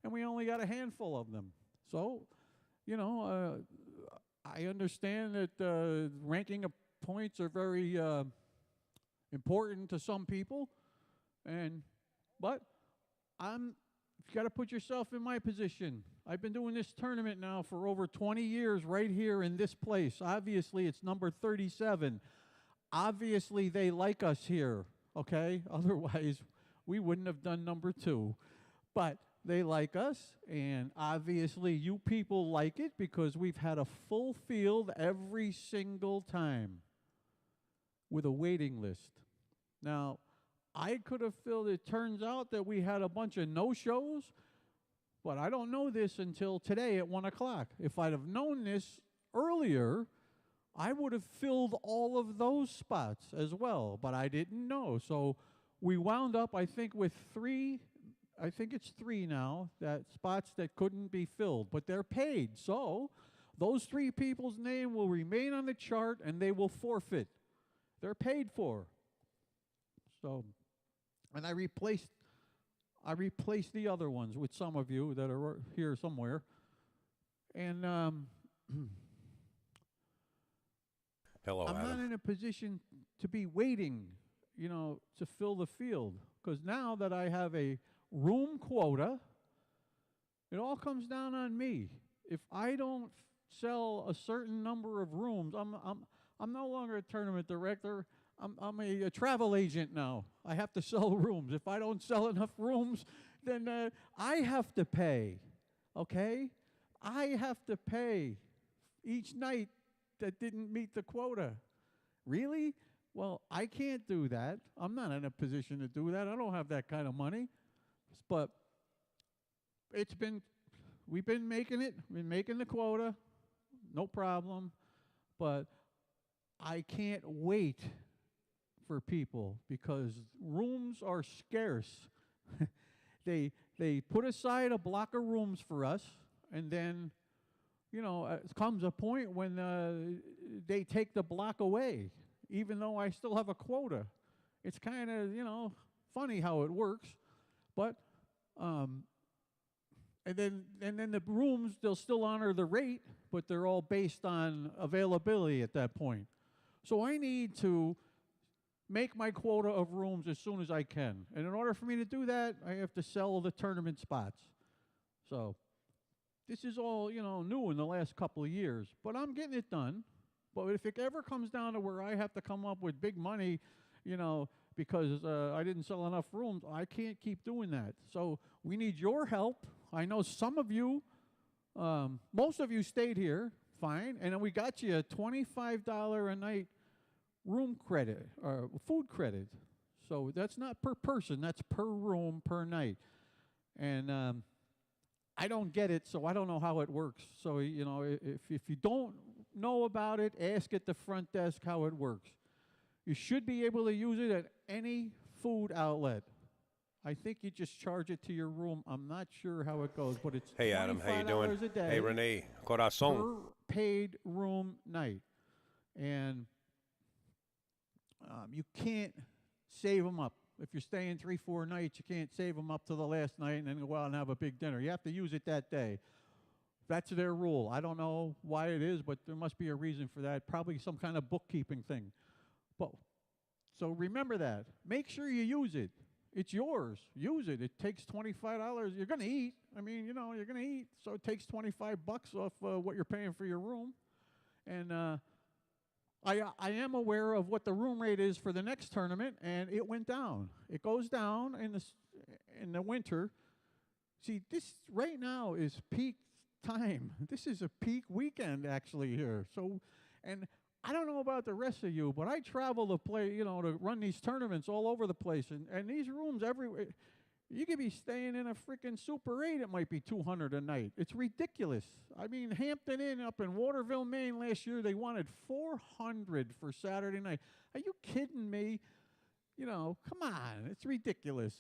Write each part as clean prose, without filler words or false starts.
and we only got a handful of them. So, I understand that ranking of points are very important to some people, but you got to put yourself in my position. I've been doing this tournament now for over 20 years right here in this place. Obviously, it's number 37. Obviously, they like us here, okay? Otherwise, we wouldn't have done number 2. But they like us, and obviously you people like it because we've had a full field every single time with a waiting list. Now, I could have filled it. Turns out that we had a bunch of no-shows, but I don't know this until today at 1 o'clock. If I'd have known this earlier, I would have filled all of those spots as well, but I didn't know. So we wound up, I think, with 3, I think it's 3 now, that spots that couldn't be filled, but they're paid. So those 3 people's name will remain on the chart and they will forfeit. They're paid for. So, and I replaced the other ones with some of you that are here somewhere. And Hello, I'm Adam. not in a position to be waiting, to fill the field. Because now that I have a room quota, it all comes down on me. If I don't sell a certain number of rooms, I'm no longer a tournament director. I'm a travel agent now. I have to sell rooms. If I don't sell enough rooms, then I have to pay, okay? I have to pay each night that didn't meet the quota. Really? Well, I can't do that. I'm not in a position to do that. I don't have that kind of money. But we've been making it. We've been making the quota, no problem. But I can't wait for people because rooms are scarce. They put aside a block of rooms for us, and then, it comes a point when they take the block away, even though I still have a quota. It's kind of, funny how it works, but and then the rooms, they'll still honor the rate, but they're all based on availability at that point. So I need to make my quota of rooms as soon as I can. And in order for me to do that, I have to sell the tournament spots. So this is all, new in the last couple of years. But I'm getting it done. But if it ever comes down to where I have to come up with big money, because I didn't sell enough rooms, I can't keep doing that. So we need your help. I know some of you, most of you stayed here, fine. And then we got you a $25 a night room credit, or food credit. So that's not per person, that's per room, per night. And I don't get it, so I don't know how it works. So, if you don't know about it, ask at the front desk how it works. You should be able to use it at any food outlet. I think you just charge it to your room. I'm not sure how it goes, but it's Hey, Adam, how you doing? $25 a day. Hey, Renee, corazón. Per paid room night. And you can't save them up. If you're staying 3-4 nights, you can't save them up to the last night and then go out and have a big dinner. You have to use it that day. That's their rule. I don't know why it is, but there must be a reason for that. Probably some kind of bookkeeping thing. But so remember that. Make sure you use it. It's yours. Use it. It takes $25. You're going to eat. I mean, you're going to eat. So it takes $25 off what you're paying for your room. And I am aware of what the room rate is for the next tournament, and it went down. It goes down in the winter. See, this right now is peak time. This is a peak weekend actually here. So, and I don't know about the rest of you, but I travel to play, to run these tournaments all over the place, and these rooms everywhere. You could be staying in a freaking Super 8, it might be $200 a night. It's ridiculous. I mean, Hampton Inn up in Waterville, Maine last year, they wanted $400 for Saturday night. Are you kidding me? Come on, it's ridiculous.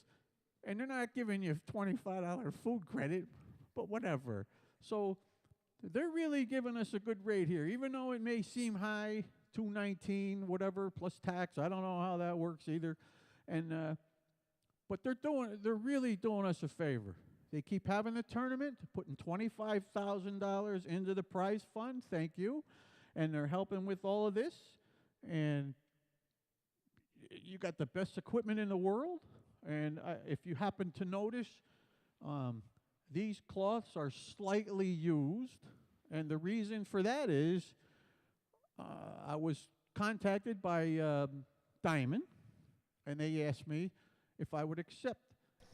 And they're not giving you $25 food credit, but whatever. So they're really giving us a good rate here, even though it may seem high, $219, whatever, plus tax. I don't know how that works either. And but they're really doing us a favor. They keep having the tournament, putting $25,000 into the prize fund. Thank you. And they're helping with all of this. And you got the best equipment in the world. And if you happen to notice, these cloths are slightly used. And the reason for that is I was contacted by Diamond, and they asked me if I would accept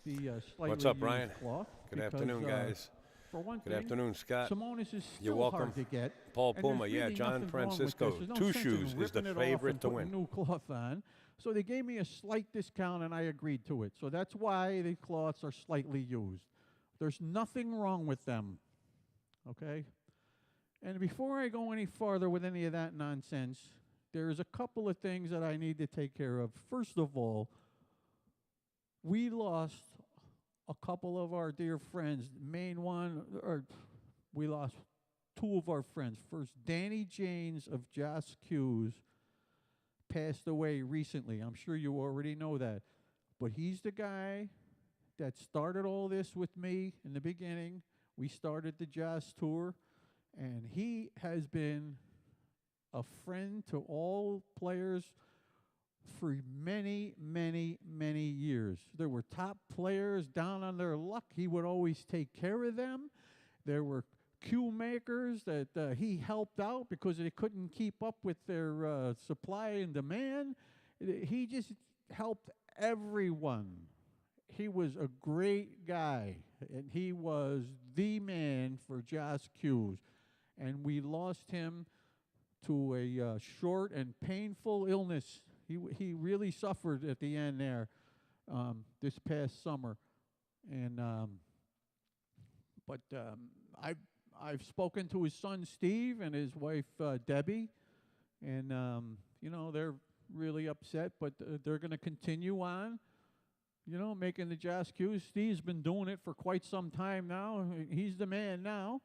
the slightly What's up, used Brian? cloth. Good because, afternoon, guys. For one Good thing, afternoon, Scott. Simonis is You're still welcome. hard to get. Paul and there's Puma, yeah, really John nothing wrong with Francisco. this. There's no Two sense in shoes is the ripping it off favorite and to putting win. new cloth on. So they gave me a slight discount, and I agreed to it. So that's why the cloths are slightly used. There's nothing wrong with them, okay? And before I go any farther with any of that nonsense, there's a couple of things that I need to take care of. First of all, we lost a couple of our dear friends. Main one, or we lost two of our friends. First, Danny Janes of Joss Q's passed away recently. I'm sure you already know that. But he's the guy that started all this with me in the beginning. We started the Joss tour, and he has been a friend to all players for many, many, many years. There were top players down on their luck. He would always take care of them. There were cue makers that he helped out because they couldn't keep up with their supply and demand. He just helped everyone. He was a great guy, and he was the man for Joss Q's. And we lost him to a short and painful illness. He really suffered at the end there this past summer. And I've spoken to his son Steve and his wife Debbie, and you know, they're really upset, but they're going to continue on, you know, making the Joss Q's. Steve's been doing it for quite some time now. He's the man now.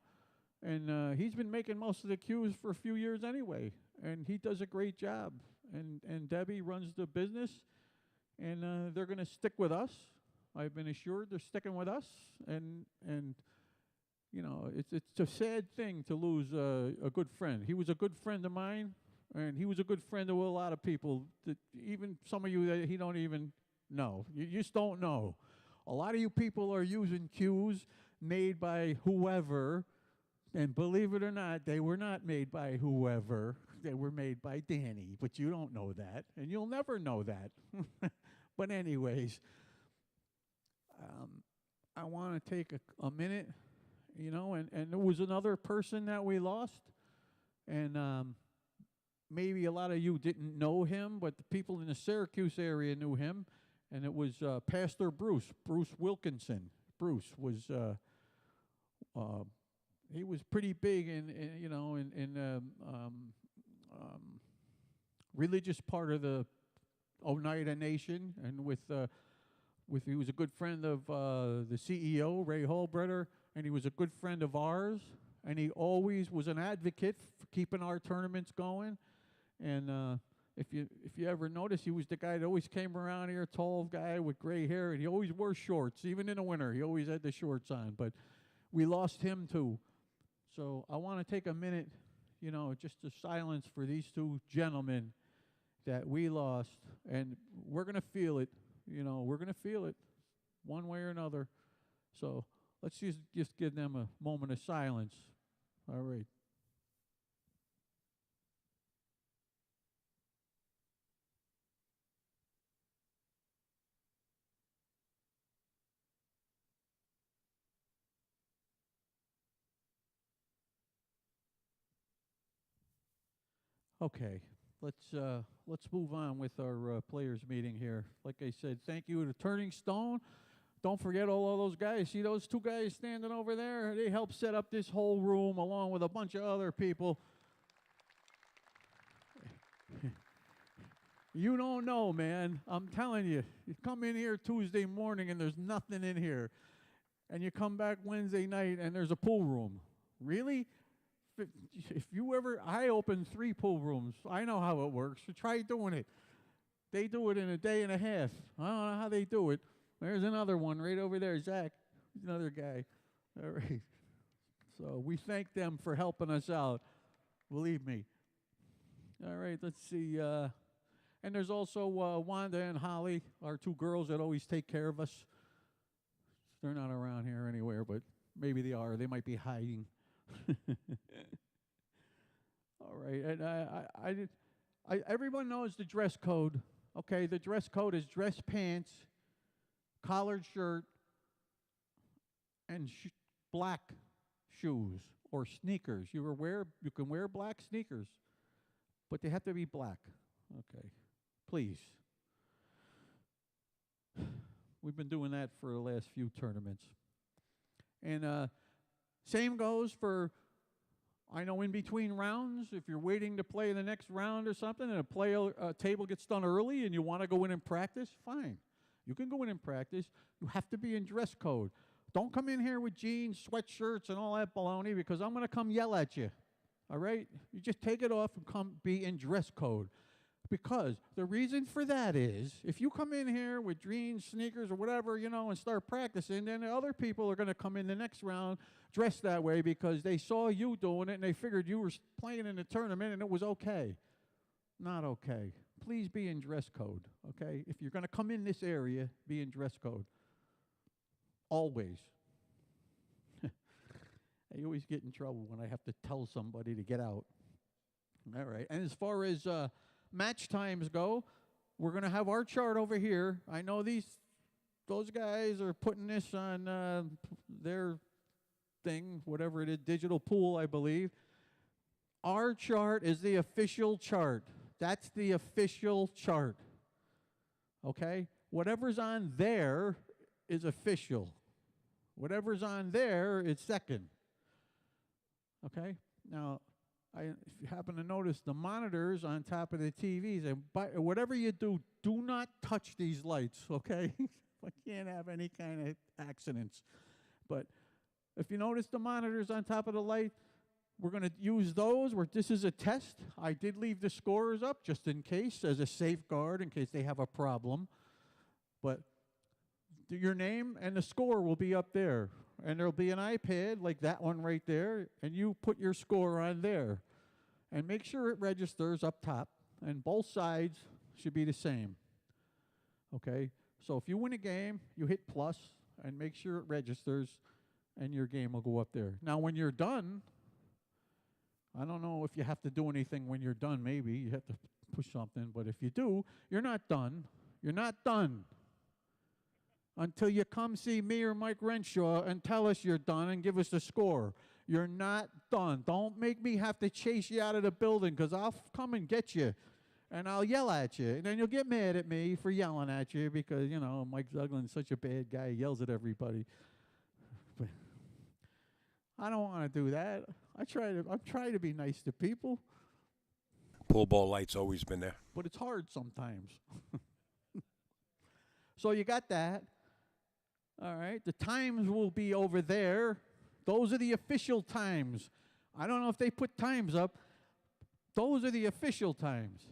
And he's been making most of the cues for a few years anyway, and he does a great job. And Debbie runs the business, and they're going to stick with us. I've been assured they're sticking with us, and you know, it's a sad thing to lose a good friend. He was a good friend of mine, and he was a good friend to a lot of people, that even some of you that he don't even know. You just don't know. A lot of you people are using cues made by whoever. And believe it or not, they were not made by whoever. They were made by Danny, but you don't know that, and you'll never know that. But anyways, I want to take a minute, you know, and there was another person that we lost, and maybe a lot of you didn't know him, but the people in the Syracuse area knew him, and it was Pastor Bruce Wilkinson. Bruce was... he was pretty big in you know, in religious part of the Oneida Nation, and with he was a good friend of the CEO, Ray Hallbreder, and he was a good friend of ours, and he always was an advocate for keeping our tournaments going. And if you ever notice, he was the guy that always came around here, tall guy with gray hair, and he always wore shorts, even in the winter. He always had the shorts on, but we lost him too. So I want to take a minute, you know, just to silence for these two gentlemen that we lost. And we're going to feel it, you know, we're going to feel it one way or another. So let's just give them a moment of silence. All right. Okay, let's move on with our players meeting here. Like I said, thank you to Turning Stone. Don't forget all of those guys. See those two guys standing over there? They helped set up this whole room along with a bunch of other people. You don't know, man. I'm telling you. You come in here Tuesday morning and there's nothing in here. And you come back Wednesday night and there's a pool room. Really? If you ever, I opened 3 pool rooms. I know how it works. So try doing it. They do it in a day and a half. I don't know how they do it. There's another one right over there, Zach. Another guy. All right. So we thank them for helping us out. Believe me. All right, let's see. And there's also Wanda and Holly, our two girls that always take care of us. They're not around here anywhere, but maybe they are. They might be hiding. All right, and everyone knows the dress code. Okay, the dress code is dress pants, collared shirt, and black shoes or sneakers. You can wear black sneakers, but they have to be black. Okay, please. We've been doing that for the last few tournaments. And same goes for, I know in between rounds, if you're waiting to play the next round or something and a table gets done early and you want to go in and practice, fine. You can go in and practice. You have to be in dress code. Don't come in here with jeans, sweatshirts, and all that baloney because I'm going to come yell at you. All right? You just take it off and come be in dress code. Because the reason for that is, if you come in here with jeans, sneakers, or whatever, you know, and start practicing, then the other people are going to come in the next round dressed that way because they saw you doing it and they figured you were playing in the tournament and it was okay. Not okay. Please be in dress code, okay? If you're going to come in this area, be in dress code. Always. I always get in trouble when I have to tell somebody to get out. All right. And as far as match times go, we're going to have our chart over here. I know those guys are putting this on their thing, whatever it is, digital pool, I believe. Our chart is the official chart. That's the official chart. Okay? Whatever's on there is official. Whatever's on there is second. Okay? Now, if you happen to notice the monitors on top of the TVs, and whatever you do, do not touch these lights, okay? I can't have any kind of accidents. But if you notice the monitors on top of the light, we're going to use those. This is a test. I did leave the scorers up just in case, as a safeguard, in case they have a problem. But your name and the score will be up there. And there'll be an iPad like that one right there, and you put your score on there. And make sure it registers up top, and both sides should be the same. Okay? So if you win a game, you hit plus, and make sure it registers, and your game will go up there. Now, when you're done, I don't know if you have to do anything when you're done, maybe. You have to push something, but if you do, you're not done. You're not done until you come see me or Mike Renshaw and tell us you're done and give us the score. You're not done. Don't make me have to chase you out of the building because I'll come and get you and I'll yell at you. And then you'll get mad at me for yelling at you because, you know, Mike Zuglin's such a bad guy. He yells at everybody. But I don't want to do that. I'm trying to be nice to people. Pool ball light's always been there. But it's hard sometimes. So you got that. All right, the times will be over there. Those are the official times. I don't know if they put times up. Those are the official times.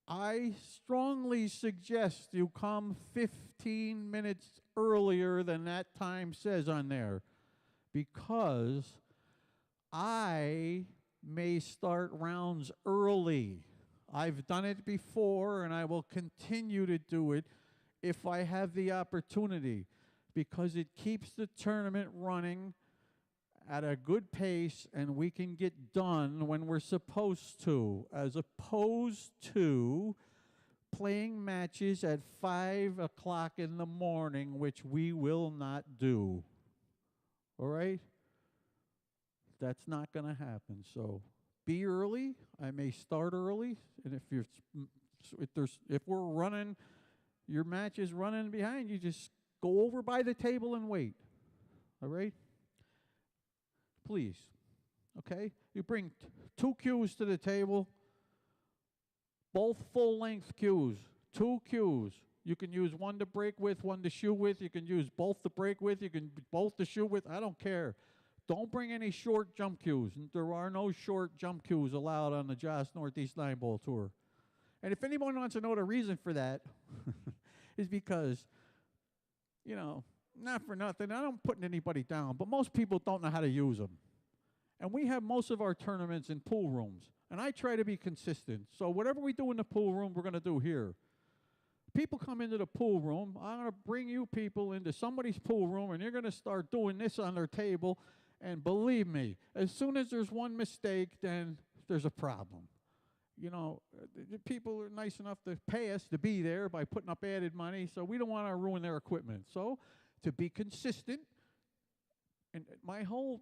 I strongly suggest you come 15 minutes earlier than that time says on there because I may start rounds early. I've done it before and I will continue to do it if I have the opportunity, because it keeps the tournament running at a good pace and we can get done when we're supposed to, as opposed to playing matches at 5 o'clock in the morning, which we will not do. All right? That's not going to happen. So be early. I may start early, and if we're running, your match is running behind, you just go over by the table and wait. All right? Please. Okay? You bring 2 cues to the table, both full-length cues, 2 cues. You can use one to break with, one to shoot with. You can use both to break with. You can both to shoot with. I don't care. Don't bring any short jump cues. There are no short jump cues allowed on the Joss Northeast 9-Ball Tour. And if anyone wants to know the reason for that, is because, you know, not for nothing, I don't putting anybody down, but most people don't know how to use them. And we have most of our tournaments in pool rooms. And I try to be consistent. So whatever we do in the pool room, we're going to do here. People come into the pool room. I'm going to bring you people into somebody's pool room, and you're going to start doing this on their table. And believe me, as soon as there's one mistake, then there's a problem. You know, the people are nice enough to pay us to be there by putting up added money, so we don't want to ruin their equipment. So to be consistent, and my whole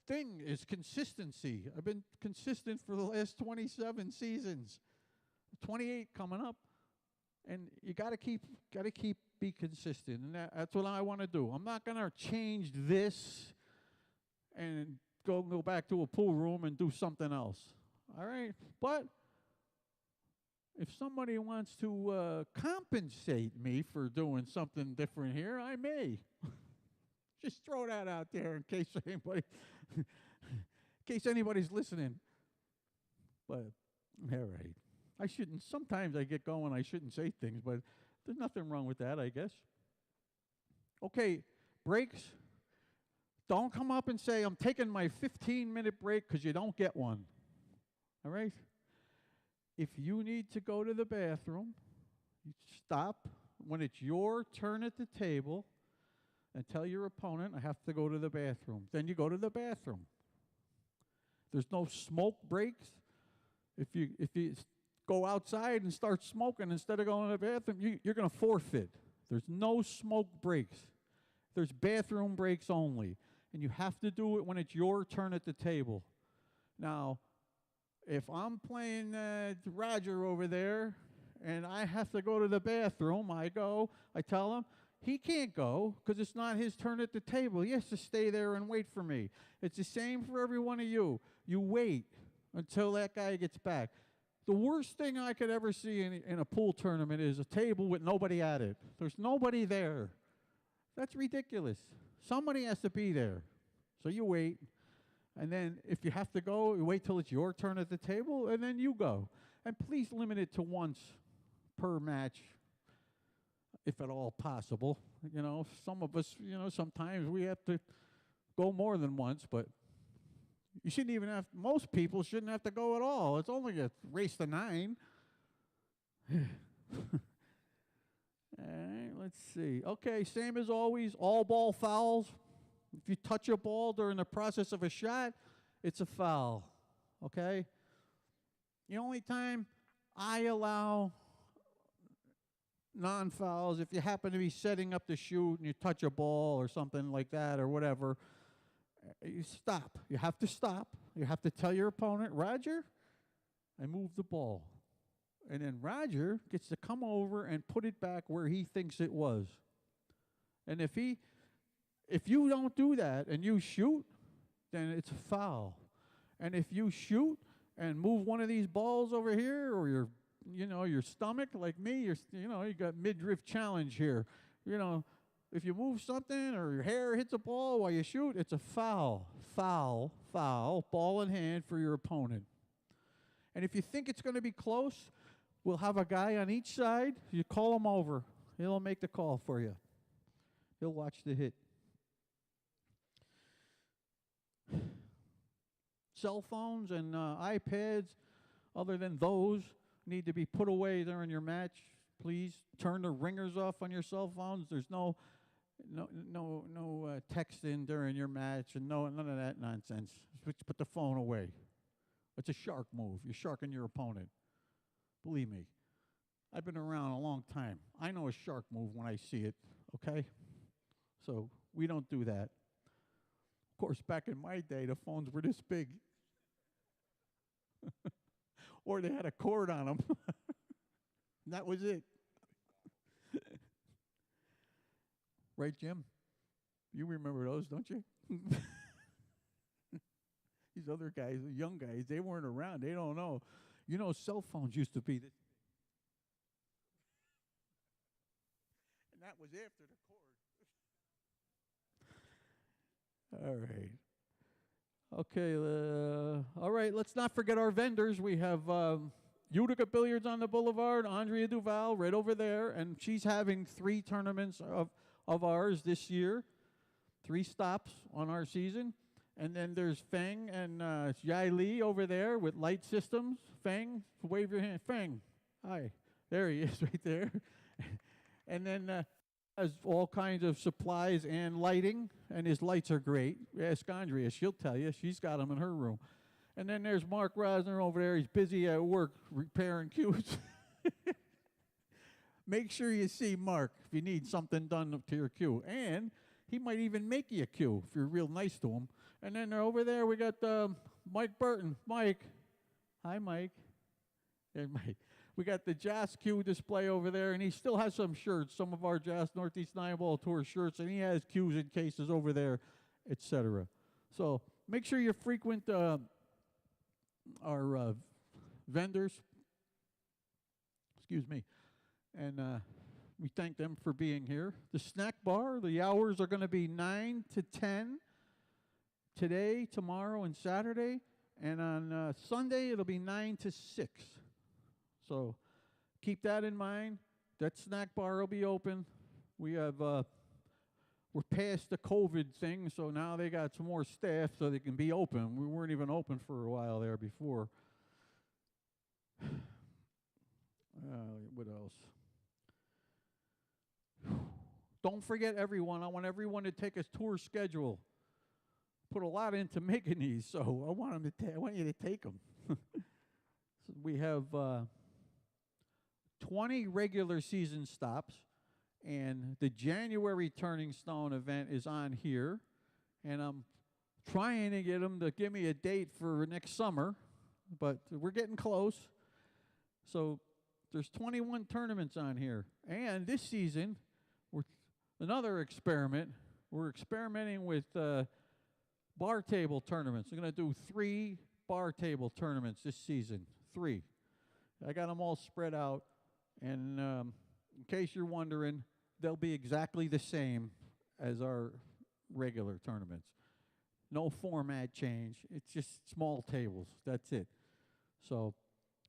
thing is consistency. I've been consistent for the last 27 seasons, 28 coming up, and you got to be consistent, and that's what I want to do. I'm not going to change this and go back to a pool room and do something else. All right, but if somebody wants to compensate me for doing something different here, I may. Just throw that out there in case anybody's listening. But all right, I shouldn't. Sometimes I get going. I shouldn't say things, but there's nothing wrong with that, I guess. Okay, breaks. Don't come up and say I'm taking my 15-minute break because you don't get one. All right. If you need to go to the bathroom, you stop when it's your turn at the table. And tell your opponent, I have to go to the bathroom. Then you go to the bathroom. There's no smoke breaks. If you go outside and start smoking instead of going to the bathroom, you're going to forfeit. There's no smoke breaks. There's bathroom breaks only. And you have to do it when it's your turn at the table. Now, if I'm playing Roger over there and I have to go to the bathroom, I tell him, he can't go because it's not his turn at the table. He has to stay there and wait for me. It's the same for every one of you. You wait until that guy gets back. The worst thing I could ever see in a pool tournament is a table with nobody at it. There's nobody there. That's ridiculous. Somebody has to be there. So you wait. And then if you have to go, you wait till it's your turn at the table, and then you go. And please limit it to once per match, if at all possible. You know, some of us, sometimes we have to go more than once, but you shouldn't even most people shouldn't have to go at all. It's only a race to 9. All right, let's see. Okay, same as always, all ball fouls. If you touch a ball during the process of a shot, it's a foul, okay? The only time I allow non-fouls, if you happen to be setting up to shoot and you touch a ball or something like that or whatever, you stop. You have to stop. You have to tell your opponent, Roger, I moved the ball. And then Roger gets to come over and put it back where he thinks it was. And if you don't do that and you shoot, then it's a foul. And if you shoot and move one of these balls over here, or your stomach, like me, you got midriff challenge here. If you move something or your hair hits a ball while you shoot, it's a foul. Foul, ball in hand for your opponent. And if you think it's going to be close, we'll have a guy on each side. You call him over. He'll make the call for you. He'll watch the hit. Cell phones and iPads, other than those, need to be put away during your match. Please turn the ringers off on your cell phones. There's no texting during your match, and none of that nonsense. Put the phone away. It's a shark move. You're sharking your opponent. Believe me, I've been around a long time. I know a shark move when I see it, okay? So we don't do that. Of course, back in my day, the phones were this big. Or they had a cord on them. That was it. Right, Jim? You remember those, don't you? These other guys, the young guys, they weren't around. They don't know. Cell phones used to be this. And that was after the cord. All right. Okay. All right. Let's not forget our vendors. We have Utica Billiards on the Boulevard, Andrea Duval right over there, and she's having 3 tournaments of ours this year. 3 stops on our season. And then there's Feng and Yai Li over there with light systems. Feng, wave your hand. Feng, hi. There he is right there. And then has all kinds of supplies and lighting, and his lights are great. Ask Andrea, she'll tell you. She's got them in her room. And then there's Mark Rosner over there. He's busy at work repairing cues. Make sure you see Mark if you need something done to your cue. And he might even make you a cue if you're real nice to him. And then over there we got Mike Burton. Mike. Hi, Mike. There's Mike. We got the Jazz Q display over there, and he still has some shirts, some of our Jazz Northeast 9-Ball Tour shirts, and he has cues and cases over there, etc. So make sure you frequent our vendors. Excuse me. And we thank them for being here. The snack bar, the hours are going to be 9 to 10 today, tomorrow, and Saturday. And on Sunday, it'll be 9 to 6. So keep that in mind. That snack bar will be open. We have, we're past the COVID thing, so now they got some more staff so they can be open. We weren't even open for a while there before. What else? Don't forget everyone. I want everyone to take a tour schedule. Put a lot into making these, so I want you to take them. So we have 20 regular season stops, and the January Turning Stone event is on here, and I'm trying to get them to give me a date for next summer, but we're getting close. So there's 21 tournaments on here, and this season, another experiment. We're experimenting with bar table tournaments. We're going to do 3 bar table tournaments this season. 3. I got them all spread out. And in case you're wondering, they'll be exactly the same as our regular tournaments. No format change. It's just small tables. That's it. So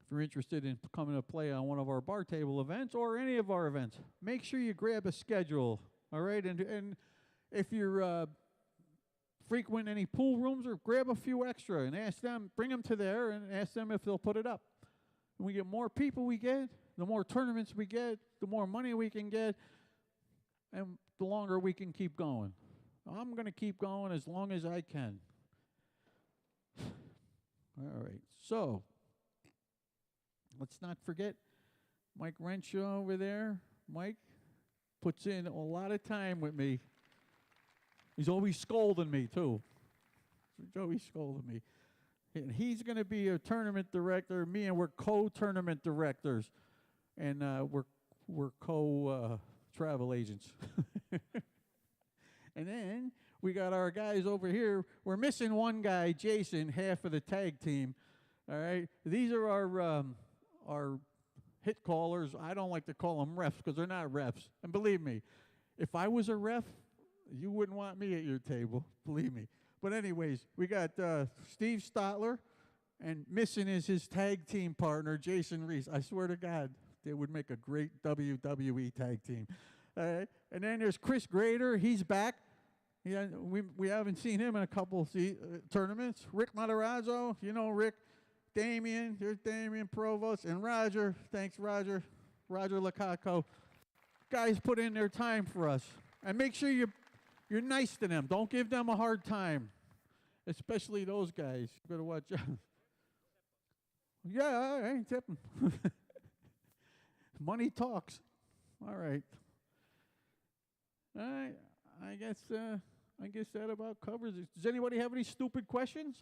if you're interested in coming to play on one of our bar table events or any of our events, make sure you grab a schedule. All right? And if you're frequent any pool rooms, or grab a few extra and ask them, bring them to there and ask them if they'll put it up. And we get more people we get, the more tournaments we get, the more money we can get, and the longer we can keep going. I'm going to keep going as long as I can. All right, so let's not forget Mike Renshaw over there. Mike puts in a lot of time with me. He's always scolding me, too. He's always scolding me. And he's going to be a tournament director. Me and we're co-tournament directors. And we're co-travel agents. And then we got our guys over here. We're missing one guy, Jason, half of the tag team. All right? These are our hit callers. I don't like to call them refs because they're not refs. And believe me, if I was a ref, you wouldn't want me at your table, believe me. But anyways, we got Steve Stotler, and missing is his tag team partner, Jason Reese. I swear to God, they would make a great WWE tag team. And then there's Chris Grader. He's back. We haven't seen him in a couple tournaments. Rick Matarazzo, you know Rick. Damien, there's Damien Provost, and Roger. Thanks, Roger. Roger Lukaku. Guys put in their time for us. And make sure you're nice to them. Don't give them a hard time, especially those guys. You better watch out. Yeah, I ain't tipping. Money talks. All right. All right. I guess that about covers it. Does anybody have any stupid questions?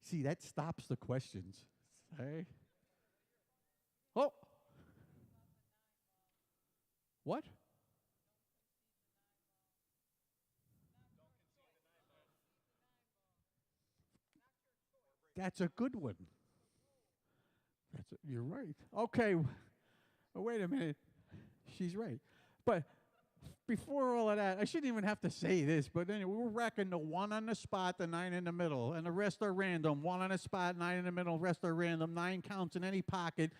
See, that stops the questions. Hey. Oh. What? That's a good one. You're right. Okay. Wait a minute. She's right. But before all of that, I shouldn't even have to say this, but anyway, we're racking the 1 on the spot, the 9 in the middle, and the rest are random. 1 on the spot, 9 in the middle, rest are random. 9 counts in any pocket,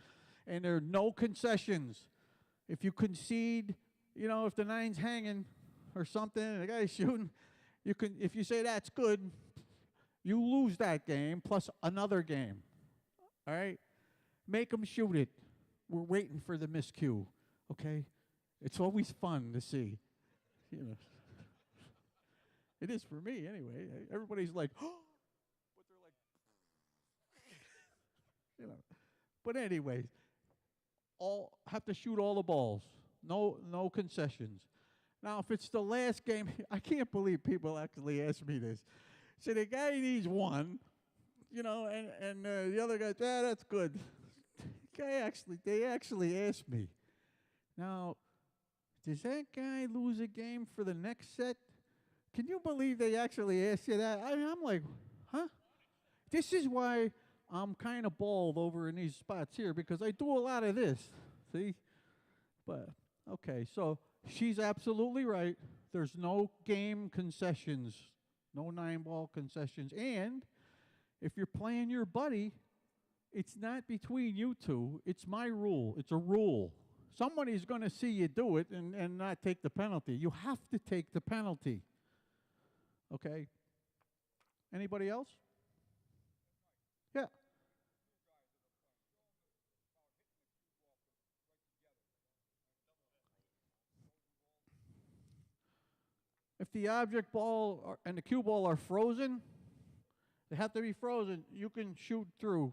and there are no concessions. If you concede, if the nine's hanging or something, and the guy's shooting, if you say that's good, you lose that game plus another game. All right? Make them shoot it. We're waiting for the miscue. Okay? It's always fun to see. It is for me anyway. Everybody's like, oh, but they're like, But anyways, all have to shoot all the balls. No concessions. Now, if it's the last game, I can't believe people actually ask me this. So the guy needs one, and the other guy, that's good. They actually asked me. Now, does that guy lose a game for the next set? Can you believe they actually asked you that? I'm like, huh? This is why I'm kind of bald over in these spots here, because I do a lot of this, see? But, okay, so she's absolutely right. There's no game concessions, no 9-ball concessions. And if you're playing your buddy, it's not between you two. It's my rule. It's a rule. Somebody's going to see you do it and not take the penalty. You have to take the penalty. Okay? Anybody else? Yeah. If the object ball and the cue ball are frozen, they have to be frozen. You can shoot through.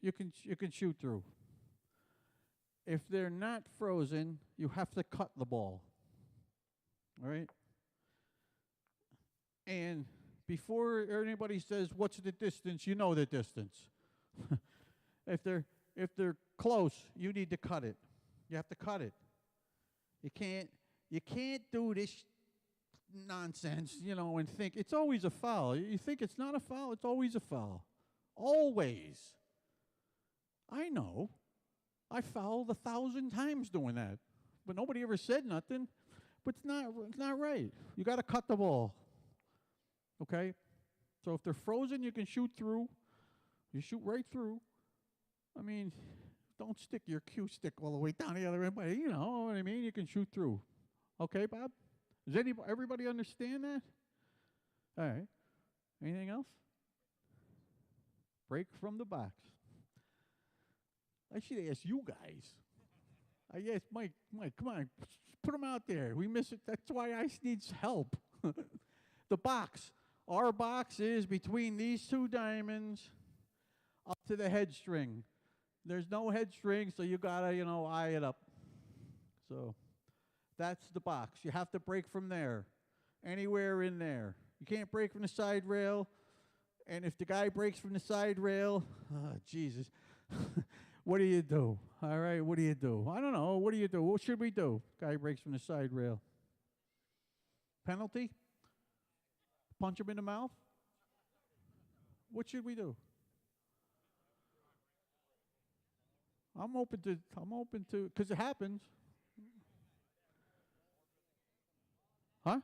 You can shoot through. If they're not frozen, you have to cut the ball. All right? And before anybody says, what's the distance, you know the distance. If they're close, you need to cut it. You have to cut it. You can't do this nonsense, and think it's always a foul. You think it's not a foul, it's always a foul. Always. I know. I fouled 1,000 times doing that. But nobody ever said nothing. But it's not right. You got to cut the ball. Okay? So if they're frozen, you can shoot through. You shoot right through. I mean, don't stick your cue stick all the way down the other end, but you know what I mean? You can shoot through. Okay, Bob? Does everybody understand that? All right. Anything else? Break from the box. I should ask you guys. I asked Mike, come on, put him out there. We miss it. That's why Ice needs help. The box. Our box is between these two diamonds up to the head string. There's no head string, so you got to, eye it up. So that's the box. You have to break from there, anywhere in there. You can't break from the side rail. And if the guy breaks from the side rail, Jesus, what do you do? All right, what do you do? I don't know. What do you do? What should we do? Guy breaks from the side rail. Penalty? Punch him in the mouth? What should we do? I'm open to, because it happens. Huh?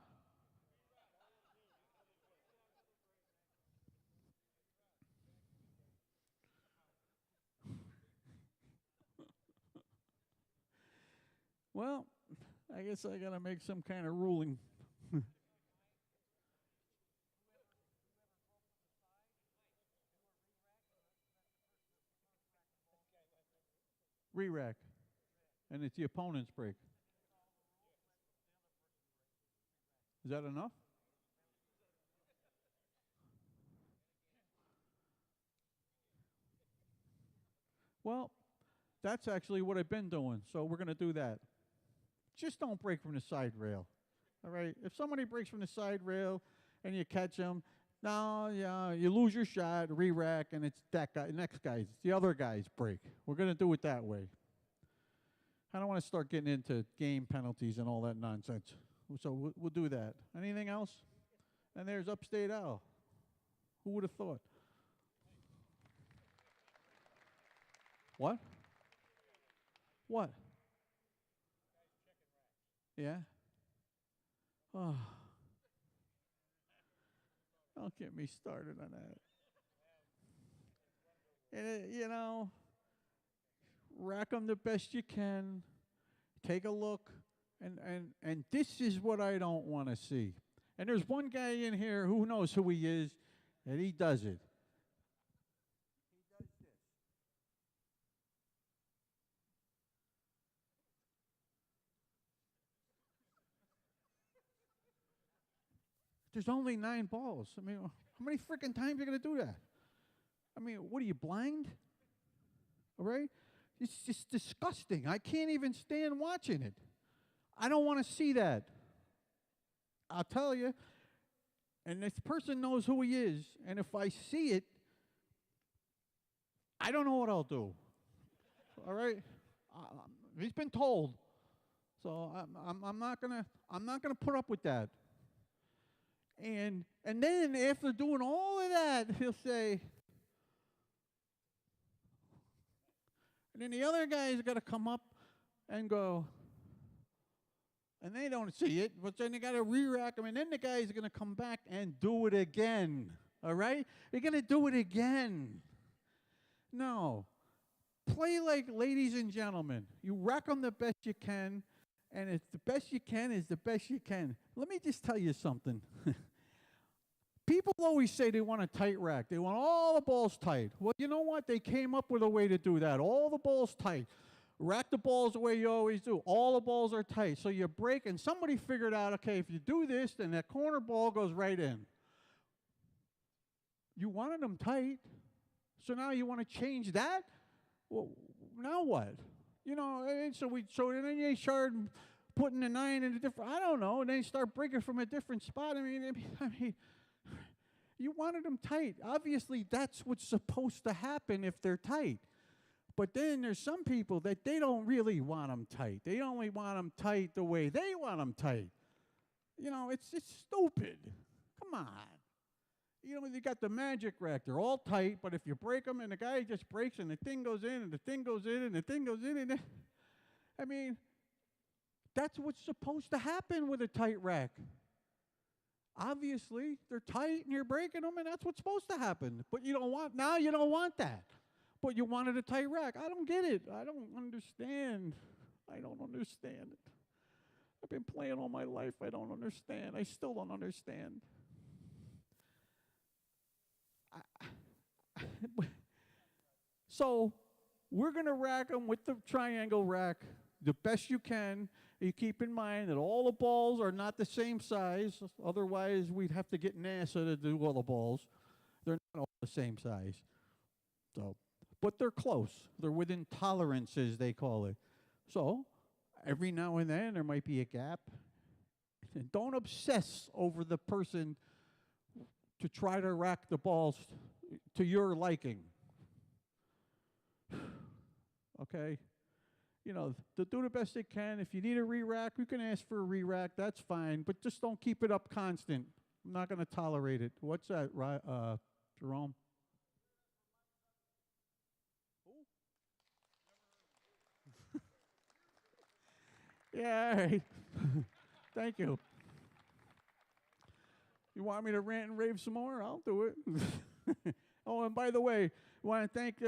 Well, I guess I got to make some kind of ruling. Re-rack. And it's the opponent's break. Is that enough? Well, that's actually what I've been doing, so we're going to do that. Just don't break from the side rail, all right? If somebody breaks from the side rail and you catch them, no, yeah, you lose your shot, re-rack, and it's that guy, next guy's, it's the other guy's break. We're going to do it that way. I don't want to start getting into game penalties and all that nonsense. So we'll do that. Anything else? And there's Upstate Al. Who would have thought? What? What? Yeah? Oh. Don't get me started on that. And rack them the best you can, take a look, and this is what I don't want to see. And there's one guy in here who knows who he is, and he does it. There's only 9 balls. I mean, how many freaking times are you going to do that? I mean, what are you, blind? All right? It's just disgusting. I can't even stand watching it. I don't want to see that. I'll tell you. And this person knows who he is. And if I see it, I don't know what I'll do. All right? He's been told. So I'm not gonna put up with that. And then after doing all of that, he'll say, and then the other guy's got to come up and go, and they don't see it, but then they got to re-rack them, and then the guy's going to come back and do it again, all right? You're going to do it again. No. Play like ladies and gentlemen. You rack them the best you can, and it's the best you can is the best you can. Let me just tell you something. People always say they want a tight rack. They want all the balls tight. Well, you know what? They came up with a way to do that. All the balls tight. Rack the balls the way you always do. All the balls are tight. So you break, and somebody figured out, okay, if you do this, then that corner ball goes right in. You wanted them tight, so now you want to change that? Well, now what? You know, and so then they started putting the 9 in a different, I don't know, and then start breaking from a different spot. I mean, you wanted them tight. Obviously, that's what's supposed to happen if they're tight. But then there's some people that they don't really want them tight. They only want them tight the way they want them tight. You know, it's stupid. Come on. You know, you got the magic rack. They're all tight, but if you break them and the guy just breaks and the thing goes in and the thing goes in and the thing goes in, and I mean, that's what's supposed to happen with a tight rack. Obviously, they're tight and you're breaking them, and that's what's supposed to happen. But you don't want that. But you wanted a tight rack. I don't get it. I don't understand. I don't understand it. I've been playing all my life. I don't understand. I still don't understand. So we're going to rack them with the triangle rack the best you can. You keep in mind that all the balls are not the same size. Otherwise, we'd have to get NASA to do all the balls. They're not all the same size. So, but they're close. They're within tolerances, they call it. So every now and then there might be a gap. And don't obsess over the person to try to rack the balls to your liking. Okay? You know, to do the best they can. If you need a re-rack, you can ask for a re-rack. That's fine. But just don't keep it up constant. I'm not going to tolerate it. What's that, Jerome? Yeah, all right. Thank you. You want me to rant and rave some more? I'll do it. Oh, and by the way, I want to thank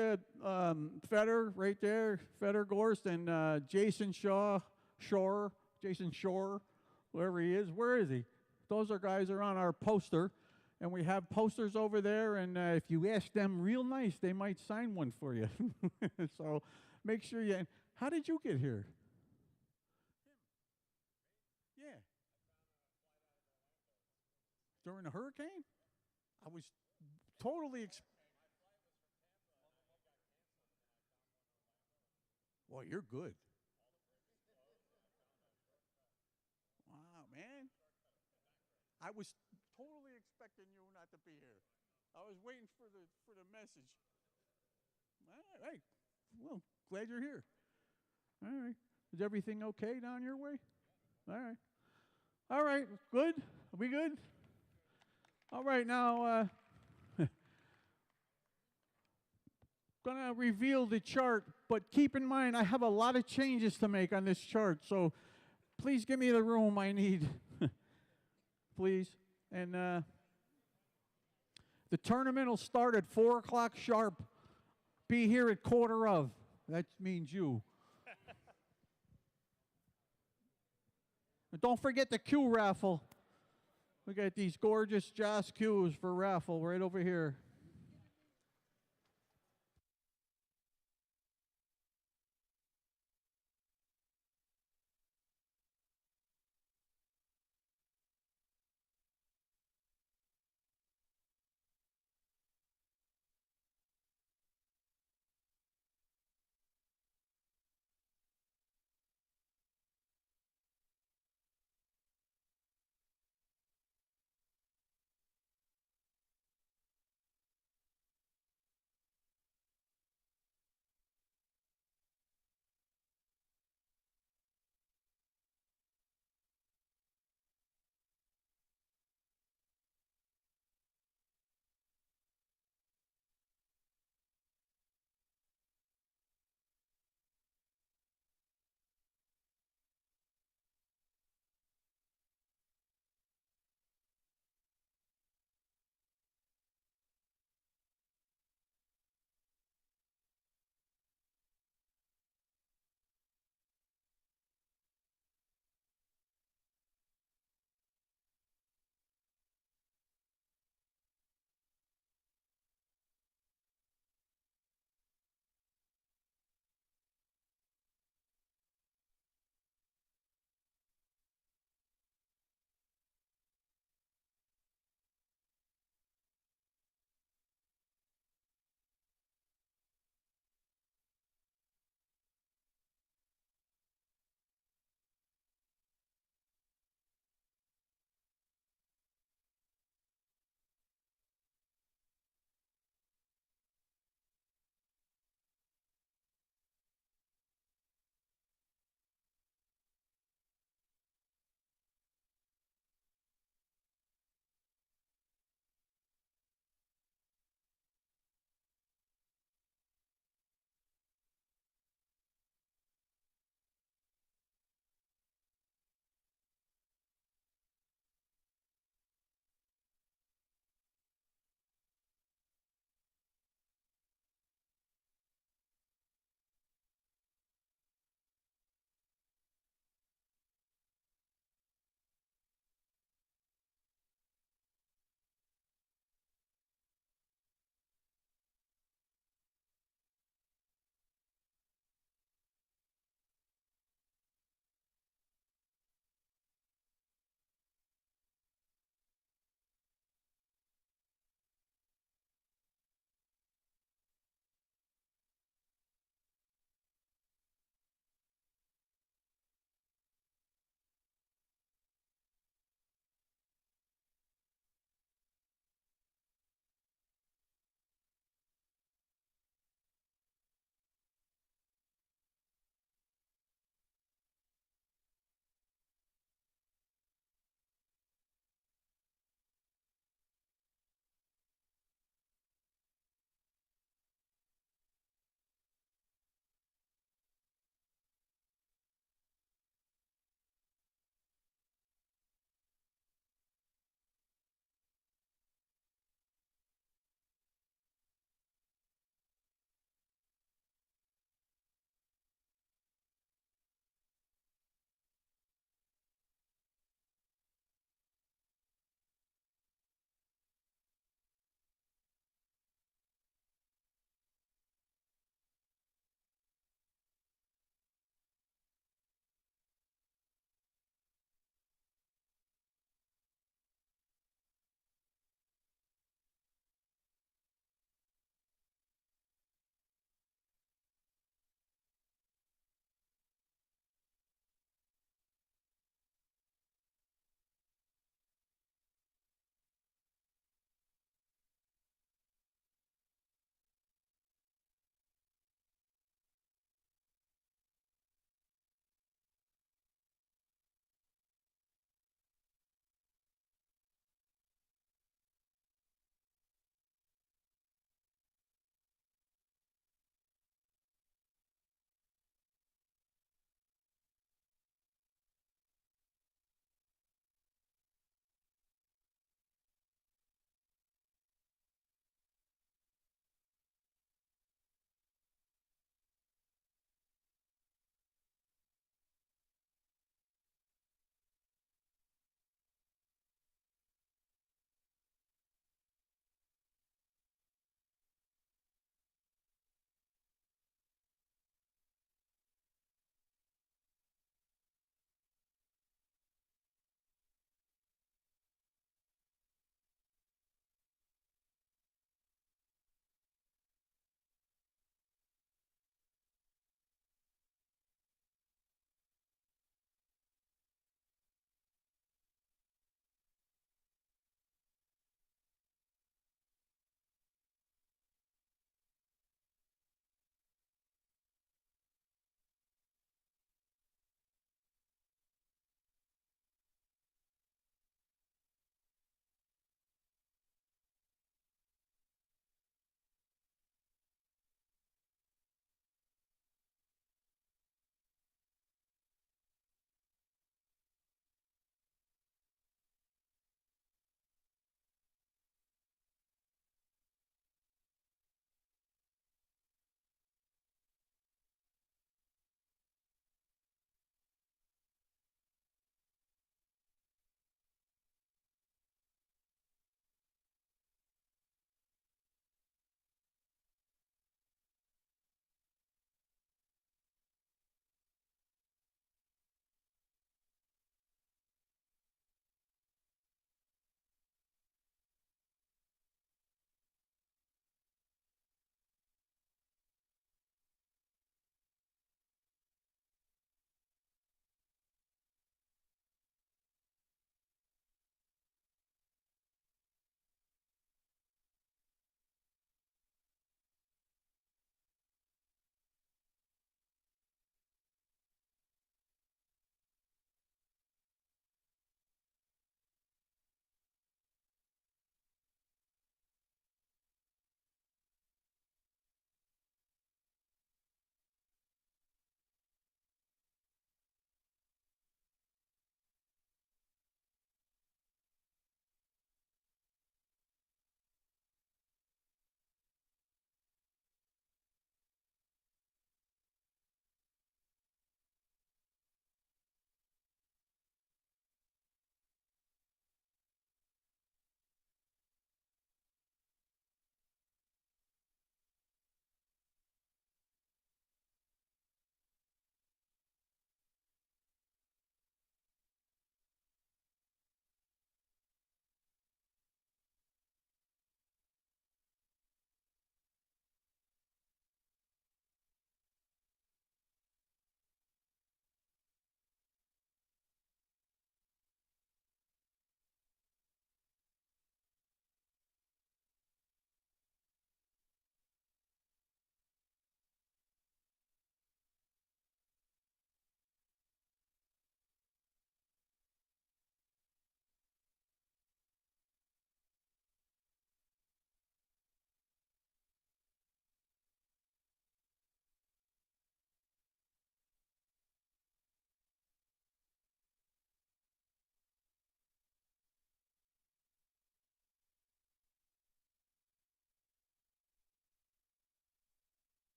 Feder right there, Feder Gorst, and Jason Shore, whoever he is. Where is he? Those guys are on our poster, and we have posters over there, and if you ask them real nice, they might sign one for you. So make sure you, how did you get here? Yeah. During the hurricane? I was totally well, you're good. Wow, man. I was totally expecting you not to be here. I was waiting for the message. All right. Well, glad you're here. All right. Is everything okay down your way? All right. All right. Good? Are we good? All right. Now, going to reveal the chart, but keep in mind I have a lot of changes to make on this chart, so please give me the room I need. Please. And the tournament will start at 4 o'clock sharp. Be here at 4:15. That means you. And don't forget the Q raffle. We got these gorgeous Joss Q's for raffle right over here.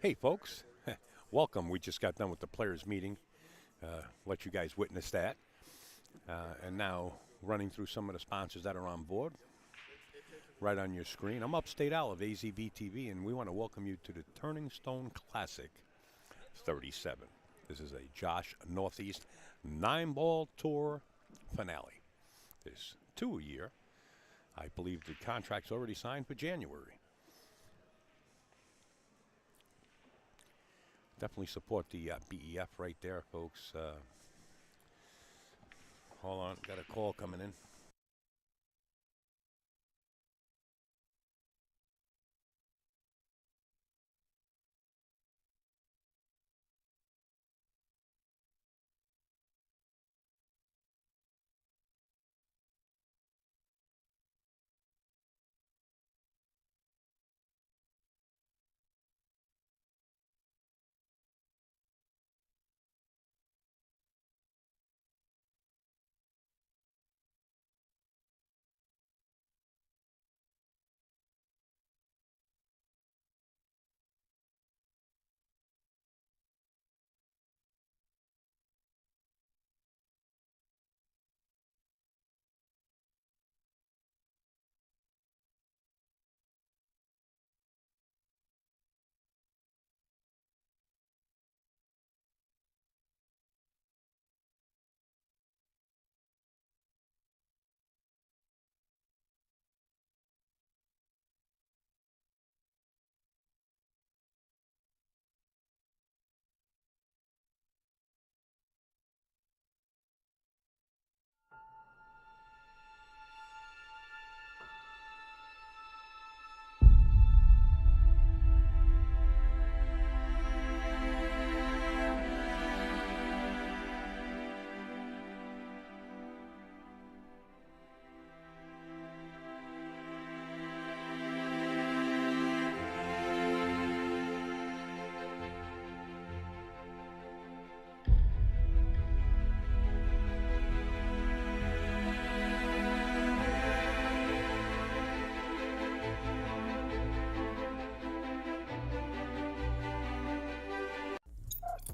Hey, folks. Welcome. We just got done with the players' meeting. Let you guys witness that. And now running through some of the sponsors that are on board. Right on your screen. I'm Upstate Al of AZV TV, and we want to welcome you to the Turning Stone Classic 37. This is a Josh Northeast 9-ball tour finale. There's 2 a year. I believe the contract's already signed for January. Definitely support the BEF right there, folks. Hold on, got a call coming in.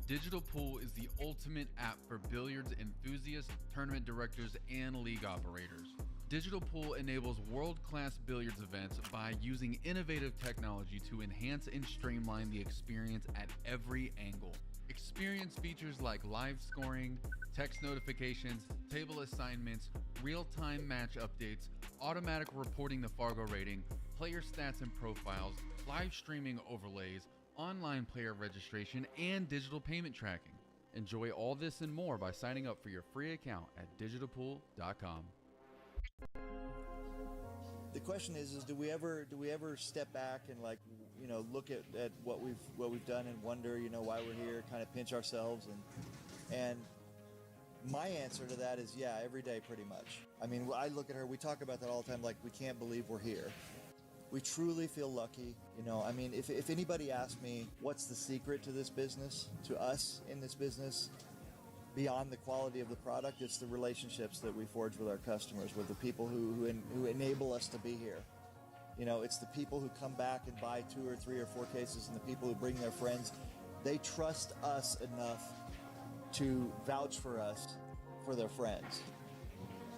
Digital Pool is the ultimate app for billiards enthusiasts, tournament directors, and league operators. Digital Pool enables world-class billiards events by using innovative technology to enhance and streamline the experience at every angle. Experience features like live scoring, text notifications, table assignments, real-time match updates, automatic reporting the Fargo rating, player stats and profiles, live streaming overlays, online player registration, and digital payment tracking. Enjoy all this and more by signing up for your free account at digitalpool.com. The question is do we ever step back and look at what we've done and wonder, why we're here, kind of pinch ourselves and my answer to that is yeah, every day pretty much. I mean, I look at her, we talk about that all the time, like we can't believe we're here. We truly feel lucky. I mean, if anybody asked me what's the secret to this business, to us in this business, beyond the quality of the product, it's the relationships that we forge with our customers, with the people who enable us to be here. It's the people who come back and buy 2 or 3 or 4 cases, and the people who bring their friends. They trust us enough to vouch for us for their friends.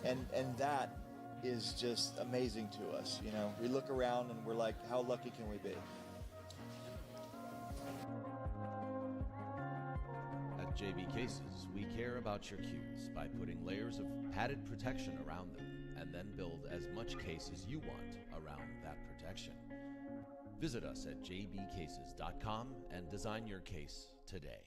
And that is just amazing to us. We look around and we're like, how lucky can we be? At JB Cases, we care about your cues by putting layers of padded protection around them and then build as much case as you want around that protection. Visit us at jbcases.com and design your case today.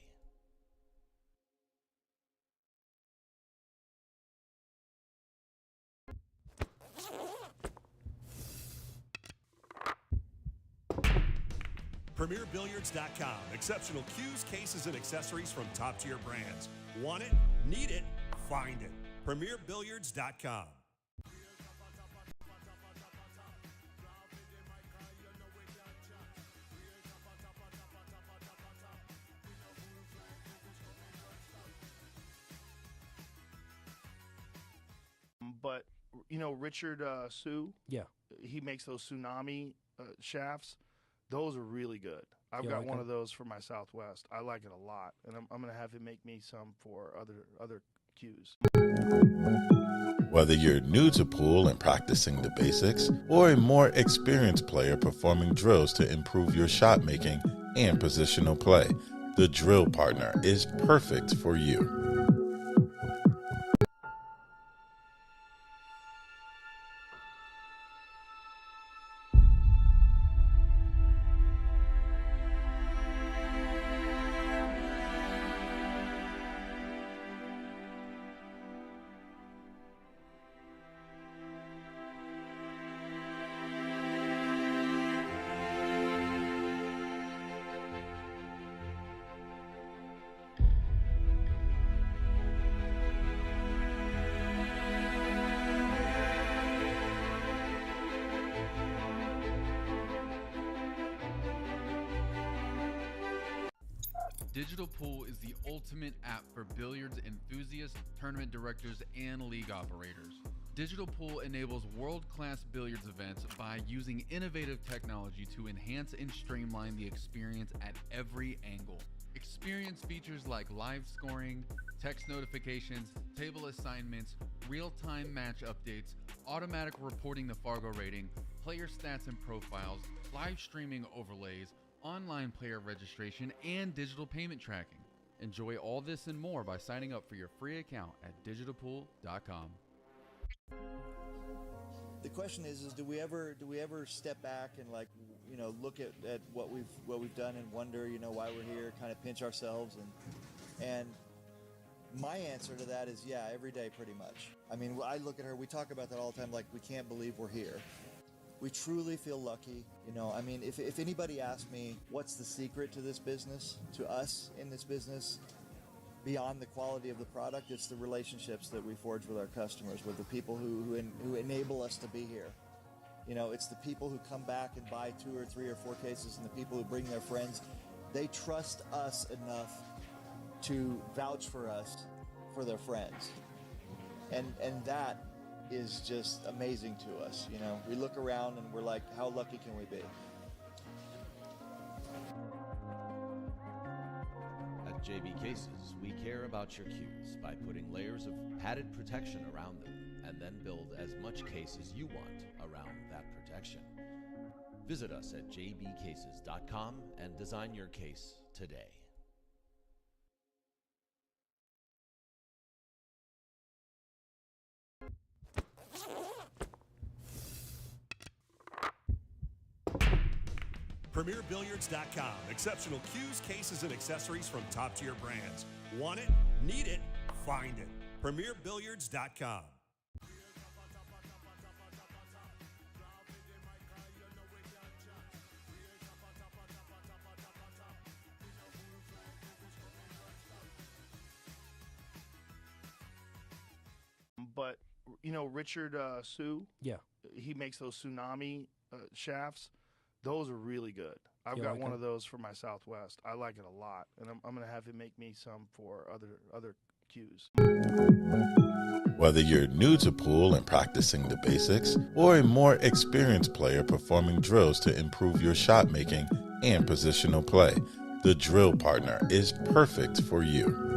PremierBilliards.com. Exceptional cues, cases, and accessories from top-tier brands. Want it? Need it? Find it. PremierBilliards.com. But, Richard Sue, Yeah. he makes those tsunami shafts. Those are really good. I've You got like one 'em? of those for my Southwest. I like it a lot, and I'm going to have him make me some for other cues. Whether you're new to pool and practicing the basics, or a more experienced player performing drills to improve your shot making and positional play, the drill partner is perfect for you. Digital Pool is the ultimate app for billiards enthusiasts, tournament directors, and league operators. Digital Pool enables world-class billiards events by using innovative technology to enhance and streamline the experience at every angle. Experience features like live scoring, text notifications, table assignments, real-time match updates, automatic reporting the Fargo rating, player stats and profiles, live streaming overlays, online player registration, and digital payment tracking. Enjoy all this and more by signing up for your free account at digitalpool.com. The question is do we ever step back and look at what we've done and wonder, why we're here, kind of pinch ourselves and my answer to that is yeah, every day pretty much. I mean, I look at her, we talk about that all the time, like we can't believe we're here. We truly feel lucky. I mean, if anybody asked me what's the secret to this business, to us in this business, beyond the quality of the product, it's the relationships that we forge with our customers, with the people who enable us to be here. It's the people who come back and buy 2 or 3 or 4 cases, and the people who bring their friends. They trust us enough to vouch for us for their friends. And that is just amazing to us. We look around and we're like, how lucky can we be? At JB Cases, we care about your cues by putting layers of padded protection around them and then build as much case as you want around that protection. Visit us at jbcases.com and design your case today. PremierBilliards.com. Exceptional cues, cases, and accessories from top-tier brands. Want it? Need it? Find it. PremierBilliards.com. But Richard Sue, Yeah. he makes those tsunami shafts. Those are really good. I've You got like one 'em? of those for my Southwest. I like it a lot, and I'm going to have him make me some for other cues. Whether you're new to pool and practicing the basics, or a more experienced player performing drills to improve your shot making and positional play, the drill partner is perfect for you.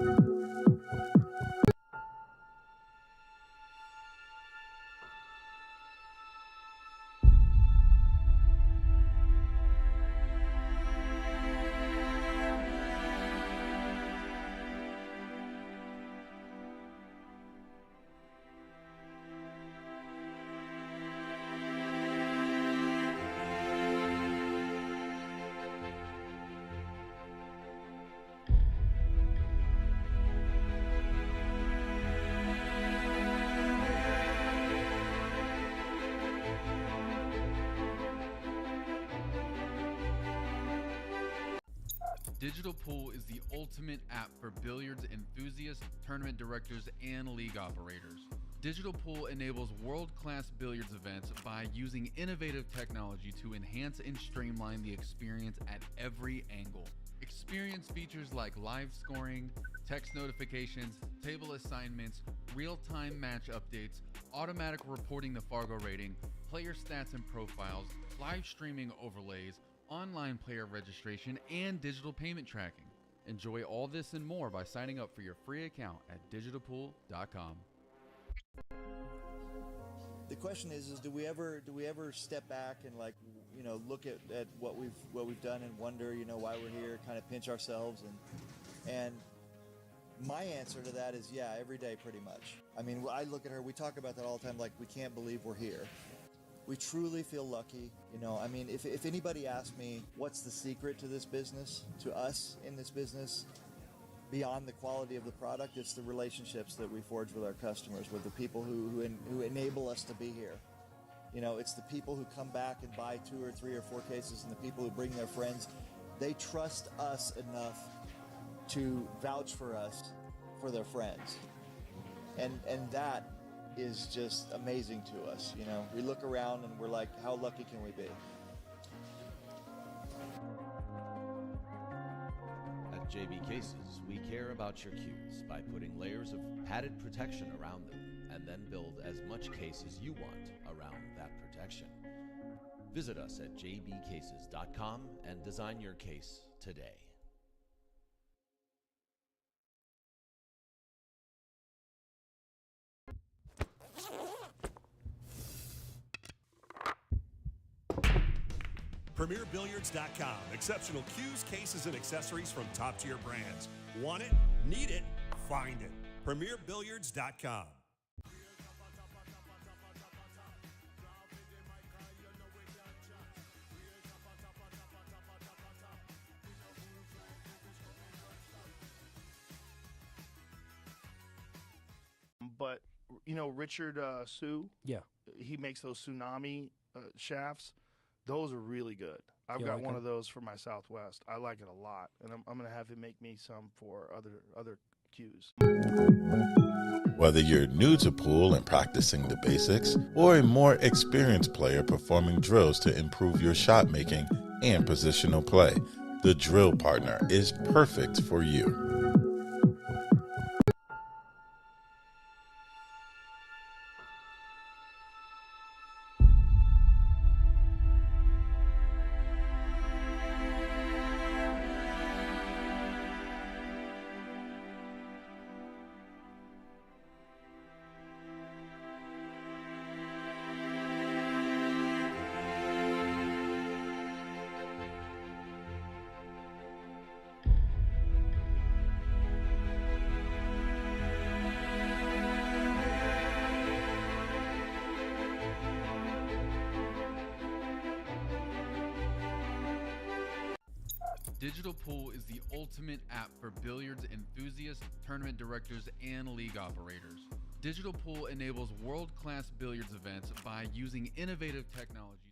Digital Pool is the ultimate app for billiards enthusiasts, tournament directors, and league operators. Digital Pool enables world-class billiards events by using innovative technology to enhance and streamline the experience at every angle. Experience features like live scoring, text notifications, table assignments, real-time match updates, automatic reporting the Fargo rating, player stats and profiles, live streaming overlays, online player registration, and digital payment tracking. Enjoy all this and more by signing up for your free account at digitalpool.com. The question is do we ever step back and look at what we've done and wonder why we're here, kind of pinch ourselves and my answer to that is yeah, every day pretty much. I mean, I look at her, we talk about that all the time, like we can't believe we're here. We truly feel lucky. I mean, if anybody asked me what's the secret to this business, to us in this business, beyond the quality of the product, it's the relationships that we forge with our customers, with the people who enable us to be here. It's the people who come back and buy 2 or 3 or 4 cases, and the people who bring their friends. They trust us enough to vouch for us for their friends. And that is just amazing to us. We look around and we're like, how lucky can we be? At JB Cases, we care about your cues by putting layers of padded protection around them and then build as much case as you want around that protection. Visit us at jbcases.com and design your case today. PremierBilliards.com. Exceptional cues, cases, and accessories from top-tier brands. Want it? Need it? Find it. PremierBilliards.com. But Richard Sue, Yeah. he makes those tsunami shafts. Those are really good. I've You got like one 'em? of those for my Southwest. I like it a lot, and I'm going to have him make me some for other cues. Whether you're new to pool and practicing the basics, or a more experienced player performing drills to improve your shot making and positional play, the Drill Partner is perfect for you. Digital Pool is the ultimate app for billiards enthusiasts, tournament directors, and league operators. Digital Pool enables world-class billiards events by using innovative technology.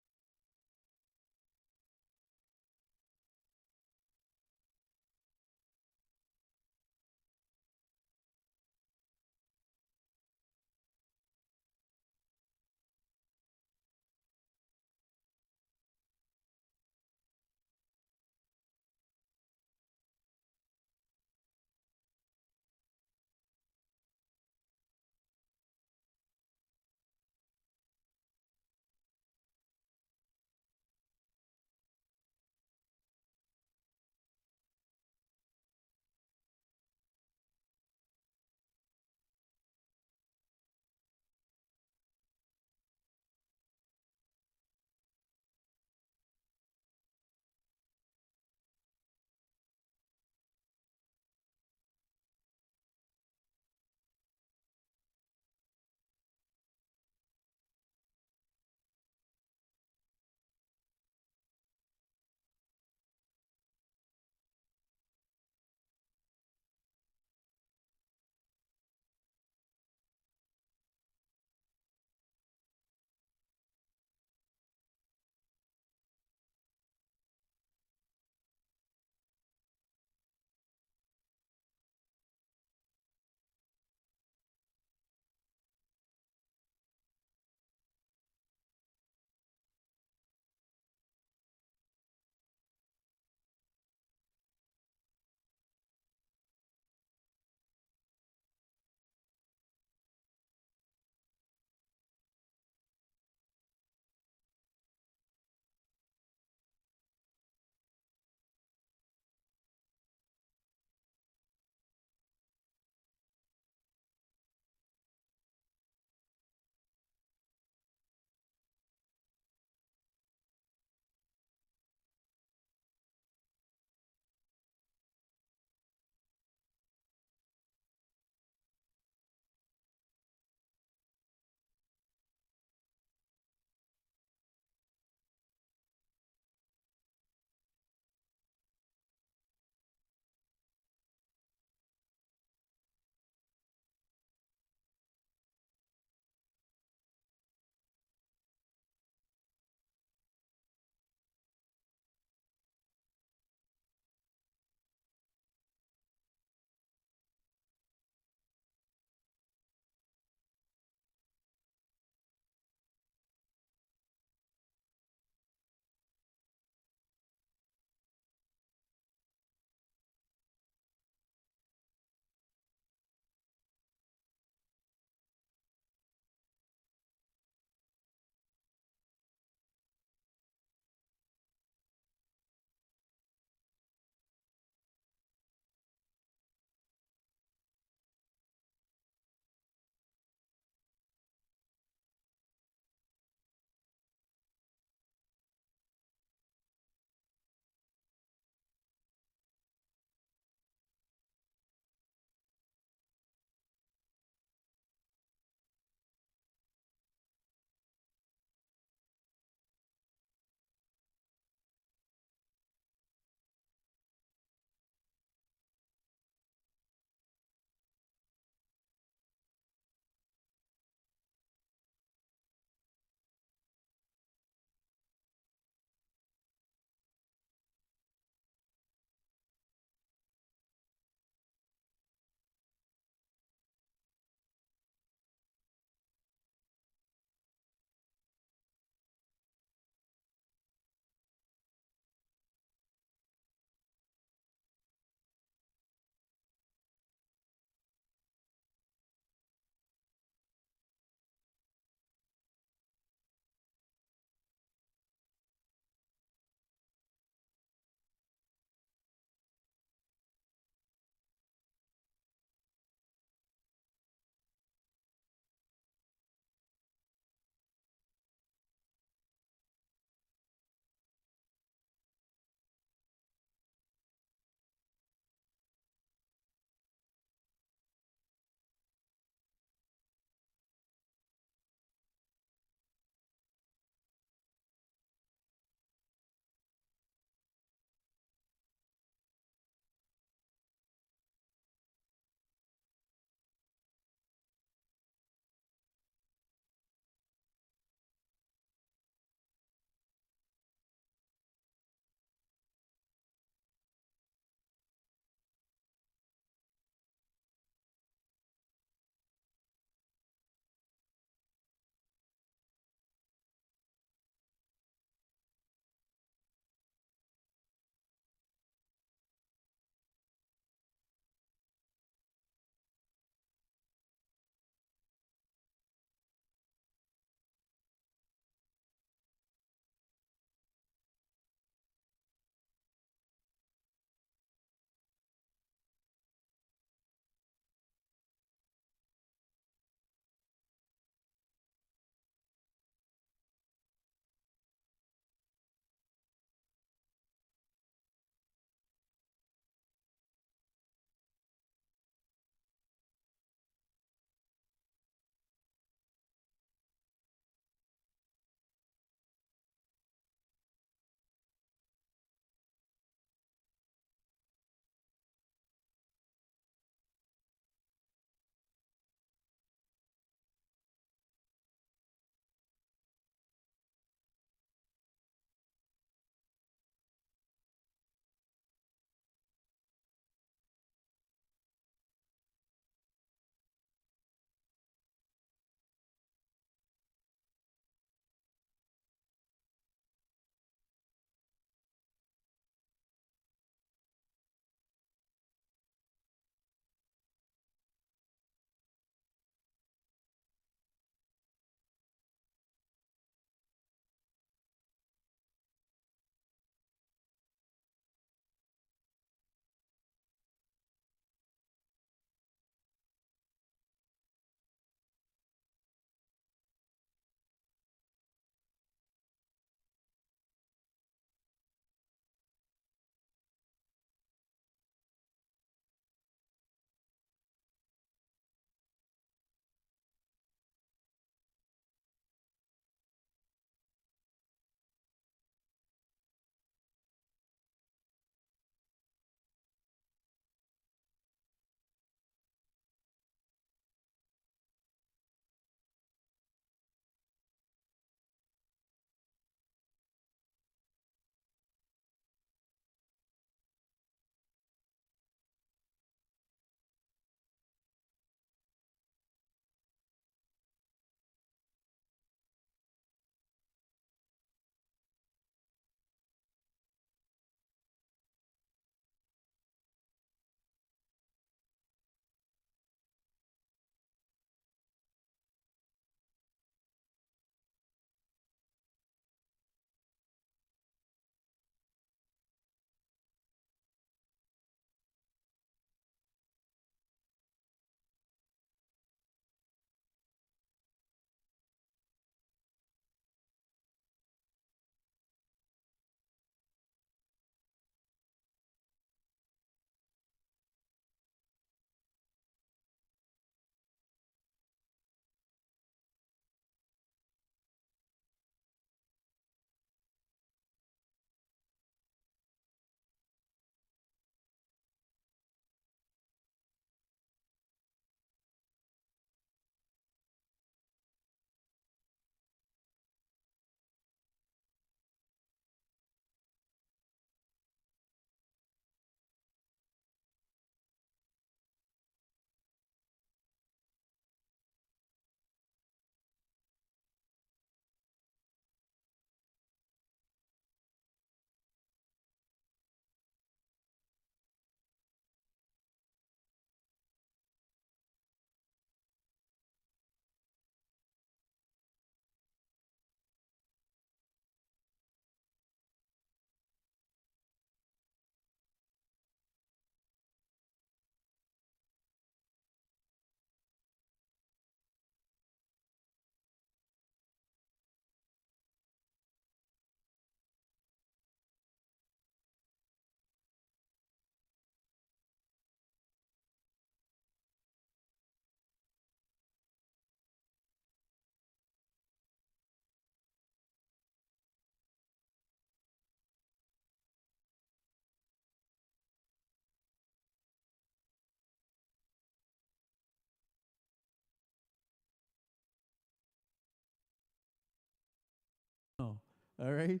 All right.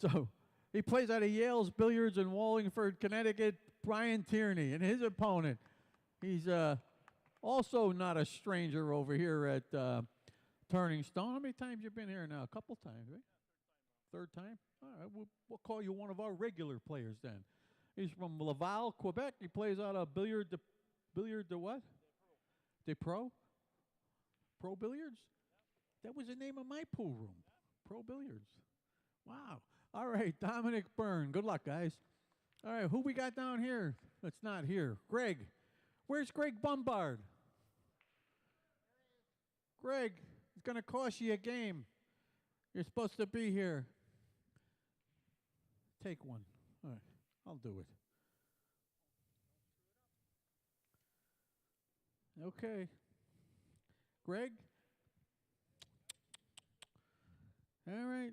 So he plays out of Yale's Billiards in Wallingford, Connecticut. Brian Tierney and his opponent. He's also not a stranger over here at Turning Stone. How many times you been here now? A couple times, right? Third time? All right, we'll call you one of our regular players then. He's from Laval, Quebec. He plays out of Billiard de what? De Pro? Pro Billiards? That was the name of my pool room. Pro Billiards. Wow. All right, Dominic Byrne. Good luck, guys. All right, who we got down here? That's not here. Greg. Where's Greg Bombard? Greg, it's going to cost you a game. You're supposed to be here. Take one. All right, I'll do it. Okay. Greg? All right.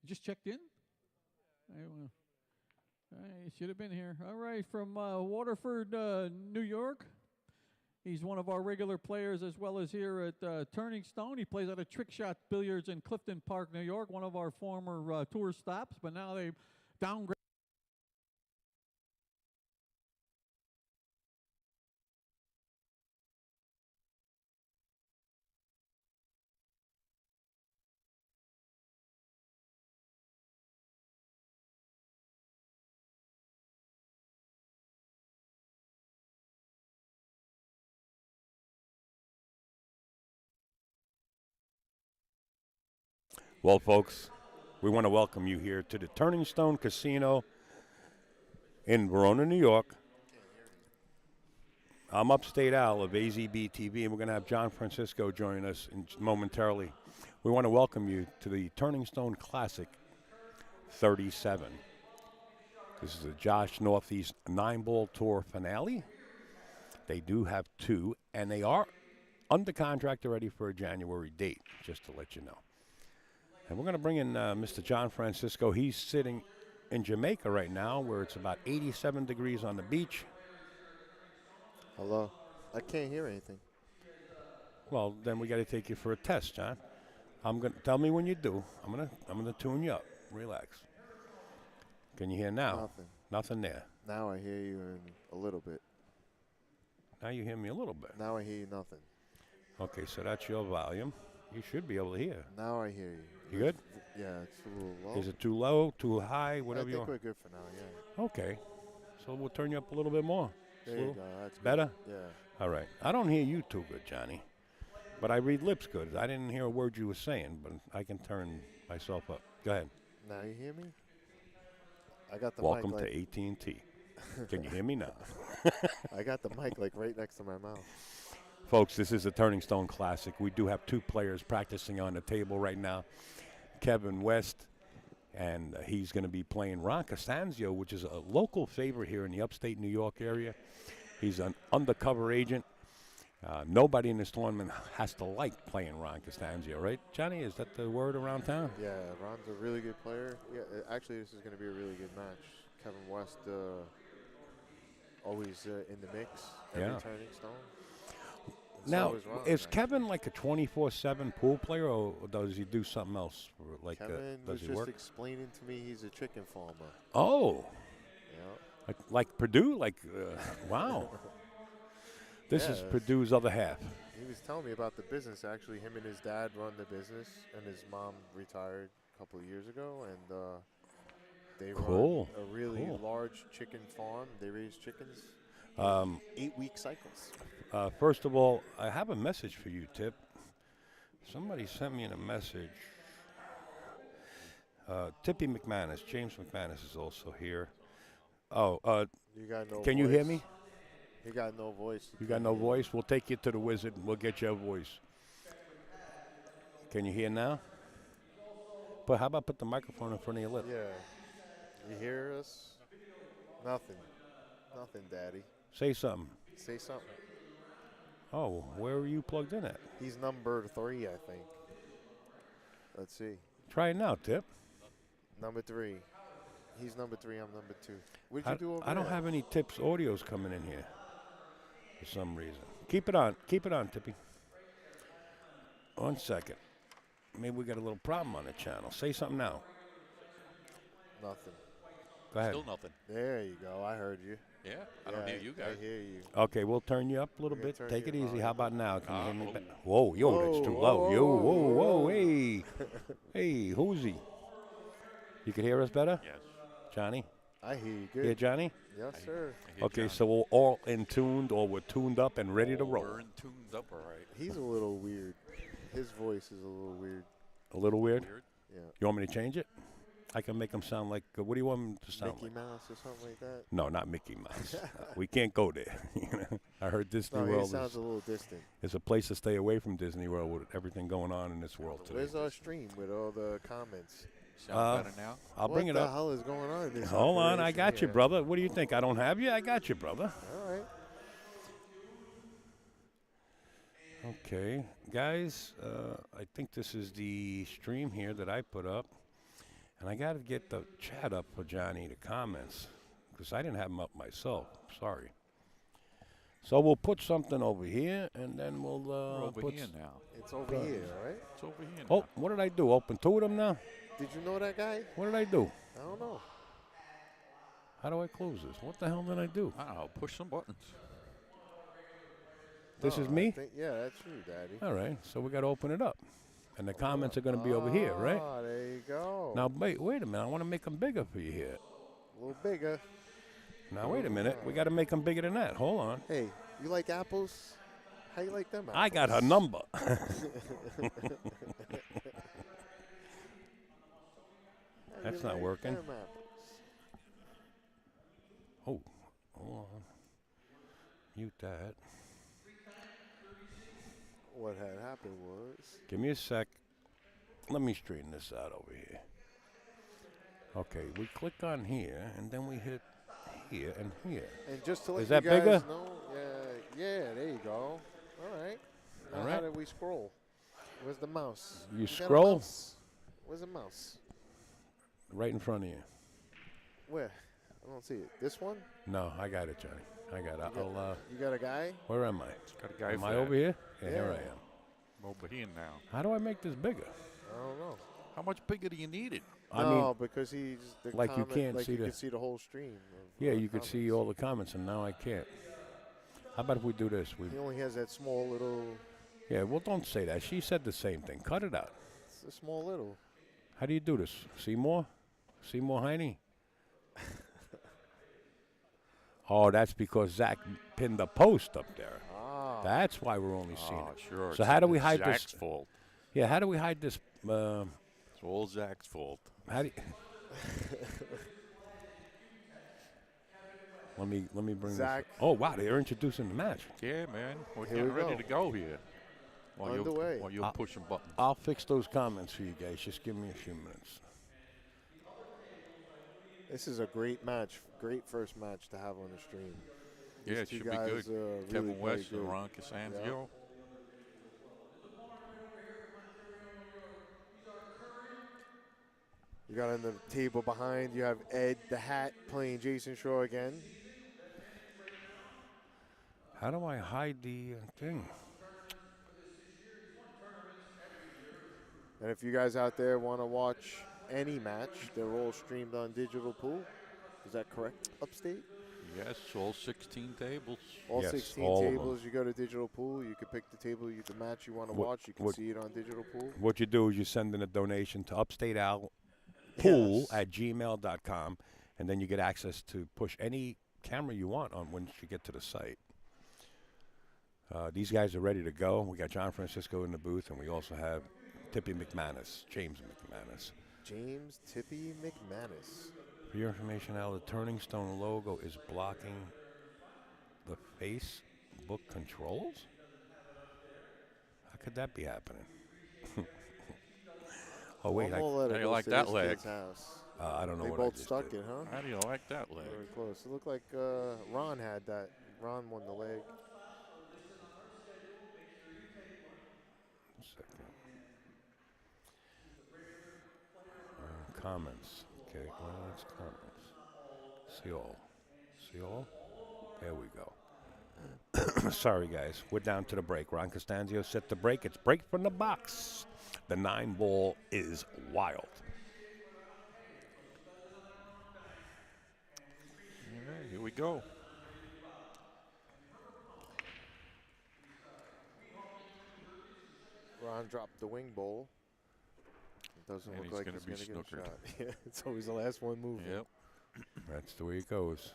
Just checked in? I should have been here. All right, from Waterford, New York. He's one of our regular players as well as here at Turning Stone. He plays out of Trick Shot Billiards in Clifton Park, New York, one of our former tour stops, but now they downgraded. Well, folks, we want to welcome you here to the Turning Stone Casino in Verona, New York. I'm Upstate Al of AZB TV, and we're going to have John Francisco join us momentarily. We want to welcome you to the Turning Stone Classic 37. This is the Josh Northeast 9-ball tour finale. They do have two, and they are under contract already for a January date, just to let you know. And we're going to bring in Mr. John Francisco. He's sitting in Jamaica right now, where it's about 87 degrees on the beach. Hello. I can't hear anything. Well, then we got to take you for a test, John. Tell me when you do. I'm gonna tune you up. Relax. Can you hear now? Nothing. Nothing there. Now I hear you in a little bit. Now you hear me a little bit. Now I hear you nothing. Okay, so that's your volume. You should be able to hear. Now I hear you. You good? Yeah, it's a little low. Is it too low, too high, whatever you I want? think we're good for now, yeah. Okay. So we'll turn you up a little bit more. There you go. That's better? Good. Yeah. All right. I don't hear you too good, Johnny. But I read lips good. I didn't hear a word you were saying, but I can turn myself up. Go ahead. Now you hear me? I got the Welcome mic. to AT&T. Can you hear me now? I got the mic like right next to my mouth. Folks, this is a Turning Stone Classic. We do have two players practicing on the table right now. Kevin West, and he's going to be playing Ron Costanzio, which is a local favorite here in the upstate New York area. He's an undercover agent. Nobody in this tournament has to like playing Ron Costanzio, right? Johnny, is that the word around town? Yeah, Ron's a really good player. Yeah, actually, this is going to be a really good match. Kevin West always in the mix every Turning Stone. Now, Ron, is Kevin like a 24/7 pool player, or does he do something else? Like Kevin does was he just work? explaining to me he's a chicken farmer. Oh, Yeah. like Purdue? Wow. This is Yes. Purdue's other half. He was telling me about the business. Actually, him and his dad run the business, and his mom retired a couple of years ago, and they Cool. run a really Cool. large chicken farm. They raise chickens 8-week cycles. First of all, I have a message for you, Tip. Somebody sent me a message. Tippy McManus, James McManus is also here. Oh, You got no can voice. you hear me? You got no voice. You got no voice? We'll take you to the wizard and we'll get your voice. Can you hear now? But how about put the microphone in front of your lip? Yeah. You hear us? Nothing. Nothing, Daddy. Say something. Say something. Oh, where are you plugged in at? He's number 3, I think. Let's see. Try it now, Tip. Number 3. He's number 3. I'm number 2. What did you do over I don't there? have any Tips audios coming in here for some reason. Keep it on. Keep it on, Tippy. 1 second. maybe we got a little problem on the channel. Say something now. Nothing. Go ahead. Still nothing. There you go. I heard you. Yeah, I don't hear you guys. I hear you. Okay, we'll turn you up a little We're gonna bit. turn Take it you easy. up. How about now? Can you hear me? whoa. Whoa, yo, that's too Whoa, low. whoa, Yo, whoa, whoa, whoa, whoa. hey. Hey, who's he? You can hear us better? Yes. Johnny? I hear you Yeah, good. Johnny? Yes, sir. I hear Okay, John. so we're all in tuned or we're tuned up and ready to roll. We're in tuned up, all right. He's a little weird. His voice is a little weird. A little weird? Weird. Yeah. You want me to change it? I can make him sound like, what do you want him to sound Mickey like? Mouse or something like that. No, not Mickey Mouse. We can't go there. I heard Disney No, he World sounds is, a little distant. is a place to stay away from Disney World with everything going on in this world today. Where's our stream with all the comments? Sound better now? I'll bring it What up. the hell is going on in this Hold on, I operation got you, here? brother. What do you think? I don't have you? I got you, brother. All right. Okay, guys, I think this is the stream here that I put up. And I got to get the chat up for Johnny, the comments, because I didn't have them up myself. Sorry. So we'll put something over here, and then we'll We're over put here now. It's over here, all right? It's over here Oh, now. what did I do? Open two of them now? Did you know that guy? What did I do? I don't know. How do I close this? What the hell did I do? I don't know. Push some buttons. This No, is I me? think- yeah, that's you, Daddy. All right, so we got to open it up. And the comments are going to be over here, right? Ah, there you go. Now, wait a minute. I want to make them bigger for you here. A little bigger. Now, wait a minute. We got to make them bigger than that. Hold on. Hey, you like apples? How you like them apples? I got her number. How That's you not like working. them apples? Oh, hold on. Mute that. What had happened was... Give me a sec. Let me straighten this out over here. Okay, we click on here, and then we hit here and here. And just to let Is you that guys bigger? know, yeah, there you go. All right. Now All how right. did we scroll? Where's the mouse? You got a scroll? mouse? Where's the mouse? Right in front of you. Where? I don't see it. This one? No, I got it, Johnny. I got it. You got a guy? Where am I? Got a guy Am for I that. over here? Yeah, here Yeah. I am. I'm over here now. How do I make this bigger? I don't know. How much bigger do you need it? I no, mean, because he's the like you comment, can't like see you the- can see the whole stream. Of, yeah, you could see all the comments, and now I can't. How about if we do this? He only has that small little. Yeah, well, don't say that. She said the same thing. Cut it out. It's a small little. How do you do this? See more? See more, Heine? Oh, that's because Zach pinned the post up there. Ah. That's why we're only seeing Oh, it. sure. So it's- how do we it's hide Zach's this? fault. Yeah, how do we hide this? It's all Zach's fault. How do? Let me bring Zach. this. Oh wow, they're introducing the match. Yeah, man. We're Here getting we ready go. to go here. Underway. While you're pushing buttons. I'll fix those comments for you guys. Just give me a few minutes. This is a great match. Great first match to have on the stream. Yeah, These it two should be guys, good. really Kevin play West good. and Ron Casanzio. You got on the table behind, you have Ed the Hat playing Jason Shaw again. How do I hide the thing? And if you guys out there want to watch any match, they're all streamed on Digital Pool. Is that correct? Upstate? Yes, all 16 tables. All Yes, 16 all of them. tables, you go to Digital Pool, you can pick the table, the match you want to What- watch, you can what- see it on Digital Pool. What you do is you send in a donation to Upstate Al Pool Yes. at gmail.com, and then you get access to push any camera you want on once you get to the site. These guys are ready to go. We got John Francisco in the booth, and we also have Tippy McManus, James McManus. James Tippy McManus. For your information, Al, the Turning Stone logo is blocking the Facebook controls? How could that be happening? Oh, wait, One more letter How do you goes like to that this leg? kid's house. I don't know They what I both just stuck did. it, huh? How do you like that leg? Very close. It looked like Ron had that. Ron won the leg. Second. Comments. Okay, well, that's comments. See all. See all? There we go. Sorry, guys. We're down to the break. Ron Costanzio set the break. It's break from the box. The 9-ball is wild. All right, here we go. Ron dropped the wing bowl. It doesn't And look he's like gonna he's be going to get a snookered. shot. Yeah, it's always the last one moving. Yep. That's the way it goes.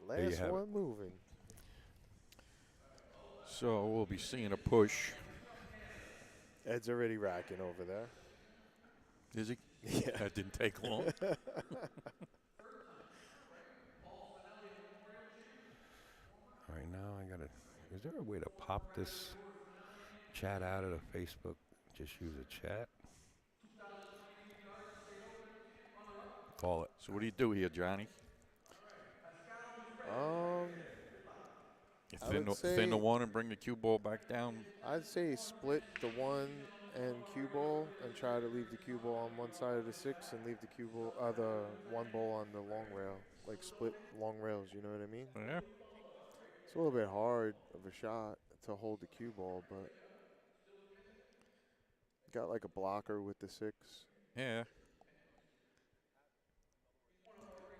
There you Last have one moving. So we'll be seeing a push. Ed's already racking over there. Is he? Yeah. That didn't take long. All right, now I got to. Is there a way to pop this chat out of the Facebook? Just use a chat? Call it. So what do you do here, Johnny? You I thin, would thin the say- one and bring the cue ball back down. I'd say split the 1 and cue ball and try to leave the cue ball on one side of the 6 and leave the cue ball, the 1 ball on the long rail. Like split long rails, you know what I mean? Yeah. It's a little bit hard of a shot to hold the cue ball, but got like a blocker with the 6. Yeah.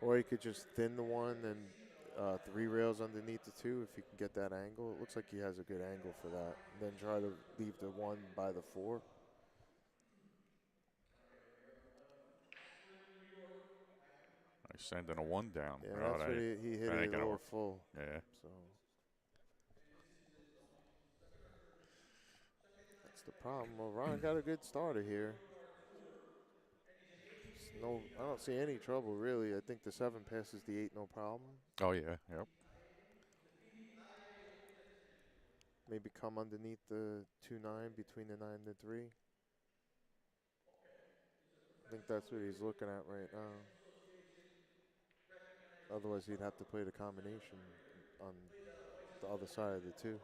Or you could just thin the 1 and 3 rails underneath the 2 if you can get that angle. It looks like he has a good angle for that. And then try to leave the 1 by the 4. He's sending a 1 down. Yeah, Oh, that's that what ain't- he hit that it ain't a gonna little work. full. Yeah. So that's the problem. Well, Ron got a good starter here. No, I don't see any trouble really. I think the 7 passes the 8, no problem. Oh, yeah. Yep. Maybe come underneath the 2-9 between the 9 and the 3. I think that's what he's looking at right now. Otherwise, he'd have to play the combination on the other side of the 2.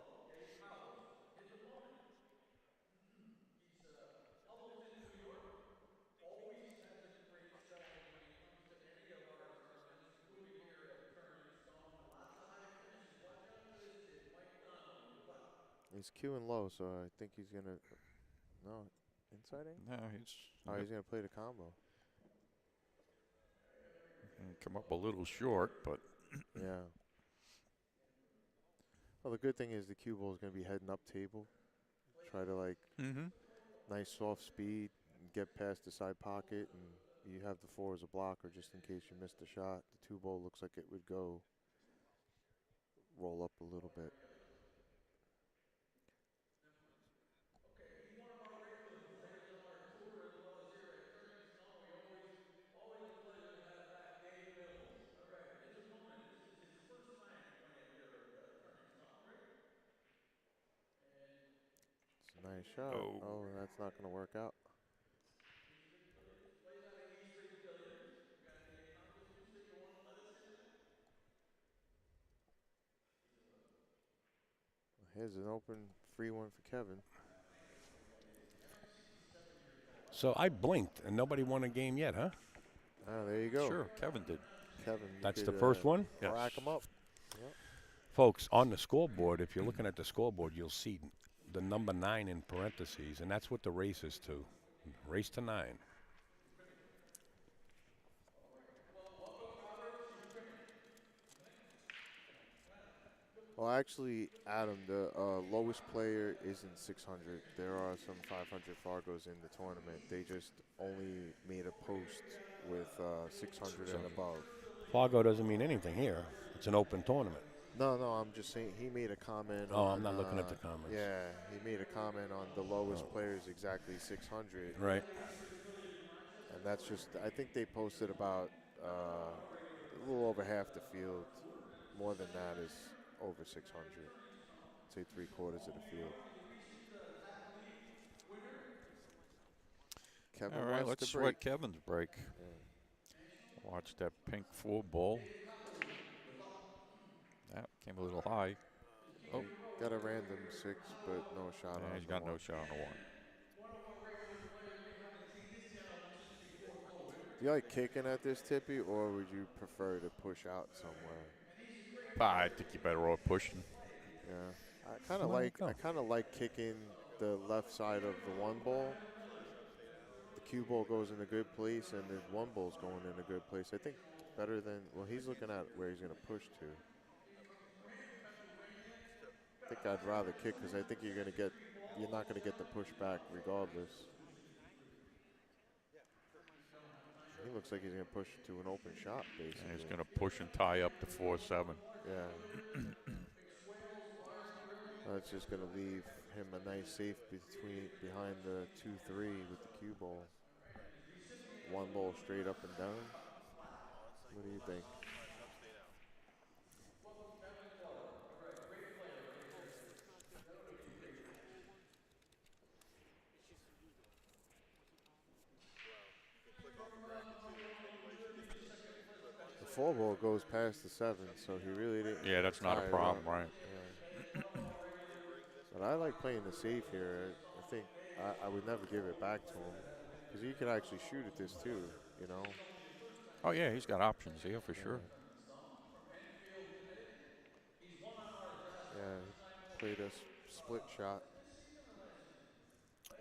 He's queuing low, so I think he's going to... No, inside aim? No, he's Oh, he's going to play the combo. come up a little short, but Yeah. Well, the good thing is the cue ball is going to be heading up table. Try to, like, nice soft speed, get past the side pocket, and you have the 4 as a blocker just in case you missed the shot. The 2 ball looks like it would go roll up a little bit. It's a nice shot. Oh, that's not going to work out. Here's an open free one for Kevin. So I blinked and nobody won a game yet, huh? Oh, there you go. sure, Kevin did. Kevin. you That's could, the first one? Yes. Rack him up. Yep. Folks, on the scoreboard, if you're looking at the scoreboard, you'll see the number 9 in parentheses, and that's what the race is to. Race to 9. Well, actually, Adam, the lowest player isn't 600. There are some 500 Fargos in the tournament. They just only made a post with 600 and above. Fargo doesn't mean anything here. It's an open tournament. No, I'm just saying he made a comment Oh, on... I'm not looking at the comments. Yeah, he made a comment on the lowest player is exactly 600. Right. And that's just... I think they posted about a little over half the field. More than that is over 600. Say 3/4 of the field. Kevin All right, wants let's to break. sweat Kevin's break. Watch that pink 4 ball. That came a little high. Oh, got a random 6, but no shot on He's the got 1. no shot on the 1. Do you like kicking at this, Tippy, or would you prefer to push out somewhere? I think you better off pushing. Yeah. I kind of Well, there you like go. kicking the left side of the one ball. The cue ball goes in a good place, and the one ball's going in a good place. I think better than he's looking at where he's going to push to. I think I'd rather kick because I think you're not going to get the push back regardless. He looks like he's going to push to an open shot, basically. And he's going to push and tie up to 4-7. Yeah. That's just going to leave him a nice safe behind the 2-3 with the cue ball. One ball straight up and down. What do you think? The 4 ball goes past the 7, so he really didn't. Yeah, that's not a problem, right? Yeah. But I like playing the safe here. I think I would never give it back to him because he could actually shoot at this too, you know. Oh, yeah, he's got options here for sure. Yeah, he played a split shot.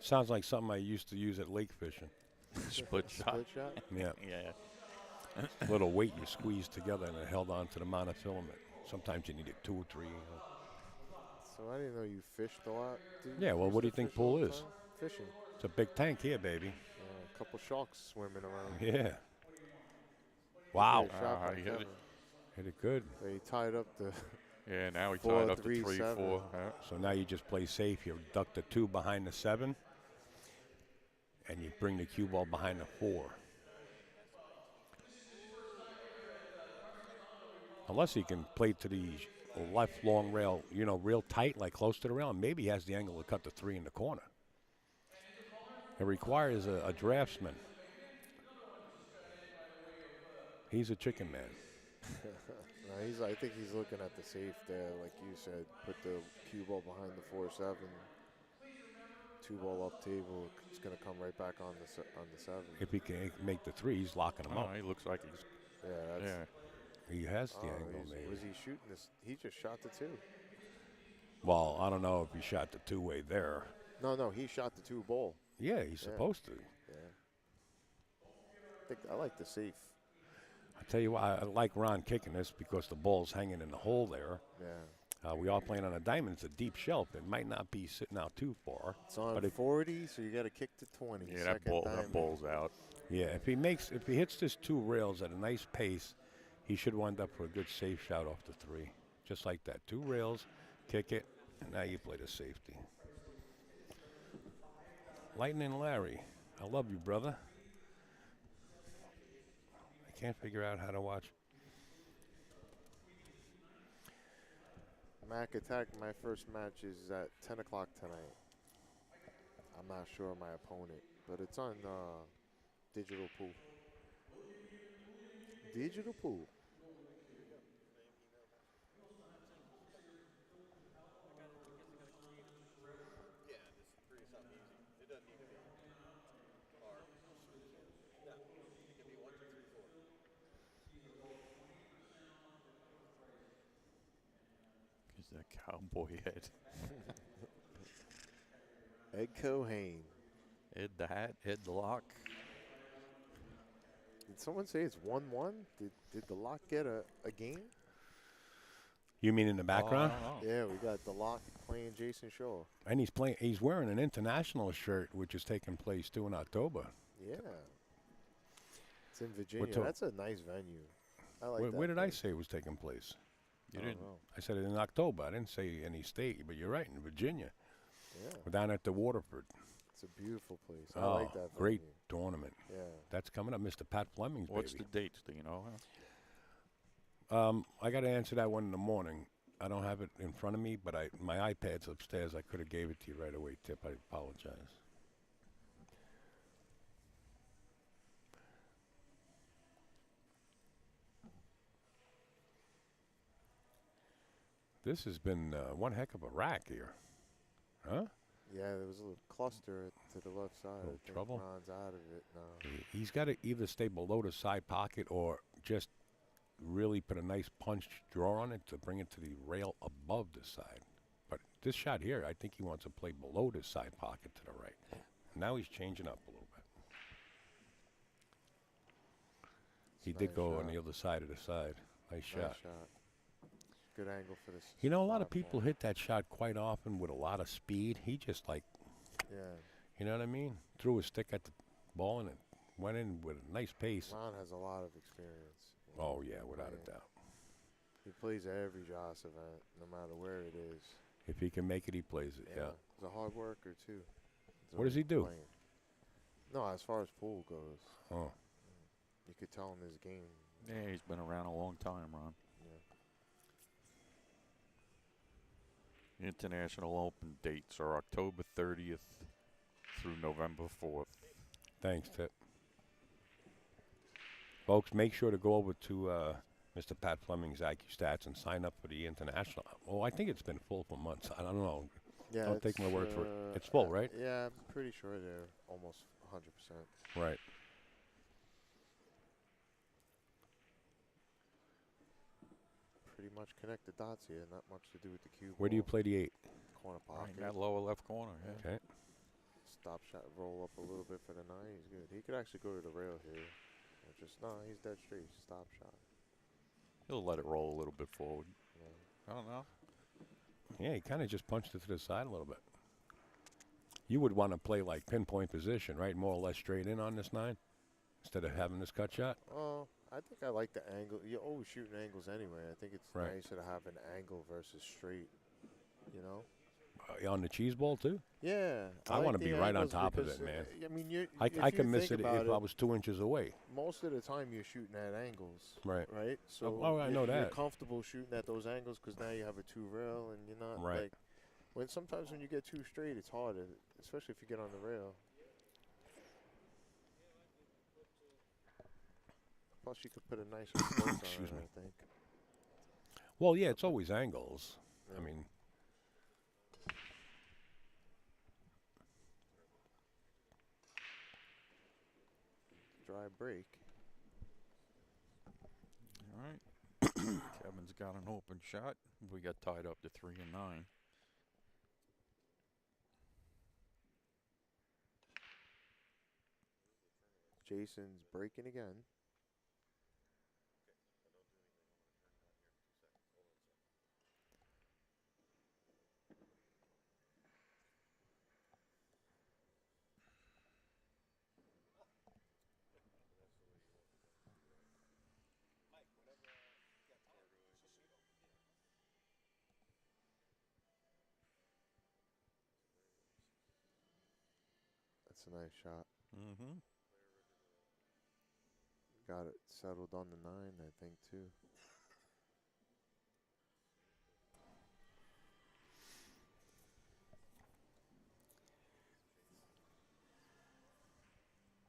Sounds like something I used to use at lake fishing. Split shot. Split shot? Yeah. Yeah. Little weight you squeeze together and it held on to the monofilament. Sometimes you needed 2 or 3. So I didn't know you fished a lot. Yeah, well, what do you think pool is? Fishing. It's a big tank here, baby. Yeah, a couple sharks swimming around. Yeah. Wow. Good shot by He hit Kevin. it. Hit it good. He tied up the. Yeah, now he 4, tied up 3, to 3, 7. 4. So now you just play safe. You duck the 2 behind the 7, and you bring the cue ball behind the 4. Unless he can play to the left long rail, real tight, like close to the rail, and maybe he has the angle to cut the 3 in the corner. It requires a draftsman. He's a chicken man. No, I think he's looking at the safe there, like you said. Put the cue ball behind the 4-7. 2 ball up table. It's going to come right back on the 7. If he can make the 3, he's locking him up. He looks like he's. Yeah, that's. Yeah. He has the angle, maybe. Was he shooting this? He just shot the 2. Well, I don't know if he shot the 2-way there. No, he shot the 2 ball. Yeah, he's supposed to. Yeah. I like the safe. I tell you what, I like Ron kicking this because the ball's hanging in the hole there. Yeah. We are playing on a diamond. It's a deep shelf. It might not be sitting out too far. It's on 40, so you got to kick to 20. Yeah, that ball's out. Yeah, if he hits this 2 rails at a nice pace, he should wind up for a good safe shot off the 3. Just like that. 2 rails, kick it, and now you play the safety. Lightning Larry, I love you, brother. I can't figure out how to watch. Mac Attack, my first match is at 10 o'clock tonight. I'm not sure my opponent, but it's on Digital Pool. Digital Pool. That cowboy head. Ed Cohane. Ed the hat, Ed the lock. Did someone say it's 1-1? Did the lock get a game? You mean in the background? Yeah, we got the lock playing Jason Shaw. And he's wearing an international shirt, which is taking place too in October. Yeah. It's in Virginia. That's a nice venue. I like that. Where did I say it was taking place? You didn't. I said it in October. I didn't say any state, but you're right, in Virginia. Yeah. We're down at the Waterford. It's a beautiful place. I like that venue. Great tournament. Yeah. That's coming up, Mr. Pat Fleming's What's baby. the dates? Do you know? I got to answer that one in the morning. I don't have it in front of me, but my iPad's upstairs. I could have gave it to you right away, Tip. I apologize. This has been one heck of a rack here. Huh? Yeah, there was a little cluster to the left side. I think trouble? Ron's out of it now. He's got to either stay below the side pocket or just really put a nice punch draw on it to bring it to the rail above the side. But this shot here, I think he wants to play below this side pocket to the right. Now he's changing up a little bit. He did Nice go shot. on the other side of the side. Nice shot. Good angle for this. You know, a lot of side people ball. hit that shot quite often with a lot of speed. He just like, Yeah. you know what I mean? Threw his stick at the ball and it went in with a nice pace. Ron has a lot of experience. Oh, yeah, without a playing. doubt. He plays at every Joss event, no matter where it is. If he can make it, he plays it, yeah. He's a hard worker, too. What does he do? Playing. No, as far as pool goes. Oh. You could tell in his game. Yeah, he's been around a long time, Ron. Yeah. International Open dates are October 30th through November 4th. Thanks, Tip. Folks, make sure to go over to Mr. Pat Fleming's IQ Stats and sign up for the international. Oh, I think it's been full for months. I don't know. Yeah, Don't take my word for it. It's full, right? Yeah, I'm pretty sure they're almost 100%. Right. Pretty much connect the dots here. Not much to do with the cue Where do you ball. play the 8? Corner Right pocket. in that lower left corner, yeah. Okay. Stop shot, roll up a little bit for the 9. He's good. He could actually go to the rail here. Or just, no, he's dead straight. Stop shot. He'll let it roll a little bit forward. Yeah. I don't know. Yeah, he kind of just punched it to the side a little bit. You would want to play like pinpoint position, right? More or less straight in on this 9 instead of having this cut shot. Oh, I think I like the angle. You're always shooting angles anyway. I think it's Right. nicer to have an angle versus straight, you know? On the cheese ball, too? Yeah. I like wanna the be right on angles top of because, it, man. I mean, if I you can miss think it about if I was 2 inches away. Most of the time you're shooting at angles. Right. Right? So Oh, I know you're that. comfortable shooting at those angles because now you have a 2 rail and you're not Right. like sometimes when you get too straight it's harder, especially if you get on the rail. Plus you could put a nicer close on Excuse it, me. I think. Well, yeah, it's always angles. I mean, Dry break. All right. Kevin's got an open shot. We got tied up to 3 and 9. Jason's breaking again. That's a nice shot. Mm-hmm. Got it settled on the 9, I think, too.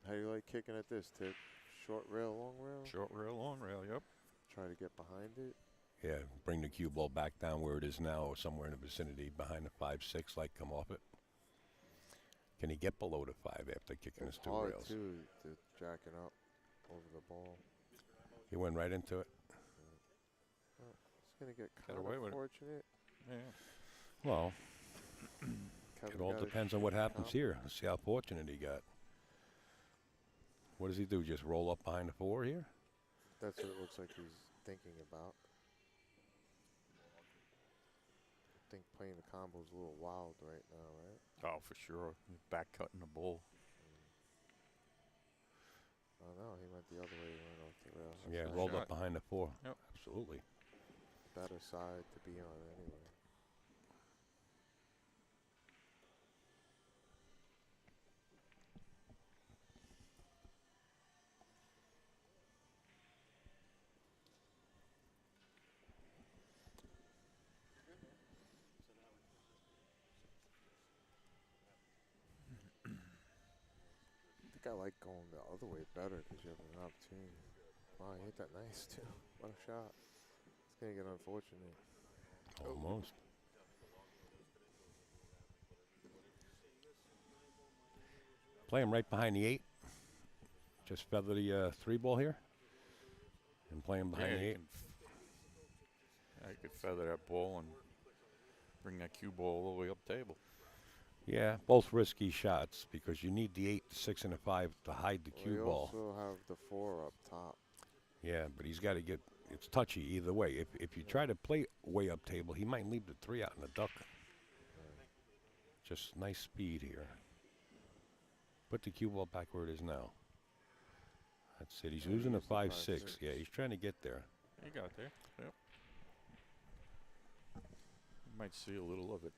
How do you like kicking at this, Tip? Short rail, long rail? Short rail, long rail, yep. Try to get behind it. yeah, bring the cue ball back down where it is now or somewhere in the vicinity behind the 5-6, like come off it. Can he get below the 5 after kicking his It's 2 hard, rails? too, to jack it up over the ball. He went right into it. Well, it's going to get Got kind away of with it. fortunate. Yeah. Well, Kevin it all got a depends on what happens count. here. Let's see how fortunate he got. What does he do? Just roll up behind the 4 here? That's what it looks like he's thinking about. I think playing the combo is a little wild right now, right? Oh, for sure. He's back cutting the bull. Oh no, he went the other way. He went off the rail. That's Yeah, nice rolled shot. up behind the 4. Yep. Absolutely. Better side to be on anyway. I think I like going the other way better because you have an opportunity. Wow, he hit that nice too. What a shot. It's going to get unfortunate. Almost. Play him right behind the 8. Just feather the 3 ball here. And play him behind the 8. I could feather that ball and Bring that cue ball all the way up table. Yeah, both risky shots because you need the 8, the 6, and the 5 to hide the cue We ball. also have the 4 up top. Yeah, but he's got to get. It's touchy either way. If you try to play way up table, he might leave the 3 out in the duck. Just nice speed here. Put the cue ball back where it is now. That's it. He's losing the 5-6. Yeah, he's trying to get there. He got there. Yep. You might see a little of it.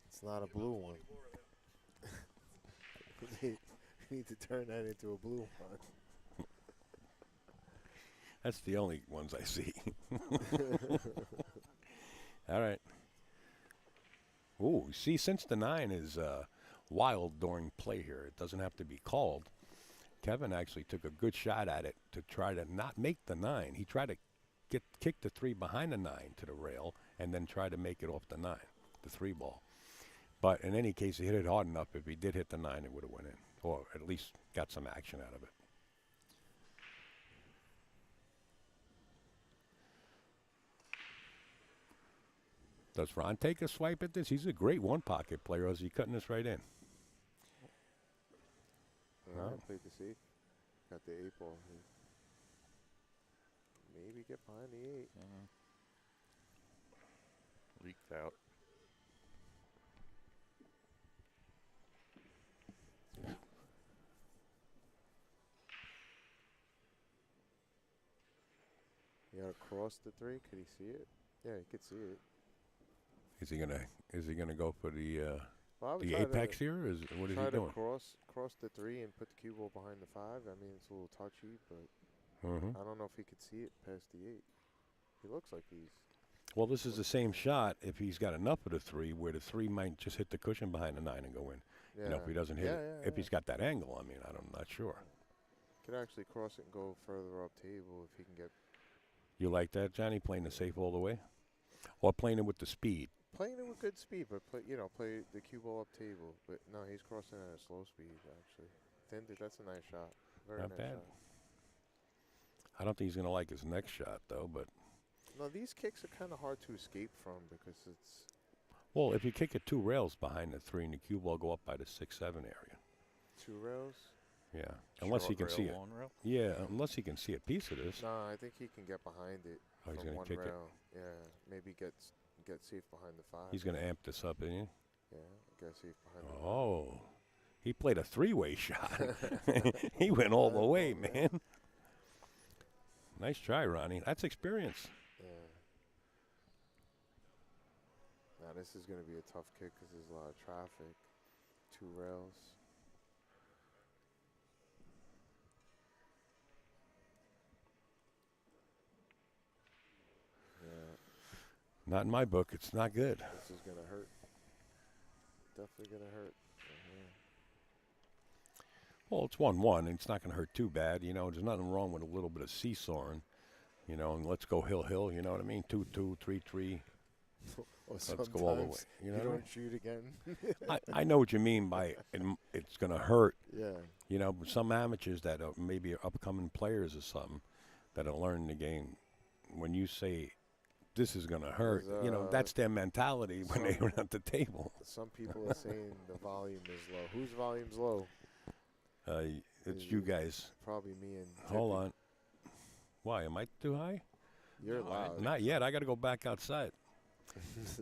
It's not a blue one. We need to turn that into a blue one. That's the only ones I see. All right. Ooh, see, since the 9 is wild during play here, it doesn't have to be called. Kevin actually took a good shot at it to try to not make the 9. He tried to kick the 3 behind the 9 to the rail and then try to make it off the 9, the 3 ball. But in any case, he hit it hard enough. If he did hit the 9, it would have went in, or at least got some action out of it. Does Ron take a swipe at this? He's a great one-pocket player. Or is he cutting this right in? I played the safe. Got the 8 ball. Maybe get behind the 8. Leaked out. You gotta cross the 3. Could he see it? Yeah, he could see it. Is he gonna go for the Well, the apex here? What is he doing? Try to cross the 3 and put the cue ball behind the 5. I mean, it's a little touchy, but I don't know if he could see it past the 8. He looks like he's. Well, this is the same shot if he's got enough of the 3, where the 3 might just hit the cushion behind the 9 and go in. Yeah. You know, if he doesn't hit it. If he's got that angle, I mean, I'm not sure. Could actually cross it and go further up table if he can get. You like that, Johnny? Playing the safe all the way, or playing it with the speed? Playing it with good speed, but play the cue ball up table. But no, he's crossing at a slow speed actually. That's a nice shot. Very Not nice bad. shot. I don't think he's gonna like his next shot though, but. No, these kicks are kind of hard to escape from because it's. Well, if you kick it 2 rails behind the 3 and the cue ball go up by the 6-7 area. 2 rails? Yeah, unless he can Short see rail, it. long rail? Yeah, unless he can see a piece of this. No, I think he can get behind it. Oh, he's from gonna one kick it. rail. Yeah, maybe get safe behind the 5. He's gonna amp this up, isn't he? Yeah, get safe behind the 5. Oh, he played a 3-way shot. He went all the way, man. Nice try, Ronnie. That's experience. Yeah. Now this is going to be a tough kick because there's a lot of traffic. 2 rails. Yeah. Not in my book. It's not good. This is going to hurt. Definitely going to hurt. Well, it's 1-1, and it's not going to hurt too bad. You know, there's nothing wrong with a little bit of seesawing. You know, and let's go hill. You know what I mean? 2-2, 3-3. Let's go all the way. You know, don't shoot again. I know what you mean by it's going to hurt. Yeah. You know, but some amateurs that are maybe upcoming players or something that are learning the game, when you say this is going to hurt, you know, that's their mentality when they were at the table. Some people are saying the volume is low. Whose volume's low? It's you guys. Probably me and Hold Tippy. on. Why, am I too high? You're loud. Not yet. I got to go back outside.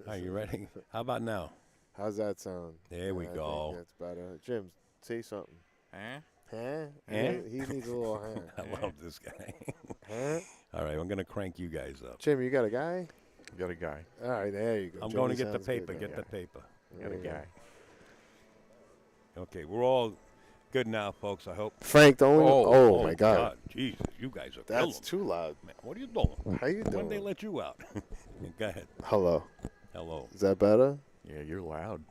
Are you ready? How about now? How's that sound? There we I go. think that's better. Jim, say something. Huh? Huh? Huh? He needs a little huh. I love this guy. Huh? All right, I'm going to crank you guys up. Jim, you got a guy? Got a guy. All right, there you go. I'm Jimmy going to get the sounds good paper. now. Get the paper. Got a There you go. guy. Okay, we're all good now, folks, I hope. Frank, the only. Oh, my God. Jesus, you guys are That's killing too loud. me. Man, what are you doing? How you When doing? they let you out? Go ahead. Hello. Hello. Is that better? Yeah, you're loud.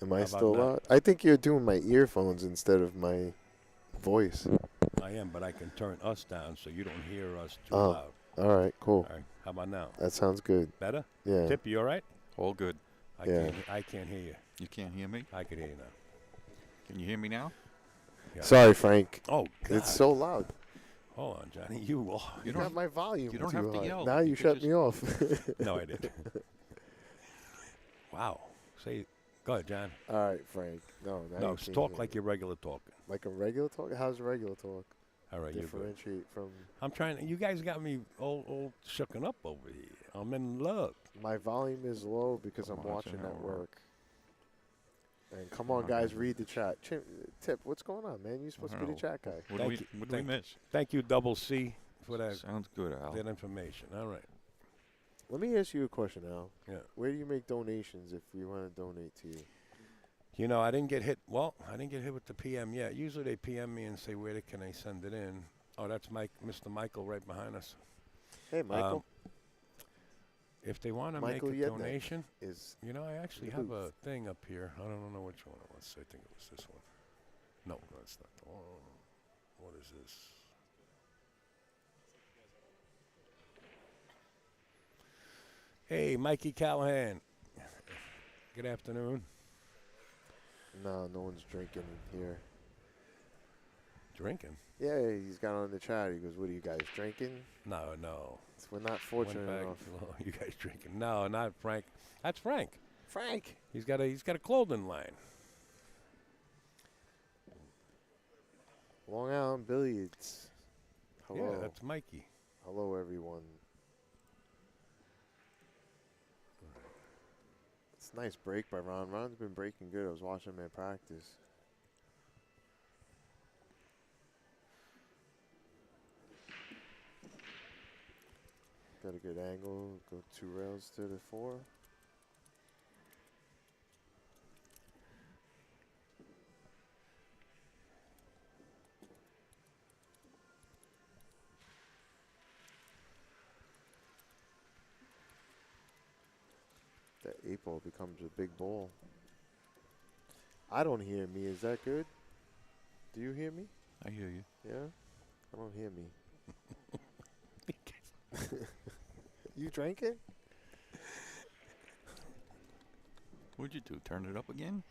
Am How I about still now? loud? I think you're doing my earphones instead of my voice. I am, but I can turn us down so you don't hear us too Oh. loud. All right, cool. All right, how about now? That sounds good. Better? Yeah. Tip, you all right? All good. I can't hear you. You can't hear me? I can hear you now. Can you hear me now? Yeah. Sorry, Frank. Oh, God. It's so loud. Hold on, Johnny. You got my volume. You don't too have to high. yell. Now you shut me off. No, I didn't. Wow. Go ahead, John. All right, Frank. No, Talk like you're regular talking. Like a regular talk? How's a regular talk? All right, you're good. Differentiate from. I'm trying. You guys got me all shooken up over here. I'm in love. My volume is low because I'm watching at work. And come on, guys, read the chat. Tip, what's going on, man? You're supposed to be the chat guy. What did we miss? Thank you, Double C, for that. Sounds good, Al. That information. All right. Let me ask you a question, Al. Yeah. Where do you make donations if we want to donate to you? You know, I didn't get hit. Well, I didn't get hit with the PM yet. Usually they PM me and say, where can I send it in? Oh, that's Mr. Michael right behind us. Hey, Michael. If they want to make a donation, you know, I actually have a thing up here. I don't know which one it was. I think it was this one. No, that's not the one. What is this? Hey, Mikey Callahan. Good afternoon. No one's drinking here. Drinking? Yeah, he's got on the chat. He goes, what are you guys drinking? No. We're not fortunate enough. Oh, you guys drinking? No, not Frank. That's Frank. Frank. He's got a clothing line. Long Island Billiards. Hello. Yeah, that's Mikey. Hello, everyone. It's a nice break by Ron. Ron's been breaking good. I was watching him at practice. Got a good angle. Go 2 rails to the 4. That 8 ball becomes a big ball. I don't hear me. Is that good? Do you hear me? I hear you. Yeah? I don't hear me. You drinking? What'd you do? Turn it up again?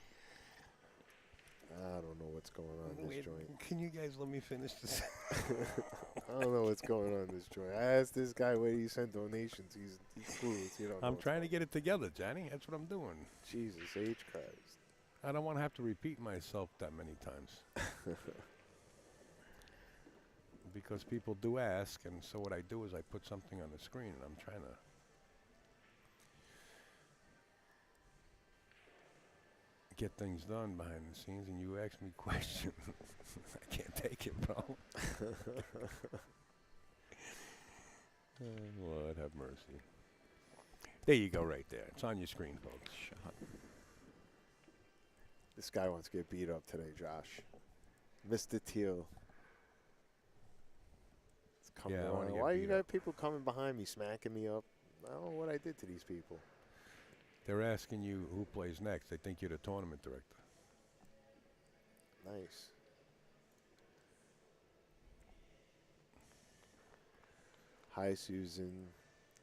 I don't know what's going on in this joint. Can you guys let me finish this? I don't know what's going on in this joint. I asked this guy where do you send donations. He's clueless. You don't know I'm trying to get it together, Johnny. That's what I'm doing. Jesus H. Christ. I don't want to have to repeat myself that many times. Because people do ask, and so what I do is I put something on the screen, and I'm trying to get things done behind the scenes, and you ask me questions. I can't take it, bro. Lord have mercy. There you go, right there. It's on your screen, folks. Shut. This guy wants to get beat up today, Josh. Mr. Teal. Yeah, I wanna get why you beat up. got people coming behind me, smacking me up? I don't know what I did to these people. They're asking you who plays next. They think you're the tournament director. Nice. Hi, Susan.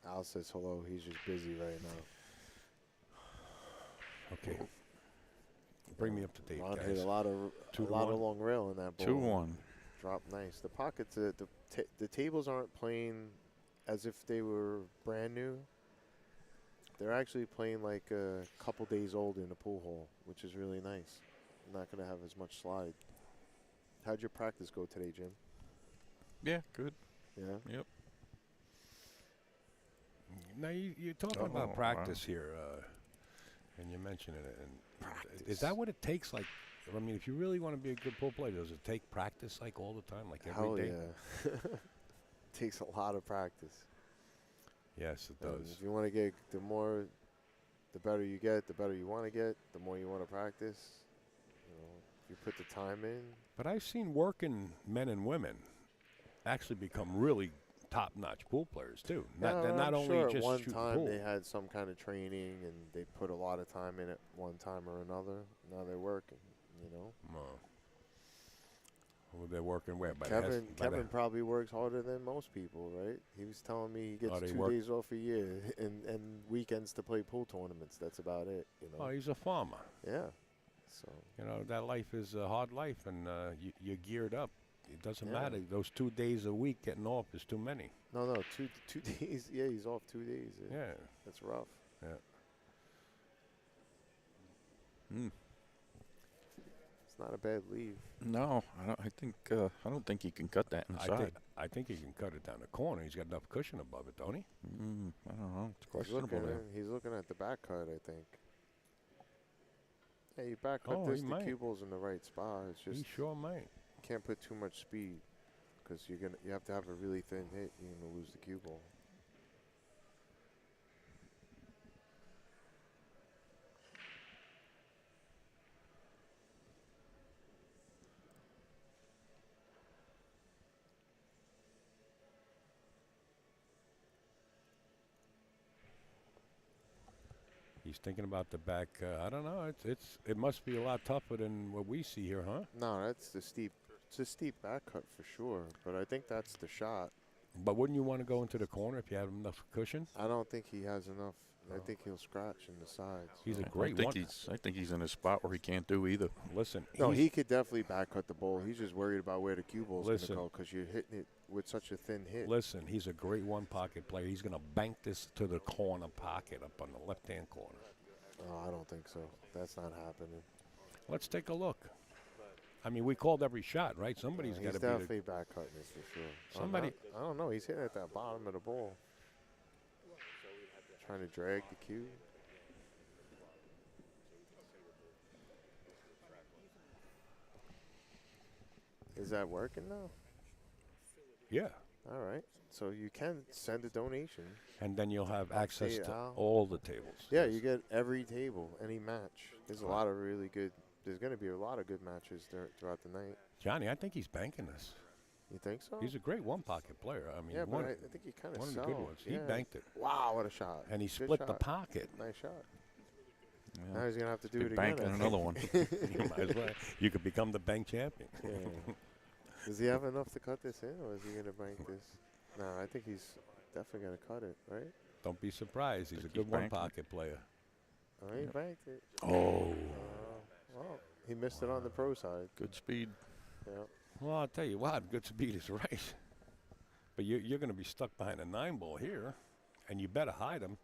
Al says hello. He's just busy right now. Okay. Bring me up to date, Ron guys. hit a lot of long rail in that ball. 2-1. Drop nice. The pockets, the tables aren't playing as if they were brand new. They're actually playing like a couple days old in the pool hall, which is really nice. I'm not going to have as much slide. How'd your practice go today, Jim? Yeah, good. Yeah? Yep. Now, you're talking about practice here, and you're mentioning it. And is that what it takes? Like, I mean, if you really want to be a good pool player, does it take practice like all the time, like every day? Yeah. Takes a lot of practice. Yes, it does. If you want to get the better you get, the better you want to get, the more you want to practice. You know, if you put the time in. But I've seen working men and women actually become really top-notch pool players too. They're not only sure just at one shooting time pool. they had some kind of training and they put a lot of time in it one time or another. Now they're working, you know. Well, they're working where? By Kevin probably works harder than most people, right? He was telling me he gets 2 days off a year and weekends to play pool tournaments. That's about it, you know. Oh, he's a farmer. Yeah. So you know, that life is a hard life, and you're geared up. It doesn't matter. Those 2 days a week getting off is too many. No, two days. Yeah, he's off 2 days. Yeah. That's rough. Yeah. It's not a bad leave. No, I don't think he can cut that inside. I think he can cut it down the corner. He's got enough cushion above it, don't he? I don't know. It's questionable there. He's looking at the back cut, I think. Yeah, you back cut this. The cue ball's in the right spot. It's just he sure might. Can't put too much speed because you have to have a really thin hit. You're gonna lose the cue ball. He's thinking about the back. I don't know. It must be a lot tougher than what we see here, huh? No, it's a steep back cut for sure. But I think that's the shot. But wouldn't you want to go into the corner if you have enough cushion? I don't think he has enough. I think he'll scratch in the sides. He's a great one. I think he's in a spot where he can't do either. Listen. No, he could definitely back cut the ball. He's just worried about where the cue ball's going to go because you're hitting it with such a thin hit. Listen, he's a great one-pocket player. He's going to bank this to the corner pocket up on the left-hand corner. Oh, I don't think so. That's not happening. Let's take a look. I mean, we called every shot, right? Somebody's got to be. He's definitely back cutting this for sure. Somebody. I don't know. He's hitting at that bottom of the ball. Trying to drag the cue. Is that working now? Yeah. All right. So you can send a donation. And then you'll have access to all the tables. Yeah, you get every table, any match. There's a lot of really good. There's going to be a lot of good matches throughout the night. Johnny, I think he's banking this. You think so? He's a great one-pocket player. I mean, yeah, but I think he kind of one of the good ones. Yeah. He banked it. Wow, what a shot! And he split the pocket. Nice shot. Yeah. Now he's gonna have to do it again. Banking another one. You might as well. You could become the bank champion. Yeah. Does he have enough to cut this in, or is he gonna bank this? No, I think he's definitely gonna cut it, right? Don't be surprised. He's a good one-pocket player. Oh, he banked it. Oh. Well, he missed it on the pro side. Good speed. Yeah. Well, I'll tell you what, good speed is right. But you're going to be stuck behind a 9-ball here, and you better hide him.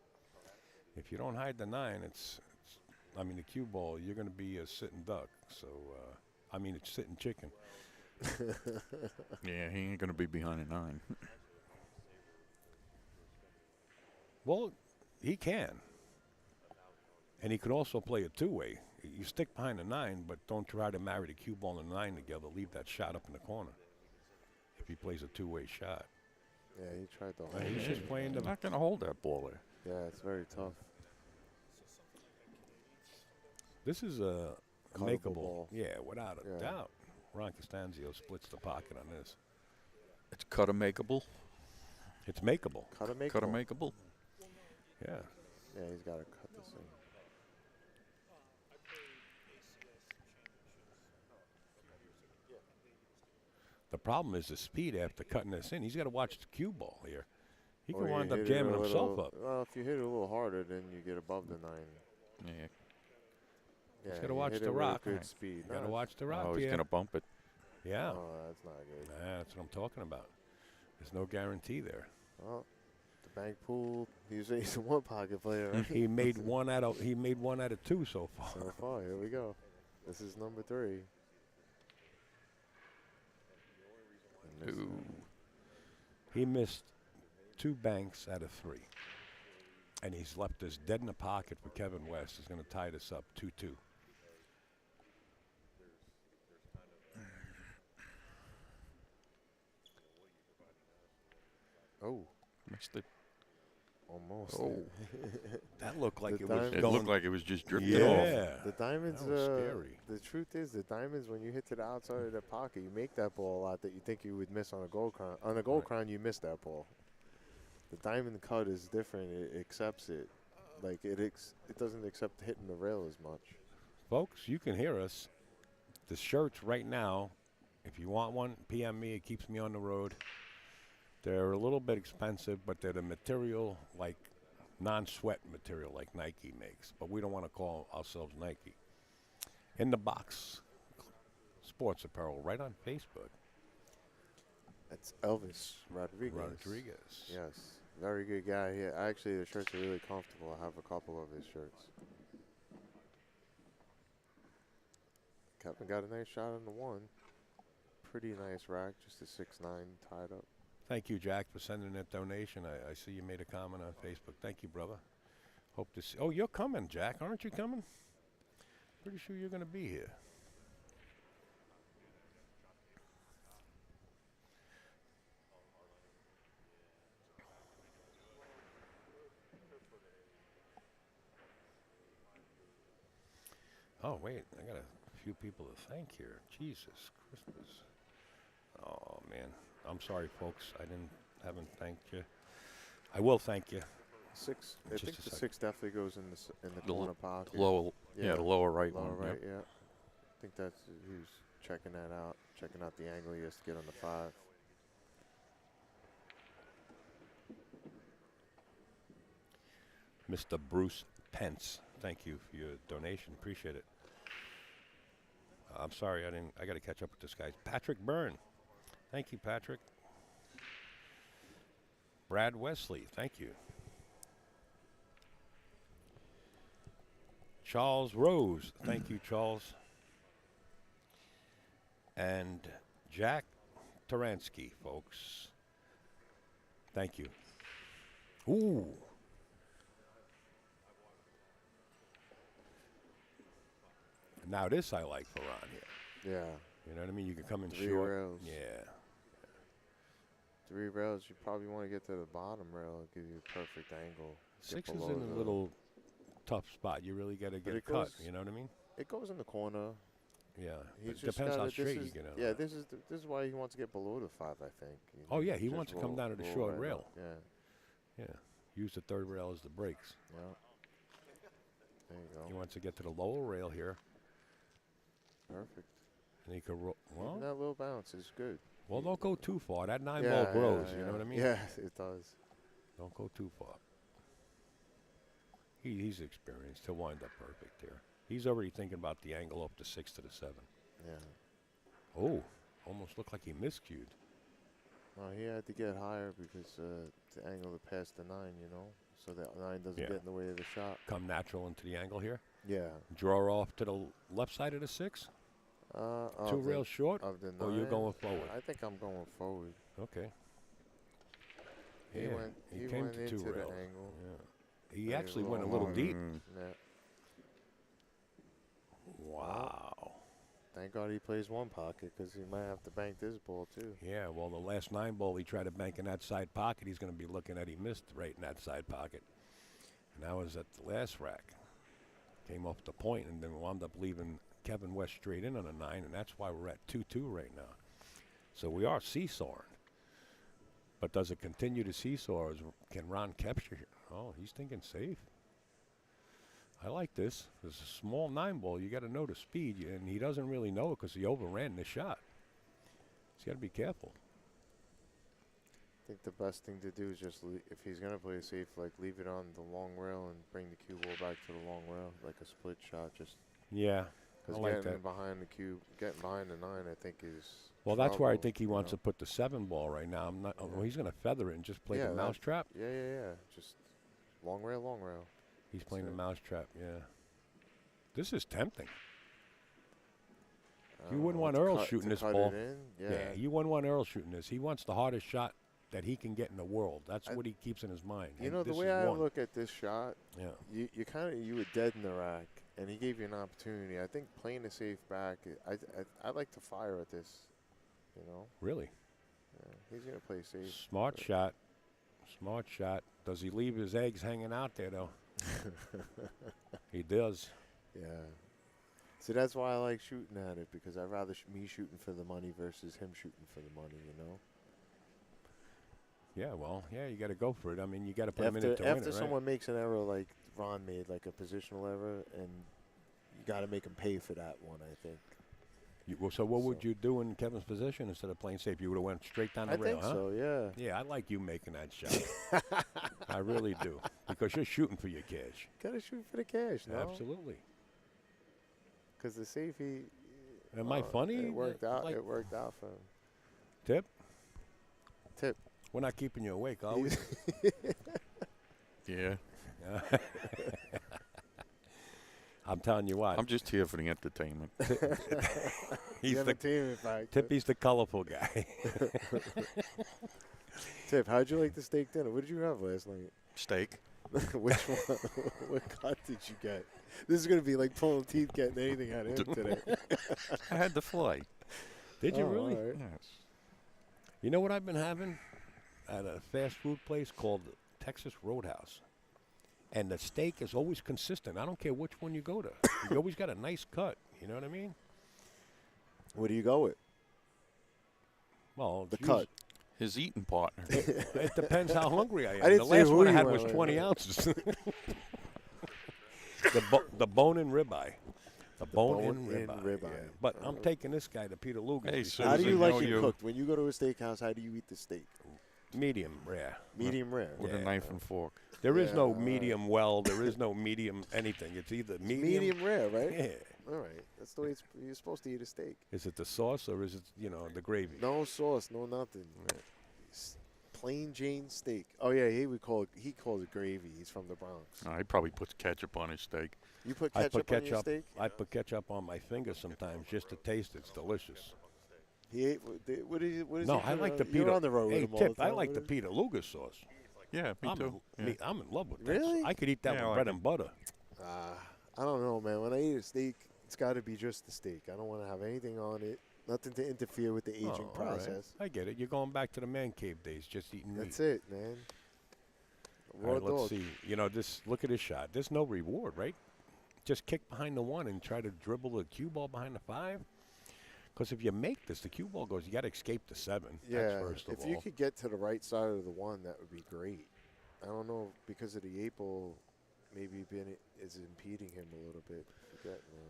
If you don't hide the 9, the cue ball, you're going to be a sitting duck. So, it's sitting chicken. Yeah, he ain't going to be behind a 9. Well, he can. And he could also play a two-way. You stick behind the 9, but don't try to marry the cue ball and the 9 together. Leave that shot up in the corner. If he plays a two-way shot. Yeah, he tried to hold it. He's just playing the. Not going to hold that ball there. Yeah, it's very tough. This is a makeable ball. Yeah, without a doubt. Ron Costanzio splits the pocket on this. It's cut-a-makeable. It's makeable. Cut-a-makeable. Cut-a-makeable. Yeah. Yeah, he's got to cut this in. The problem is the speed after cutting this in. He's got to watch the cue ball here. He Or can you wind up hit it jamming a himself little- up. Well, if you hit it a little harder, then you get above the 9. Yeah. Yeah, He's got to you watch hit the it with rock. Good speed. Got to watch the rock. Oh, he's Pierre. going to bump it. Yeah. Oh, that's not good. That's what I'm talking about. There's no guarantee there. Well, the bank pool. He's a one-pocket player. Right? He made one out of 2 so far. So far, here we go. This is number 3. Ooh. He missed 2 banks out of 3. And he's left us dead in the pocket for Kevin West. He's going to tie this up 2-2. Oh, Missed it. almost. Oh. That looked like The it was diamond- It going. looked like it was just drifting Yeah. off. The diamonds. That was scary. The truth is, the diamonds, when you hit to the outside of the pocket, you make that ball a lot that you think you would miss on a gold crown. On a gold crown, you miss that ball. The diamond cut is different. It accepts it. Like it doesn't accept hitting the rail as much. Folks, you can hear us. The shirts right now If you want one, PM me. It keeps me on the road. They're a little bit expensive, but they're the material, like non-sweat material like Nike makes. But we don't want to call ourselves Nike. In the Box Sports Apparel, right on Facebook. That's Elvis Rodriguez. Rodriguez. Yes, very good guy. Yeah, actually, the shirts are really comfortable. I have a couple of his shirts. Kevin got a nice shot on the one. Pretty nice rack, just a 6'9" tied up. Thank you, Jack, for sending that donation. I see you made a comment on Facebook. Thank you, brother. Hope to see. Oh, you're coming, Jack. Aren't you coming? Pretty sure you're going to be here. Oh, wait. I got a few people to thank here. Jesus Christmas. Oh, man. I'm sorry, folks. Haven't thanked you. I will thank you. 6. I Just think a the sec. 6 definitely goes in the corner pocket. The lower right Lower one. right, Yep. yeah. I think that's who's checking that out. Checking out the angle he has to get on the 5. Mr. Bruce Pence, thank you for your donation. Appreciate it. I'm sorry, I got to catch up with this guy. Patrick Byrne. Thank you, Patrick. Brad Wesley, thank you. Charles Rose, thank you, Charles. And Jack Taransky, folks. Thank you. Ooh. Now this I like for Ron here. Yeah. You know what I mean? You can come in 3 short. rails. Yeah. 3 rails, you probably want to get to the bottom rail. Give you a perfect angle. Get 6 is below in a the- little tough spot. You really got to get it it cut. goes- You know what I mean? It goes in the corner. Yeah. He's It just depends how gotta- straight you is- get on. Yeah, it. this is why he wants to get below the 5, I think. Oh, yeah, he Just wants to come roll- down to the roll short right rail. up. Yeah, Yeah. Use the third rail as the brakes. yeah. There you He go. wants to get to the lower rail here, Perfect. and he could roll. Even Well, that little bounce is good. don't go too far. That 9-ball grows. You know what I mean? Yeah, it does. Don't go too far. He's experienced. He'll wind up perfect here. He's already thinking about the angle up to 6 to the 7. Yeah. Oh, almost looked like he miscued. Well, he had to get higher because the angle to pass the 9, so that 9 doesn't Yeah. get in the way of the shot. Come natural into the angle here. Yeah. Draw off to the left side of the 6. Of 2 the- rails short. Of the 9. Oh, you're going forward. I think I'm going forward. Okay. He Yeah, went, he he came went to into 2 the rails. angle. Yeah. He Maybe actually went a little little deep. Yeah. Wow. Thank God he plays one pocket because he might have to bank this ball too. Yeah, well, the last 9-ball he tried to bank in that side pocket. He's going to be looking at he missed right in that side pocket. And that was at the last rack. Came off the point and then wound up leaving Kevin West straight in on a 9, and that's why we're at 2-2 right now. So we are seesawing. But does it continue to seesaw, or can Ron capture here? Oh, he's thinking safe. I like this. It's a small 9-ball. You got to know the speed, and he doesn't really know it because he overran the shot. He's got to be careful. I think the best thing to do is just, if he's going to play safe, like leave it on the long rail and bring the cue ball back to the long rail, like a split shot. Just Yeah, I because like getting that. behind the cue, getting behind the 9, I think is. Well, that's where I trouble, think he you wants know? to put the 7-ball right now. I'm not. Oh, well, he's going to feather it and just play Yeah, the that- mousetrap. Yeah. Just long rail, long rail. He's playing the it. mousetrap. Yeah. This is tempting. I You don't wouldn't know, want to Earl cut- shooting to this cut ball. It in? Yeah. Yeah. You wouldn't want Earl shooting this. He wants the hardest shot that he can get in the world. That's I- what he keeps in his mind. You and know, the this way is I one. look at this shot, Yeah. you were dead in the rack, and he gave you an opportunity. I think playing the safe back, I like to fire at this, Really. Yeah, he's going to play safe. Smart but- shot. Smart shot. Does he leave his eggs hanging out there, though? He does. Yeah. So that's why I like shooting at it, because I'd rather me shooting for the money versus him shooting for the money, Yeah, well, yeah, you got to go for it. I mean, you got to put him in it to win After it, right? someone makes an error like Ron made, like a positional error, and you got to make him pay for that one, I think. So what would you do in Kevin's position instead of playing safe? You would have went straight down the I rail, think huh? so, yeah. Yeah, I like you making that shot. I really do, because you're shooting for your cash. Gotta shoot for the cash, no? Absolutely. Because the safety. Am I funny? It worked out. Like- It worked out for him. Tip? Tip. We're not keeping you awake, are we? Yeah. I'm telling you what. I'm just here for the entertainment. He's the entertainment factor. Tippy's the colorful guy. Tip, how'd you like the steak dinner? What did you have last night? Steak. Which one? What cut did you get? This is going to be like pulling teeth getting anything out of him today. I had the filet. Did you Oh, really? all right. Yes. You know what I've been having at a fast food place called Texas Roadhouse? And the steak is always consistent. I don't care which one you go to. You always got a nice cut. You know what I mean? What do you go with? Well, The it's cut. His eating partner. It depends how hungry I am. I didn't The say last who one I you had went was with. 20 ounces. the bone-in ribeye. The bone-in bone-in ribeye. ribeye. Yeah. But I'm taking this guy to Peter Lugas. Hey, because so How do Susan, you like know it you- cooked? When you go to a steakhouse, how do you eat the steak? medium rare. Medium rare. With a knife and fork. There is Yeah, no all right. medium well. There is no medium anything. It's either medium. Medium rare, right? Yeah. All right. That's the way you're supposed to eat a steak. Is it the sauce or is it, the gravy? No sauce, no nothing. Plain Jane steak. Oh yeah, he calls it gravy. He's from the Bronx. He probably puts ketchup on his steak. You put I ketchup put on your steak? I put ketchup on my finger sometimes just to taste it. It's delicious. He ate. What is No, he I put like on- the Peter. You're on the road Hey, with him all Tip, the I time. like What the is- Peter Lugas sauce. Yeah, me too. Yeah. I'm in love with that. Really? I could eat that Yeah, I with like bread it. and butter. I don't know, man. When I eat a steak, it's got to be just the steak. I don't want to have anything on it. Nothing to interfere with the aging Oh, all right. process. I get it. You're going back to the man cave days, just eating meat. That's it, man. All Raw right, let's dog. see. Look at this shot. There's no reward, right? Just kick behind the one and try to dribble the cue ball behind the five. Because if you make this, the cue ball goes, you got to escape the seven. Yeah, That's first of if all. you could get to the right side of the one, that would be great. I don't know, because of the 8-ball, maybe is impeding him a little bit.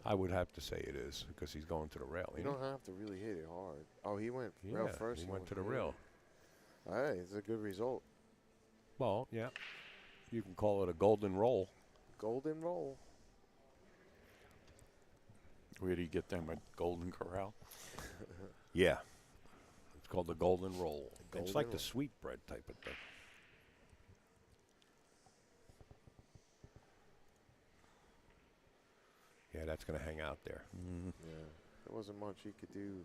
I would have to say it is because he's going to the rail. You don't have to really hit it hard. Oh, he went rail Yeah, first. he went to the rail. rail. All right, it's a good result. Well, yeah. You can call it a golden roll. Golden roll. Where do you get them at Golden Corral? Yeah. It's called the golden roll. It's Golden like roll. the sweet bread type of thing. Yeah, that's going to hang out there. Yeah, there wasn't much he could do.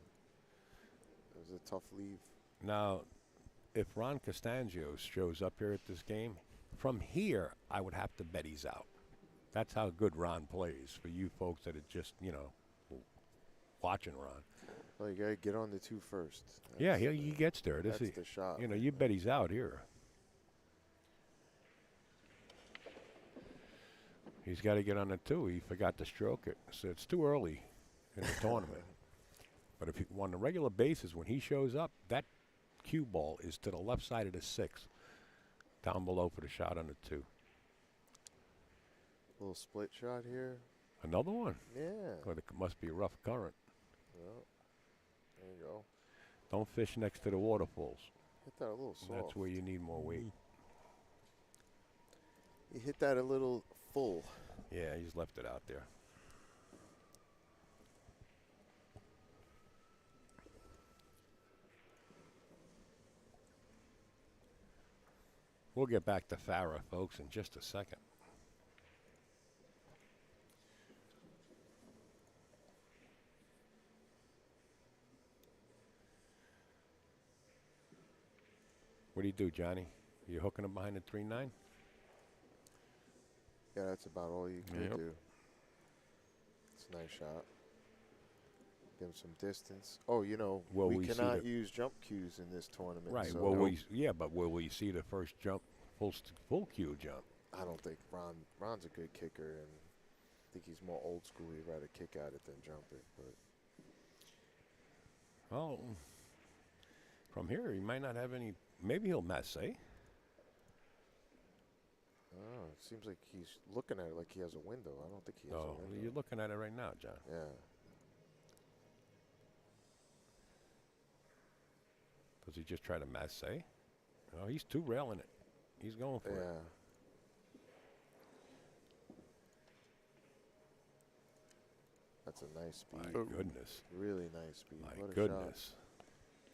It was a tough leave. Now, if Ron Costanzio shows up here at this game, from here, I would have to bet he's out. That's how good Ron plays for you folks that are just, watching Ron. Well, you got to get on the 2 first. Yeah, he gets there. That's the shot. You bet he's out here. He's got to get on the 2. He forgot to stroke it. So it's too early in the tournament. But if on a regular basis, when he shows up, that cue ball is to the left side of the 6, down below for the shot on the 2. Little split shot here. Another one? Yeah. But it must be a rough current. Well, there you go. Don't fish next to the waterfalls. Hit that a little soft. That's where you need more weight. You hit that a little full. Yeah, he's left it out there. We'll get back to Farah, folks, in just a second. What do you do, Johnny? You hooking him behind the 3-9? Yeah, that's about all you can Yep. do. It's a nice shot. Give him some distance. Oh, Will we we see cannot the- use jump cues in this tournament. Right. So Well, but will we see the first jump, full cue jump? I don't think Ron's a good kicker, and I think he's more old school. He'd rather kick at it than jump it. But Oh, from here he might not have any. Maybe he'll mess, eh? it seems like he's looking at it like he has a window. I don't think he has a Oh, window. you're looking at it right now, John. Yeah. Does he just try to masse? Oh, he's two railing it. He's going for it. That's a nice speed. My goodness. Really nice speed. My What a goodness.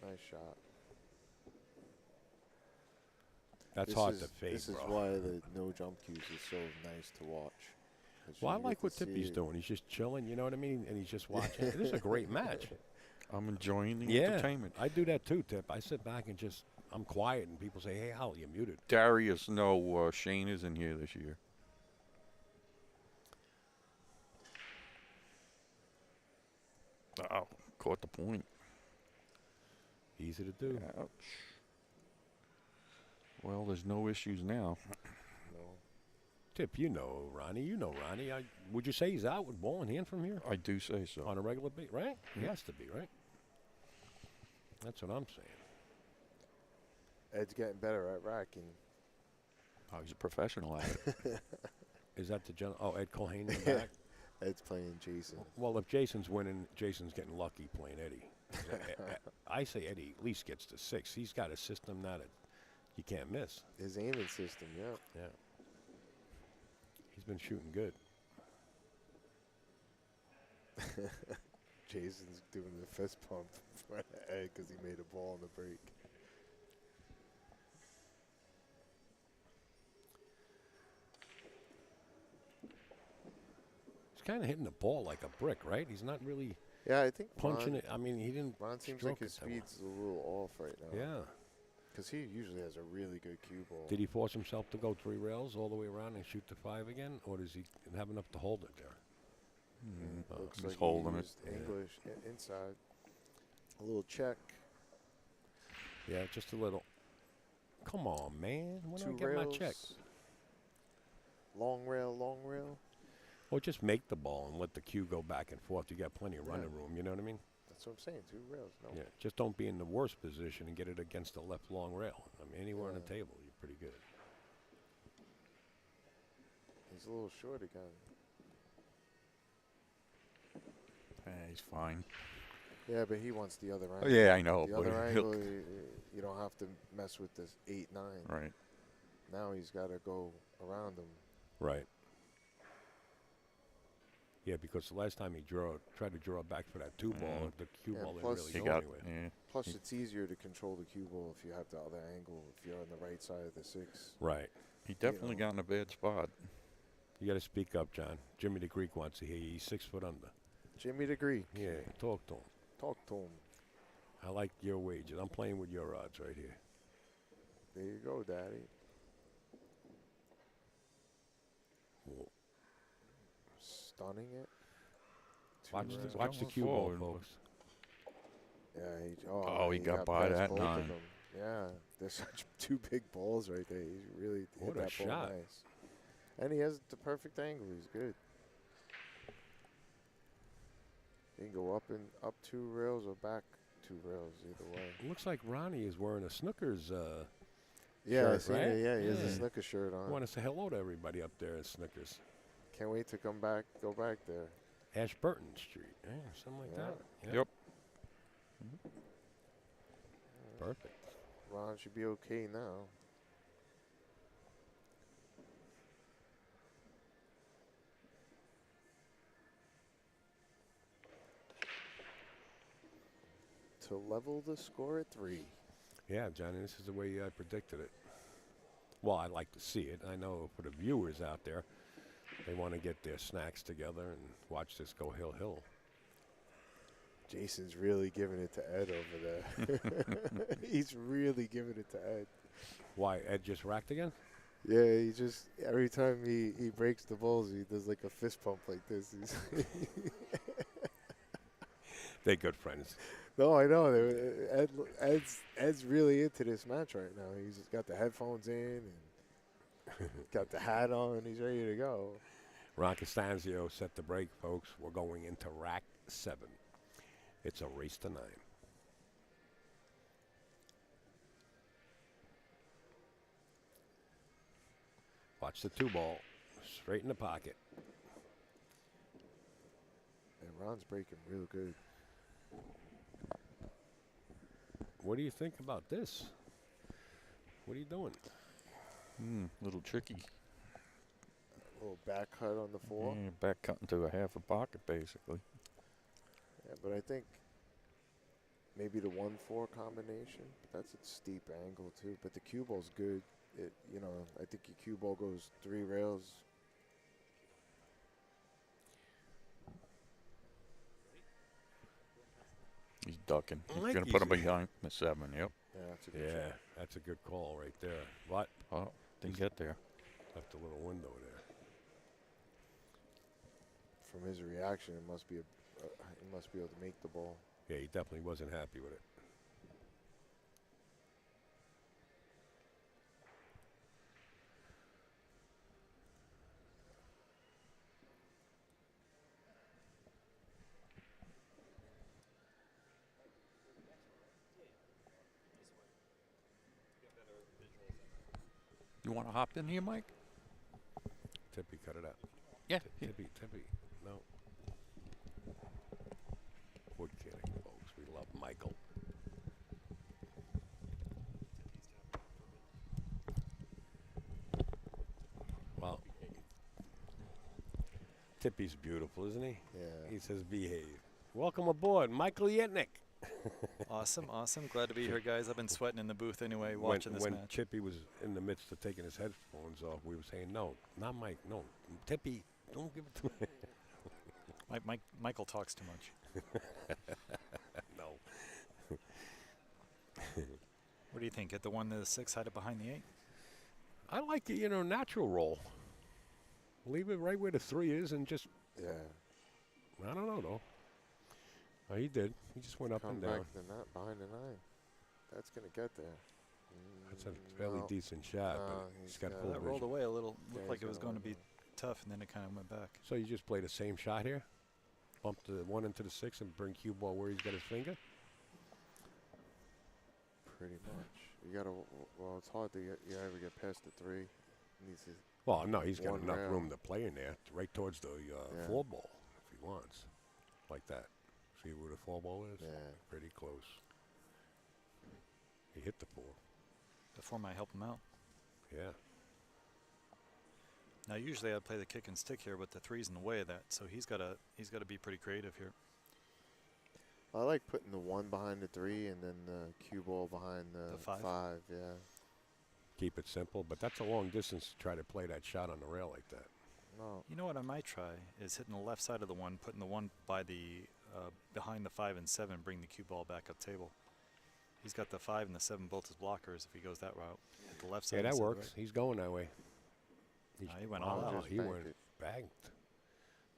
Shot. Nice shot. That's hard to fade, This is bro. why the no jump cues is so nice to watch. Well, I like what Tippy's doing. He's just chilling, you know what I mean? And he's just watching. This is a great match. I'm enjoying the entertainment. I do that too, Tip. I sit back and just, I'm quiet, and people say, hey, Al, you're muted. Darius, no, Shane isn't here this year. Oh, caught the point. Easy to do. Ouch. Well, there's no issues now. No. Tip, you know Ronnie. You know Ronnie. Would you say he's out with ball in hand from here? I do say so. On a regular beat, right? He has to be, right? That's what I'm saying. Ed's getting better at racking. Oh, he's a professional at it. Is that the general? Oh, Ed Culhane in the back? Ed's playing Jason. Well, if Jason's winning, Jason's getting lucky playing Eddie. I say Eddie at least gets to 6. He's got a system now that you can't miss. His aiming system, yeah. Yeah. He's been shooting good. Jason's doing the fist pump for Ed because he made a ball on the break. He's kind of hitting the ball like a brick, right? He's not really Yeah, I think punching Ron, it. I mean, he didn't. Ron seems stroke like his it that well. speed's a little off right now. Yeah. Because he usually has a really good cue ball. Did he force himself to go 3 rails all the way around and shoot to 5 again, or does he have enough to hold it there? Looks he's like holding he it. used English inside. A little check. Yeah, just a little. Come on, man. When do I 2 get rails. my check? Long rail, long rail. Or just make the ball and let the cue go back and forth. You got plenty of running room, you know what I mean? That's what I'm saying, 2 rails. No. Yeah, just don't be in the worst position and get it against the left long rail. I mean, anywhere on the table, you're pretty good. He's a little short again. He's fine. Yeah, but he wants the other Oh, angle. yeah, I know. The but other he'll- angle, you don't have to mess with this 8-9. Right. Now he's got to go around him. Right. Yeah, because the last time he tried to draw back for that 2 ball, the cue ball didn't plus really He go got, anywhere. yeah. Plus, it's easier to control the cue ball if you have the other angle, if you're on the right side of the 6. Right. He definitely got in a bad spot. You got to speak up, John. Jimmy the Greek wants to hear you. He's 6 foot under. Jimmy the Greek. Yeah, talk to him. Talk to him. I like your wages. I'm playing with your odds right here. There you go, Daddy. Whoa. Stunning it. Watch the cue ball, folks. Yeah, he got by past that both of 9. them. Yeah, there's such 2 big balls right there. He really What hit a that ball shot. nice. And he has the perfect angle. He's good. He can go up 2 rails or back 2 rails, either way. It looks like Ronnie is wearing a Snookers Yeah, shirt, I seen right? it. Yeah, he has a Yeah. Snicker shirt I on. want to say hello to everybody up there at Snickers. Can't wait to go back there. Ashburton Street, something like Yeah. that. Yeah. Yep. Perfect. Ron should be okay now. To level the score at 3. Yeah, Johnny, this is the way I predicted it. Well, I like to see it. I know for the viewers out there, they want to get their snacks together and watch this go hill. Jason's really giving it to Ed over there. He's really giving it to Ed. Why, Ed just racked again? Yeah, he just, every time he breaks the balls, he does like a fist pump like this. They're good friends. No, I know. Ed's really into this match right now. He's got the headphones in and got the hat on. He's ready to go. Ron Costanzio set the break, folks. We're going into rack 7. It's a race to 9. Watch the 2 ball. Straight in the pocket. And Ron's breaking real good. what do you think about this? What are you doing? Little tricky. A little back cut on the 4. Yeah, back cut into a half a pocket, basically. Yeah, but I think maybe the 1-4 combination. But that's a steep angle too. But the cue ball's good. I think your cue ball goes 3 rails. He's ducking. He's like going to put him these- behind the 7, yep. Yeah, that's a good Yeah, shot. that's a good call right there. What? Oh, didn't get there. Left a little window there. From his reaction, it must be he must be able to make the ball. Yeah, he definitely wasn't happy with it. You want to hop in here, Mike? Tippy, cut it out. Yeah. Tippy. No. Wood kidding, folks. We love Michael. Well, Tippy's beautiful, isn't he? Yeah. He says behave. Welcome aboard, Michael Yetnick. Awesome. Glad to be here, guys. I've been sweating in the booth anyway, watching this when match. Tippy was in the midst of taking his headphones off, we were saying, no, not Mike, no. Tippy, don't give it to me. Michael talks too much. No. What do you think? Get the 1 to the 6, hide it behind the 8? I like it, natural roll. Leave it right where the 3 is and just, Yeah. I don't know, though. Oh, he did. He just went up Come and back down. to the net behind the 9. That's gonna get there. That's a fairly No. decent shot, No, but he's he's got got full it. That rolled vision. away a little. Yeah, Looked like he's it was got going to one be tough, and then it kind of went back. So you just play the same shot here? Bump the 1 into the 6 and bring cue ball where he's got his finger? Pretty much. You gotta. Well, it's hard to you ever get past the 3. Needs to. Well, no, he's got 1 enough rail. room to play in there, right towards the Yeah. 4 ball, if he wants. Like that. See where the 4 ball is? Yeah. Pretty close. He hit the 4. The 4 might help him out. Yeah. Now, usually I'd play the kick and stick here, but the 3's in the way of that, so he's got to be pretty creative here. I like putting the 1 behind the 3 and then the cue ball behind the, The 5? 5. Yeah. Keep it simple, but that's a long distance to try to play that shot on the rail like that. No. You know what I might try is hitting the left side of the 1, putting the 1 by the behind the 5 and 7, bring the cue ball back up table. He's got the 5 and the 7 both as blockers if he goes that route. At the left side. Yeah, that instead of works. right. He's going that way. He went all wow, out. he Banked went it. banked.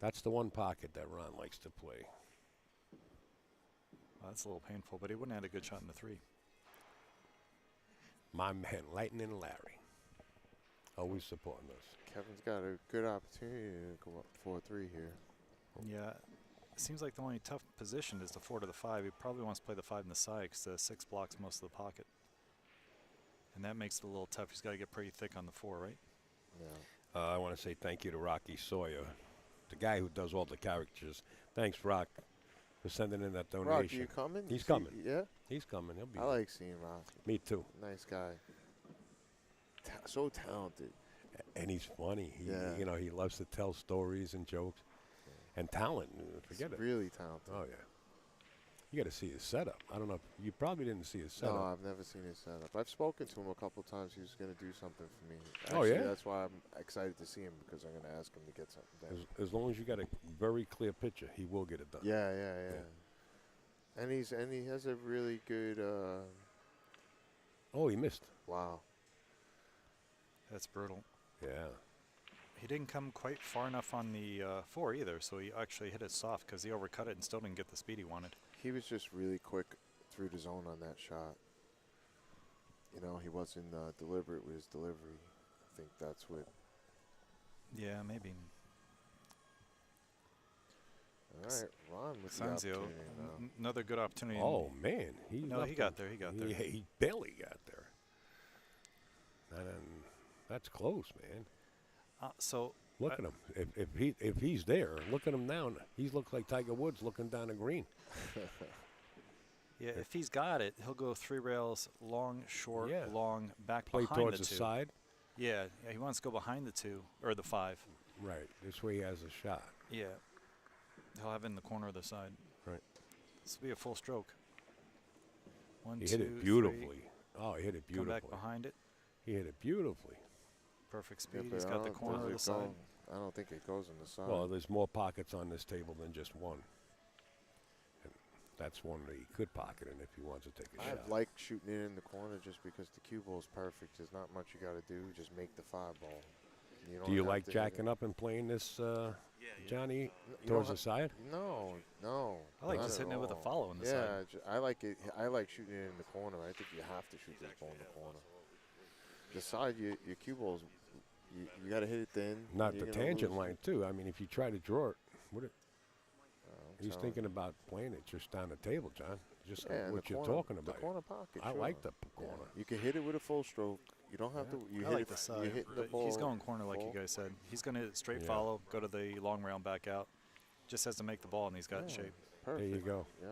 That's the one pocket that Ron likes to play. Well, that's a little painful, but he wouldn't have had a good shot in the 3. My man, Lightning Larry. Always supporting us. Kevin's got a good opportunity to go up 4-3 here. Yeah, it seems like the only tough position is the 4 to the 5. He probably wants to play the 5 in the side because the 6 blocks most of the pocket. And that makes it a little tough. He's got to get pretty thick on the 4, right? Yeah. I want to say thank you to Rocky Sawyer, the guy who does all the characters. Thanks, Rock, for sending in that donation. Rock, you coming? He's You coming. Yeah. He's coming. He'll be. I like seeing Rock. Me too. Nice guy. So talented. And he's funny. He, Yeah. he loves to tell stories and jokes. And talent. Forget He's it. really talented. Oh, yeah. You got to see his setup. I don't know. You probably didn't see his setup. No, I've never seen his setup. I've spoken to him a couple times. He was going to do something for me. Oh, Actually, yeah? That's why I'm excited to see him because I'm going to ask him to get something done. As long as you got a very clear picture, he will get it done. Yeah. And he has a really good. Oh, he missed. Wow. That's brutal. Yeah. He didn't come quite far enough on the 4 either, so he actually hit it soft because he overcut it and still didn't get the speed he wanted. He was just really quick through the zone on that shot. He wasn't deliberate with his delivery. I think that's what. Yeah, maybe. All right, Ron with the Casanzio, opportunity now. another good opportunity. Oh, man. No, he got there. He got there. He barely got there. And that's close, man. So Look at him. If he's there, look at him now. He's looked like Tiger Woods looking down the green. Yeah, if he's got it, he'll go 3 rails, long, short, Yeah. long, back Play behind towards the the 2. side. Yeah, he wants to go behind the 2, or the 5. Right. This way he has a shot. Yeah. He'll have it in the corner of the side. Right. This will be a full stroke. 1, He 2, hit it 3. beautifully. Oh, he hit it Come beautifully. back behind it. He hit it beautifully. Perfect Yeah, speed. but He's I got the don't- corner does of it the side. go- I don't think it goes in the side. Well, there's more pockets on this table than just one. And that's one that he could pocket in if he wants to take a I shot. like shooting it in the corner just because the cue ball is perfect. There's not much you got to do. Just make the 5 ball. Do you like jacking up and playing this, Johnny, towards the side? No. I like not just at hitting it with a all. follow on the yeah, side. I like it. I like shooting it in the corner. I think you have to shoot this ball in the corner. The side, your cue balls, you got to hit it thin. Not you're the gonna tangent lose. line, too. I mean, if you try to draw it, would it? I'm He's telling thinking about playing it just down the table, John. Just Yeah, in what the you're corner- talking the about. corner pocket. I sure. like the Yeah. corner. You can hit it with a full stroke. You don't have to. You I hit like it. the You side. hit the But ball. he's going corner like you full. guys said. He's going to hit straight Yeah. follow, go to the long round, back out. Just has to make the ball, and he's got Yeah, shape. Perfect. There you go. Yeah.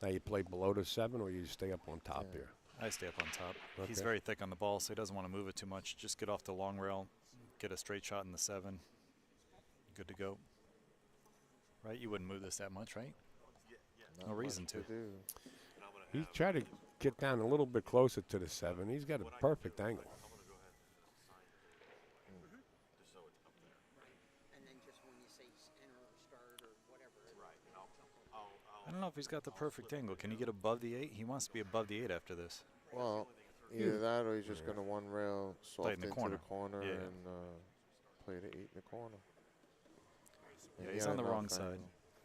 Now you play below the 7 or you stay up on top Yeah. here? I stay up on top. He's Okay. very thick on the ball, so he doesn't want to move it too much. Just get off the long rail, get a straight shot in the 7. Good to go. Right? You wouldn't move this that much, right? Not No reason much to. do. He tried to get down a little bit closer to the 7. He's got a perfect angle. I don't know if he's got the perfect angle. Can he get above the 8? He wants to be above the 8 after this. Well, either that or he's just going to one rail soft Play it in the into corner. the corner Yeah. and play the 8 in the corner. Yeah, he he's got on the enough wrong angle. side.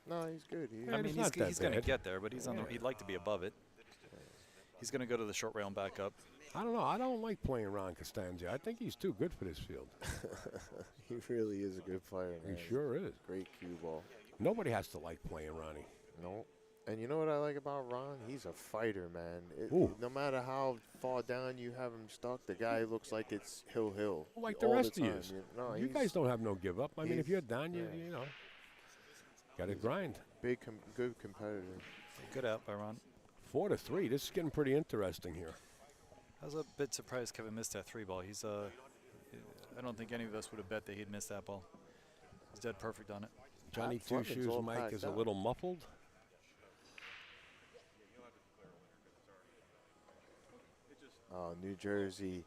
No, he's good. Yeah, I it's mean, not that he's going to bad. get there, but he's on the. He'd like to be above it. He's going to go to the short rail and back up. I don't know. I don't like playing Ron Costanzio. I think he's too good for this field. He really is a good player, He man. sure is. Great cue ball. Nobody has to like playing Ronnie. No. And you know what I like about Ron? He's a fighter, man. Ooh. No matter how far down you have him stuck, the guy looks like it's hill. Like the all rest of time. yous. No, You he's guys don't have no give up. I mean, if he's- you're down, you know, got to grind. big, good competitor. Good out by Ron. 4-3. This is getting pretty interesting here. I was a bit surprised Kevin missed that 3 ball. He's I don't think any of us would have bet that he'd miss that ball. He's dead perfect on it. Johnny Pat Two Fleming's Shoes all Mike packed is a up. little muffled. Oh, New Jersey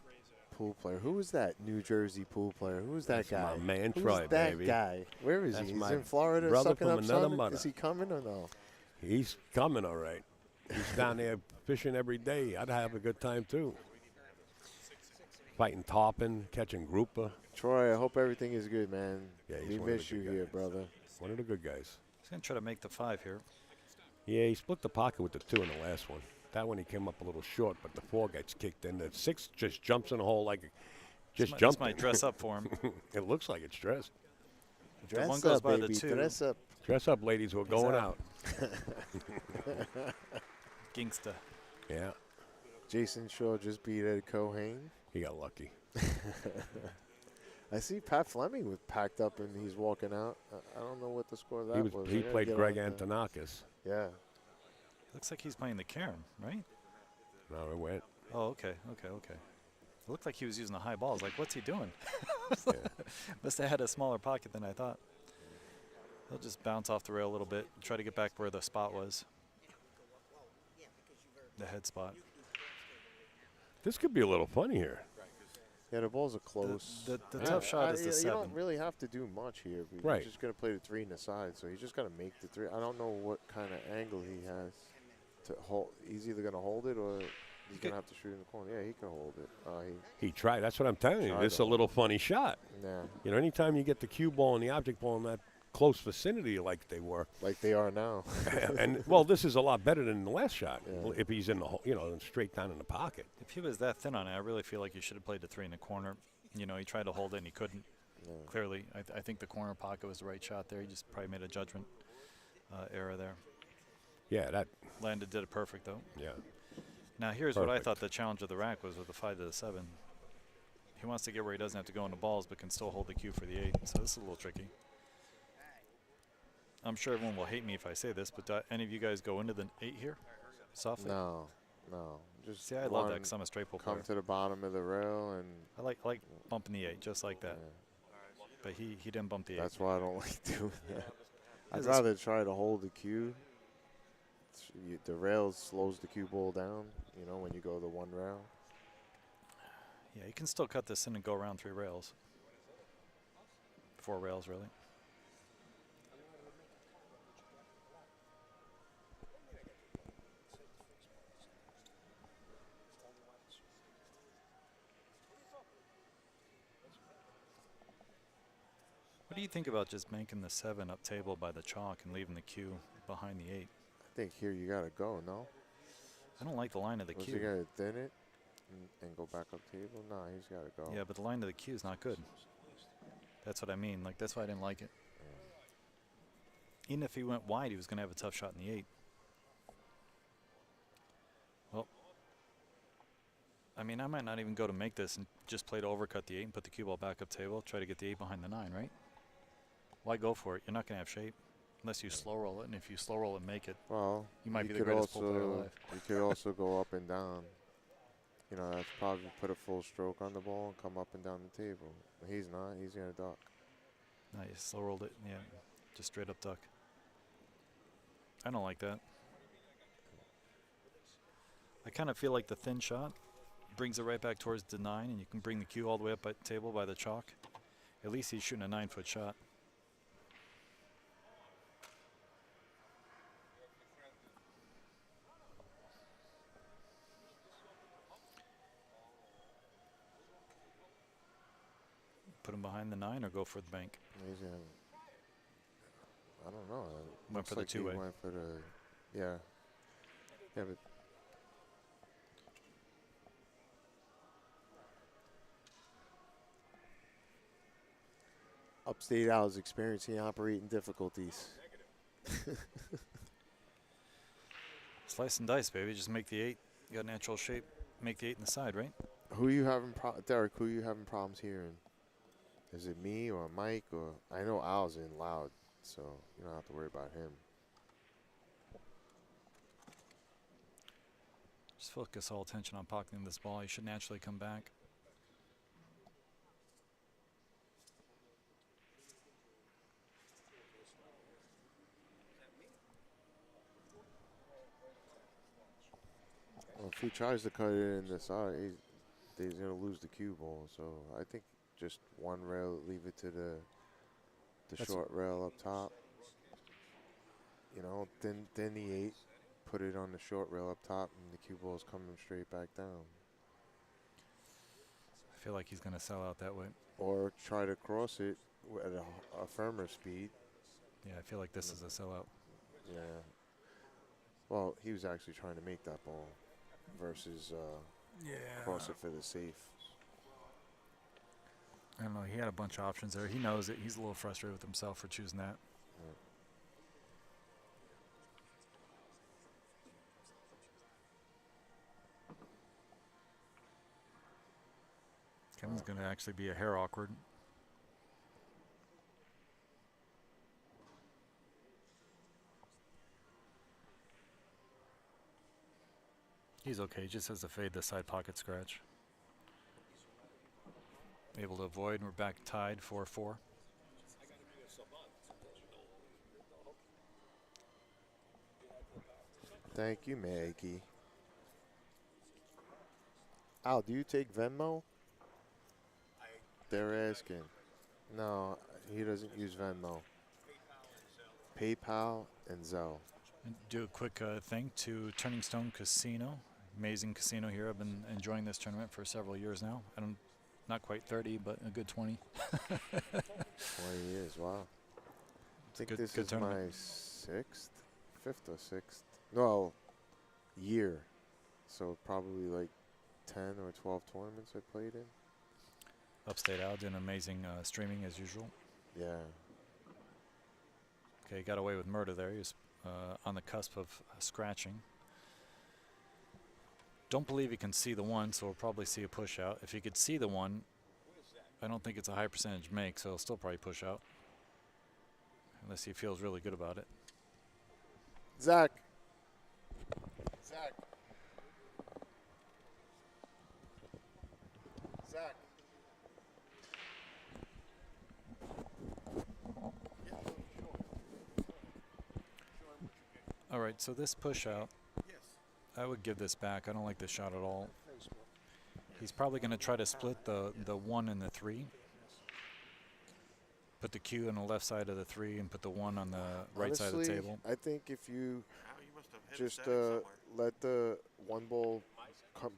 pool player. Who was that New Jersey pool player? Who was that That's guy? my man, Who's Troy, that baby. guy? Where is That's he? He's my in Florida brother sucking from up another sun? mother. Is he coming or no? He's coming all right. He's down there fishing every day. I'd have a good time, too. Fighting tarpon, catching grouper. Troy, I hope everything is good, man. Yeah, he's we one of the miss you good here, guys. brother. One of the good guys. He's going to try to make the 5 here. Yeah, he split the pocket with the 2 in the last one. That one he came up a little short, but the 4 gets kicked in. The 6 just jumps in the hole like just This jumped. might dress up for him. It looks like it's dressed. If one Dress goes up, by baby. the 2, Dress up. Dress up, ladies. We're going out. Gangsta. Yeah, Jason Shaw just beat Ed Cohane. he got lucky. I see Pat Fleming was packed up and he's walking out. I don't know what the score of that He was. I he gotta played get Greg on that. Antonakos. Yeah. Looks like he's playing the carom, right? No, it went. Oh, okay. It looked like he was using a high ball. I was like, what's he doing? Yeah. Must have had a smaller pocket than I thought. He'll just bounce off the rail a little bit, try to get back where the spot was. The head spot. This could be a little funny here. Yeah, the balls are close. The Yeah, tough shot is the you 7. don't really have to do much here. But Right. He's just going to play the 3 in the side, so he's just got to make the 3. I don't know what kind of angle he has to hold. He's either going to hold it or he's going to have to shoot in the corner. Yeah, he can hold it. He tried. That's what I'm telling you. Tried This is to a little funny shot. Nah, You know, anytime you get the cue ball and the object ball in that close vicinity like they were, like they are now. and well, this is a lot better than the last shot. Yeah. If he's in the hole, straight down in the pocket. If he was that thin on it, I really feel like he should have played the 3 in the corner. You know, he tried to hold it and he couldn't. Yeah. Clearly, I think the corner pocket was the right shot there. He just probably made a judgment error there. Yeah, that. Landed did it perfect, though. Yeah. Now, here's what I Perfect. thought the challenge of the rack was with the 5 to the 7. He wants to get where he doesn't have to go in the balls, but can still hold the cue for the 8. So this is a little tricky. I'm sure everyone will hate me if I say this, but do any of you guys go into the 8 here? softly? No. Just See, I love that because I'm a straight pull come player. to the bottom of the rail and. I like bumping the 8 just like that. Yeah. But he didn't bump the 8. That's why I don't like doing that. I'd Is rather try to hold the cue. The rail slows the cue ball down, you know, when you go the one rail. Yeah, you can still cut this in and go around 3 rails. 4 rails, really. What do you think about just making the 7 up table by the chalk and leaving the cue behind the 8? I think here you got to go, no? I don't like the line of the Was cue. he going to thin it and go back up table? No, he's got to go. Yeah, but the line of the cue is not good. That's what I mean. Like, that's why I didn't like it. Even if he went wide, he was going to have a tough shot in the 8. Well, I mean, I might not even go to make this and just play to overcut the 8 and put the cue ball back up table, try to get the 8 behind the 9, right? Why go for it? You're not going to have shape unless you slow roll it, and if you slow roll it and make it, Well, you might be the greatest pull player alive. You could also go up and down. You know, that's probably put a full stroke on the ball and come up and down the table. He's not. He's going to duck. No, you slow rolled it. Yeah, just straight up duck. I don't like that. I kind of feel like the thin shot brings it right back towards the 9, and you can bring the cue all the way up at the table by the chalk. At least he's shooting a 9-foot shot. Put him behind the 9 or go for the bank? He's gonna, I don't know. Went for the two-way. Went for the, yeah. Yeah, but Upstate Al is experiencing operating difficulties. Slice and dice, baby. Just make the 8. You got natural shape. Make the 8 in the side, right? Who you having, Derek? Who you having problems hearing? Is it me or Mike or I know Al's in loud, so you don't have to worry about him. Just focus all attention on pocketing this ball. You should naturally come back. Well, if he tries to cut it in the side, he's going to lose the cue ball. So I think just one rail, leave it to the short rail up top. You know, then the 8, put it on the short rail up top, and the cue ball is coming straight back down. I feel like he's going to sell out that way. Or try to cross it at a firmer speed. Yeah, I feel like this is a sellout. Yeah. Well, he was actually trying to make that ball versus cross it for the safe. I don't know. He had a bunch of options there. He knows it. He's a little frustrated with himself for choosing that. Yeah. Kevin's going to actually be a hair awkward. He's okay. He just has to fade the side pocket scratch. Able to avoid, and we're back tied 4-4. Thank you, Maggie. Al, do you take Venmo? They're asking. No, he doesn't use Venmo. PayPal and Zelle. And do a quick thing to Turning Stone Casino. Amazing casino here. I've been enjoying this tournament for several years now. Not quite 30, but a good 20. 20 years, wow. I think Good- this good is tournament. my 5th or 6th. No, year. So probably like 10 or 12 tournaments I played in. Upstate Al doing amazing streaming as usual. Yeah. Okay, got away with murder there. He was on the cusp of scratching. Don't believe he can see the 1, so we'll probably see a push out. If he could see the 1, I don't think it's a high percentage make, so he'll still probably push out. Unless he feels really good about it. Zach, Zach. Zach. All right, so this push out, I would give this back. I don't like this shot at all. He's probably going to try to split the 1 and the 3. Put the Q on the left side of the 3 and put the 1 on the right side of the table. I think if you just let the 1 ball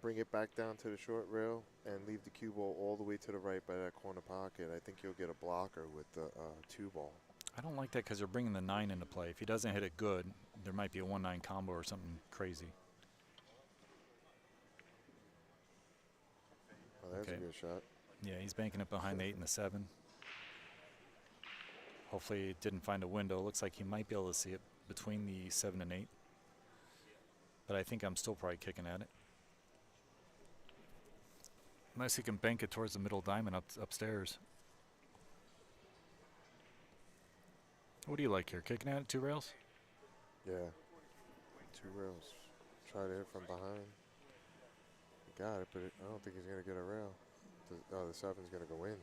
bring it back down to the short rail and leave the cue ball all the way to the right by that corner pocket, I think you'll get a blocker with the 2 ball. I don't like that because they're bringing the 9 into play. If he doesn't hit it good, there might be a 1-9 combo or something crazy. Oh, that's a good shot. Yeah, he's banking it behind the 8 and the 7. Hopefully it didn't find a window. Looks like he might be able to see it between the 7 and 8. But I think I'm still probably kicking at it. Unless he can bank it towards the middle diamond upstairs. What do you like here? Kicking at it 2 rails? Yeah. 2 rails. Try to hit from behind. He got it, but I don't think he's going to get a rail. The 7's going to go in.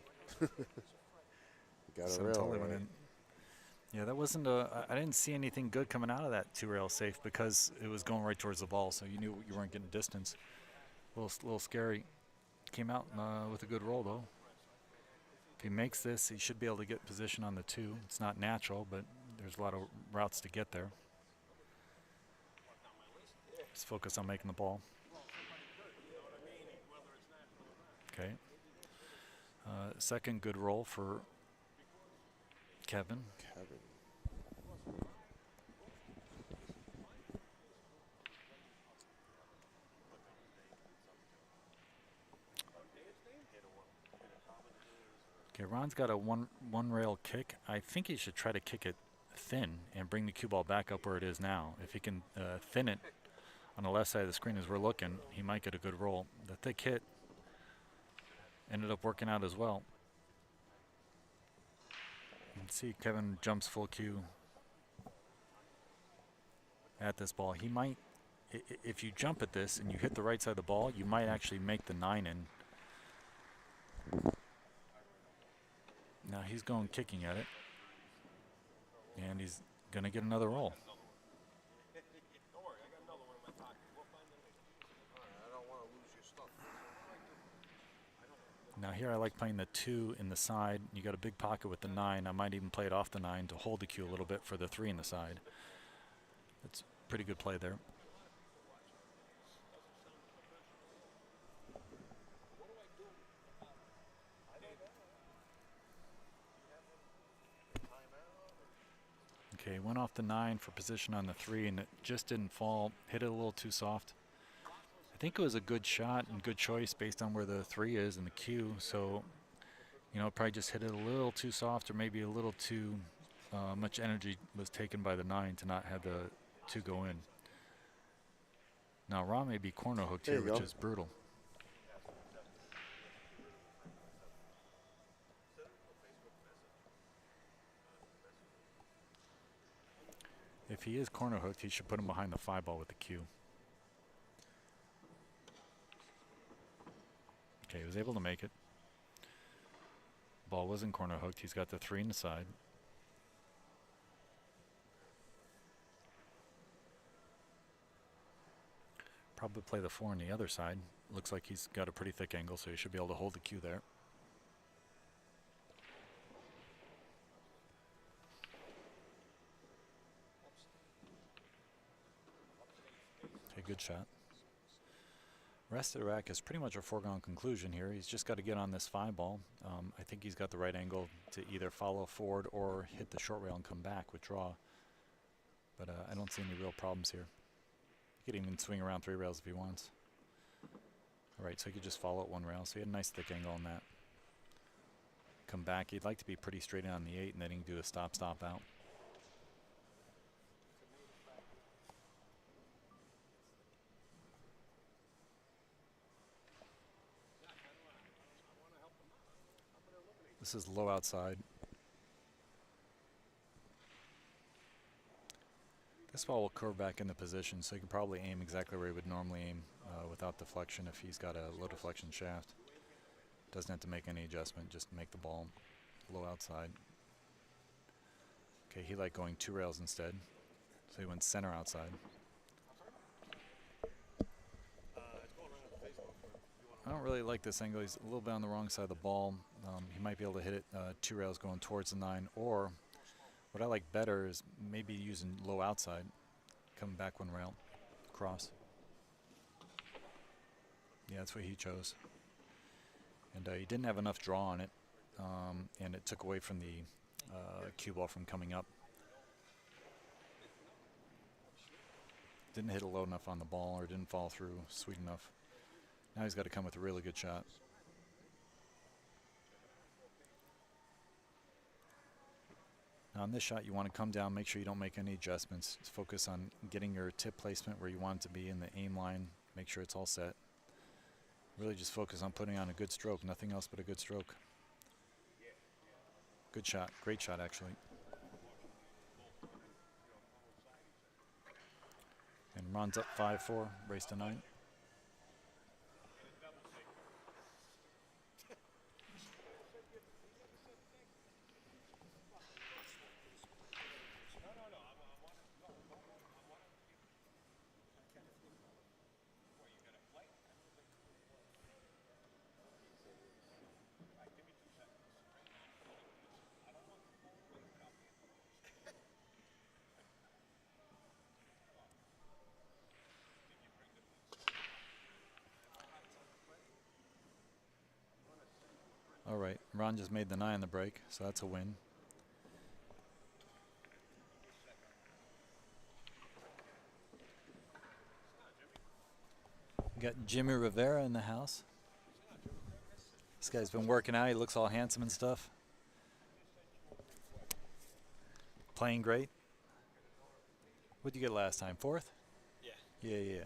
He got a rail. Totally went in. Yeah, that wasn't I didn't see anything good coming out of that 2 rail safe because it was going right towards the ball, so you knew you weren't getting distance. A little scary. Came out with a good roll, though. If he makes this, he should be able to get position on the 2. It's not natural, but there's a lot of routes to get there. Just focus on making the ball. Okay. Second good roll for Kevin. Okay, Ron's got a one rail kick. I think he should try to kick it thin and bring the cue ball back up where it is now. If he can thin it on the left side of the screen as we're looking, he might get a good roll. The thick hit ended up working out as well. You can see Kevin jumps full cue at this ball. He might, if you jump at this and you hit the right side of the ball, you might actually make the 9 in. Now he's going kicking at it, and he's going to get another roll. Now here I like playing the 2 in the side. You got a big pocket with the 9. I might even play it off the 9 to hold the cue a little bit for the 3 in the side. That's a pretty good play there. Okay, went off the 9 for position on the 3, and it just didn't fall. Hit it a little too soft. I think it was a good shot and good choice based on where the 3 is in the queue. So, you know, probably just hit it a little too soft, or maybe a little too much energy was taken by the 9 to not have the 2 go in. Now, Ron may be corner hooked here, which is brutal. If he is corner hooked, he should put him behind the 5 ball with the cue. Okay, he was able to make it. Ball wasn't corner hooked. He's got the 3 in the side. Probably play the 4 on the other side. Looks like he's got a pretty thick angle, so he should be able to hold the cue there. Okay, good shot. Rest of the rack is pretty much a foregone conclusion here. He's just got to get on this 5 ball. I think he's got the right angle to either follow forward or hit the short rail and come back with draw. But I don't see any real problems here. He could even swing around 3 rails if he wants. All right, so he could just follow at 1 rail. So he had a nice thick angle on that. Come back. He'd like to be pretty straight in on the 8, and then he can do a stop out. This is low outside. This ball will curve back into position, so he can probably aim exactly where he would normally aim without deflection if he's got a low deflection shaft. Doesn't have to make any adjustment, just make the ball low outside. Okay, he liked going 2 rails instead, so he went center outside. I don't really like this angle. He's a little bit on the wrong side of the ball. He might be able to hit it 2 rails going towards the 9, or what I like better is maybe using low outside, coming back 1 rail, cross. Yeah, that's what he chose. And he didn't have enough draw on it, and it took away from the cue ball from coming up. Didn't hit it low enough on the ball, or didn't fall through sweet enough. Now he's got to come with a really good shot. Now on this shot, you want to come down, make sure you don't make any adjustments. Just focus on getting your tip placement where you want it to be in the aim line. Make sure it's all set. Really just focus on putting on a good stroke, nothing else but a good stroke. Good shot, great shot actually. And Ron's up 5-4, race to 9. All right, Ron just made the 9 on the break, so that's a win. We got Jimmy Rivera in the house. This guy's been working out. He looks all handsome and stuff. Playing great. What'd you get last time? 4th? Yeah.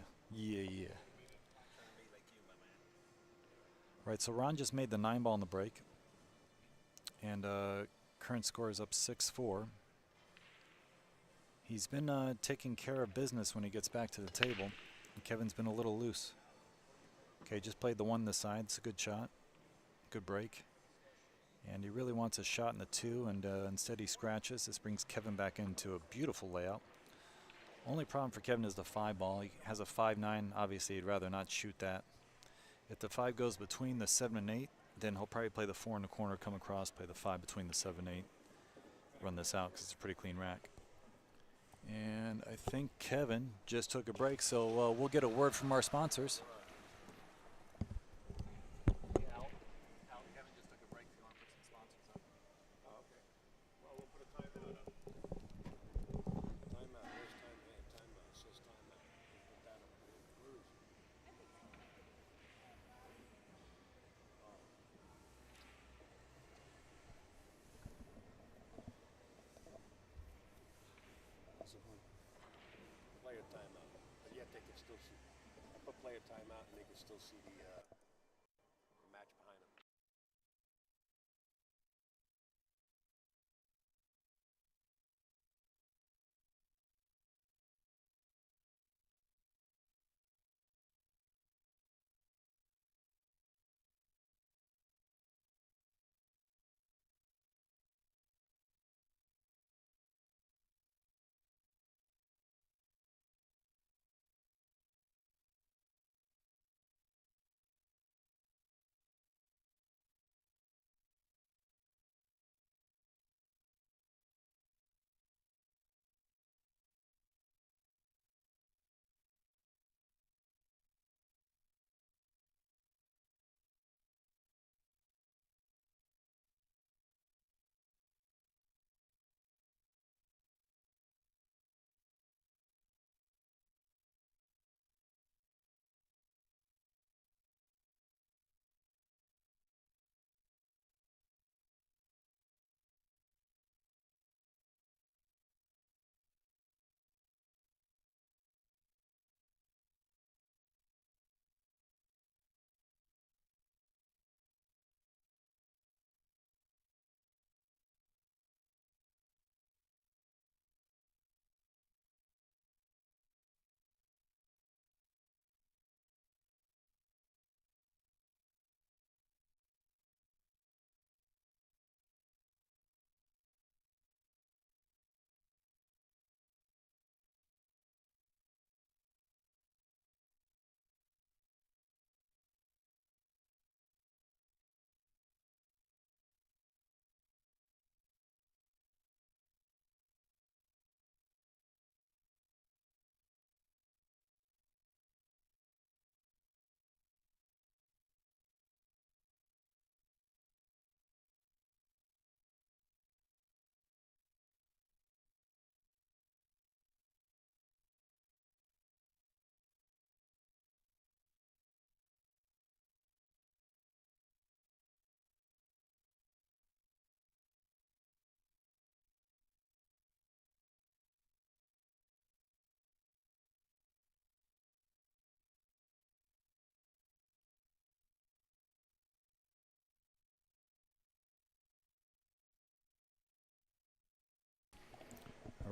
Right, so Ron just made the 9 ball in the break, and current score is up 6-4. He's been taking care of business when he gets back to the table, and Kevin's been a little loose. Okay, just played the 1 this side. It's a good shot, good break, and he really wants a shot in the 2, and instead he scratches. This brings Kevin back into a beautiful layout. Only problem for Kevin is the 5 ball. He has a 5-9. Obviously, he'd rather not shoot that. If the 5 goes between the 7 and 8, then he'll probably play the 4 in the corner, come across, play the 5 between the 7 and 8, run this out because it's a pretty clean rack. And I think Kevin just took a break, so we'll get a word from our sponsors. Player timeout, but yet they can still see. I put player timeout and they can still see the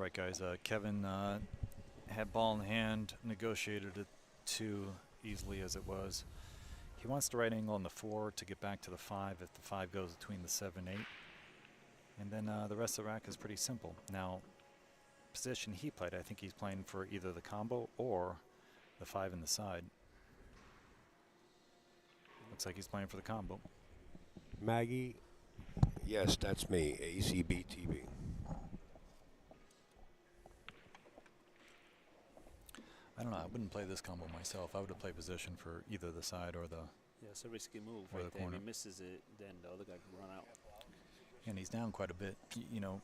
right, guys. Kevin had ball in hand, negotiated it too easily as it was. He wants the right angle on the 4 to get back to the 5 if the 5 goes between the 7, 8. And then the rest of the rack is pretty simple. Now, position he played, I think he's playing for either the combo or the 5 in the side. Looks like he's playing for the combo. Maggie, yes, that's me, ACBTV. I don't know. I wouldn't play this combo myself. I would have played position for either the side or the. Yeah, it's a risky move or right the there. If corner. he misses it, then the other guy can run out. And he's down quite a bit. You know,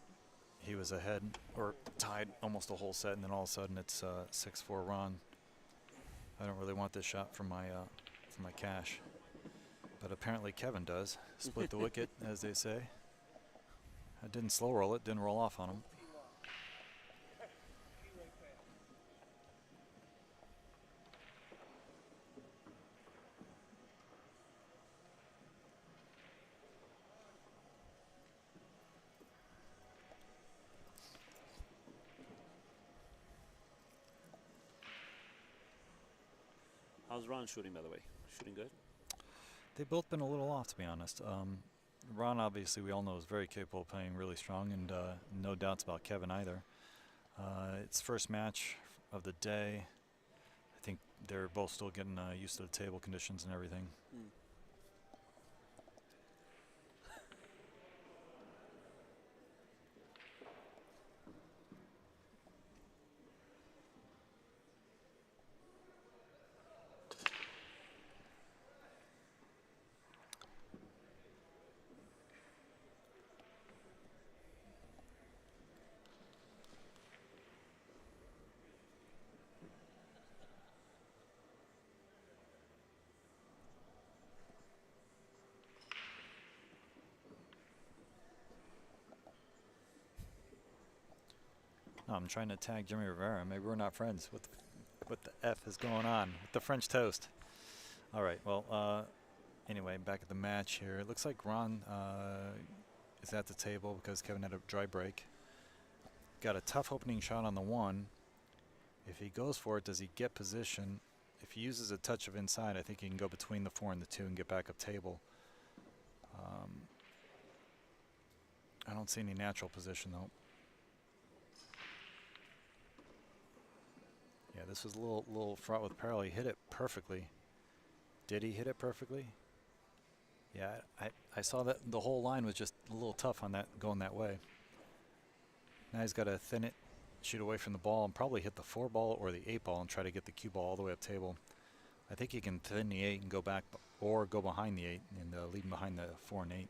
he was ahead or tied almost a whole set, and then all of a sudden it's 6-4 Ron. I don't really want this shot for my cash, but apparently Kevin does. Split the wicket, as they say. I didn't slow roll it. Didn't roll off on him. How's Ron shooting, by the way? Shooting good? They've both been a little off, to be honest. Ron, obviously, we all know is very capable of playing really strong, and no doubts about Kevin either. It's first match of the day. I think they're both still getting used to the table conditions and everything. Mm. No, I'm trying to tag Jimmy Rivera. Maybe we're not friends. What the F is going on with the French toast? All right, well, anyway, back at the match here. It looks like Ron is at the table because Kevin had a dry break. Got a tough opening shot on the 1. If he goes for it, does he get position? If he uses a touch of inside, I think he can go between the 4 and the 2 and get back up table. I don't see any natural position, though. Yeah, this was a little fraught with peril. He hit it perfectly. Did he hit it perfectly? Yeah, I saw that the whole line was just a little tough on that going that way. Now he's got to thin it, shoot away from the ball, and probably hit the 4 ball or the 8 ball and try to get the cue ball all the way up table. I think he can thin the 8 and go back or go behind the 8 and leave him behind the 4 and 8.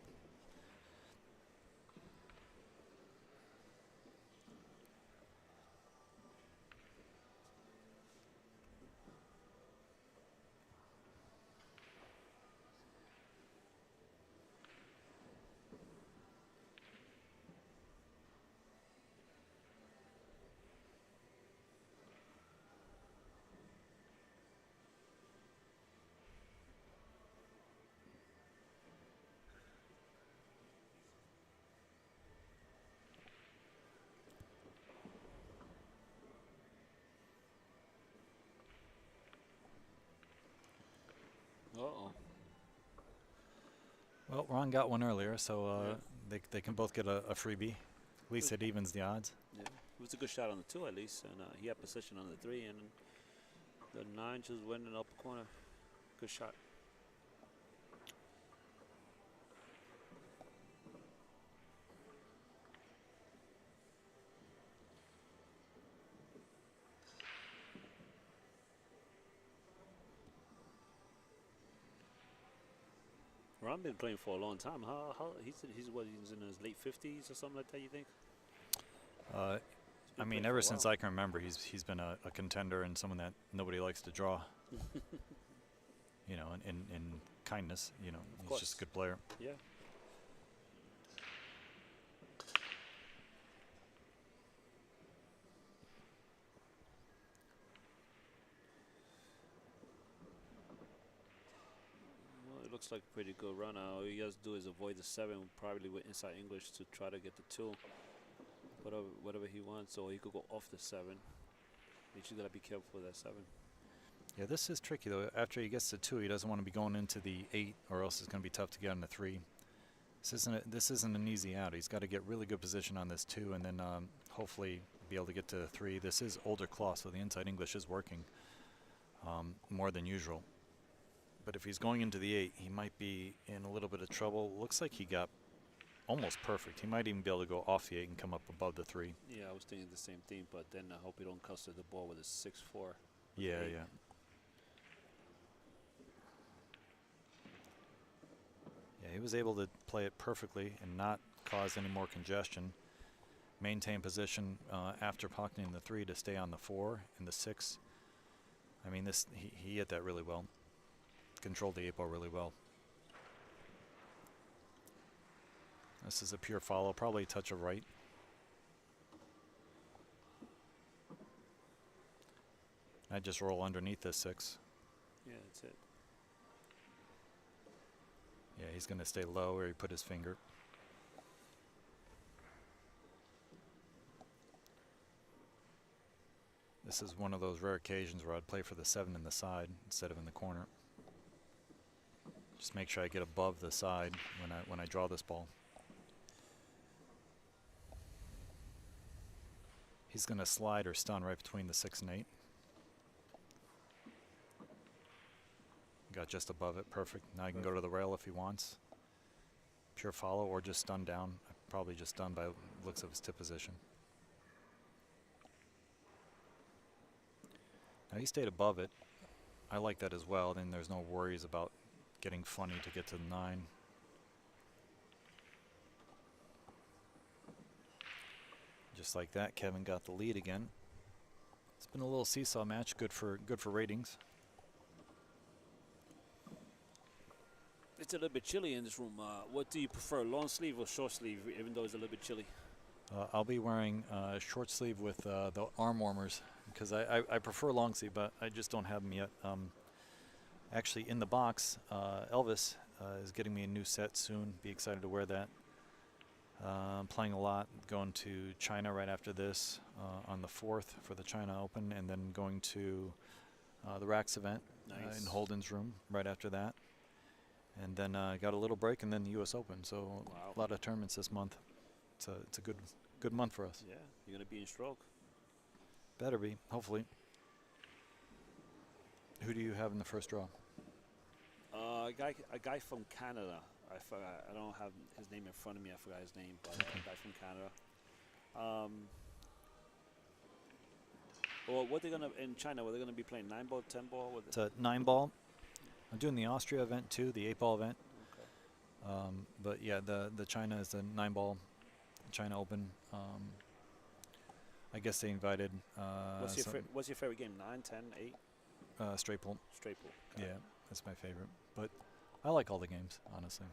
Uh-oh. Well, Ron got one earlier, so they can both get a freebie. At least it evens the odds. Yeah, it was a good shot on the 2 at least, and he had position on the 3, and the 9 just went in the upper corner. Good shot. Ron been playing for a long time. How he's in his late 50s or something like that, you think? I mean, ever since I can remember, he's been a contender and someone that nobody likes to draw. You know, in kindness, you know, he's just a good player. Yeah. Well, it looks like a pretty good run. All he has to do is avoid the 7, probably with inside English to try to get the 2. whatever he wants, or he could go off the 7. You just gotta be careful with that 7. Yeah, this is tricky though. After he gets to 2, he doesn't want to be going into the 8, or else it's going to be tough to get on the 3. This isn't an easy out. He's got to get really good position on this 2, and then hopefully be able to get to the 3. This is older cloth, so the inside English is working more than usual. But if he's going into the 8, he might be in a little bit of trouble. Looks like he got almost perfect. He might even be able to go off the 8 and come up above the 3. Yeah, I was thinking the same thing, but then I hope he don't custard the ball with a 6-4. Yeah, 8. yeah. Yeah, he was able to play it perfectly and not cause any more congestion. Maintain position after pocketing the 3 to stay on the 4 and the 6. I mean, he hit that really well. Controlled the 8 ball really well. This is a pure follow, probably a touch of right. I just roll underneath this 6. Yeah, that's it. Yeah, he's going to stay low where he put his finger. This is one of those rare occasions where I'd play for the 7 in the side instead of in the corner. Just make sure I get above the side when I draw this ball. He's going to slide or stun right between the 6 and 8. Got just above it, perfect. Now he can go to the rail if he wants. Pure follow or just stun down. Probably just stun by looks of his tip position. Now he stayed above it. I like that as well. Then there's no worries about getting funny to get to the 9. Just like that, Kevin got the lead again. It's been a little seesaw match, good for ratings. It's a little bit chilly in this room. What do you prefer, long sleeve or short sleeve, even though it's a little bit chilly? I'll be wearing short sleeve with the arm warmers because I prefer long sleeve, but I just don't have them yet. Actually, in the box, Elvis is getting me a new set soon. Be excited to wear that. I'm playing a lot, going to China right after this on the 4th for the China Open, and then going to the Rax event in Holden's room right after that. And then got a little break, and then the U.S. Open. So wow. A lot of tournaments this month. It's a good month for us. Yeah, you're gonna be in stroke. Better be, hopefully. Who do you have in the first draw? A guy from Canada. I forgot. I don't have his name in front of me. I forgot his name, but a guy from Canada. Well, what they're gonna in China? What they're gonna be playing? 9-ball, 10-ball? It's a 9-ball. I'm doing the Austria event too, the 8-ball event. Okay. But yeah, the China is the 9-ball China Open. I guess they invited. What's your favorite game? 9, 10, 8? Straight pull. Straight pull. Yeah, that's my favorite. But I like all the games, honestly.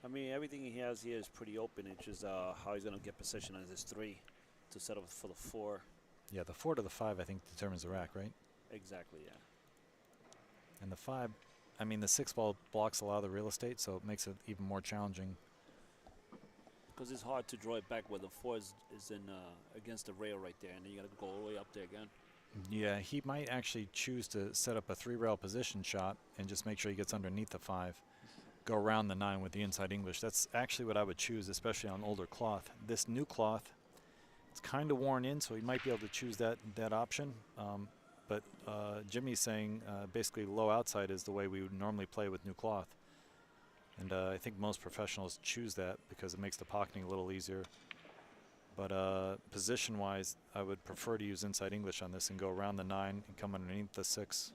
I mean, everything he has here is pretty open. It's just how he's going to get position on his 3 to set up for the 4. Yeah, the 4 to the 5, I think, determines the rack, right? Exactly, yeah. And the 5, I mean, the 6-ball blocks a lot of the real estate, so it makes it even more challenging. Because it's hard to draw it back where the 4 is in against the rail right there, and then you got to go all the way up there again. Yeah, he might actually choose to set up a 3-rail position shot and just make sure he gets underneath the 5. Go around the 9 with the inside English. That's actually what I would choose, especially on older cloth. This new cloth, it's kind of worn in, so he might be able to choose that option. But Jimmy's saying basically low outside is the way we would normally play with new cloth. And I think most professionals choose that because it makes the pocketing a little easier. But position-wise, I would prefer to use inside English on this and go around the 9 and come underneath the 6.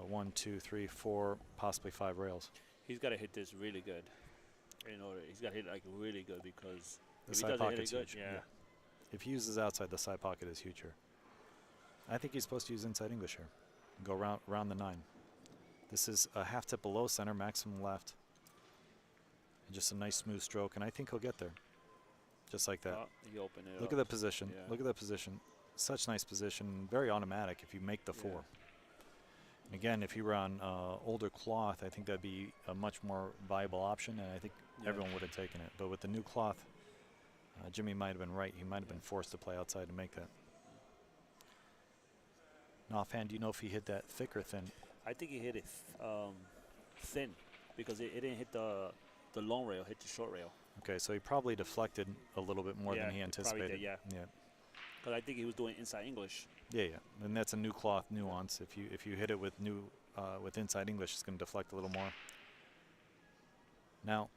1, 2, 3, 4, possibly 5 rails. He's got to hit this really good. In order, he's got to hit like really good because The if he side doesn't hit pocket's it good, huge. yeah. If he uses outside, the side pocket is huge here. I think he's supposed to use inside English here. Go around the 9. This is a half tip below center, maximum left. And just a nice smooth stroke, and I think he'll get there. Just like that. You open it Look up. at the position. Yeah. Look at that position. Such nice position. Very automatic if you make the 4. Yeah. Again, if you were on older cloth, I think that'd be a much more viable option, and I think everyone would have taken it. But with the new cloth, Jimmy might have been right. He might have been forced to play outside to make that. Now, offhand, do you know if he hit that thick or thin? I think he hit it thin because it didn't hit the long rail, hit the short rail. Okay, so he probably deflected a little bit more than he anticipated. Did, yeah. Because I think he was doing inside English. Yeah, and that's a new cloth nuance. If you hit it with with inside English, it's going to deflect a little more. Now,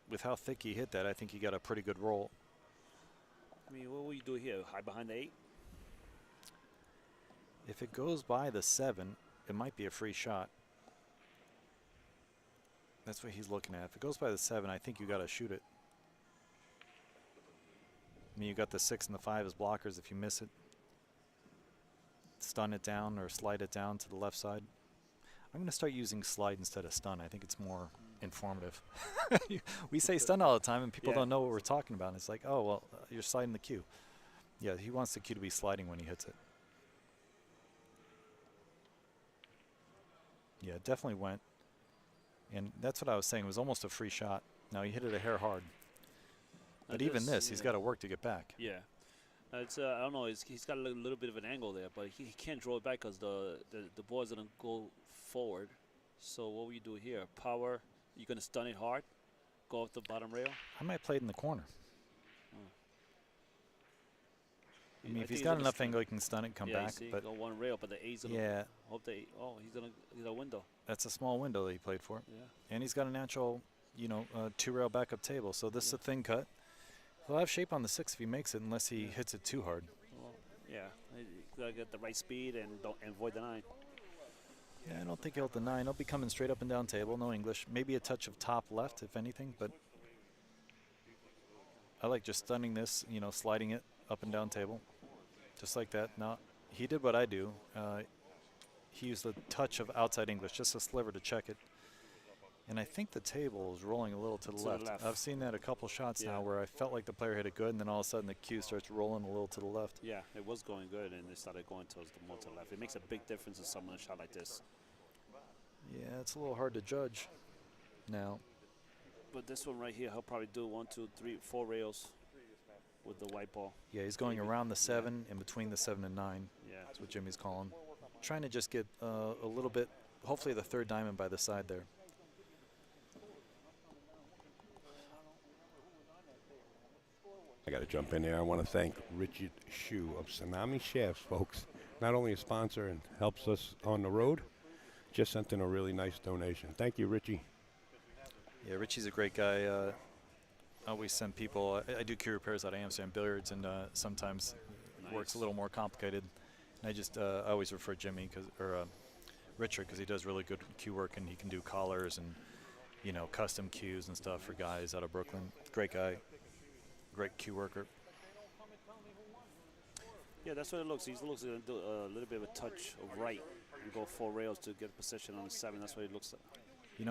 with how thick he hit that, I think he got a pretty good roll. I mean, what will you do here? Hide behind the 8? If it goes by the 7, it might be a free shot. That's what he's looking at. If it goes by the 7, I think you got to shoot it. I mean, you got the 6 and the 5 as blockers. If you miss it, stun it down or slide it down to the left side. I'm going to start using slide instead of stun. I think it's more informative. We say stun all the time, and people don't know what we're talking about. And it's like, oh, well, you're sliding the cue. Yeah, he wants the cue to be sliding when he hits it. Yeah, it definitely went. And that's what I was saying. It was almost a free shot. Now, he hit it a hair hard. But even this, he's got to work to get back. Yeah. It's I don't know. He's got a little bit of an angle there, but he can't draw it back because the ball is going to go forward. So what will you do here? Power. You're going to stun it hard? Go off the bottom rail? I might play it in the corner. I mean, if he's got enough angle, he can stun it and come back. See, but go one rail, but the 8's going to hope they. Oh, he's going to get a window. That's a small window that he played for. Yeah. And he's got a natural, 2-rail backup table. So this is a thin cut. He'll have shape on the 6 if he makes it, unless he hits it too hard. Well, you got to get the right speed and avoid the 9. Yeah, I don't think he'll hit the 9. He'll be coming straight up and down table, no English. Maybe a touch of top left, if anything, but I like just stunning this, sliding it up and down table. Just like that. Now, he did what I do. He used a touch of outside English, just a sliver to check it. And I think the table is rolling a little to the left. I've seen that a couple shots now where I felt like the player hit it good, and then all of a sudden the cue starts rolling a little to the left. Yeah, it was going good, and it started going towards the more to the left. It makes a big difference in someone shot like this. Yeah, it's a little hard to judge now. But this one right here, he'll probably do 1, 2, 3, 4 rails with the white ball. Yeah, he's going around the 7 and between the 7 and 9. Yeah. That's what Jimmy's calling. Trying to just get a little bit, hopefully the 3rd diamond by the side there. I got to jump in there. I want to thank Richard Shu of Tsunami Shafts, folks. Not only a sponsor and helps us on the road, just sent in a really nice donation. Thank you, Richie. Yeah, Richie's a great guy. I always send people. I do cue repairs out of Amsterdam Billiards, and sometimes it works a little more complicated. And I just I always refer Jimmy or Richard because he does really good cue work, and he can do collars and custom cues and stuff for guys out of Brooklyn. Great guy, great cue worker. Yeah, that's what it looks. He looks like do a little bit of a touch of right and go 4 rails to get position on the 7. That's what it looks like.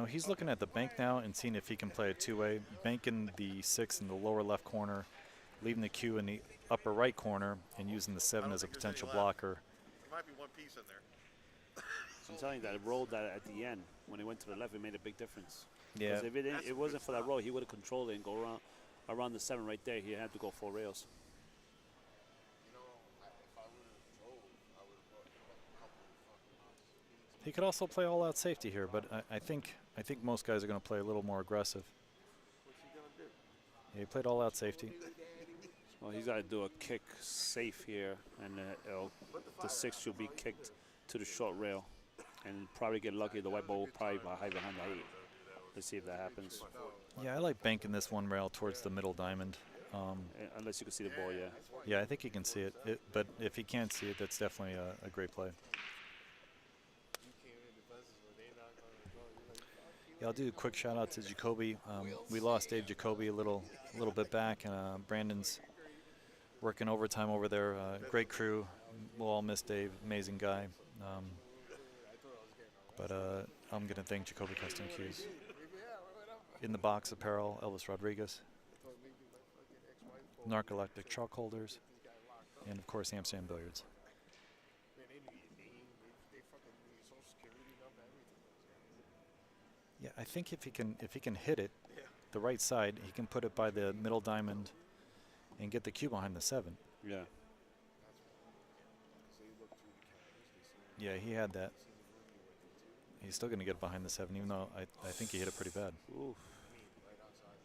He's looking at the bank now and seeing if he can play a 2-way. Banking the 6 in the lower left corner, leaving the cue in the upper right corner, and using the 7 as a potential blocker. There might be one piece in there. I'm telling you that it rolled that at the end. When it went to the left, it made a big difference. Yeah. Because if it wasn't for that roll, he would have controlled it and go around the 7 right there. He had to go 4 rails. He could also play all-out safety here, but I think most guys are going to play a little more aggressive. Yeah, he played all-out safety. Well, he's got to do a kick safe here, and the 6 should be kicked to the short rail, and probably get lucky. The white ball will probably hide behind the 8. Let's see if that happens. Yeah, I like banking this 1 rail towards the middle diamond. Unless you can see the ball, yeah. Yeah, I think he can see it. But if he can't see it, that's definitely a great play. Yeah, I'll do a quick shout out to Jacoby. We lost Dave Jacoby a little bit back, and Brandon's working overtime over there. Great crew. We'll all miss Dave. Amazing guy. But I'm going to thank Jacoby Custom Cues. In the box apparel, Elvis Rodriguez. Narcoleptic chalk holders. And of course, Amsterdam Billiards. Yeah, I think if he can hit it the right side, he can put it by the middle diamond and get the cue behind the 7. Yeah. Yeah, he had that. He's still going to get it behind the 7, even though I think he hit it pretty bad. Oof.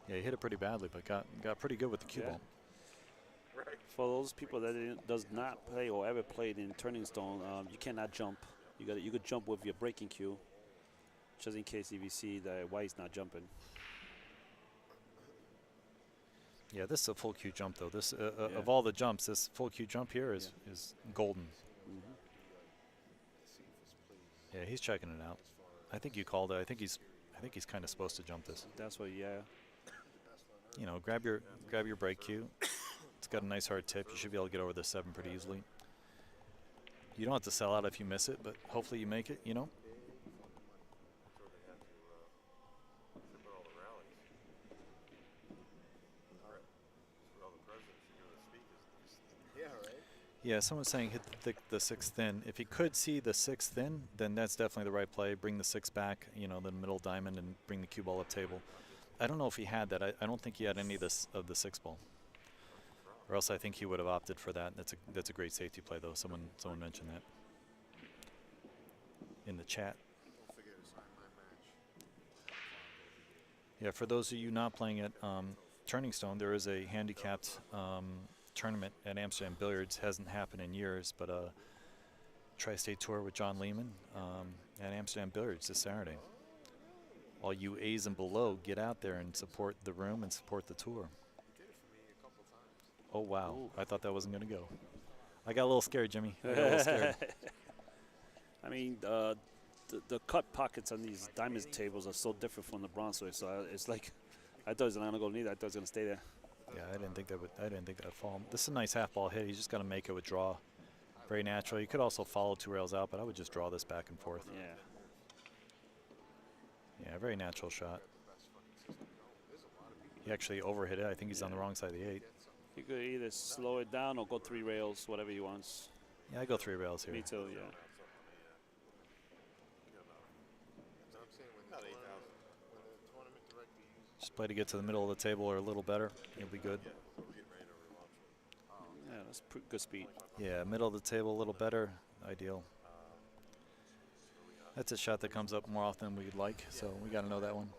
Yeah, he hit it pretty badly, but got pretty good with the cue ball. For those people that does not play or ever played in Turning Stone, you cannot jump. You could jump with your breaking cue, just in case if you see that white's not jumping. Yeah, this is a full cue jump though. This of all the jumps, this full cue jump here is golden. Mm-hmm. Yeah, he's checking it out. I think you called it. I think he's kind of supposed to jump this. That's what, yeah. You know, grab your break cue. It's got a nice hard tip. You should be able to get over the 7 pretty easily. You don't have to sell out if you miss it, but hopefully you make it, you know. Yeah, someone's saying hit the 6 thin. If he could see the 6 thin, then that's definitely the right play. Bring the 6 back, you know, the middle diamond, and bring the cue ball up table. I don't know if he had that. I don't think he had any of the 6 ball. Or else I think he would have opted for that. That's a great safety play though. Someone mentioned that in the chat. Yeah, for those of you not playing at Turning Stone, there is a handicapped tournament at Amsterdam Billiards. Hasn't happened in years, but a tri-state tour with John Lehman at Amsterdam Billiards this Saturday. All you A's and below, get out there and support the room and support the tour. Oh, wow. Ooh. I thought that wasn't going to go. I got a little scared, Jimmy. I got a little scared. I mean, the cut pockets on these diamond tables are so different from the bronze way, so it's like, I thought it was not going to go neither. I thought it was going to stay there. Yeah, I didn't think that would fall. This is a nice half ball hit. You just got to make it with draw. Very natural. You could also follow 2 rails out, but I would just draw this back and forth. Yeah. Yeah, very natural shot. He actually overhit it. I think he's on the wrong side of the 8. You could either slow it down or go 3 rails, whatever he wants. Yeah, I go 3 rails here. Me too, yeah. Just play to get to the middle of the table or a little better. You'll be good. Yeah, that's good speed. Yeah, middle of the table a little better. Ideal. That's a shot that comes up more often than we'd like, so we got to know that one.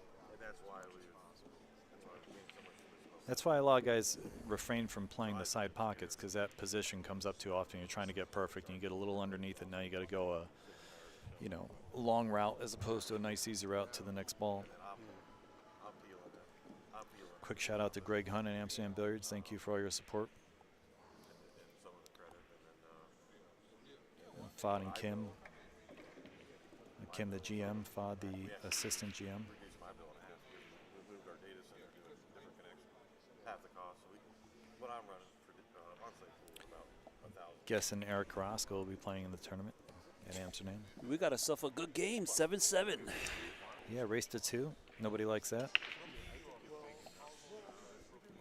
That's why a lot of guys refrain from playing the side pockets, because that position comes up too often. You're trying to get perfect, and you get a little underneath it. Now you got to go a long route as opposed to a nice easy route to the next ball. Quick shout out to Greg Hunt at Amsterdam Billiards. Thank you for all your support. Fod and Kim. Kim the GM, Fod the assistant GM. Guessing Eric Carrasco will be playing in the tournament at Amsterdam. We got ourselves a good game, 7-7. Yeah, race to 2. Nobody likes that.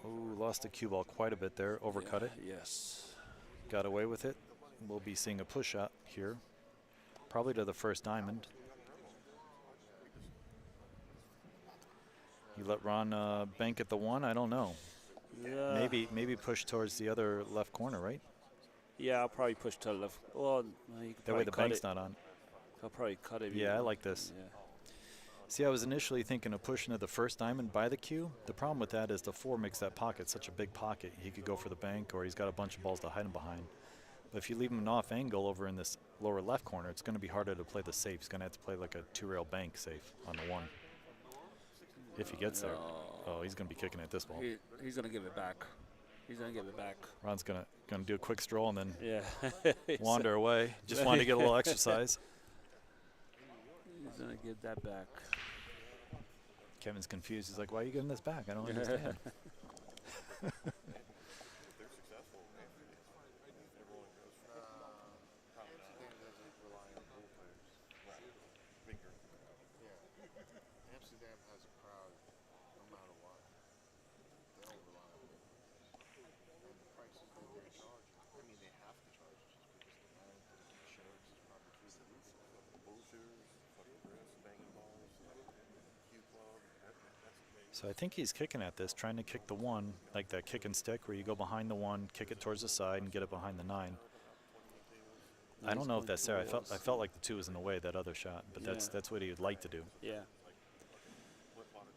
Ooh, lost the cue ball quite a bit there. Overcut it. Yes. Got away with it. We'll be seeing a push shot here. Probably to the first diamond. You let Ron bank at the 1? I don't know. Yeah. Maybe push towards the other left corner, right? Yeah, I'll probably push to the left. Well, that way the bank's not on. I'll probably cut it. Yeah, I like this. Yeah. See, I was initially thinking of pushing to the first diamond by the cue. The problem with that is the 4 makes that pocket such a big pocket. He could go for the bank, or he's got a bunch of balls to hide him behind. But if you leave him an off angle over in this lower left corner, it's going to be harder to play the safe. He's going to have to play like a 2-rail bank safe on the 1. If he gets there. Oh, he's going to be kicking at this ball. He's going to give it back. He's going to give it back. Ron's going to do a quick stroll and then yeah. wander away. Just wanted to get a little exercise. He's going to give that back. Kevin's confused. He's like, why are you giving this back? I don't understand. So I think he's kicking at this, trying to kick the 1, like that kick and stick, where you go behind the 1, kick it towards the side, and get it behind the 9. I don't know if that's there. I felt like the 2 was in the way, that other shot, but that's what he would like to do. Yeah.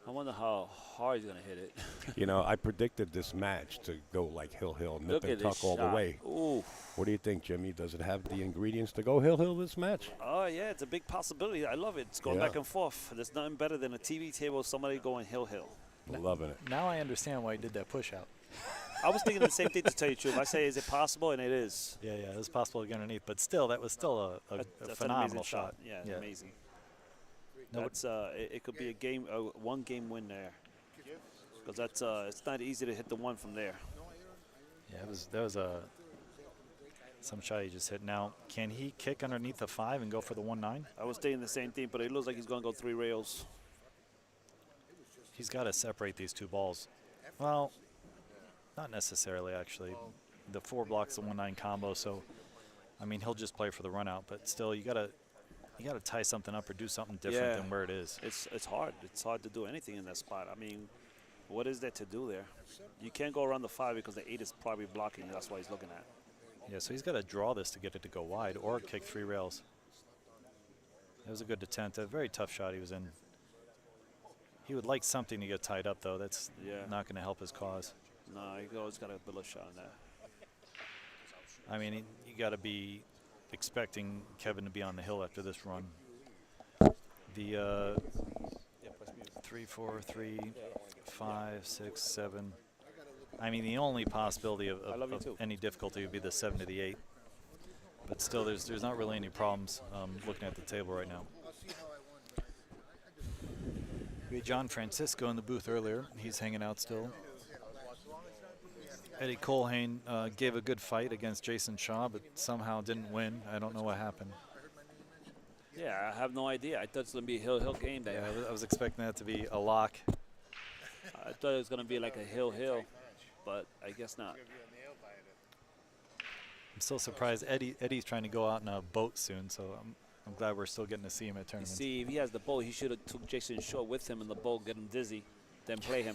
I wonder how hard he's going to hit it. You know, I predicted this match to go like hill, nip and tuck all the way. Ooh. What do you think, Jimmy? Does it have the ingredients to go hill this match? Oh, yeah, it's a big possibility. I love it. It's going back and forth. There's nothing better than a TV table, somebody going hill. Loving it. Now I understand why he did that push out. I was thinking the same thing, to tell you the truth. I say, is it possible? And it is. Yeah, it was possible to get underneath, but still, that was still a phenomenal shot. Yeah, amazing. That's it could be a 1-game win there, because that's it's not easy to hit the 1 from there. Yeah, that was some shot he just hit. Now, can he kick underneath the 5 and go for the 1-9? I was saying the same thing, but it looks like he's going to go 3 rails. He's got to separate these 2 balls. Well, not necessarily, actually. The 4 blocks the 1-9 combo, so I mean he'll just play for the run out. But still, you gotta tie something up or do something different than where it is. It's hard. It's hard to do anything in that spot. I mean, what is there to do there? You can't go around the 5 because the 8 is probably blocking. That's why he's looking at. Yeah, so he's got to draw this to get it to go wide or kick 3 rails. That was a good attempt. A very tough shot he was in. He would like something to get tied up, though. That's not going to help his cause. No, you always got to build a shot on that. I mean, you got to be expecting Kevin to be on the hill after this run. The 3, 4, 3, 5, 6, 7. I mean, the only possibility of any difficulty would be the 7 to the 8. But still, there's not really any problems looking at the table right now. We had John Francisco in the booth earlier. He's hanging out still. Eddie Colhane gave a good fight against Jason Shaw, but somehow didn't win. I don't know what happened. Yeah, I have no idea. I thought it was going to be a hill game day. Yeah, I was expecting that to be a lock. I thought it was going to be like a hill, but I guess not. I'm still surprised. Eddie's trying to go out in a boat soon, so I'm glad we're still getting to see him at tournaments. See, if he has the boat, he should have took Jason Shaw with him in the boat, get him dizzy, then play him.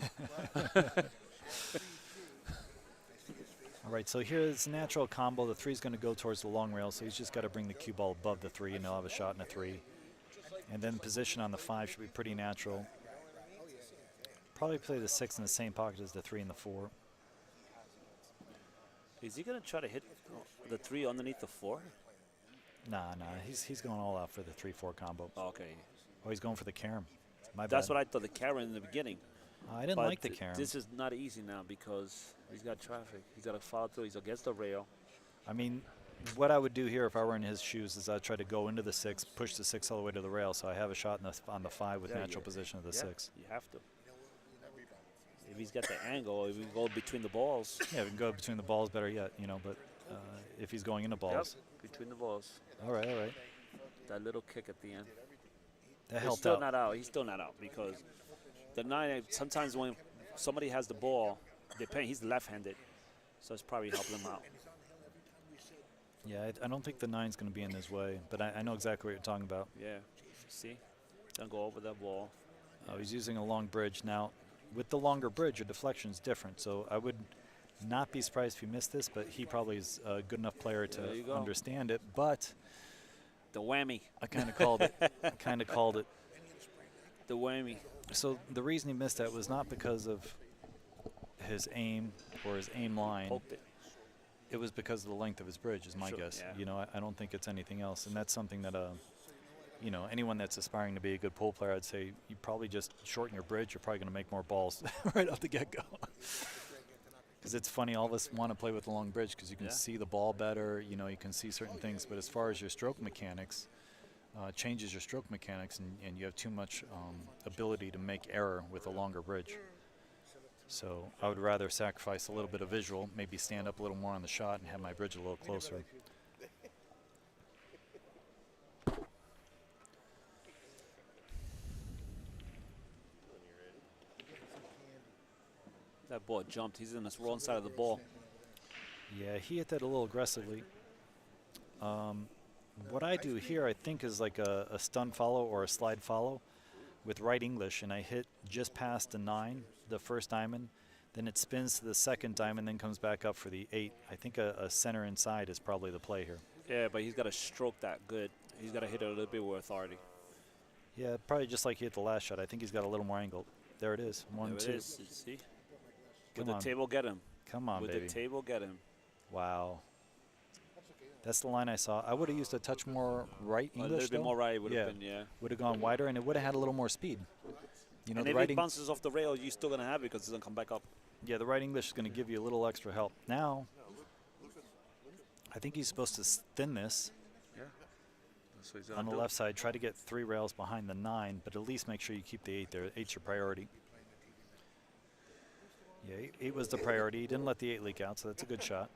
All right, so here's natural combo. The 3 is going to go towards the long rail, so he's just got to bring the cue ball above the 3, and he'll have a shot in a 3. And then position on the 5 should be pretty natural. Probably play the 6 in the same pocket as the 3 and the 4. Is he going to try to hit the 3 underneath the 4? Nah, he's going all out for the 3-4 combo. Oh, okay. Oh, he's going for the carom. That's what I thought, the carom in the beginning. I didn't like the carom. This is not easy now because he's got traffic. He's got to follow through. He's against the rail. I mean, what I would do here if I were in his shoes is I'd try to go into the 6, push the 6 all the way to the rail, so I have a shot on the 5 with natural position of the 6. You have to. If he's got the angle, if we go between the balls. Yeah, we can go between the balls better yet, but if he's going into balls. Yep, between the balls. All right. That little kick at the end. That helped still out. Not out. He's still not out because the 9, sometimes when somebody has the ball, they're paying. He's left-handed, so it's probably helping him out. Yeah, I don't think the 9's going to be in his way, but I know exactly what you're talking about. Yeah, see? Don't go over that ball. Oh, he's using a long bridge. Now, with the longer bridge, your deflection is different, so I would not be surprised if he missed this, but he probably is a good enough player to understand it. But the whammy. I kind of called it. The whammy. So the reason he missed that was not because of his aim or his aim line. It was because of the length of his bridge, is my guess. Yeah. I don't think it's anything else, and that's something that anyone that's aspiring to be a good pool player, I'd say you probably just shorten your bridge. You're probably going to make more balls right off the get-go. Because it's funny, all of us want to play with the long bridge because you can see the ball better. You can see certain things. But as far as your stroke mechanics, changes your stroke mechanics, and you have too much ability to make error with a longer bridge. So I would rather sacrifice a little bit of visual, maybe stand up a little more on the shot and have my bridge a little closer. That ball jumped. He's in the wrong side of the ball. Yeah, he hit that a little aggressively. What I do here, I think, is like a stun follow or a slide follow. with right English, and I hit just past the 9, the first diamond. Then it spins to the second diamond, then comes back up for the 8. I think a center inside is probably the play here. Yeah, but he's got to stroke that good. He's got to hit it a little bit with authority. Yeah, probably just like he hit the last shot. I think he's got a little more angle. There it is. 1, there 2. It is. See? Come Would on. the table get him? Come on, Would baby. the table get him? Wow. That's the line I saw. I would have used a touch more right English. A little bit more right would have been, yeah. Would have gone wider, and it would have had a little more speed. You know, and the if right it bounces off the rail, you're still going to have it because it's going to come back up. Yeah, the right English is going to give you a little extra help. Now, I think he's supposed to thin this. Yeah. That's what he's on the left side. Try to get 3 rails behind the 9, but at least make sure you keep the 8 there. 8's your priority. Yeah, 8 was the priority. He didn't let the 8 leak out, so that's a good shot.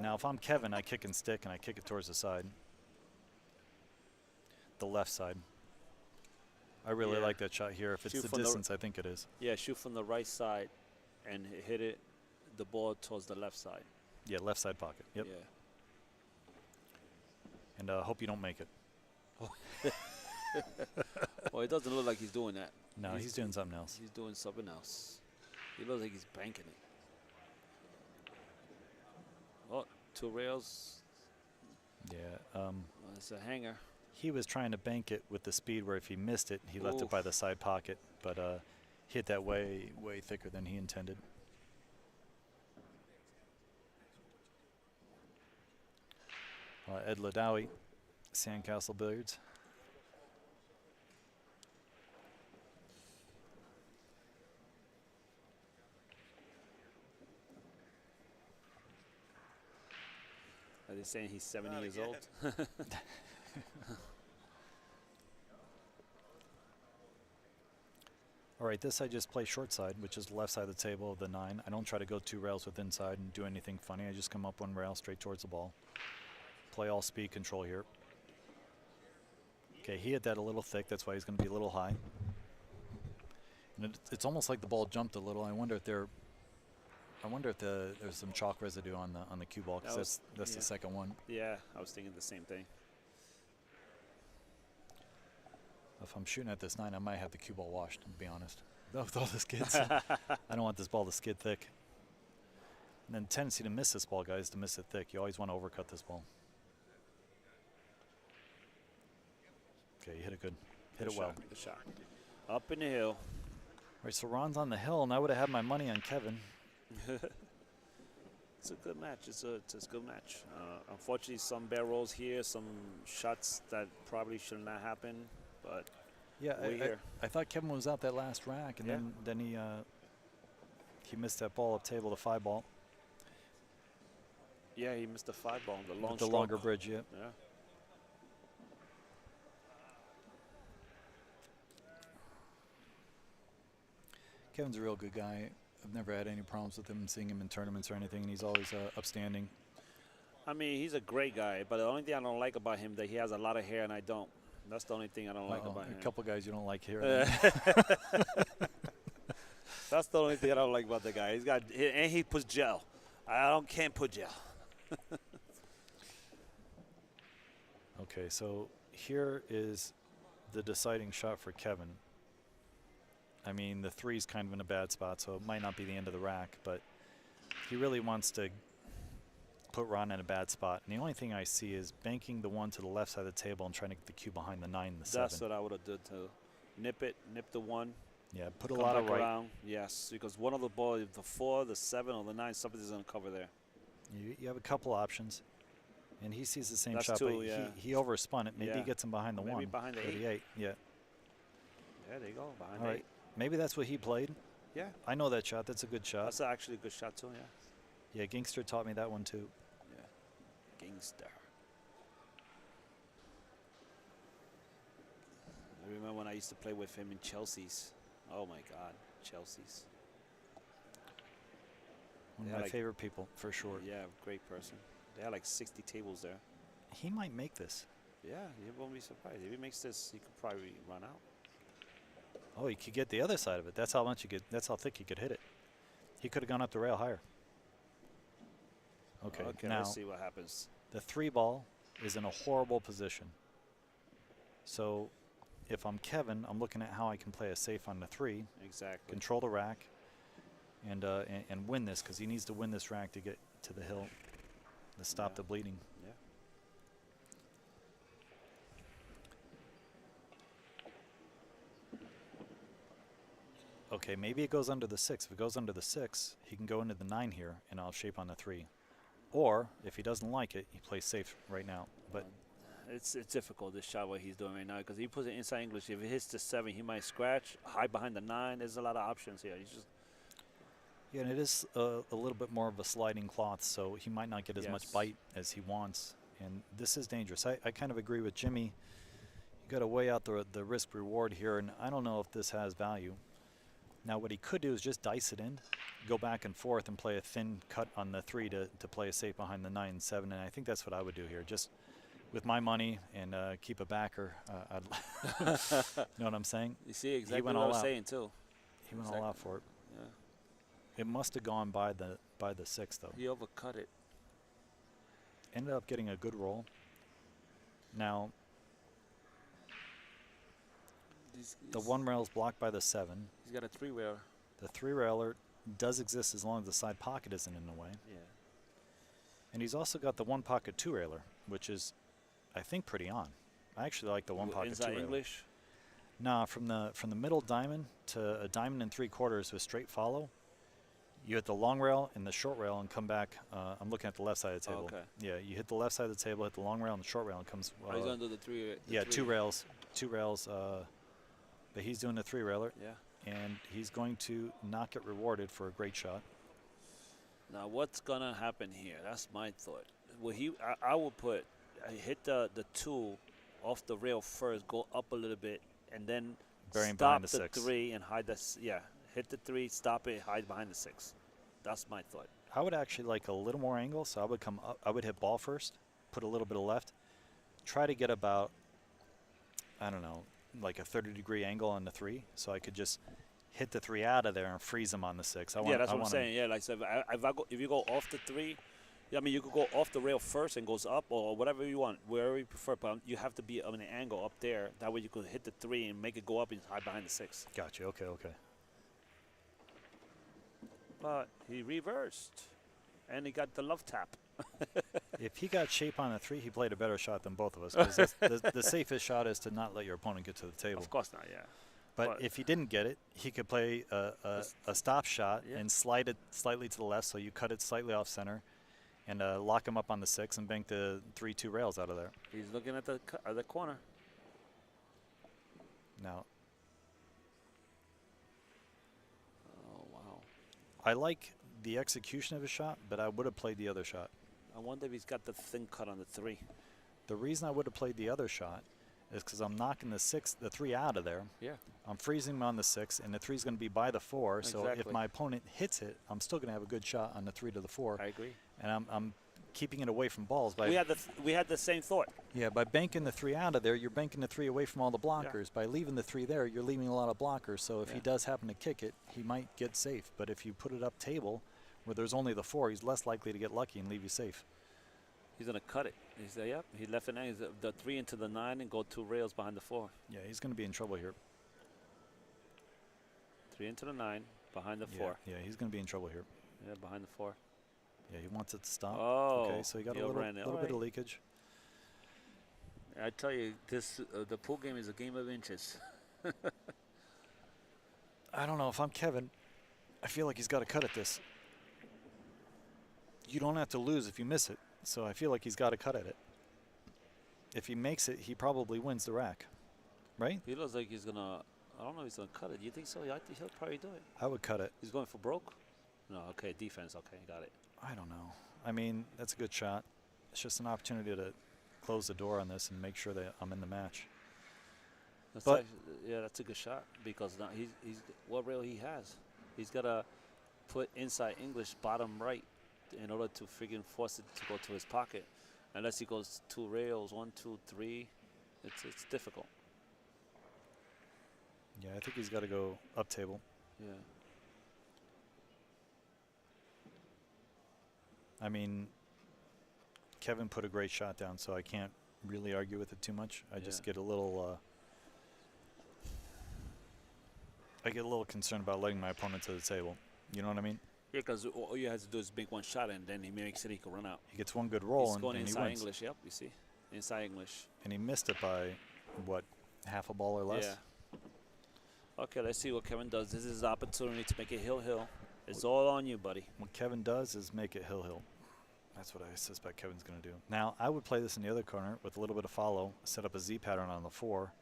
Now, if I'm Kevin, I kick and stick, and I kick it towards the side. The left side. I really like that shot here. If it's the distance, I think it is. Yeah, shoot from the right side and hit it, the ball towards the left side. Yeah, left side pocket. Yep. Yeah. And hope you don't make it. Well, it doesn't look like he's doing that. No, he's doing something else. He's doing something else. He looks like he's banking it. Oh, 2 rails. Yeah. It's a hanger. He was trying to bank it with the speed where if he missed it, he left it by the side pocket, but hit that way thicker than he intended. Ed Ladawi, Sandcastle Billiards. Are they saying he's 70 years old? All right, this I just play short side, which is the left side of the table of the 9. I don't try to go 2 rails with inside and do anything funny. I just come up 1 rail straight towards the ball. Play all speed control here. Okay, he hit that a little thick. That's why he's going to be a little high. And it's almost like the ball jumped a little. I wonder if there's some chalk residue on the cue ball, because that's the second one. Yeah, I was thinking the same thing. If I'm shooting at this 9, I might have the cue ball washed, to be honest. With all the skids. I don't want this ball to skid thick. And then the tendency to miss this ball, guys, is to miss it thick. You always want to overcut this ball. Okay, you hit it good. Hit it well. Good shot. Up in the hill. All right, so Ron's on the hill, and I would have had my money on Kevin. It's a good match. It's a good match. Unfortunately, some bad rolls here, some shots that probably should not happen. But yeah, I thought Kevin was out that last rack, and then he missed that ball up table, the 5 ball. Yeah, he missed the 5 ball, the long with the longer bridge. Yeah. Kevin's a real good guy. I've never had any problems with him, seeing him in tournaments or anything, and he's always upstanding. I mean, he's a great guy, but the only thing I don't like about him is that he has a lot of hair and I don't. That's the only thing I don't like about him. A couple guys you don't like here. That's the only thing I don't like about the guy. And he puts gel. Can't put gel. Okay, so here is the deciding shot for Kevin. I mean, the 3's kind of in a bad spot, so it might not be the end of the rack, but he really wants to put Ron in a bad spot. And the only thing I see is banking the 1 to the left side of the table and trying to get the cue behind the 9 and the 7. That's what I would have done too. Nip the 1. Yeah, put a lot of right. Around. Yes, because one of the balls, the 4, the 7, or the 9, somebody's going to cover there. You have a couple options. And he sees the same That's shot, 2, but yeah. he overspun it. Maybe he gets him behind the 1. Maybe behind the 8. The 8, yeah. Yeah, there you go, behind All the right. 8. Maybe that's what he played. Yeah. I know that shot. That's a good shot. That's actually a good shot too, yeah. Yeah, Gangster taught me that one too. Yeah, Gangster. I remember when I used to play with him in Chelsea's. Oh my God, Chelsea's. One of my favorite people, for sure. Yeah, great person. They had like 60 tables there. He might make this. Yeah, you won't be surprised. If he makes this, he could probably run out. Oh, he could get the other side of it. That's how much he could. That's how thick he could hit it. He could have gone up the rail higher. Okay, now let's see what happens. The 3 ball is in a horrible position. So if I'm Kevin, I'm looking at how I can play a safe on the 3. Exactly. Control the rack, and win this, because he needs to win this rack to get to the hill to stop the bleeding. Yeah. Okay, maybe it goes under the 6. If it goes under the 6, he can go into the 9 here, and I'll shape on the 3. Or, if he doesn't like it, he plays safe right now. But it's difficult, this shot, what he's doing right now, because he puts it inside English. If it hits the 7, he might scratch, hide behind the 9. There's a lot of options here. He's just... Yeah, and it is a little bit more of a sliding cloth, so he might not get as much bite as he wants. And this is dangerous. I kind of agree with Jimmy. You got to weigh out the risk-reward here, and I don't know if this has value. Now, what he could do is just dice it in, go back and forth, and play a thin cut on the 3 to play a safe behind the 9 and 7, and I think that's what I would do here. Just with my money and keep a backer. You know what I'm saying? You see exactly what I was saying, too. He went all out for it. Yeah. It must have gone by the 6, though. He overcut it. Ended up getting a good roll. Now, the 1 rail is blocked by the 7. He's got a 3 rail. The 3 railer does exist as long as the side pocket isn't in the way. Yeah. And he's also got the 1 pocket 2 railer, which is, I think, pretty on. I actually like the 1 pocket 2 railer. English? Nah, from the middle diamond to a diamond and 3/4 with straight follow. You hit the long rail and the short rail and come back. I'm looking at the left side of the table. Okay. Yeah, you hit the left side of the table, hit the long rail and the short rail, and comes. He's going to do the 3. Yeah, 2 rails. 2 rails. But he's doing the 3 railer. Yeah. And he's going to not get rewarded for a great shot. Now, what's going to happen here? That's my thought. Well, I would hit the 2 off the rail first, go up a little bit, and then stop the 6. 3 and hide the, hit the 3, stop it, hide behind the 6. That's my thought. I would actually like a little more angle, so I would come up. I would hit ball first, put a little bit of left, try to get about, I don't know, like a 30-degree angle on the 3, so I could just hit the 3 out of there and freeze him on the 6. That's what I'm saying. Yeah, like so if you go off the 3, I mean, you could go off the rail first and goes up or whatever you want, wherever you prefer, but you have to be on an angle up there. That way you could hit the 3 and make it go up and hide behind the 6. Gotcha. Okay. But he reversed, and he got the love tap. If he got shape on a 3, he played a better shot than both of us. Because the safest shot is to not let your opponent get to the table. Of course not, yeah. But if he didn't get it, he could play a stop shot and slide it slightly to the left, so you cut it slightly off center, and lock him up on the 6 and bank the 3-2 rails out of there. He's looking at the corner. Now, oh, wow. I like the execution of his shot, but I would have played the other shot. I wonder if he's got the thin cut on the 3. The reason I would have played the other shot is because I'm knocking the 3 out of there. Yeah. I'm freezing him on the 6, and the 3 is going to be by the 4. So if my opponent hits it, I'm still going to have a good shot on the 3 to the 4. I agree. And I'm keeping it away from balls. We had the same thought. Yeah, by banking the 3 out of there, you're banking the 3 away from all the blockers. By leaving the 3 there, you're leaving a lot of blockers. So if he does happen to kick it, he might get safe. But if you put it up table, where there's only the 4, he's less likely to get lucky and leave you safe. He's going to cut it. He said, yep. He left it in. The 3 into the 9 and go 2 rails behind the 4. Yeah, he's going to be in trouble here. 3 into the 9, behind the 4. Yeah, he's going to be in trouble here. Yeah, behind the 4. Yeah, he wants it to stop. Oh, okay, so he got a little bit of leakage. I tell you, this the pool game is a game of inches. I don't know. If I'm Kevin, I feel like he's got to cut at this. You don't have to lose if you miss it, so I feel like he's got to cut at it. If he makes it, he probably wins the rack, right? He looks like he's going to, I don't know if he's going to cut it. Do you think so? I think he'll probably do it. I would cut it. He's going for broke? No, okay, defense. Okay, got it. I don't know. I mean, that's a good shot. It's just an opportunity to close the door on this and make sure that I'm in the match. That's a good shot because now he's what rail he has. He's got to put inside English bottom right in order to friggin' force it to go to his pocket. Unless he goes 2 rails, 1, 2, 3, it's difficult. Yeah, I think he's got to go up table. Yeah. I mean, Kevin put a great shot down, so I can't really argue with it too much. I just get a little I get a little concerned about letting my opponent to the table. You know what I mean? Yeah, because all you have to do is make one shot, and then he makes it. He can run out. He gets one good roll, He's and going he inside wins. English. Yep, you see, inside English. And he missed it by, what, half a ball or less? Yeah. Okay, let's see what Kevin does. This is his opportunity to make it hill-hill. It's all on you, buddy. What Kevin does is make it hill-hill. That's what I suspect Kevin's going to do. Now, I would play this in the other corner with a little bit of follow, set up a Z pattern on the 4,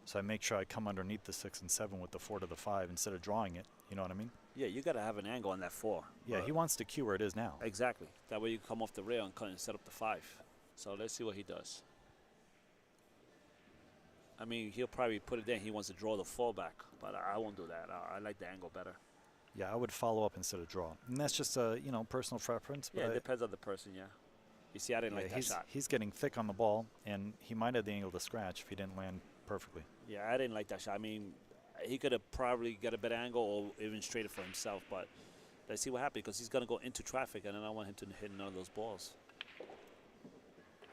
so I make sure I come underneath the 6 and 7 with the 4 to the 5 instead of drawing it. You know what I mean? Yeah, you got to have an angle on that 4. Yeah, he wants to cue where it is now. Exactly. That way you come off the rail and cut and set up the 5. So let's see what he does. I mean, he'll probably put it there. He wants to draw the 4 back, but I won't do that. I like the angle better. Yeah, I would follow up instead of draw. And that's just a, you know, personal preference. Yeah, but it depends on the person, yeah. You see, I didn't like that shot. He's getting thick on the ball, and he might have the angle to scratch if he didn't land perfectly. Yeah, I didn't like that shot. I mean, he could have probably got a better angle or even straighter for himself, but let's see what happens because he's going to go into traffic, and then I want him to hit none of those balls.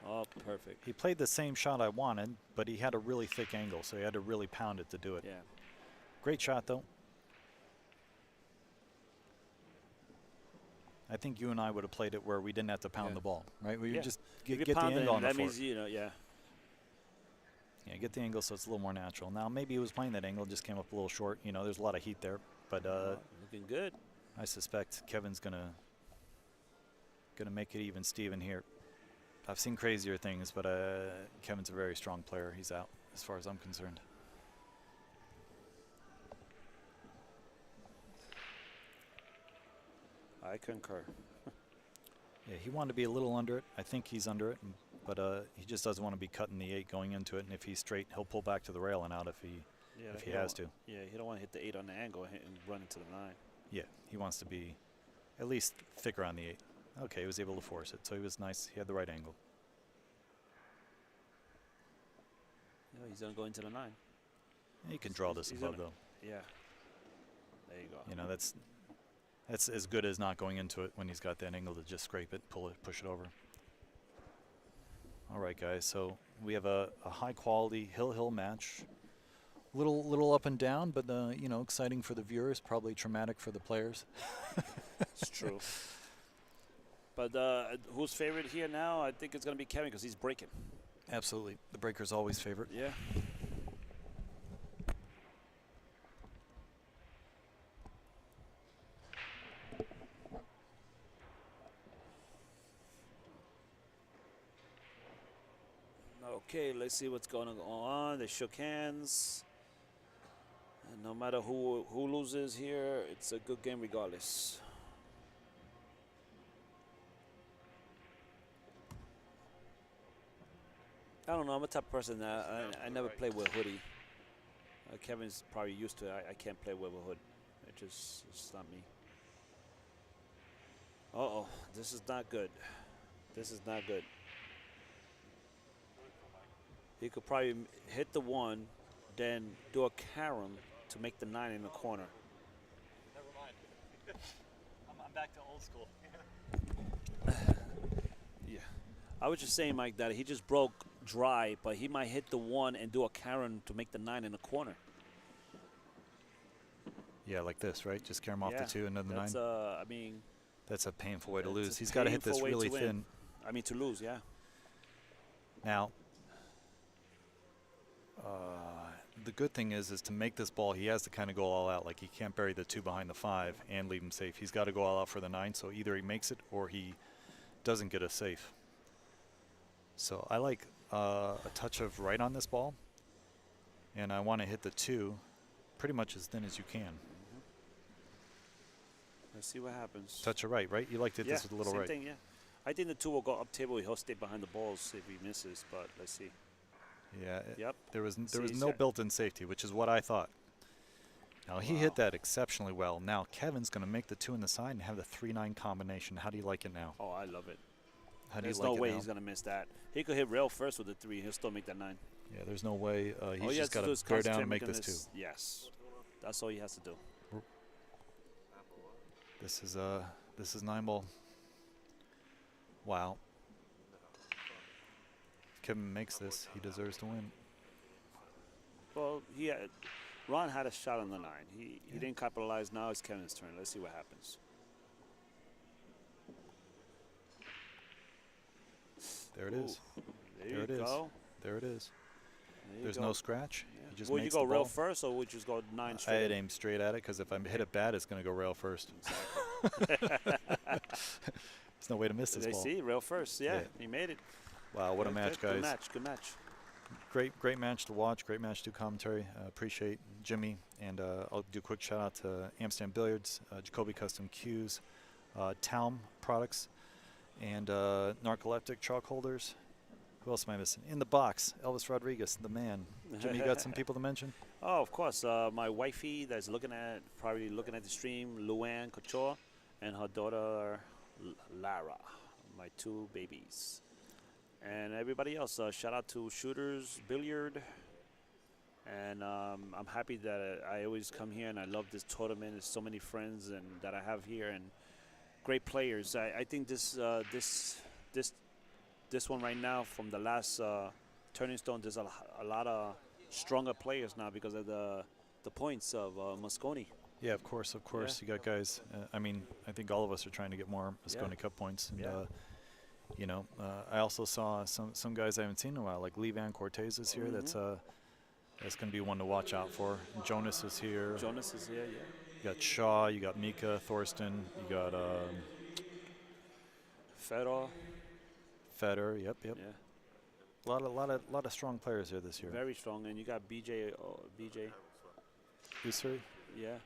Oh, perfect. He played the same shot I wanted, but he had a really thick angle, so he had to really pound it to do it. Yeah. Great shot, though. I think you and I would have played it where we didn't have to pound the ball, right? We would just get the angle on the 4. That means, you know, yeah. Yeah, get the angle so it's a little more natural. Now, maybe he was playing that angle, just came up a little short. You know, there's a lot of heat there. But looking good. I suspect Kevin's gonna make it even Steven here. I've seen crazier things, but Kevin's a very strong player. He's out as far as I'm concerned. I concur. Yeah, he wanted to be a little under it. I think he's under it, but he just doesn't want to be cutting the 8 going into it. And if he's straight, he'll pull back to the rail and out if he has to. Yeah, he don't want to hit the 8 on the angle and run into the 9. Yeah, he wants to be at least thicker on the 8. Okay, he was able to force it, so he was nice. He had the right angle. Yeah, he's gonna go into the 9. Yeah, you can draw this above though. Yeah. There you go. You know, that's as good as not going into it when he's got that angle to just scrape it, pull it, push it over. All right, guys. So we have a high quality hill match. Little up and down, but you know, exciting for the viewers. Probably traumatic for the players. It's true. But who's favorite here now? I think it's gonna be Kevin because he's breaking. Absolutely, the breaker's always favorite. Yeah. Okay, let's see what's going on. They shook hands. And no matter who loses here, it's a good game regardless. I don't know. I'm a type of person that I never play with hoodie. Kevin's probably used to it. I can't play with a hood. It's not me. Uh-oh. This is not good. This is not good. He could probably hit the 1, then do a carom to make the 9 in the corner. Never mind. I'm back to old school. Yeah. I was just saying, Mike, that he just broke dry, but he might hit the 1 and do a carom to make the 9 in the corner. Yeah, like this, right? Just carom off the 2 and then the 9. I mean, that's a painful way to lose. He's got to hit this really thin. I mean, to lose, yeah. Now, the good thing is to make this ball, he has to kind of go all out. Like, he can't bury the 2 behind the 5 and leave him safe. He's got to go all out for the 9, so either he makes it or he doesn't get a safe. So I like a touch of right on this ball, and I want to hit the 2 pretty much as thin as you can. Let's see what happens. Touch of right? You like to hit this with a little same right. thing, yeah. I think the 2 will go up table. He'll stay behind the balls if he misses, but let's see. Yeah. Yep. There was no built-in safety, which is what I thought. Now he hit that exceptionally well. Now Kevin's going to make the 2 in the side and have the 3-9 combination. How do you like it now? Oh, I love it. How do There's you like no it way now? he's going to miss that. He could hit rail first with the 3. He'll still make that 9. Yeah, there's no way. He's just got to to bear down and make this 2. Yes. That's all he has to do. This is 9 ball. Wow. If Kevin makes this, he deserves to win. Well, Ron had a shot on the 9. He didn't capitalize. Now it's Kevin's turn. Let's see what happens. There it is. There you go. There it is. There There's go. no scratch. Yeah. He just Would you makes go the rail ball. first, or would you just go 9 I straight? had aimed straight at it because if I hit it bad, it's going to go rail first. Exactly. There's no way to miss this They ball. see rail first. Yeah, he made it. Wow, what a match, guys. Good match. Good match. Great match to watch. Great match to do commentary. Appreciate Jimmy, and I'll do a quick shout out to Amsterdam Billiards, Jacoby Custom Cues, Talm Products, and Narcoleptic Chalk Holders. Who else am I missing? In the box, Elvis Rodriguez, the man. Jimmy, you got some people to mention? Oh, of course. My wifey that's probably looking at the stream, Luann Couture, and her daughter, Lara, my 2 babies. And everybody else, shout out to Shooters Billiard. And I'm happy that I always come here, and I love this tournament. There's so many friends and that I have here, and great players. I think this one right now from the last Turning Stone, there's a lot of stronger players now because of the points of Mosconi. Yeah, of course. Yeah. You got guys. I think all of us are trying to get more Mosconi Cup points. And, I also saw some guys I haven't seen in a while, like Lee Van Cortez is here. That's going to be one to watch out for. Jonas is here. Yeah. You got Shaw. You got Mika, Thorsten. You got Fedor. Yep. Yeah. A lot of strong players here this year. Very strong, and you got BJ. Usuri. Yeah.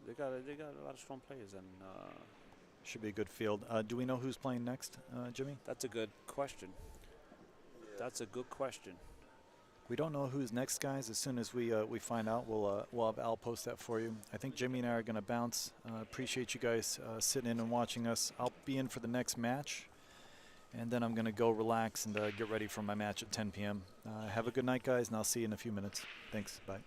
They got a lot of strong players, and should be a good field. Do we know who's playing next, Jimmy? That's a good question. We don't know who's next, guys. As soon as we find out, we'll have Al post that for you. I think Jimmy and I are going to bounce. Appreciate you guys sitting in and watching us. I'll be in for the next match, and then I'm going to go relax and get ready for my match at 10 p.m. Have a good night, guys, and I'll see you in a few minutes. Thanks. Bye.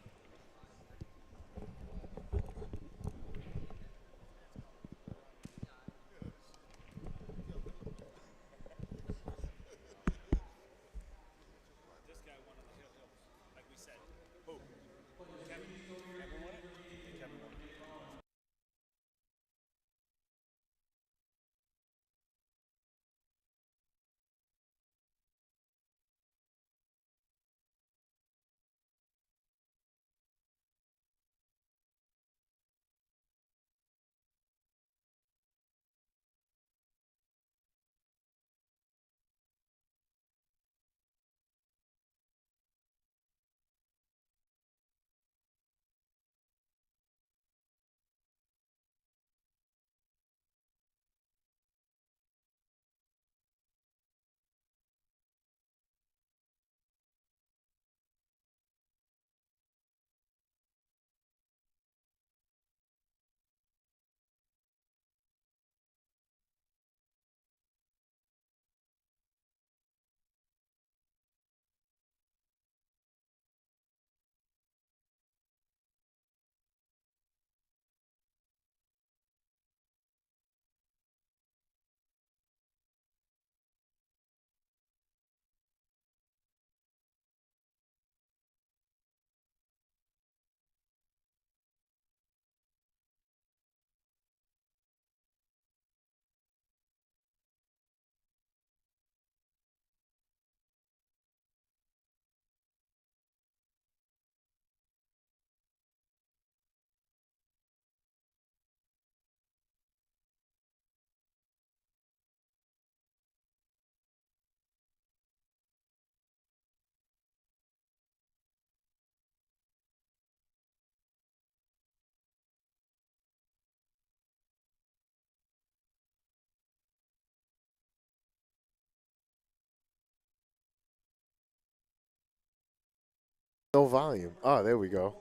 No volume. Oh, there we go.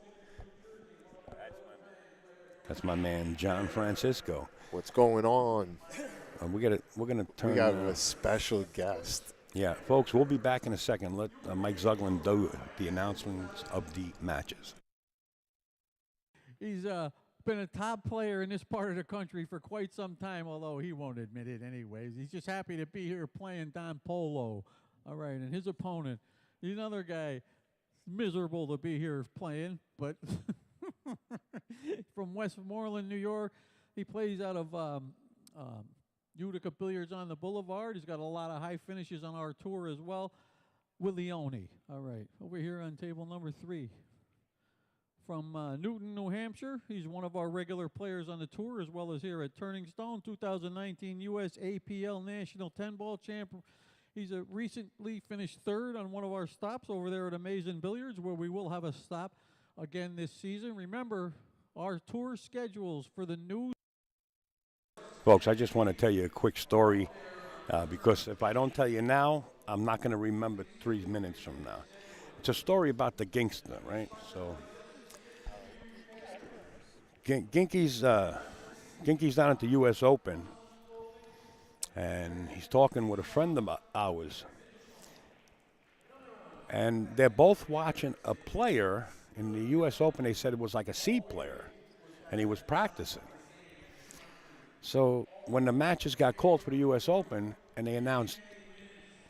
That's my man, John Francisco. What's going on? We're gonna turn. We got a special guest. Yeah, folks, we'll be back in a second. Let Mike Zuglin do the announcements of the matches. He's been a top player in this part of the country for quite some time, although he won't admit it anyways. He's just happy to be here playing Don Polo. All right, and his opponent, he's another guy, miserable to be here playing, but from Westmoreland, New York. He plays out of Utica Billiards on the Boulevard. He's got a lot of high finishes on our tour as well. Willioni. All right, over here on table number 3. From Newton, New Hampshire. He's one of our regular players on the tour, as well as here at Turning Stone, 2019 U.S. APL National 10-ball champ. He's recently finished 3rd on one of our stops over there at Amazing Billiards, where we will have a stop again this season. Remember, our tour schedules for the new... Folks, I just want to tell you a quick story, because if I don't tell you now, I'm not going to remember 3 minutes from now. It's a story about the Gangster, right? So... Ginky's down at the U.S. Open, and he's talking with a friend of ours. And they're both watching a player in the U.S. Open. They said it was like a C player, and he was practicing. So when the matches got called for the U.S. Open, and they announced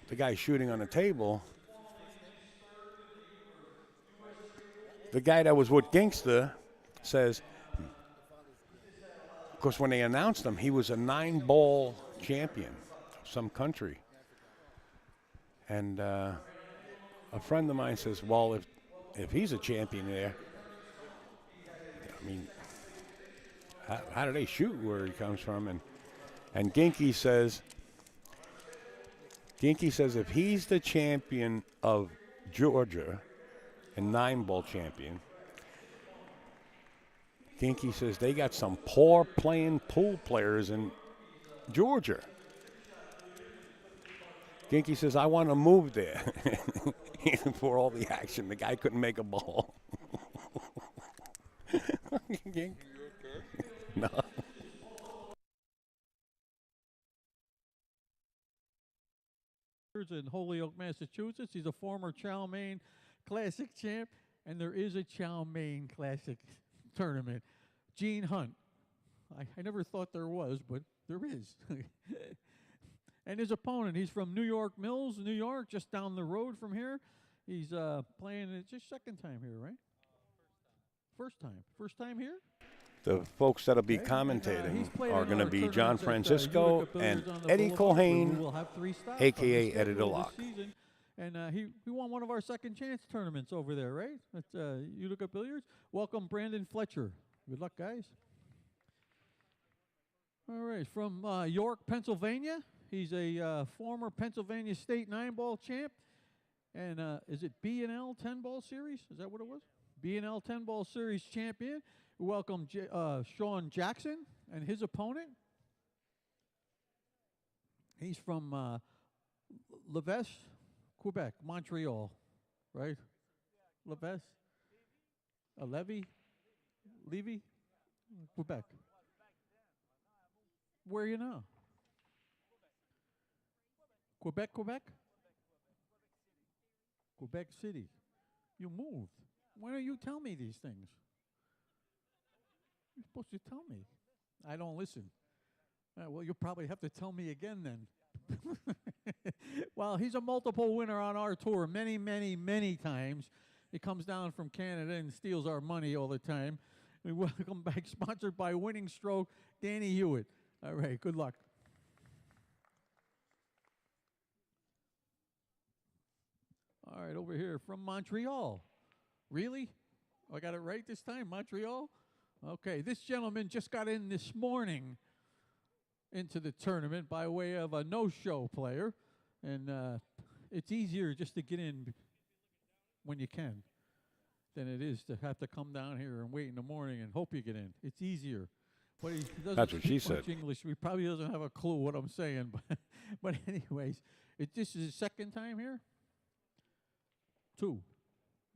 the guy shooting on the table, the guy that was with Gangster says, of course, when they announced him, he was a 9-ball champion of some country. And a friend of mine says, well, if he's a champion there, I mean, how do they shoot where he comes from? And Ginky says if he's the champion of Georgia, a 9-ball champion, Ginky says they got some poor playing pool players in Georgia. Ginky says, I want to move there for all the action. The guy couldn't make a ball. No. In Holyoke, Massachusetts. He's a former Chow Mein Classic champ, and there is a Chow Mein Classic tournament. Gene Hunt. I never thought there was, but there is. And his opponent, he's from New York Mills, New York, just down the road from here. He's playing, it's his 2nd time here, right? First time here? The folks that'll be commentating are going to be John Francisco and Eddie Colhane, a.k.a. Eddie DeLocke. And he won one of our second chance tournaments over there, right? At Utica Billiards. Welcome, Brandon Fletcher. Good luck, guys. All right, from York, Pennsylvania. He's a former Pennsylvania State 9-ball champ. And is it B&L 10-ball series? Is that what it was? B&L 10-ball series champion. Welcome, Sean Jackson and his opponent. He's from Leves, Quebec, Montreal, right? Leves? Levy? Quebec. Where are you now? Quebec? Quebec City. You moved. Why don't you tell me these things? You're supposed to tell me. I don't listen. Well, you'll probably have to tell me again then. Well, he's a multiple winner on our tour many, many, many times. He comes down from Canada and steals our money all the time. We welcome back, sponsored by Winning Stroke, Danny Hewitt. All right, good luck. All right, over here from Montreal. Really? I got it right this time, Montreal? Okay, this gentleman just got in this morning into the tournament by way of a no-show player. And it's easier just to get in when you can than it is to have to come down here and wait in the morning and hope you get in. It's easier. But he doesn't That's what she speak much said. English. He probably doesn't have a clue what I'm saying. But anyways, this is his 2nd time here? 2.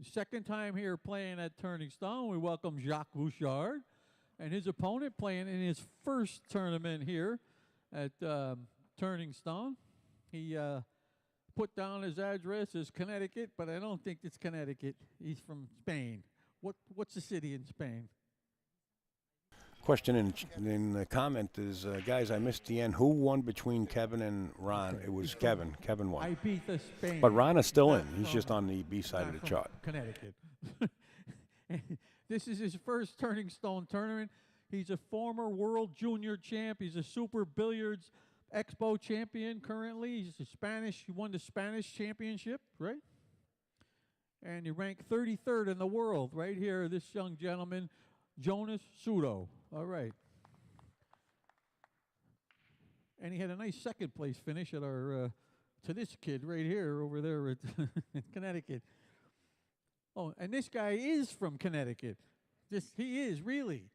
Second time here playing at Turning Stone. We welcome Jacques Bouchard and his opponent playing in his first tournament here at Turning Stone. He put down his address as Connecticut, but I don't think it's Connecticut. He's from Spain. What's the city in Spain? Question in the comment is, guys, I missed the end. Who won between Kevin and Ron? It was Kevin. Kevin won. I beat the Spain. But Ron is still not in. He's from- just on the B side not of the from chart. Connecticut. This is his first Turning Stone tournament. He's a former World Junior champ. He's a Super Billiards Expo champion currently. He's a Spanish. He won the Spanish championship, right? And he ranked 33rd in the world right here. This young gentleman, Jonas Sudo. All right. And he had a nice second place finish at our to this kid right here over there at in Connecticut. Oh, and this guy is from Connecticut. He is really.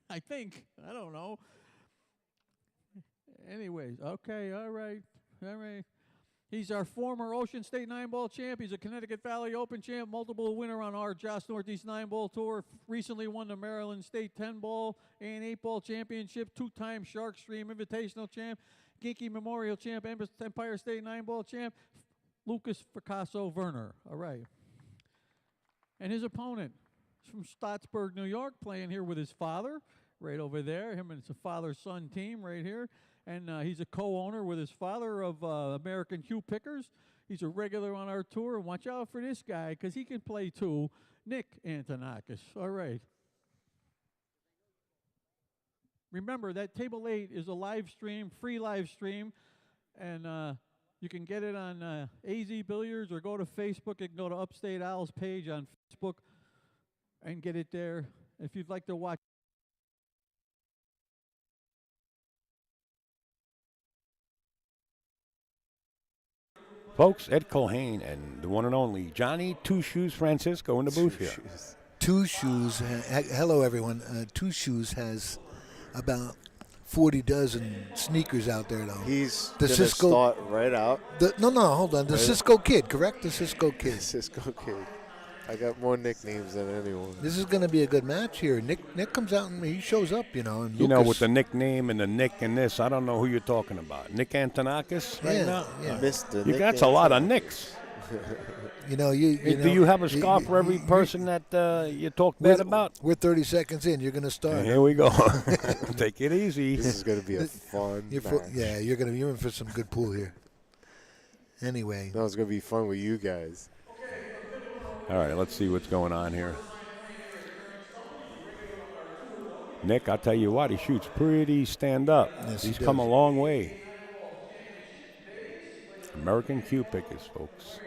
I think. I don't know. Anyways, okay, all right. He's our former Ocean State 9-ball champ. He's a Connecticut Valley Open champ, multiple winner on our Joss Northeast 9-ball tour. Recently won the Maryland State 10-ball and 8-ball championship. 2-time Shark Stream Invitational champ, Genki Memorial champ, Empire State 9-ball champ, Lukas Fracasso-Verner. All right. And his opponent is from Stottsburg, New York, playing here with his father right over there. Him and it's a father-son team right here. And he's a co-owner with his father of American Cue Pickers. He's a regular on our tour. And watch out for this guy because he can play too. Nick Antonakos. All right. Remember, that Table 8 is a live stream, free live stream. And you can get it on AZ Billiards or go to Facebook. You can go to Upstate Owl's page on Facebook and get it there. If you'd like to watch. Folks, Ed Culhane and the one and only Johnny Two Shoes Francisco in the booth here. Two Shoes, hello everyone. Two Shoes has about 40 dozen sneakers out there though. He's the gonna Cisco start right out. No, hold on. The Cisco Kid, correct? The Cisco Kid. Cisco Kid. I got more nicknames than anyone. This is going to be a good match here. Nick comes out and he shows up, you know. And You know, Lukas, with the nickname and the Nick and this, I don't know who you're talking about. Nick Antonakis right now? Yeah. Mr. You Nick got a lot of Nicks. You know, you Do you have a scarf for every person that you talk bad about? We're 30 seconds in. You're going to start. Here we go. Take it easy. This is going to be a fun match. You're in for some good pool here. Anyway. No, it's going to be fun with you guys. All right, let's see what's going on here. Nick, I'll tell you what, he shoots pretty stand-up. Yes, He's he come a does. long way. American Cue Pickers, folks,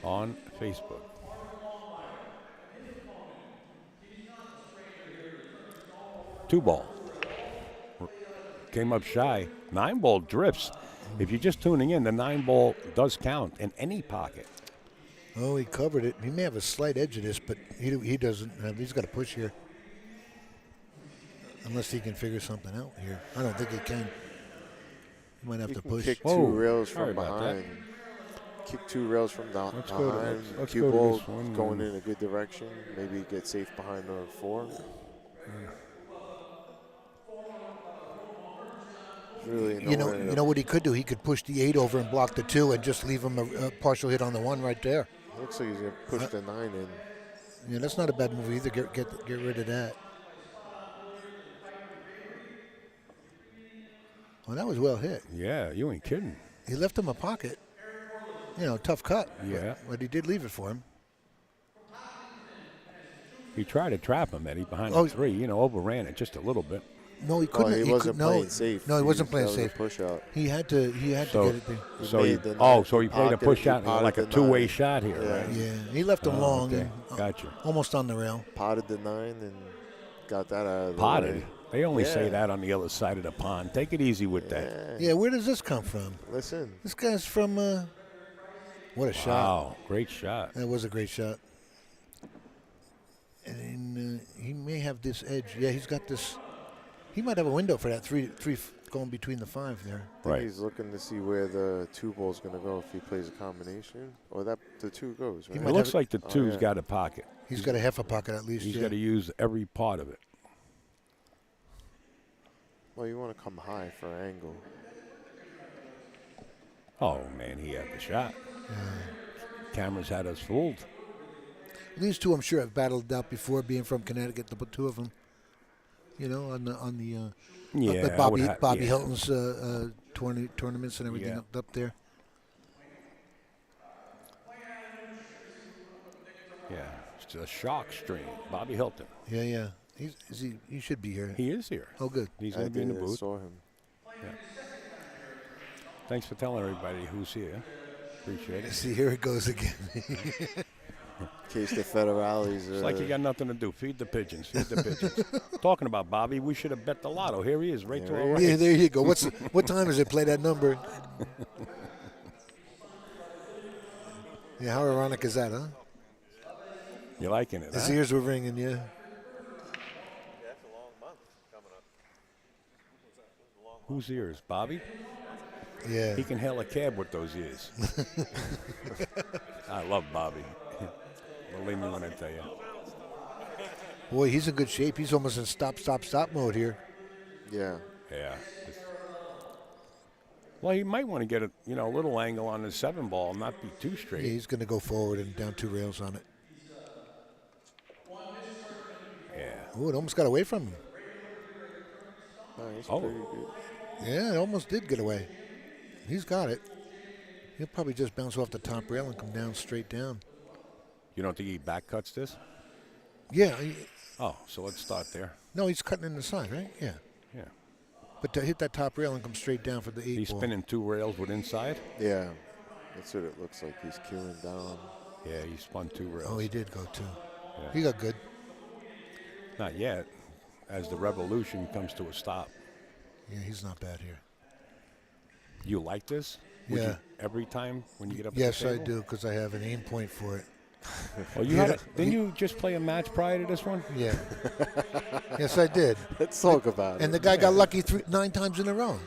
on Facebook. Two ball. Came up shy. 9-ball drifts. If you're just tuning in, the 9-ball does count in any pocket. Oh, he covered it. He may have a slight edge of this, but he doesn't. He's got to push here. Unless he can figure something out here. I don't think he can. He might have to push. Kick two rails from behind. Kick two rails from behind. Let's Cue go to ball this one. going in a good direction. Maybe get safe behind the 4. Really you know what he could do? He could push the 8 over and block the 2 and just leave him a partial hit on the 1 right there. Looks like he's going to push the 9 in. Yeah, that's not a bad move either. Get rid of that. Well, that was well hit. Yeah, you ain't kidding. He left him a pocket. You know, tough cut. Yeah. But he did leave it for him. He tried to trap him, Eddie, behind the 3. You know, overran it just a little bit. No, he couldn't. He wasn't playing safe. No, he wasn't playing that was safe. a push out. He had to get it there. So he played a push out like a 2-way shot here, right? Yeah, he left him long. Okay. And, Gotcha. Almost on the rail. Potted the 9 and got that out of the Potted. way. They only say that on the other side of the pond. Take it easy with that. Yeah, where does this come from? Listen. This guy's from, what a shot. Wow, great shot. That was a great shot. And he may have this edge. Yeah, he's got this. He might have a window for that 3 going between the 5 there. I think he's looking to see where the 2 ball's going to go if he plays a combination. Or that the 2 goes, right? It looks like the 2's got a pocket. He's got a half a pocket at least. He's got to use every part of it. Well, you want to come high for angle. Oh, man, he had the shot. Cameras had us fooled. These two, I'm sure, have battled out before, being from Connecticut, the 2 of them. You know, on the Yeah, up at I would Bobby yeah. Hilton's tournaments and everything Yeah. up there. Yeah, it's a shock stream. Bobby Hilton. Yeah. He should be here. He is here. Oh, good. He's going to be in the I booth. saw him. Yeah. Thanks for telling everybody who's here. Appreciate it. See, here it goes again. In case the federales. It's like you got nothing to do. Feed the pigeons. Feed the pigeons. Talking about Bobby, we should have bet the lotto. Here he is, right to our right. Yeah, there you go. What time is it? Play that number. Yeah, how ironic is that, huh? You liking it, His huh? ears were ringing, yeah. That's a long month coming up. Whose ears? Bobby? Yeah. He can hail a cab with those ears. I love Bobby. Believe me when I tell you. Boy, he's in good shape. He's almost in stop mode here. Yeah. Yeah. Well, he might want to get a little angle on his 7-ball and not be too straight. Yeah, he's going to go forward and down 2 rails on it. Yeah. Oh, it almost got away from him. He's Oh. pretty good. Yeah, it almost did get away. He's got it. He'll probably just bounce off the top rail and come down straight down. You don't think he back cuts this? Yeah. Oh, so let's start there. No, he's cutting in the side, right? Yeah. Yeah. But to hit that top rail and come straight down for the 8 He's ball. spinning 2 rails with inside? Yeah. That's what it looks like. He's queuing down. Yeah, he spun 2 rails. Oh, he did go 2. Yeah. He got good. Not yet, as the revolution comes to a stop. Yeah, he's not bad here. You like this? Would Yeah. You, every time when you get up Yes, at the I table? do, because I have an aim point for it. Oh, you had didn't you just play a match prior to this one? Yeah. Yes, I did. Let's talk about it. And the guy got lucky 9 times in a row.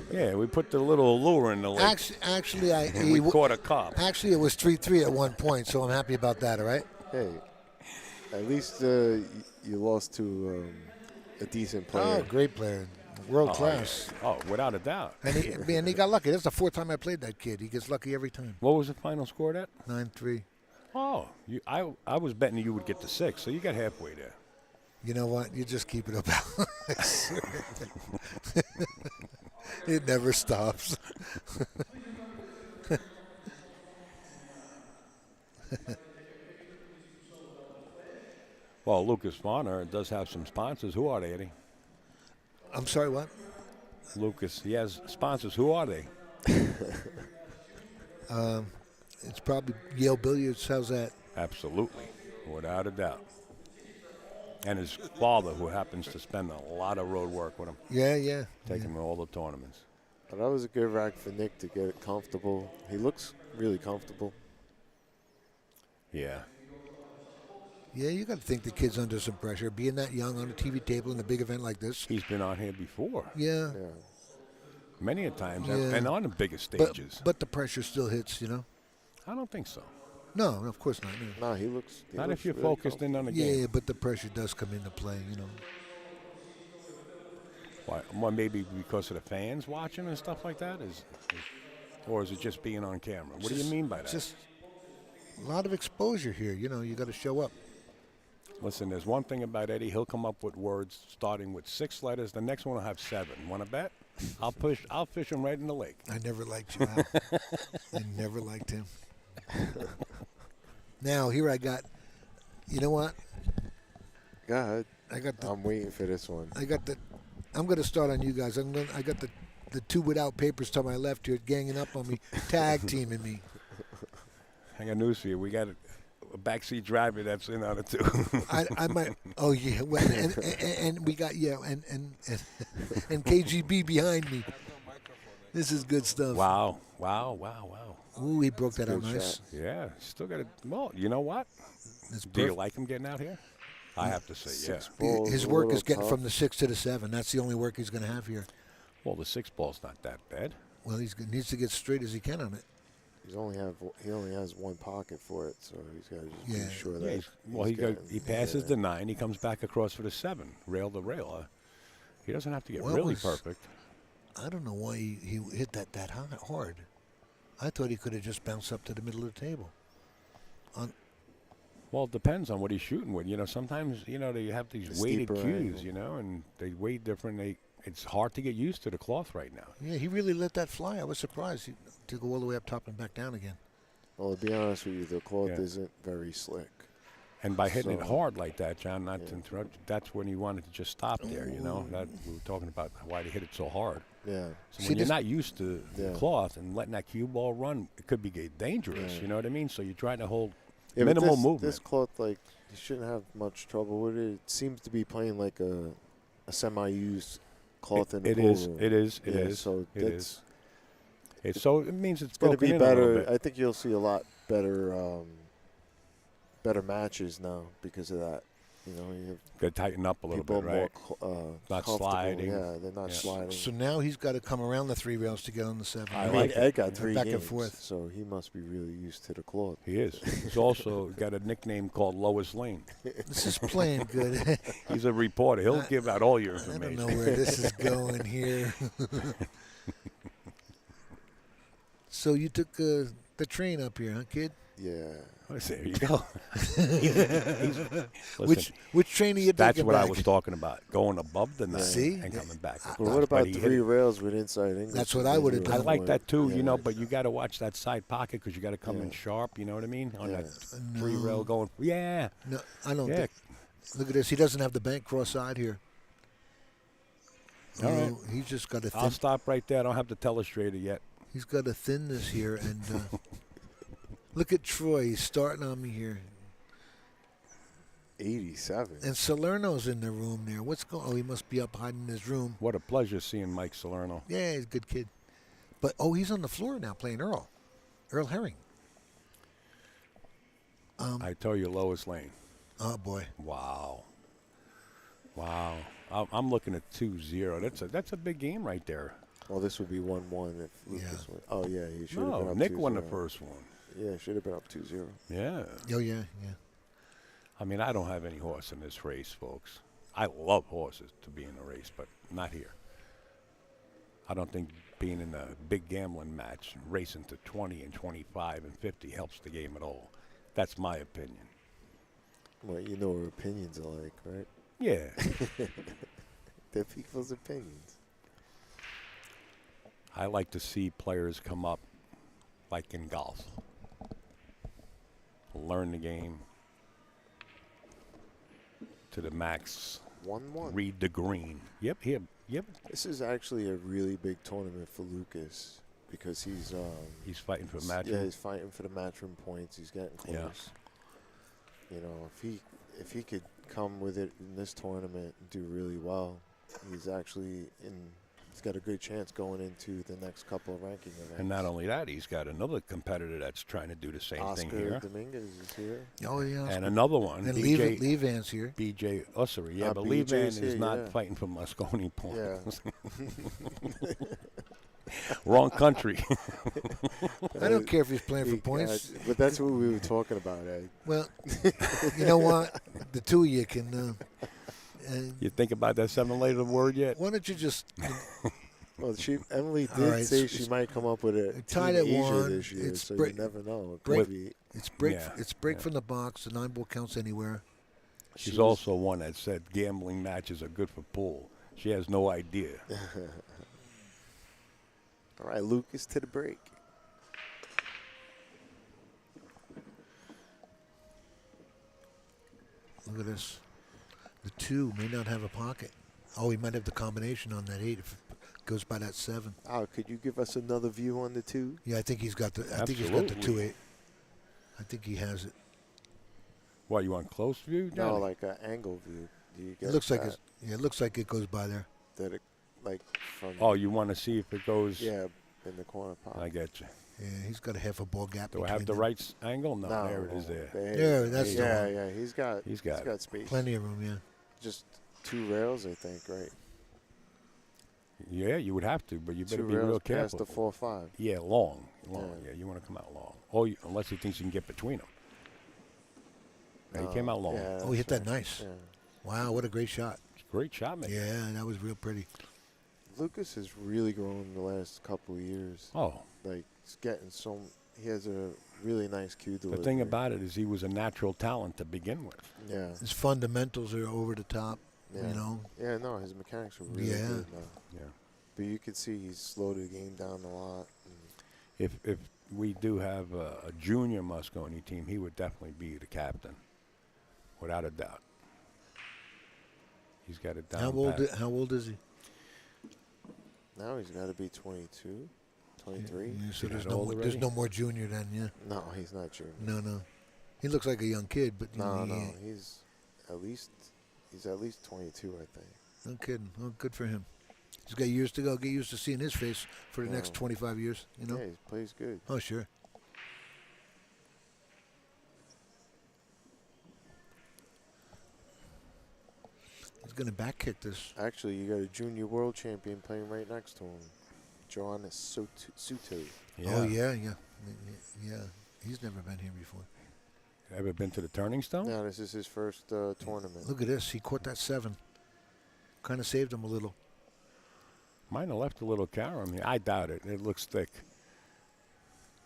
Yeah, we put the little lure in the lake. Actually, and we caught a cop. Actually, it was 3-3 at one point, so I'm happy about that, all right? Hey, at least you lost to a decent player. Oh, great player. World class. Yeah. Oh, without a doubt. And he got lucky. That's the 4th time I played that kid. He gets lucky every time. What was the final score at? 9-3. Oh, I was betting you would get to 6, so you got halfway there. You know what? You just keep it up. It never stops. Well, Lukas Varner does have some sponsors. Who are they, Eddie? I'm sorry, what? Lukas, he has sponsors. Who are they? It's probably Yale Billiards. How's that? Absolutely, without a doubt. And his father, who happens to spend a lot of road work with him. Yeah. Take him to all the tournaments. But that was a good rack for Nick to get it comfortable. He looks really comfortable. Yeah. Yeah, you got to think the kid's under some pressure. Being that young on a TV table in a big event like this. He's been on here before. Yeah. Many a times, Yeah. and on the biggest stages. But the pressure still hits, you know? I don't think so. No, of course not. No. No, he looks. Not if you're focused in on the Yeah, game. but the pressure does come into play, you know. Why? Well, maybe because of the fans watching and stuff like that? Or is it just being on camera? What do you mean by that? Just a lot of exposure here. You know, you got to show up. Listen, there's one thing about Eddie. He'll come up with words starting with 6 letters. The next one will have 7. Want to bet? I'll fish him right in the lake. I never liked you, Al. I never liked him. Now, here I got, you know what? Go ahead. I'm waiting for this one. I'm going to start on you guys. I got the 2 without papers to my left here ganging up on me, tag teaming me. I got news for you. We got a backseat driver that's in on it too. I might. Oh yeah. Well, and we got and KGB behind me. This is good stuff. Wow. Ooh, he broke that out nice. Yeah, still got it. Well, you know what? Do you like him getting out here? I have to say, yeah. His work is getting from the 6 to the 7. That's the only work he's going to have here. Well, the 6 ball's not that bad. Well, he needs to get straight as he can on it. He only has 1 pocket for it, so he's got to just be sure that. He passes the 9. He comes back across for the 7, rail to rail. He doesn't have to get really perfect. I don't know why he hit that hard. I thought he could have just bounced up to the middle of the table. Well, it depends on what he's shooting with. You know, sometimes, you know, they have these weighted steeper cues, angle. you know, and they weigh different. It's hard to get used to the cloth right now. Yeah, he really let that fly. I was surprised to go all the way up top and back down again. Well, to be honest with you, the cloth Yeah. isn't very slick. And by hitting it So- hard like that, John, not to interrupt you, that's when you wanted to just stop there, you know. That we were talking about why they hit it so hard. Yeah. So See, when you're this- not used to the Yeah. cloth and letting that cue ball run, it could be dangerous, Yeah. you know what I mean? So you're trying to hold Yeah, but minimal this, movement. This cloth, like, you shouldn't have much trouble with it. It seems to be playing like a semi-used cloth in the It pool is. room. It is. It Yeah, is. So It that's is. So it means it's going to broken be in a little better. bit. I think you'll see a lot better, better matches now because of that. You know, you have Got to tighten up a little people bit, right? more Not comfortable. sliding. Yeah, they're not Yeah. sliding. So now he's got to come around the 3 rails to get on the 7. I I mean, like it. Ed got 3 Back games, and forth. so he must be really used to the cloth. He is. He's also got a nickname called Lois Lane. This is playing good. He's a reporter. He'll give out all your I don't information. know where this is going here. So you took the train up here, huh, kid? Yeah. There you go. Listen, Which train are you that's taking what back? I was talking about. Going above the 9 See? and coming back. Well, what about 3 rails with inside English? That's what I would've I done. like that too, Yeah. you know, but you got to watch that side pocket because you got to come in Yeah. sharp, you know what I mean? On Yeah. that 3 rail going, yeah. No, I don't Yeah. think. Look at this. He doesn't have the bank cross-side here. All right. He's just got a I'll thin. stop right there. I don't have the telestrator yet. He's got a thinness here, and look at Troy. He's starting on me here. 87. And Salerno's in the room there. What's going? Oh, he must be up hiding in his room. What a pleasure seeing Mike Salerno. Yeah, he's a good kid. But he's on the floor now playing Earl Herring. I tell you, Lois Lane. Oh boy. Wow. I'm looking at 2-0. That's a big game right there. Well, this would be 1-1 if Lucas went. Oh, yeah, he should have been No, up 2-0. Nick won the first one. Yeah, should have been up 2-0. Yeah. Oh yeah. I mean, I don't have any horse in this race, folks. I love horses to be in a race, but not here. I don't think being in a big gambling match, racing to 20 and 25 and 50 helps the game at all. That's my opinion. Well, you know what opinions are like, right? Yeah. They're people's opinions. I like to see players come up like in golf. Learn the game to the max. 1-1. Read the green. Yep. This is actually a really big tournament for Lucas because he's fighting for match. Yeah, he's fighting for the matchroom points. He's getting close. Yeah. You know, if he could come with it in this tournament and do really well, he's actually he's got a good chance going into the next couple of ranking events. And not only that, he's got another competitor that's trying to do the same thing Oscar here. Dominguez is here. Oh yeah. And another one, And BJ Levan's here. BJ Ussery. Yeah, but BJ's Levan is here, not yeah. fighting for Moscone points. Yeah. Wrong country. I don't care if he's playing for points. But that's what we were talking about, Ed. Well, you know what? The two of you can. You think about that 7-letter word yet? Why don't you just? Well, Emily All did right, say it's- she might come up with a tied Team at Asia 1. this year, It's so break- you never know. It break- could be. It's break. Yeah, It's break yeah. from the box. The 9-ball counts anywhere. She's also one that said gambling matches are good for pool. She has no idea. All right, Lucas to the break. Look at this. The 2 may not have a pocket. Oh, he might have the combination on that 8 if it goes by that 7. Oh, could you give us another view on the 2? Yeah, I think he's got the. I think he's got the Absolutely. 2-8. I think he has it. What, you want close view? No, Johnny? like an angle view. Do you get It looks like that? it's. Yeah, it looks like it goes by there. That it, like from. Oh, you want to see if it goes? Yeah, in the corner pocket. I get you. Yeah, he's got a half a ball gap. Do I have the between them. right angle? No, there it is there. Yeah, that's the yeah, one. yeah. He's got it. space. Plenty of room, yeah. Just 2 rails, I think, right? Yeah, you would have to, but you better 2 be rails real past careful. the 4-5. Yeah, long. Yeah. Yeah, you want to come out long. Oh, unless he thinks you can get between them. Yeah, he came out long. Yeah, Oh, he hit that's that right. nice. Yeah. Wow, what a great shot. Great shot, man. Yeah, that was real pretty. Lucas has really grown in the last couple of years. Oh. Like, he's getting so He has a really nice cue delivery. The thing about it is he was a natural talent to begin with. Yeah. His fundamentals are over the top. Yeah. You know. Yeah, no, his mechanics are really good now. Yeah. But you can see he's slowed the game down a lot. If we do have a junior Mosconi team, he would definitely be the captain, without a doubt. He's got it down. How old is he? Now he's got to be 22, 23. Yeah, so there's no more junior then, yeah. No, he's not junior. No. He looks like a young kid, but No, he's at least 22, I think. No kidding. Oh, good for him. He's got years to go. Get used to seeing his face for the next 25 years. You know. Yeah, he plays good. Oh, sure. He's gonna back kick this. Actually, you got a junior world champion playing right next to him, Johannes Suto. Yeah. Oh yeah. He's never been here before. Ever been to the Turning Stone? No, this is his first tournament. Look at this. He caught that 7. Kind of saved him a little. Might have left a little cow on me. I doubt it. It looks thick.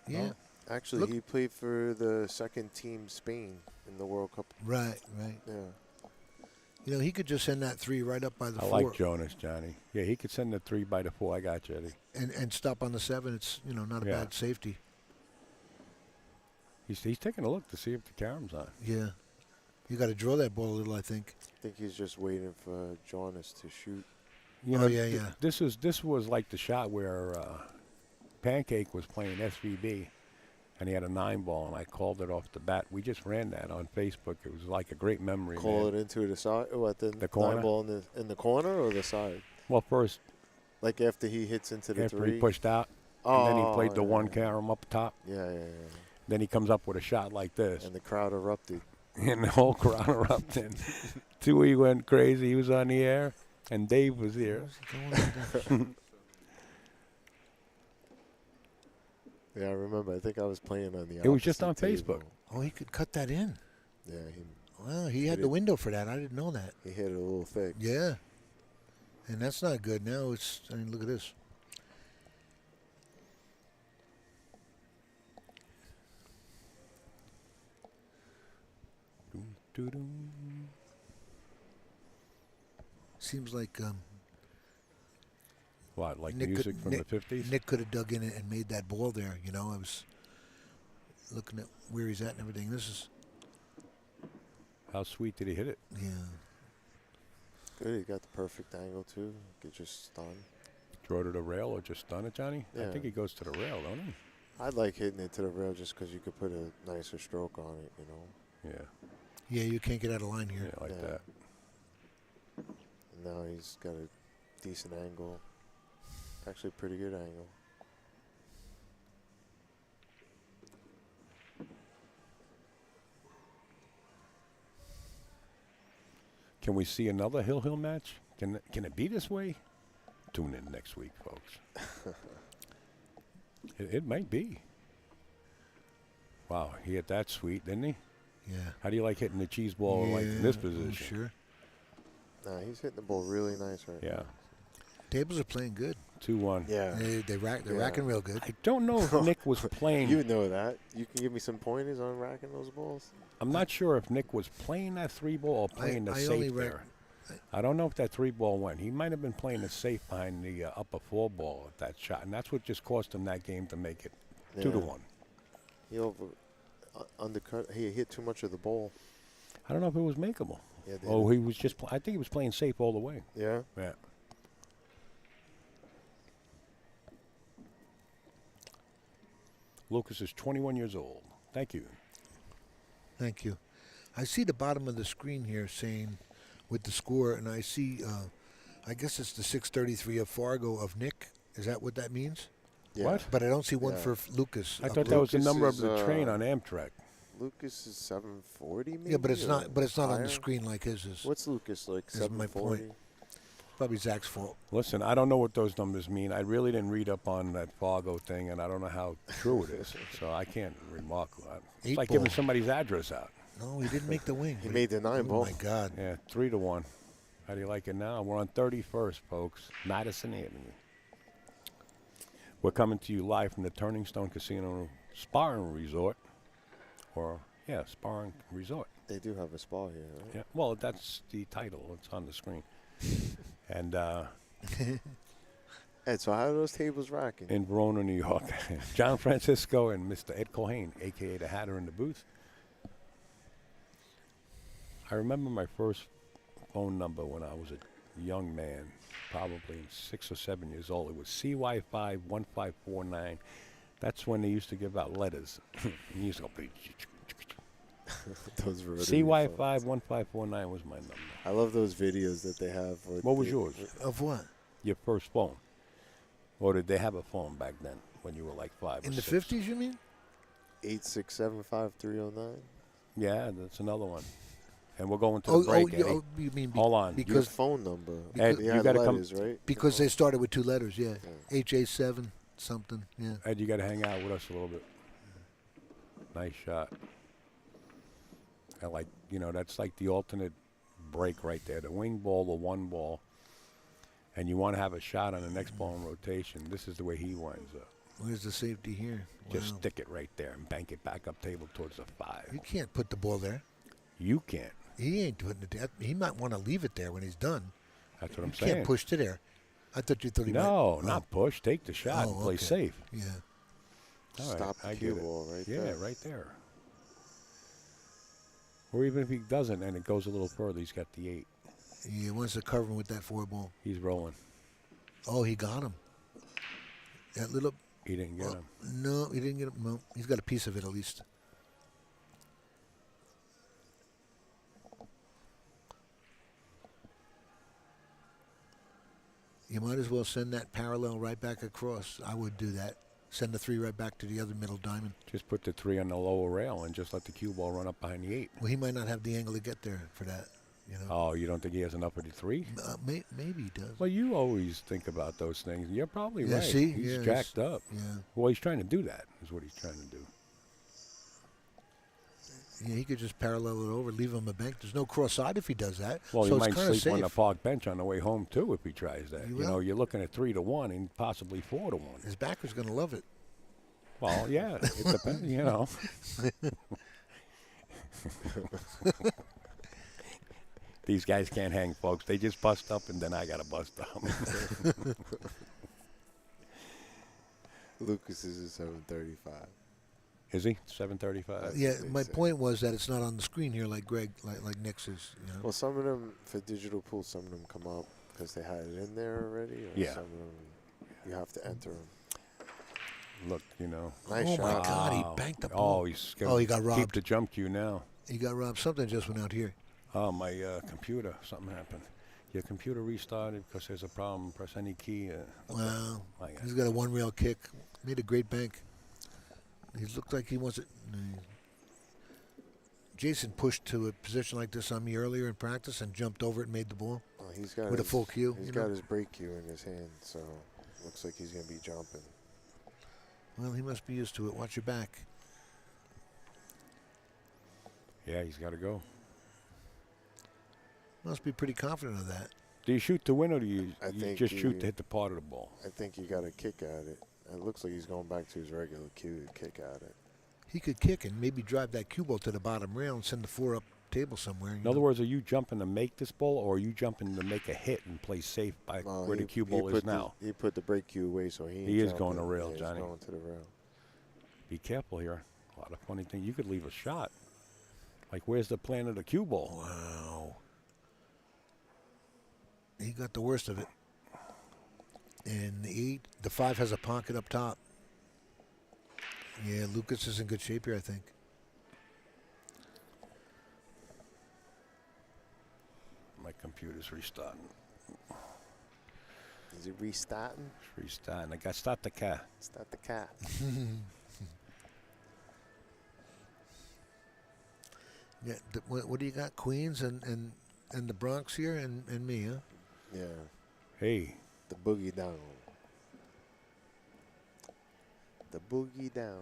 Yeah. Oh, actually, he played for the second team Spain in the World Cup. Right. Yeah. You know, he could just send that 3 right up by the 4. I like Jonas, Johnny. Yeah, he could send the 3 by the 4. I got you, Eddie. And stop on the 7. It's, not a bad safety. He's taking a look to see if the caram's on. Yeah. You got to draw that ball a little, I think. I think he's just waiting for Jonas to shoot. This was like the shot where Pancake was playing SVB, and he had a 9 ball, and I called it off the bat. We just ran that on Facebook. It was like a great memory. Call it into the side. What, the corner? 9 ball in the corner or the side? Well, first. Like after he hits into the 3? After he pushed out, and then he played the 1 carom up top. Yeah. Then he comes up with a shot like this. And the crowd erupted. And the whole crowd erupted. Tui went crazy. He was on the air. And Dave was here. Yeah, I remember. I think I was playing on the It was just on table. Facebook. Oh, he could cut that in. Yeah. He had the window for that. I didn't know that. He hit it a little thick. Yeah. And that's not good. Now look at this. Seems like what, like music from the 50s? Nick could have dug in and made that ball there. I was looking at where he's at and everything. This is how sweet did he hit it? Yeah. Good. He got the perfect angle too. Could just stun. Throw to the rail or just stun it, Johnny? Yeah. I think he goes to the rail, don't he? I'd like hitting it to the rail just because you could put a nicer stroke on it. Yeah. Yeah, you can't get out of line here. Yeah, like that. And now he's got a decent angle. Actually, pretty good angle. Can we see another Hill match? Can it be this way? Tune in next week, folks. it might be. Wow, he hit that sweet, didn't he? Yeah. How do you like hitting the cheese ball like in this position? Sure. Nah, he's hitting the ball really nice right now. Tables are playing good. 2-1. Yeah. They're racking real good. I don't know if Nick was playing. You know that. You can give me some pointers on racking those balls? I'm not sure if Nick was playing that 3 ball or playing the safe there. I don't know if that 3 ball went. He might have been playing the safe behind the upper 4 ball at that shot, and that's what just cost him that game to make it 2-1. He undercut. He hit too much of the ball. I don't know if it was makeable. Yeah, he was just. I think he was playing safe all the way. Yeah. Yeah. Lukas is 21 years old. Thank you. Thank you. I see the bottom of the screen here saying with the score, and I see, I guess it's the 633 of Fargo of Nick. Is that what that means? Yeah. What? But I don't see one for Lukas. I thought that was the number of the train on Amtrak. Lucas is 740 maybe? Yeah, but it's not. But it's not on higher? the screen like his is. What's Lucas like? Is my 740. point. Probably Zach's fault. Listen, I don't know what those numbers mean. I really didn't read up on that Fargo thing, and I don't know how true it is. So I can't remark on it. It's like giving somebody's address out. No, he didn't make the wing. He made the 9 ball. Oh, my God. Yeah, 3-1. How do you like it now? We're on 31st, folks. Madison Avenue. We're coming to you live from the Turning Stone Casino sparring resort, or sparring resort. They do have a spa here, right? Yeah. Well, that's the title. It's on the screen. And Ed, so how are those tables rocking? in Verona, New York, John Francisco and Mr. Ed Cohane, a.k.a. the Hatter, in the booth. I remember my first phone number when I was a young man, probably 6 or 7 years old. It was CY51549. That's when they used to give out letters. And you used to go, Those were really fun. CY51549 was my number. I love those videos that they have. What was yours? Of what? Your first phone. Or did they have a phone back then when you were like 5 In or the 6? 50s, you mean? 8675309. Yeah, that's another one. And we're going to the break. Eddie. You mean Hold on. Your because phone number. Ed, They you had got to come. letters, right? because they started with 2 letters, yeah. HA7 something, yeah. Ed, you got to hang out with us a little bit. Nice shot. I like, that's like the alternate break right there. The wing ball, the one ball. And you want to have a shot on the next ball in rotation. This is the way he winds up. Where's the safety here? Just Wow. stick it right there and bank it back up table towards the 5. You can't put the ball there. You can't. He ain't putting it there. He might want to leave it there when he's done. That's what I'm You saying. can't push to there. I thought you thought he might. No, Oh. not push. Take the shot and play okay. safe. Yeah. All right, Stop the I cue get it. ball right Yeah, there. right there. Or even if he doesn't and it goes a little further, he's got the 8. He wants to cover him with that 4 ball. He's rolling. Oh, he got him. That little. He didn't get him. No, he didn't get him. No, he's got a piece of it at least. You might as well send that parallel right back across. I would do that. Send the 3 right back to the other middle diamond. Just put the 3 on the lower rail and just let the cue ball run up behind the 8. Well, he might not have the angle to get there for that. You know. Oh, you don't think he has enough for the 3? Maybe he does. Well, you always think about those things. You're probably Yeah, right. see? He's Yeah, jacked up. Yeah. Well, he's trying to do that, is what he's trying to do. Yeah, he could just parallel it over, leave him a bank. There's no cross side if he does that. Well, so he it's might kinda sleep on the safe. park bench on the way home, too, if he tries that. He You know, will. you're looking at 3-1 and possibly 4-1. His backer's going to love it. Well, yeah, it depends, you know. These guys can't hang, folks. They just bust up, and then I got to bust up. Lukas is at 735. Is he? 735? Yeah, my point was that it's not on the screen here like Greg, like Nick's is. You know? Well, some of them, for digital pool, some of them come up because they had it in there already. Or Yeah. Some of them, you have to enter them. Look, you know. Nice Oh, my shot. God, he Wow. banked the ball. Oh, he's Oh, he got Keep robbed. the jump cue now. He got robbed. Something just went out here. Oh, my computer. Something happened. Your computer restarted because there's a problem. Press any key. Wow. My God. He's got a 1 rail kick. Made a great bank. He looked like he wants it. Jason pushed to a position like this on me earlier in practice and jumped over it and made the ball. Well, he's got with a his, full cue. He's you got know? his break cue in his hand, so looks like he's going to be jumping. Well, he must be used to it. Watch your back. Yeah, he's got to go. Must be pretty confident of that. Do you shoot to win or do you I think just shoot you- to hit the part of the ball? I think you got to kick at it. It looks like he's going back to his regular cue to kick at it. He could kick and maybe drive that cue ball to the bottom rail and send the 4 up table somewhere. In other words, are you jumping to make this ball or are you jumping to make a hit and play safe by Well, where the cue ball is put now? He put the break cue away, so he ain't He is jumping. going to rail, Yeah, Johnny. He's going to the rail. Be careful here. A lot of funny things. You could leave a shot. Like, where's the plan of the cue ball? Wow. He got the worst of it. And the 5 has a pocket up top. Yeah, Lukas is in good shape here, I think. My computer's restarting. Is he restarting? It's restarting. I got to start the car. Start the cat. Yeah, what do you got? Queens and the Bronx here and me, huh? Yeah. Hey. The boogie down. The boogie down.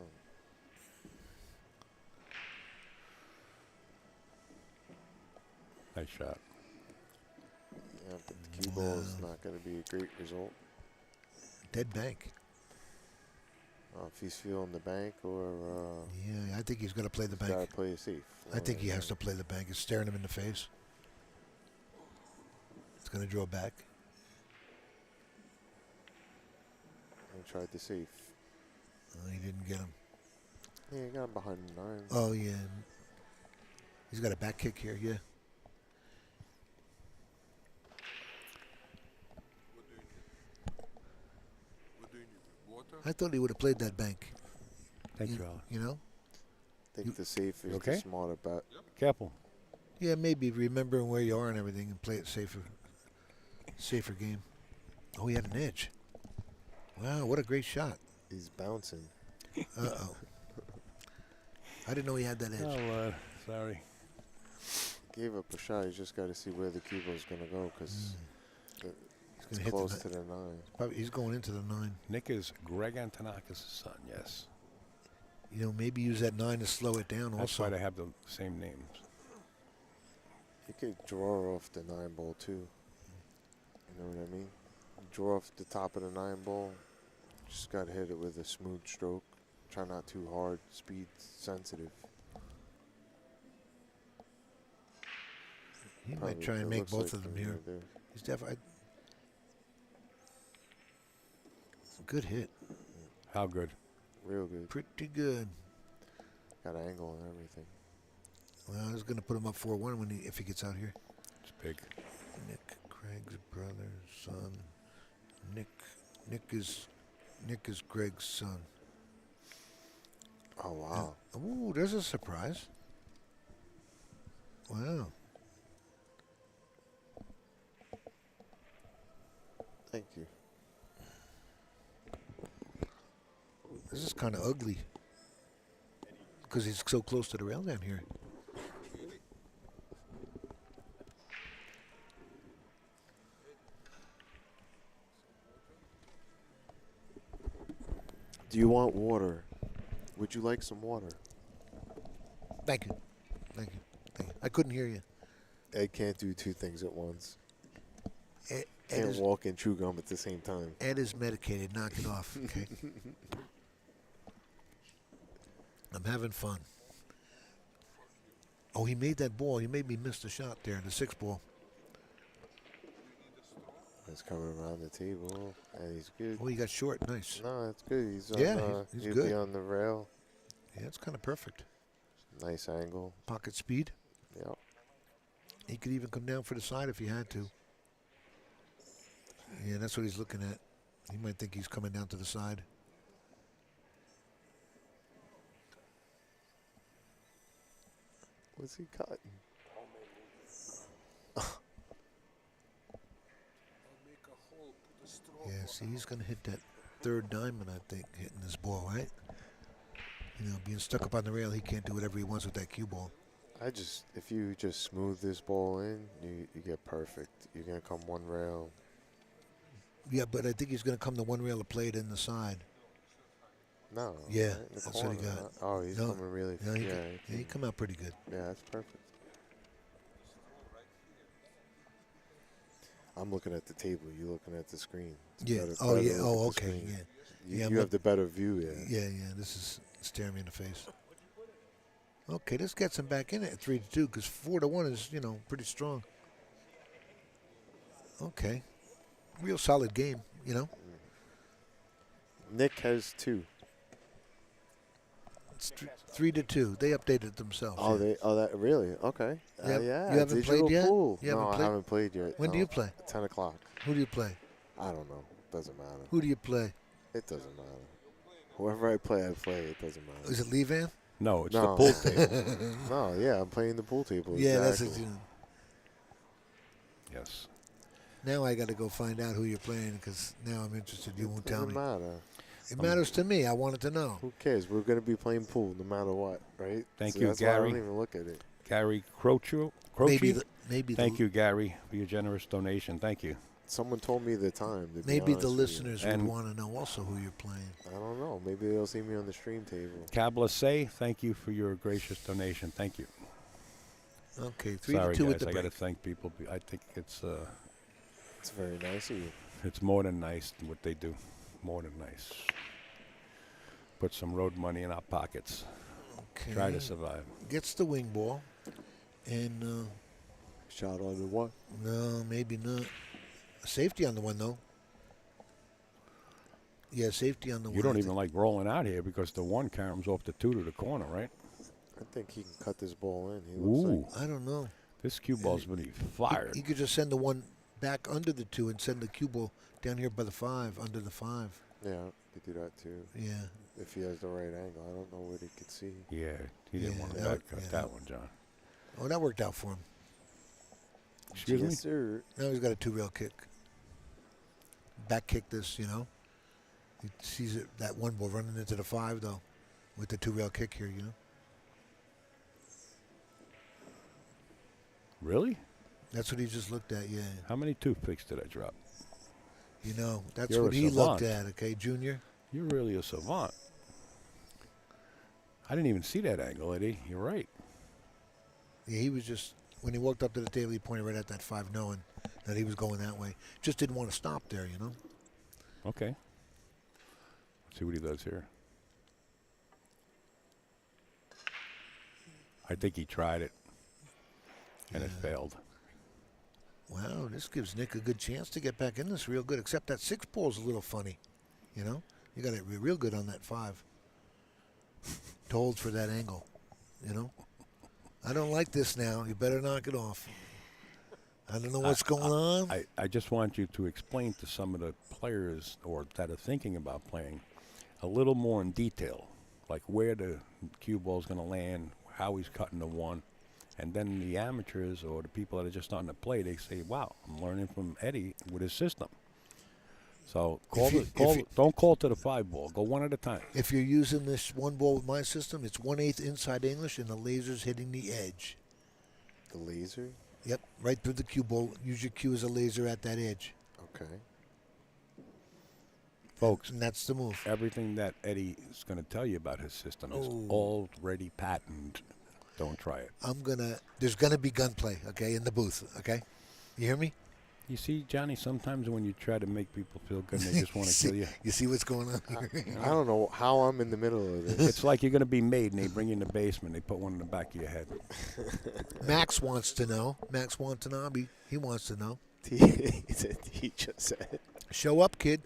Nice shot. Yeah, but the cue ball is not going to be a great result. Dead bank. If he's feeling the bank or yeah, I think he's going to play the gotta bank. play it safe. I think he has to play the bank. It's staring him in the face. It's going to draw back. He tried the safe. He didn't get him. Yeah, he got him behind the 9. Oh, yeah. He's got a back kick here, yeah. I thought he would have played that bank. Thank you, Alan. You know? I think the safe is okay? the smarter bet. Careful. Yeah, maybe remembering where you are and everything and play it safer. Safer game. Oh, he had an edge. Wow, what a great shot. He's bouncing. Uh-oh. I didn't know he had that edge. Oh, sorry. Gave up a shot. He's just got to see where the cue ball's going to go because it's hit close the to the 9. Probably he's going into the 9. Nick is Greg Antonakos' son, yes. You know, maybe use that 9 to slow it down That's also. why they have the same names. You could draw off the 9 ball too. You know what I mean? Draw off the top of the 9 ball. Just got to hit it with a smooth stroke. Try not too hard. Speed sensitive. He Probably might try and it make looks both like of them from here. there. He's definitely good hit. How good? Real good. Pretty good. Got an angle and everything. Well, I was going to put him up 4-1 if he gets out here. It's big. Nick, Greg's brother, son. Nick is Greg's son. Oh, wow. Ooh, there's a surprise. Wow. Thank you. This is kind of ugly. Because he's so close to the rail down here. Do you want water? Would you like some water? Thank you. Thank you. Thank you. I couldn't hear you. Ed can't do 2 things at once. Ed Can't is, walk and chew gum at the same time. Ed is medicated. Knock it off. Okay. I'm having fun. Oh, he made that ball. He made me miss the shot there, the 6 ball. He's coming around the table, and he's good. Oh, he got short. Nice. No, that's good. He's Yeah, on, he's he'll good. be on the rail. Yeah, it's kind of perfect. Nice angle. Pocket speed. Yeah. He could even come down for the side if he had to. Yeah, that's what he's looking at. He might think he's coming down to the side. What's he cutting? Yeah, see, he's going to hit that 3rd diamond, I think, hitting this ball, right? You know, being stuck up on the rail, he can't do whatever he wants with that cue ball. If you just smooth this ball in, you get perfect. You're going to come 1 rail. Yeah, but I think he's going to come to 1 rail to play it in the side. No. Yeah, right in the that's what he corner. got. Oh, he's No, coming really no, yeah, he come out pretty good. Yeah, that's perfect. I'm looking at the table. You're looking at the screen. It's Yeah. better- Oh, better yeah. look Oh, at the okay. screen. Yeah. You, Yeah, you have the better view, yeah. Yeah, yeah. This is staring me in the face. Okay, this gets him back in at 3-2 because 4-1 is, you know, pretty strong. Okay. Real solid game, you know. Nick has 2. It's 3-2. They updated themselves. Oh, yeah. that really? Okay. Yeah, Yeah. you haven't digital played yet? pool. You no, haven't I played? haven't played yet. When do no. you play? 10 o'clock. Who do you play? I don't know. Doesn't matter. Who do you play? It doesn't matter. Whoever I play. It doesn't matter. Is it Levan? No, it's No. the pool table. No, yeah, I'm playing the pool table. Yeah, exactly. that's it. Yes. Now I got to go find out who you're playing because now I'm interested. You won't tell Doesn't me. matter. It matters to me. I wanted to know. Who cares? We're going to be playing pool no matter what, right? Thank So you, that's why I Gary. don't even look at it. Gary Croce. Maybe Thank you, Gary, for your generous donation. Thank you. Someone told me the time. To be Maybe the honest with you. listeners would And- want to know also who you're playing. I don't know. Maybe they'll see me on the stream table. Kabbalah Say, thank you for your gracious donation. Thank you. Okay, 3-2 Sorry, at guys, the I got to break. thank people. I think It's very nice of you. it's more than nice what they do. More than nice. Put some road money in our pockets. Okay. Try to survive. Gets the wing ball. And Shot on the one. no, maybe not. Safety on the one, though. Yeah, safety on the one. You don't I even like rolling out here because the one comes off the 2 to the corner, right? I think he can cut this ball in. He looks Ooh. like I don't know. This cue ball's been fired. He could just send the one back under the 2 and send the cue ball down here by the 5, under the 5. yeah, he could do that too. Yeah. If he has the right angle, I don't know what he could see. Yeah, he didn't Yeah, want to that- back cut yeah. that one, John. Oh, that worked out for him. Excuse me? Yes, sir. Now he's got a 2-rail kick. Back kick this, you know. He sees it, that one ball running into the 5, though, with the 2-rail kick here, you know. Really? That's what he just looked at, yeah. How many toothpicks did I drop? You know, that's You're what a he looked savant. at, okay, Junior? You're really a savant. I didn't even see that angle, Eddie. You're right. Yeah, he was just, when he walked up to the table, he pointed right at that 5, knowing that he was going that way. Just didn't want to stop there, you know. Okay. Let's see what he does here. I think he tried it, and it failed. Wow, this gives Nick a good chance to get back in this real good, except that 6 ball's a little funny, you know. You got it real good on that 5 to hold for that angle, you know. I don't like this now. You better knock it off. I don't know what's going on. I just want you to explain to some of the players or that are thinking about playing a little more in detail, like where the cue ball's going to land, how he's cutting the one. And then the amateurs or the people that are just starting to play, they say, wow, I'm learning from Eddie with his system. So don't call to the 5 ball. Go one at a time. If you're using this one ball with my system, it's 1/8 inside English and the laser's hitting the edge. The laser? Yep, right through the cue ball. Use your cue as a laser at that edge. Okay. Folks, and that's the move. Everything that Eddie is going to tell you about his system is already patented. Don't try it. There's gonna be gunplay, okay, in the booth, okay? You hear me? You see, Johnny, sometimes when you try to make people feel good, they just want to kill you. You see what's going on here? I don't know how I'm in the middle of this. It's like you're going to be made, and they bring you in the basement. They put one in the back of your head. Max wants to know. Max Watanabe, he wants to know. He just said. Show up, kid.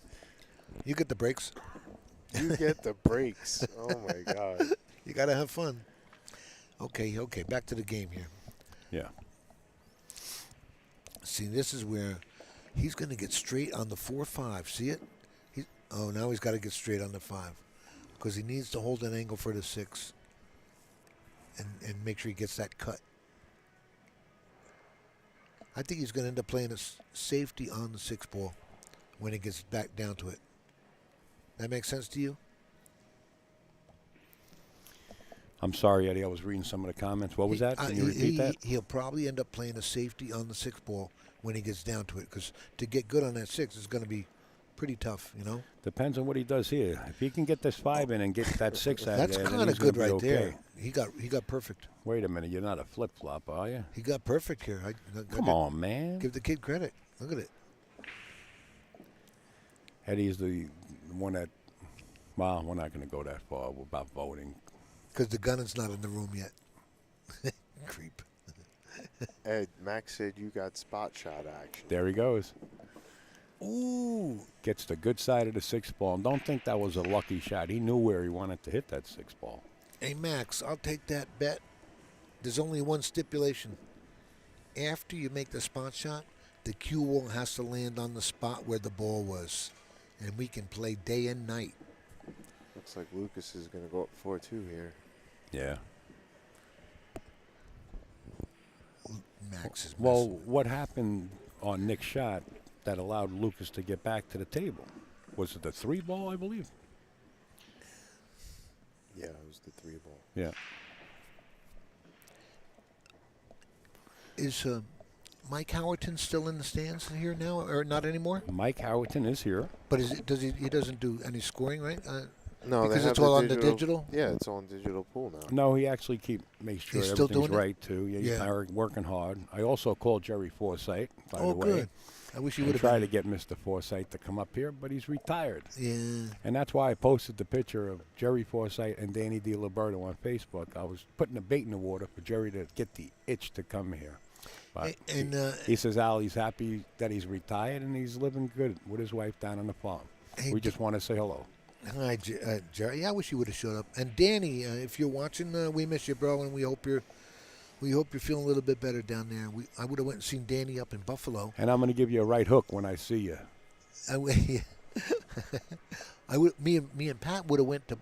You get the breaks. You get the breaks. Oh, my God. You got to have fun. Okay, back to the game here. Yeah. See, this is where he's going to get straight on the 4-5. See it? Now he's got to get straight on the 5 because he needs to hold an angle for the 6 and make sure he gets that cut. I think he's going to end up playing a safety on the 6 ball when he gets back down to it. That makes sense to you? I'm sorry, Eddie. I was reading some of the comments. What was that? Can you repeat that? He'll probably end up playing a safety on the 6 ball when he gets down to it because to get good on that 6 is going to be pretty tough, you know? Depends on what he does here. If he can get this 5 in and get that 6 out of that's there, kind of good right there. He got perfect. Wait a minute. You're not a flip-flop, are you? He got perfect here. Come on, man. Give the kid credit. Look at it. Eddie's the one that, well, we're not going to go that far about voting. Because the gunner's not in the room yet. Creep. Ed, Max said you got spot shot action. There he goes. Ooh. Gets the good side of the 6 ball. And don't think that was a lucky shot. He knew where he wanted to hit that 6 ball. Hey, Max, I'll take that bet. There's only one stipulation. After you make the spot shot, the cue ball has to land on the spot where the ball was. And we can play day and night. Looks like Lukas is going to go up 4-2 here. Yeah. Max is well, what happened on Nick's shot that allowed Lukas to get back to the table? Was it the 3 ball, I believe? Yeah, it was the 3 ball. Yeah. Is Mike Howerton still in the stands here now, or not anymore? Mike Howerton is here. But he doesn't do any scoring, right? No, because they it's have all on the digital. Yeah, it's on digital pool now. No, he actually makes sure He's still everything's doing it? right too. Yeah, he's Yeah. working hard. I also called Jerry Forsythe, by Oh, the way. good. I wish he would have tried been. to get Mr. Forsythe to come up here, but he's retired. Yeah. And that's why I posted the picture of Jerry Forsythe and Danny D. Lombardo on Facebook. I was putting a bait in the water for Jerry to get the itch to come here. But And he says, Al, he's happy that he's retired and he's living good with his wife down on the farm. Hey, We just want to say hello. hi, Jerry. Yeah, I wish you would have showed up. And Danny, if you're watching, we miss you, bro, and we hope you're feeling a little bit better down there. I would have went and seen Danny up in Buffalo. And I'm going to give you a right hook when I see you. Me and Pat would have went to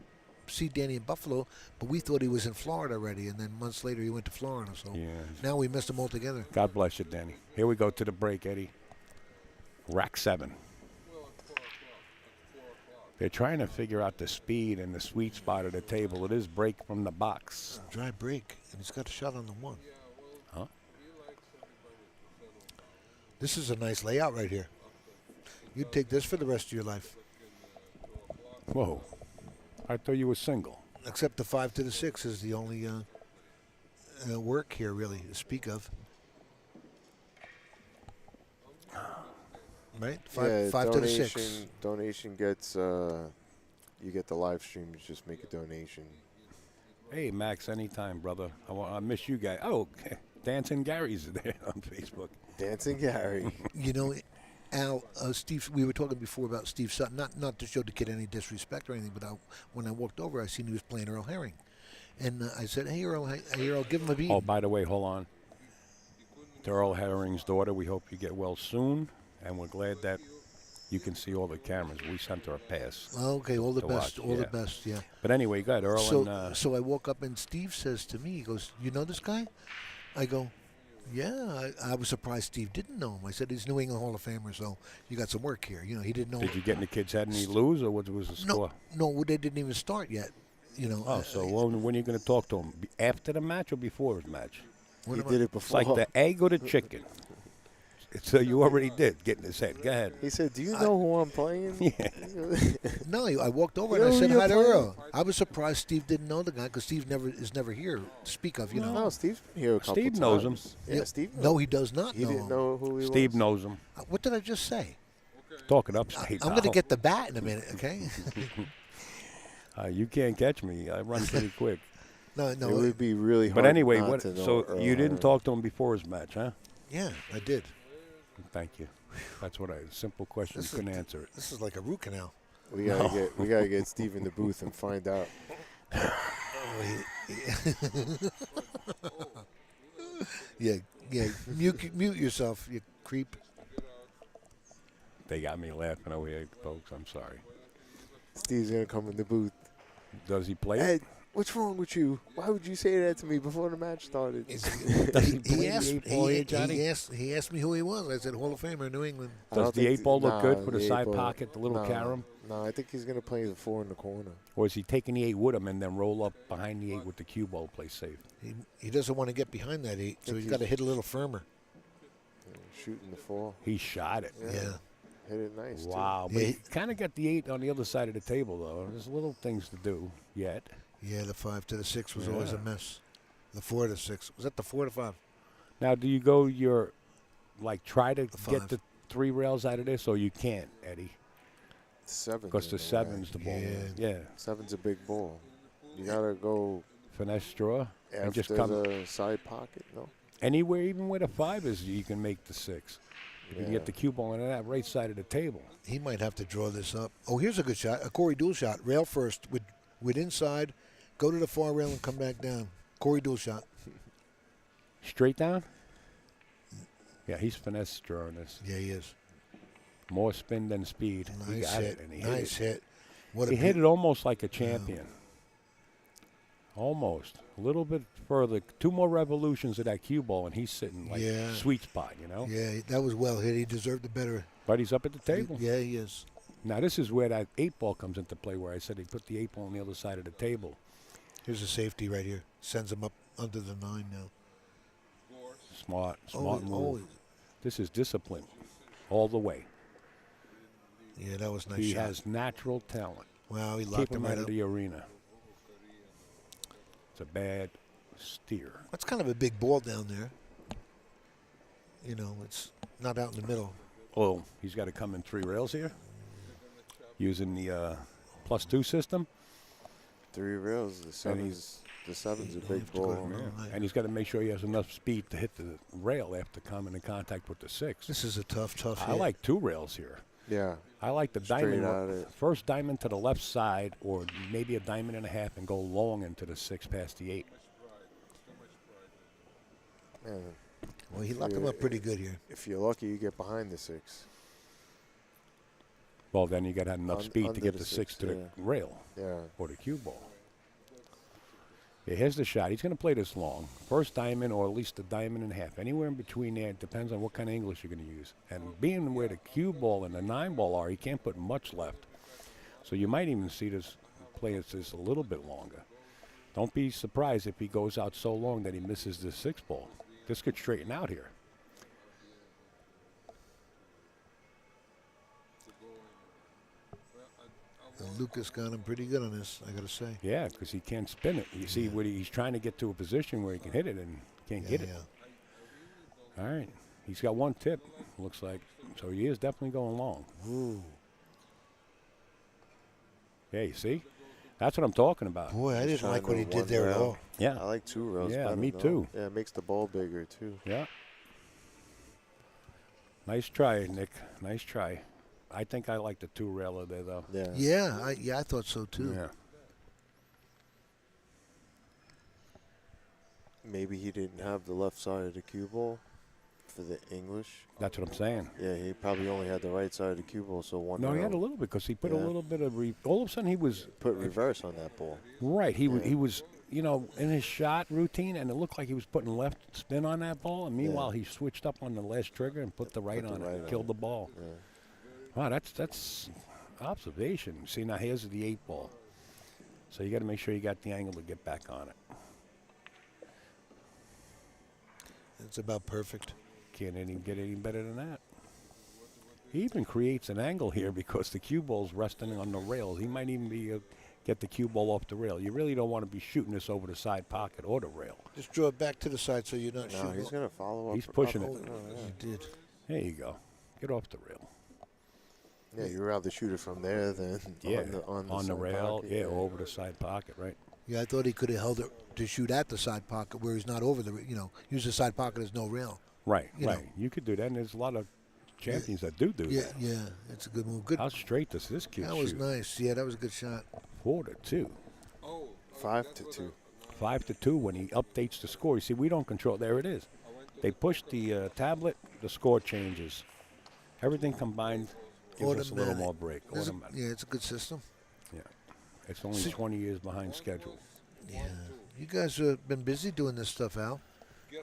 see Danny in Buffalo, but we thought he was in Florida already, and then months later he went to Florida. So now we missed him altogether. God bless you, Danny. Here we go to the break, Eddie. Rack 7. They're trying to figure out the speed and the sweet spot of the table. It is break from the box. Dry break, and he's got a shot on the 1. Huh? This is a nice layout right here. You'd take this for the rest of your life. Whoa. I thought you were single. Except the 5 to the 6 is the only work here, really, to speak of. Right? Five to the 6. Donation gets, you get the live stream. You just make a donation. Hey, Max, anytime, brother. I miss you guys. Oh, Dancing Gary's there on Facebook. Dancing Gary. You know, Al, Steve, we were talking before about Steve Sutton, not to show the kid any disrespect or anything, but when I walked over, I seen he was playing Earl Herring. And I said, hey, Earl, give him a beat. Oh, by the way, hold on. To Earl Herring's daughter, we hope you get well soon, and we're glad that you can see all the cameras. We sent her a pass. Okay, all the best, watch, all the best, yeah. But anyway, go ahead, Earl. So I woke up, and Steve says to me, he goes, you know this guy? I go, yeah. I was surprised Steve didn't know him. I said, he's New England Hall of Famer, so you got some work here. You know, he didn't know. Did you get in the kid's head and he lose, or what was the score? No, they didn't even start yet. You know. Oh, so when are you going to talk to him? After the match or before his match? He did it before. It's like the egg or the chicken. So you already did get in his head. Go ahead. He said, do you know who I'm playing? Yeah. No, I walked over and I said hi to Earl. I was surprised Steve didn't know the guy because Steve is never here to speak of, you know. No, Steve's been here a couple Steve times. knows him. Yeah, Steve knows. No, he does not He know didn't him. know who he was. Steve knows him. What did I just say? Talk it up, Steve. I'm going to get the bat in a minute, okay? You can't catch me. I run pretty quick. No. It would be really hard. But anyway, not to know so Earl you didn't Herring. talk to him before his match, huh? Yeah, I did. Thank you. That's what simple question. You couldn't answer it. This is like a root canal. We gotta get Steve in the booth and find out. Yeah. Mute yourself, you creep. They got me laughing over here, folks. I'm sorry. Steve's gonna come in the booth. Does he play Ed, it? what's wrong with you? Why would you say that to me before the match started? Does he play the 8-ball here, Johnny? He asked me who he was. I said Hall of Famer, New England. Does the 8-ball look good for the the side 8-ball pocket, the little carom? No, I think he's gonna play the 4 in the corner. Or is he taking the 8 with him and then roll up behind the 8 with the cue ball, play safe? He doesn't want to get behind that 8, so he's got to hit a little firmer. Shooting the 4. He shot it. Yeah. Hit it nice. Wow. Too. But he kind of got the 8 on the other side of the table, though. There's little things to do yet. Yeah, the 5 to the 6 was always a mess. The 4 to 6. Was that the 4 to 5? Now, do you go try to The get 5. the 3 rails out of this, or you can't, Eddie? 7. Because the 7's the ball. Yeah. 7's a big ball. You gotta go Finesse draw and after just come the side pocket. No. anywhere, even where the 5 is, you can make the 6. You can get the cue ball on that right side of the table. He might have to draw this up. Oh, here's a good shot. A Corey dual shot. Rail first with inside. Go to the far rail and come back down. Corey dual shot. Straight down? Yeah, he's finesse drawing this. Yeah, he is. More spin than speed. He Nice got hit. it, and he Nice hit it. hit. What He a hit big- it almost like a champion. Almost. A little bit further. 2 more revolutions of that cue ball, and he's sitting like Yeah. sweet spot, you know? Yeah, that was well hit. He deserved a better. But he's up at the table. Yeah, he is. Now, this is where that 8-ball comes into play, where I said he put the 8-ball on the other side of the table. Here's a safety right here. Sends him up under the 9 now. Smart Oh, move. This is discipline all the way. Yeah, that was nice He shot. has natural talent. Wow, he locked Keep him him right out of up. the arena. It's a bad steer. That's kind of a big ball down there. You know, it's not out in the middle. Oh, he's got to come in 3 rails here using the +2 system. 3 rails. The 7's a big ball. And he's got to make sure he has enough speed to hit the rail after coming in contact with the 6. This is a tough I hit. like 2 rails here. Yeah. I like the Straight diamond. at it. First diamond to the left side, or maybe a diamond and a half, and go long into the 6 past the 8. Man, Well, he locked him up pretty good here. if you're lucky, you get behind the 6. Well, then you got to have enough speed to Under get the the 6 to yeah. the rail Yeah. or the cue ball. Yeah, here's the shot. He's going to play this long. First diamond, or at least a diamond and a half. Anywhere in between there. It depends on what kind of English you're going to use. And being where the cue ball and the 9 ball are, he can't put much left. So you might even see this play this a little bit longer. Don't be surprised if he goes out so long that he misses the 6 ball. This could straighten out here. And Lukas got him pretty good on this, I got to say. Yeah, because he can't spin it. You see, what he's trying to get to a position where he can hit it and can't get it. All right. He's got 1 tip, looks like. So he is definitely going long. Ooh. Yeah, you see? That's what I'm talking about. Boy, I didn't like what he did there at all. Yeah. I like 2 rails. Yeah, better, me though. too. Yeah, it makes the ball bigger, too. Yeah. Nice try, Nick. Nice try. I think I like the 2 railer there, though. Yeah. Yeah, I thought so, too. Yeah. Maybe he didn't have the left side of the cue ball for the English. That's what I'm saying. Yeah, he probably only had the right side of the cue ball, so 1 No, he rail. had a little bit because he put a Yeah. little bit of all of a sudden he was Put reverse on that ball. right. He was you know, in his shot routine, and it looked like he was putting left spin on that ball, and meanwhile he switched up on the last trigger and put the right on it and killed the ball. Yeah. Wow, that's observation. See, now here's the 8 ball. So you got to make sure you got the angle to get back on it. It's about perfect. Can't get any better than that. He even creates an angle here because the cue ball's resting on the rails. He might even be get the cue ball off the rail. You really don't want to be shooting this over the side pocket or the rail. Just draw it back to the side so you're not No, shooting. he's going to follow up. He's pushing it. He did. There you go. Get off the rail. Yeah, you'd rather shoot it from there than Yeah, on the on the side rail. pocket. Yeah, or over the side pocket, right? Yeah, I thought he could have held it to shoot at the side pocket where he's not over the, use the side pocket as no rail. Right, You right. know. You could do that, and there's a lot of champions that do Yeah, that. yeah, it's a good move. Good. How straight does this kid That was shoot? nice. Yeah, that was a good shot. 4-2. 5-2. 5-2 when he updates the score. You see, we don't control. There it is. They push the tablet, the score changes. Everything combined gives us a little Automatic. more break. Automatic. Yeah, it's a good system. Yeah. It's only 20 years behind schedule. Yeah. You guys have been busy doing this stuff, Al.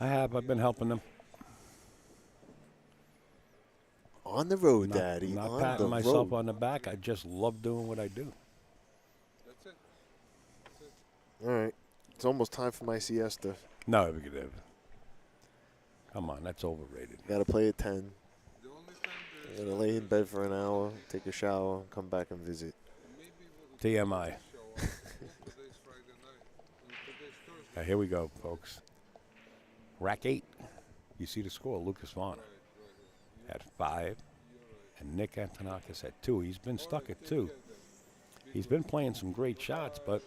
I have. I've been helping them. On the road, Not, Daddy. not on patting the myself road. on the back. I just love doing what I do. All right. It's almost time for my siesta. No, come on, that's overrated. Got to play at 10. Got to lay in bed for an hour, take a shower, come back and visit. TMI. Now, here we go, folks. Rack 8. You see the score. Lukas Verner at 5, and Nick Antonakos at 2. He's been stuck at 2. He's been playing some great shots, but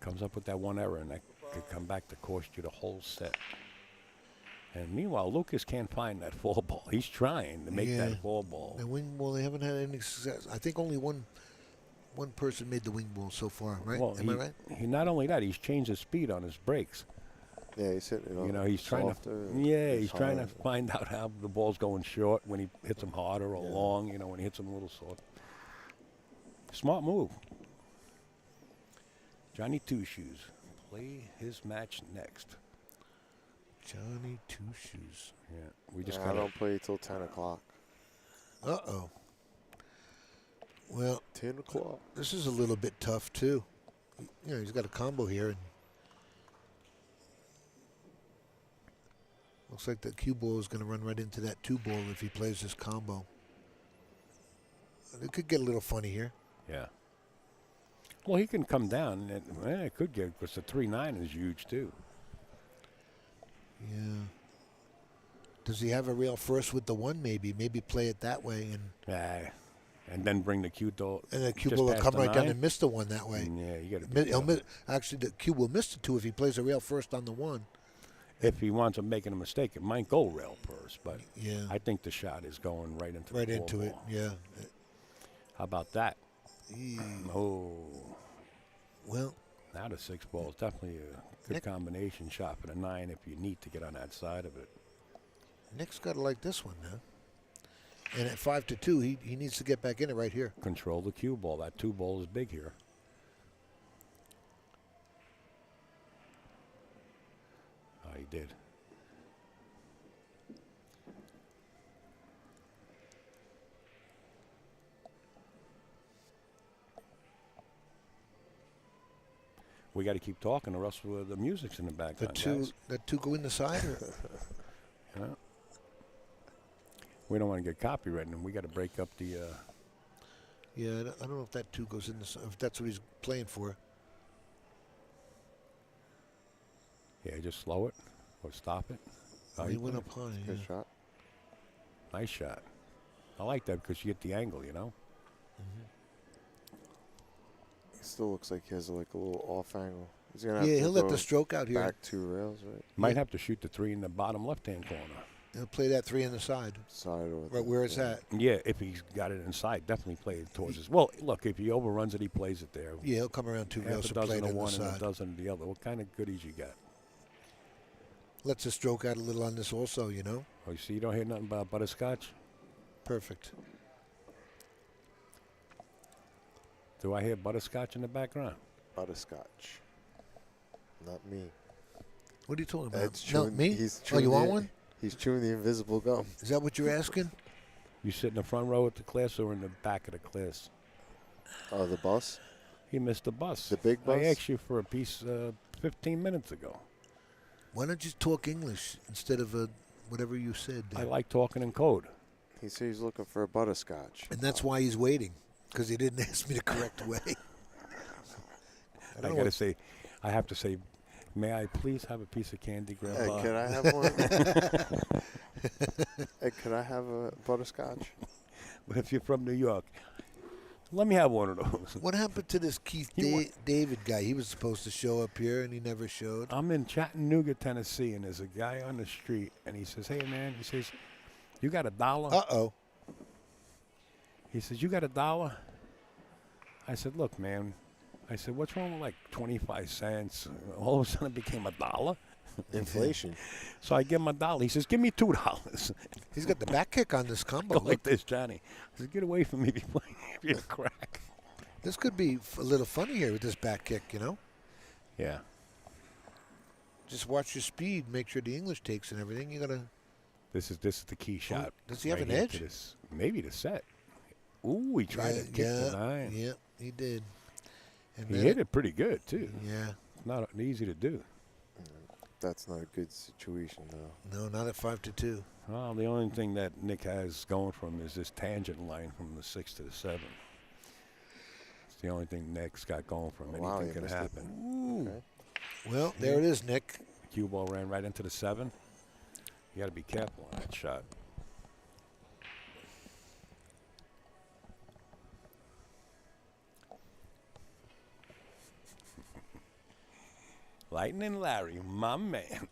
comes up with that one error, and that could come back to cost you the whole set. And meanwhile, Lukas can't find that 4 ball. He's trying to make that 4 ball. And wing ball, they haven't had any success. I think only one person made the wing ball so far, right? Well, Am I right? He not only that, he's changed his speed on his brakes. Yeah, he's hitting it. You know, he's trying softer, to. Yeah, he's trying to hard. find out how the ball's going short when he hits them harder or long. You know, when he hits them a little soft. Smart move. Johnny Two Shoes play his match next. Johnny Two Shoes. Yeah, we just I got. don't play till 10 o'clock. Uh-oh. Well, 10 o'clock. this is a little bit tough, too. You know, he's got a combo here. And looks like the cue ball is going to run right into that 2 ball if he plays this combo. it could get a little funny here. Yeah. Well, he can come down, and it could get, because the 3-9 is huge, too. Yeah. Does he have a rail first with the 1, maybe? Maybe play it that way. And then bring the cube ball. And the cube will come right down and miss the 1 that way. Yeah, you got to. Actually, the cube will miss the 2 if he plays a rail first on the 1. If he winds up making a mistake, it might go rail first, but yeah, I think the shot is going right into right the into it. ball. Yeah. How about that? Oh. Well, now the 6 ball is definitely a good combination shot for the 9 if you need to get on that side of it. Nick's got to like this one now. And at 5-2, he needs to get back in it right here. Control the cue ball. That 2 ball is big here. Oh, he did. We got to keep talking, or else the music's in the background. The 2 go in the side? Or? Yeah. We don't want to get copyrighted, and we got to break up the. Yeah, I don't know if that 2 goes in the side, if that's what he's playing for. Yeah, just slow it or stop it. He went up high. Good shot. Nice shot. I like that because you get the angle, you know. It still looks like he has like a little off angle. He's gonna he'll let the stroke out here. Back 2 rails, right? Might have to shoot the 3 in the bottom left-hand corner. He'll play that 3 in the side. Side or right where it's at. Yeah, if he's got it inside, definitely play it towards his. Well, look, if he overruns it, he plays it there. Yeah, he'll come around 2 rails Half a and play dozen it of on one the and side. a dozen of the other. What kind of goodies you got? Lets the stroke out a little on this also, you know. Oh, you see, you don't hear nothing about butterscotch? Perfect. Do I hear butterscotch in the background? Butterscotch. Not me. What are you talking about? Ed's chewing, me? He's Oh, chewing you want one? He's chewing the invisible gum. Is that what you're asking? You sit in the front row at the class or in the back of the class? Oh, the bus? He missed the bus. The big bus? I asked you for a piece 15 minutes ago. Why don't you talk English instead of whatever you said? I like talking in code. He said he's looking for a butterscotch. And that's why he's waiting, because he didn't ask me the correct way. I got to say, I have to say, may I please have a piece of candy, Grandpa? Hey, can I have one? Hey, can I have a butterscotch? But if you're from New York, let me have one of those. What happened to this Keith David guy? He was supposed to show up here, and he never showed. I'm in Chattanooga, Tennessee, and there's a guy on the street, and he says, hey, man, he says, you got $1? Uh-oh. He says, you got $1? I said, look, man. I said, what's wrong with like 25 cents? All of a sudden it became $1? Inflation. So I give him $1. He says, give me $2. He's got the back kick on this combo. Go like this, Johnny. I said, get away from me before I give you a crack. This could be a little funny here with this back kick, you know? Yeah. Just watch your speed, make sure the English takes and everything. You gotta. This is the key shot. Does he have an edge? Maybe the set. Ooh, he tried to kick the 9. Yeah, he did. And he hit it pretty good, too. Yeah. It's not easy to do. That's not a good situation, though. No, not at 5-2. Well, the only thing that Nick has going for him is this tangent line from the 6 to the 7. It's the only thing Nick's got going for him. Wow, Anything could happen. Ooh. Okay. Well, there it is, Nick. The cue ball ran right into the 7. You got to be careful on that shot. Lightning Larry, my man.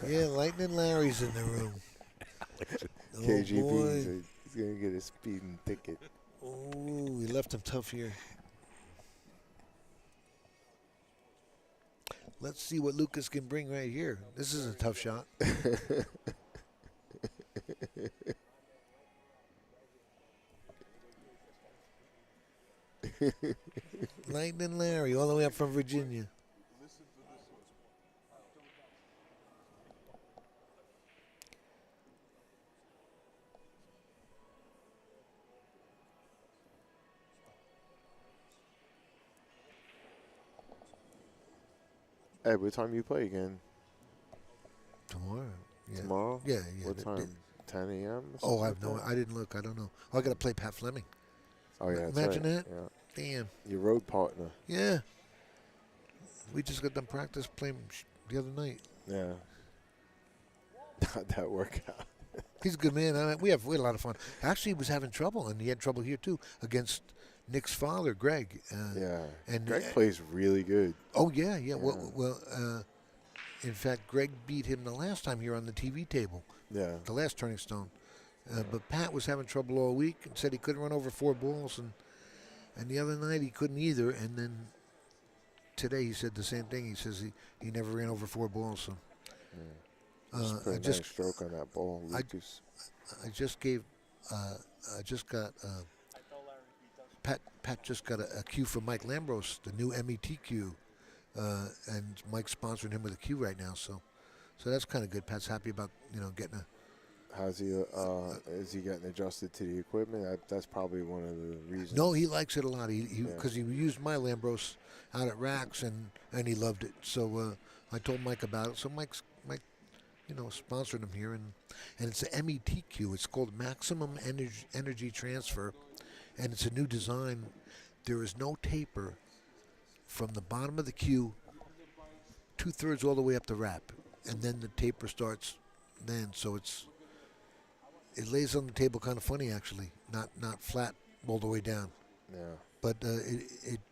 Yeah, Lightning Larry's in the room. KGB, boy. he's going to get a speeding ticket. Oh, we left him tough here. Let's see what Lukas can bring right here. This is a tough shot. Lightning Larry, all the way up from Virginia. Hey, what time you play again? Tomorrow. Yeah. Tomorrow? Yeah, yeah. What time? 10 a.m. Oh, I have no. I didn't look. I don't know. Oh, I got to play Pat Fleming. Oh yeah, that's Imagine right. that. Yeah. Damn. Your road partner. Yeah. We just got done practice playing the other night. Yeah. How'd that work out? He's a good man. I mean, we had a lot of fun. Actually, he was having trouble, and he had trouble here too against Nick's father, Greg. Yeah. And Greg plays really good. Oh yeah. Well, in fact, Greg beat him the last time here on the TV table. Yeah. The last Turning Stone. But Pat was having trouble all week and said he couldn't run over 4 balls, and the other night he couldn't either. And then today he said the same thing. He says he never ran over 4 balls. So. Put a nice stroke on that ball, Lucas. I just gave. I just got. Pat just got a cue from Mike Lambros, the new MET cue, and Mike's sponsoring him with a cue right now. So that's kind of good. Pat's happy about getting a. How's he? Is he getting adjusted to the equipment? That's probably one of the reasons. No, he likes it a lot. Because he used my Lambros out at Racks and he loved it. So I told Mike about it. So Mike sponsored him here, and it's a METQ. It's called Maximum Energy Transfer, and it's a new design. There is no taper from the bottom of the cue, 2/3 all the way up the wrap, and then the taper starts. Then so it lays on the table kind of funny actually, not flat all the way down. Yeah. But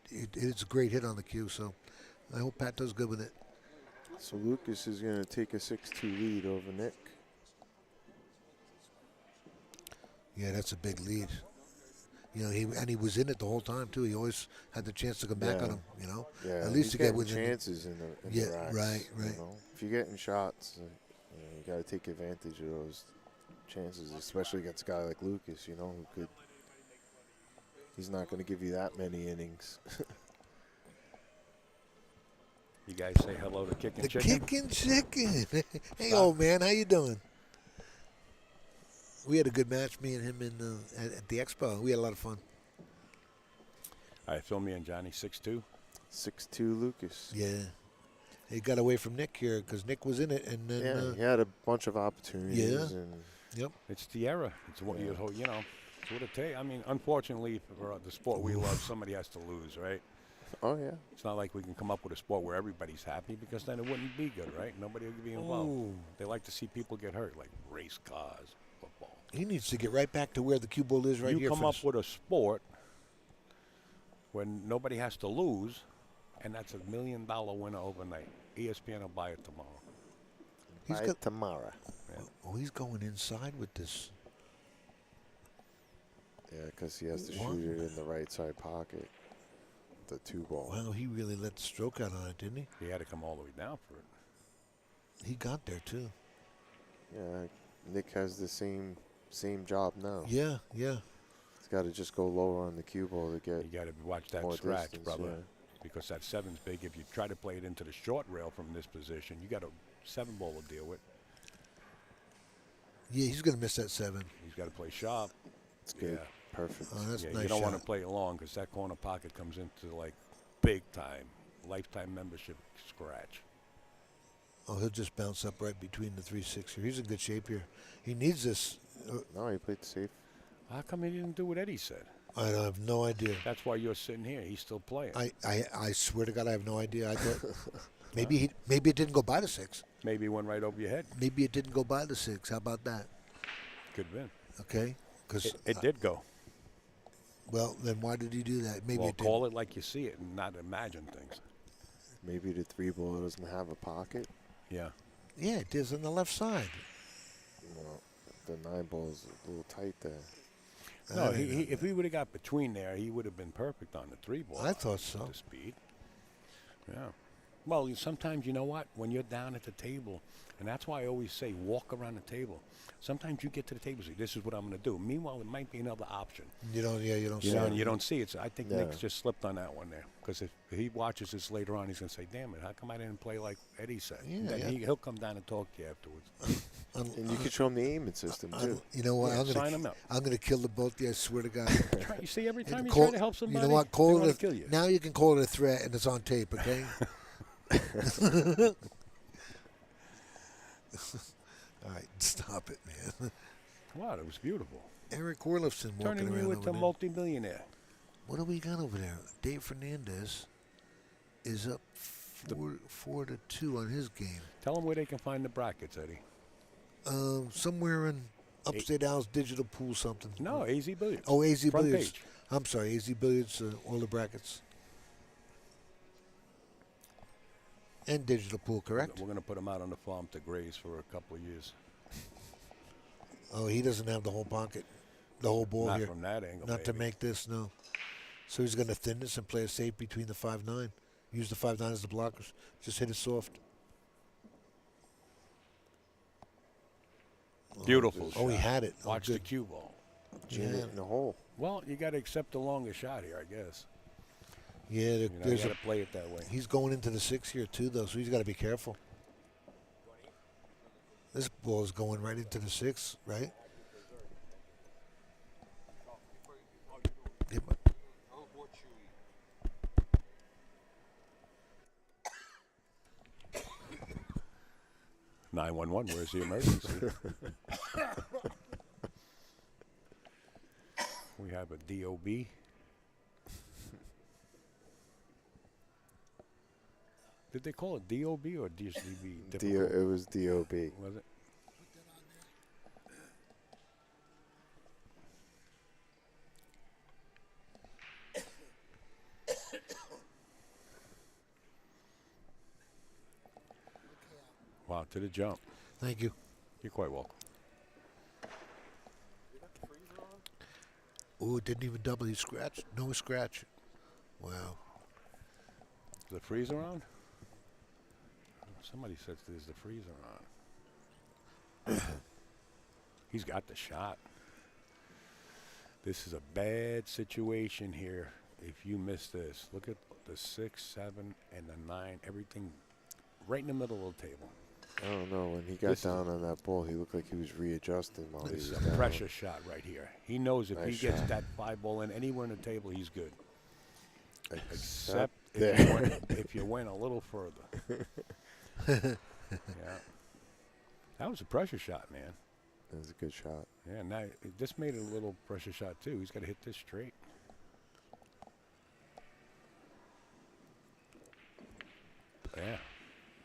it's a great hit on the cue. So I hope Pat does good with it. So Lucas is going to take a 6-2 lead over Nick. Yeah, that's a big lead. He was in it the whole time too. He always had the chance to come back on him. Yeah. At least he's to get getting within chances in the racks, right. If you're getting shots, you got to take advantage of those chances, especially against a guy like Lucas. Who could. He's not going to give you that many innings. You guys say hello to Kickin' Chicken? Kickin' Chicken. Hey, old man, how you doing? We had a good match, me and him at the expo. We had a lot of fun. All right, fill me in, Johnny. 6'2"? 6'2", Lucas. Yeah. He got away from Nick here because Nick was in it. And then, he had a bunch of opportunities. Yeah. And It's the era. It's what it's what it takes. I mean, unfortunately, for the sport we love, somebody has to lose, right? Oh, yeah. It's not like we can come up with a sport where everybody's happy because then it wouldn't be good, right? Nobody would be involved. Ooh. They like to see people get hurt, like race cars, football. He needs to get right back to where the cue ball is right here. You come up with a sport when nobody has to lose, and that's $1 million winner overnight. ESPN will buy it tomorrow. Buy it tomorrow. Yeah. Oh, he's going inside with this. Yeah, because he has to shoot it in the right side pocket. The 2-ball. Wow, he really let the stroke out on it, didn't he? He had to come all the way down for it. He got there too. Yeah, Nick has the same job now. Yeah. He's got to just go lower on the cue ball to get. You got to watch that more scratch, distance, brother, yeah. because that 7's big. If you try to play it into the short rail from this position, you got a 7-ball to deal with. Yeah, he's going to miss that 7. He's got to play sharp. It's good. Yeah. Perfect. Oh, that's Yeah, nice you don't want shot. to play it long because that corner pocket comes into like big time, lifetime membership scratch. Oh, he'll just bounce up right between the 3-6 here. He's in good shape here. He needs this. No, he played safe. How come he didn't do what Eddie said? I have no idea. That's why you're sitting here. He's still playing. I swear to God, I have no idea. I thought maybe it didn't go by the 6. Maybe he went right over your head. Maybe it didn't go by the 6. How about that? Could have been. Okay, because It did go. well, then why did he do that? Maybe Well, it didn't. call it like you see it and not imagine things. Maybe the 3-ball doesn't have a pocket. Yeah. Yeah, it is on the left side. Well, the 9-ball is a little tight there. No, if he would have got between there, he would have been perfect on the 3-ball. I thought so. The speed. Yeah. Well, sometimes, you know what? When you're down at the table, and that's why I always say walk around the table. Sometimes you get to the table and say, this is what I'm going to do. Meanwhile, it might be another option. You don't see You know, it. and you don't see it. So I think Yeah. Nick's just slipped on that one there. Because if he watches this later on, he's going to say, damn it, how come I didn't play like Eddie said? Yeah, Then yeah. he'll come down and talk to you afterwards. And you could show him the aiming system, too. You know what? Yeah, sign him up. I'm gonna kill the both of you. I swear to God. You see, every time you Call- try to help somebody, you know what? they Call want it to kill you. Now you can call it a threat, and it's on tape. Okay. All right, stop it, man. Wow, it was beautiful. Eric Orlifson walking Turning around you over into a there. multi-millionaire. What do we got over there? Dave Fernandez is up 4-2 on his game. Tell them where they can find the brackets, Eddie. Somewhere in Upstate Al's digital pool something. No, AZ Billiards. Oh, AZ Front Billiards. page. I'm sorry, AZ Billiards, all the brackets. And digital pool, correct? We're going to put him out on the farm to graze for a couple of years. Oh, he doesn't have the whole pocket, the whole ball Not here. from that angle, Not to maybe. make this, no. So he's going to thin this and play a safe between the 5-9. Use the 5-9 as the blockers. Just hit it soft. Beautiful Oh, he shot. had it. Watch oh, the good. cue ball. Jam it in the hole. Well, you got to accept the longer shot here, I guess. Yeah, You there's got a to play it that way. He's going into the 6 here, too, though, so he's got to be careful. This ball is going right into the 6, right? Yeah, but 911, where's the emergency? We have a DOB. Did they call it DOB or DSDB? It was DOB. Was it? Wow, to the jump. Thank you. You're quite welcome. Oh, it didn't even double. He scratched. No scratch. Wow. Is the freezer on? Somebody says there's the freezer on. He's got the shot. This is a bad situation here if you miss this. Look at the 6, 7, and the 9. Everything right in the middle of the table. I don't know. When he got down on that ball, he looked like he was readjusting while he This was is a down. pressure shot right here. He knows if Nice he gets shot. that 5 ball in anywhere in the table, he's good. Except there. if you went a little further. Yeah. That was a pressure shot, man. That was a good shot. Yeah, now this made it a little pressure shot, too. He's got to hit this straight. Yeah,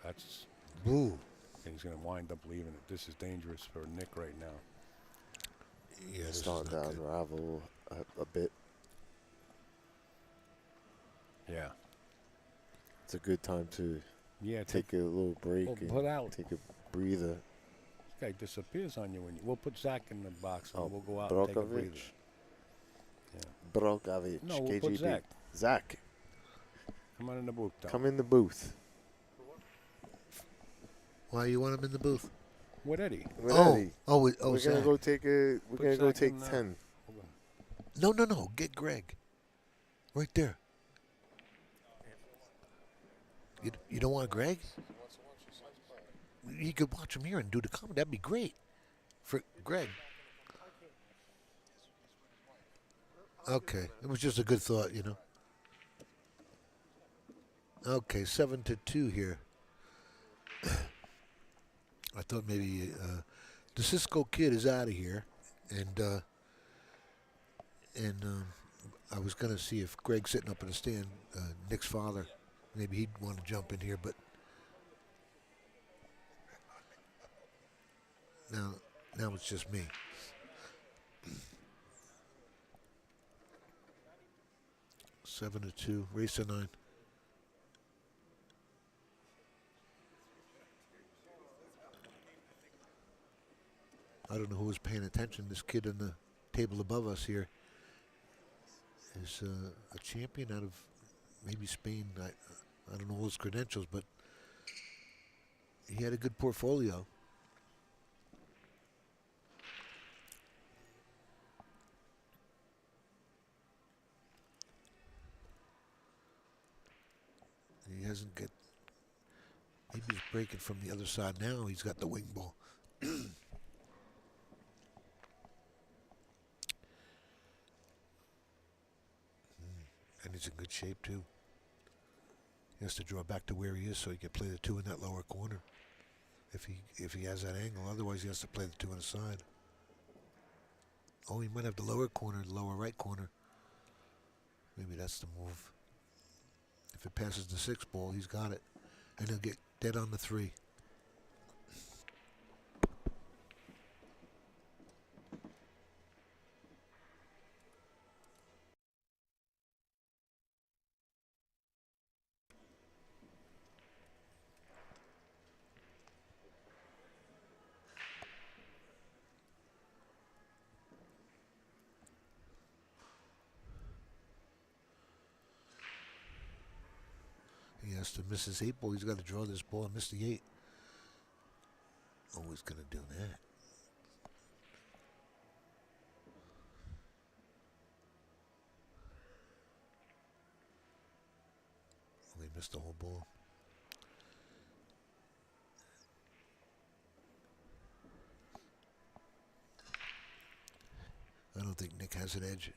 that's... Ooh. He's going to wind up leaving it. This is dangerous for Nick right now. Yeah, It's this is starting not to good. unravel a bit. Yeah. It's a good time to Yeah, take a little break Well, and put out. take a breather. This guy disappears on you. We'll put Zach in the box and Oh, we'll go out and take a breather. Brokovich. Yeah. Brokovich. No, we'll put KGB. Zach. Zach, Come on in the booth, Tom. come in the booth. Why you want him in the booth? With Eddie. With Oh, Eddie. oh, We're gonna Zach. go take a. We're Put gonna go Zach take in, 10. No. Get Greg. Right there. You don't want Greg? You could watch him here and do the comment. That'd be great. For Greg. Okay. It was just a good thought, you know. Okay, 7-2 here. I thought maybe the Cisco kid is out of here, and I was gonna see if Greg's sitting up in the stand, Nick's father, maybe he'd want to jump in here, but now it's just me. Seven to 2, race to 9. I don't know who was paying attention. This kid on the table above us here is a champion out of maybe Spain. I don't know all his credentials, but he had a good portfolio. He hasn't got. Maybe he's breaking from the other side now. He's got the wing ball. And he's in good shape too. He has to draw back to where he is so he can play the 2 in that lower corner. If he has that angle, otherwise he has to play the 2 on the side. Oh, he might have the lower corner, the lower right corner. Maybe that's the move. If it passes the 6 ball, he's got it. And he'll get dead on the 3. He has to miss his 8 ball. He's got to draw this ball and miss the 8. Oh, he's going to do that. Oh, he missed the whole ball. I don't think Nick has an edge.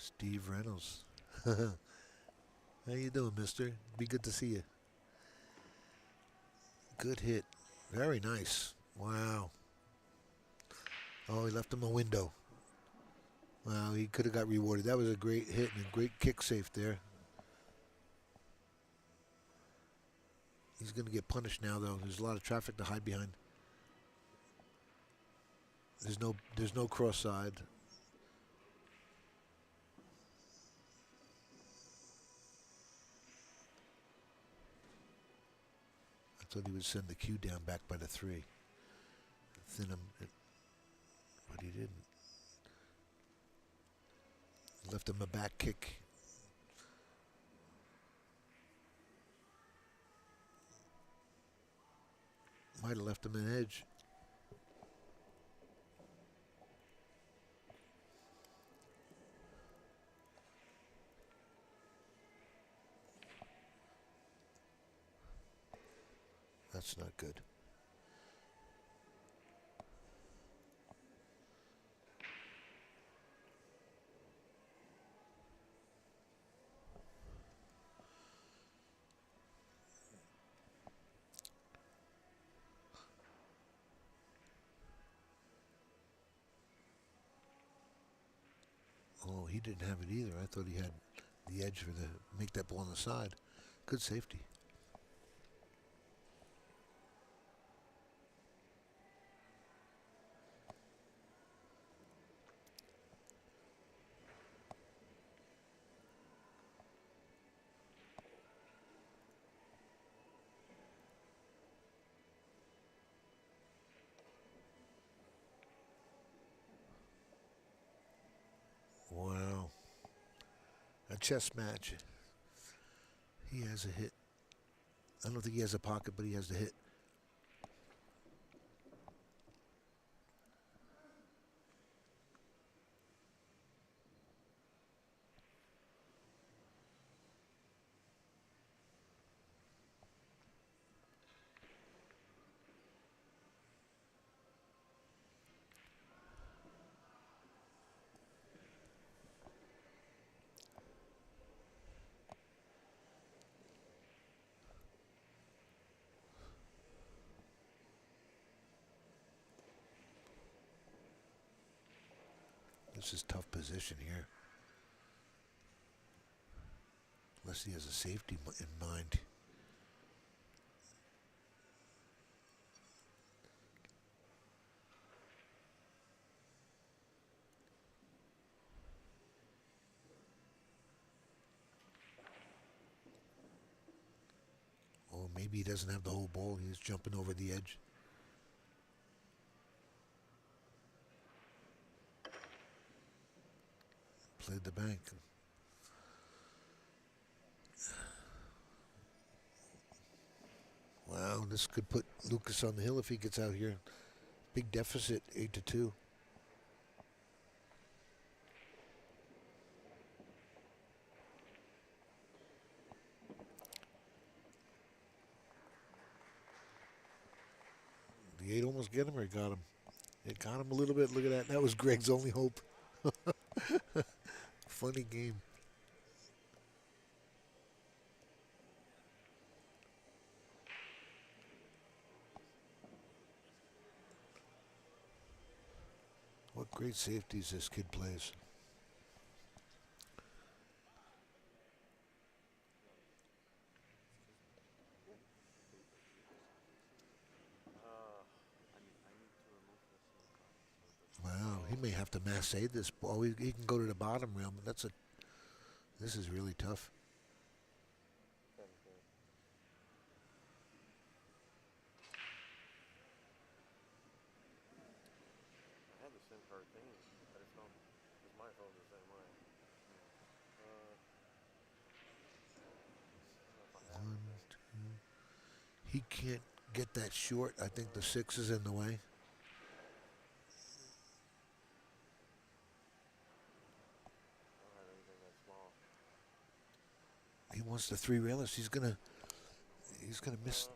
Steve Reynolds. How you doing, mister? Be good to see you. Good hit. Very nice. Wow. Oh, he left him a window. Wow, he could have got rewarded. That was a great hit and a great kick safe there. He's going to get punished now, though. There's a lot of traffic to hide behind. There's no cross side. I thought he would send the cue down back by the 3. Thin him, but he didn't. Left him a back kick. Might have left him an edge. That's not good. Oh, he didn't have it either. I thought he had the edge for the make that ball on the side. Good safety. Wow. A chess match. He has a hit. I don't think he has a pocket, but he has the hit. This is tough position here. Unless he has a safety in mind. Or maybe he doesn't have the whole ball. He's jumping over the edge. Played the bank. Wow, this could put Lukas on the hill if he gets out here. Big deficit, 8-2. The 8 almost get him, or it got him? It got him a little bit. Look at that. That was Greg's only hope. Funny game. What great safeties this kid plays. Wow, he may have to mass aid this ball. He can go to the bottom rail, but this is really tough. I had the same card thing. I just don't. It's my phone the same way. 1, 2. He can't get that short. I think the 6 is in the way. He wants the 3 railers. He's gonna miss.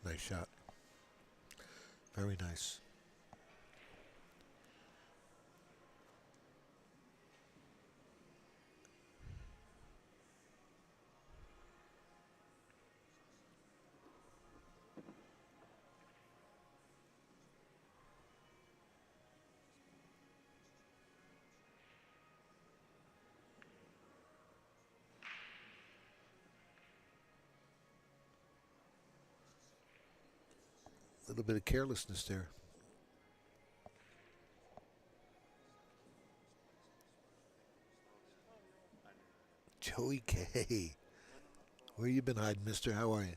Nice shot. Very nice. A little bit of carelessness there. Joey K. Where you been hiding, mister? How are you?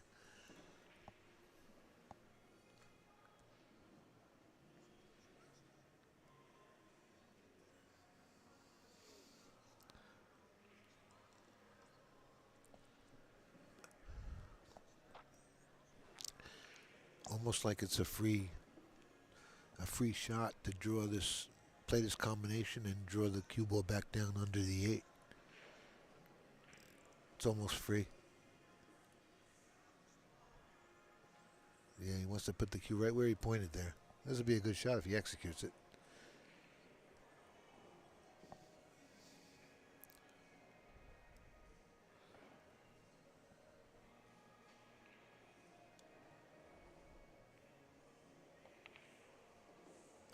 Almost like it's a free shot to draw this, play this combination and draw the cue ball back down under the 8. It's almost free. Yeah, he wants to put the cue right where he pointed there. This would be a good shot if he executes it.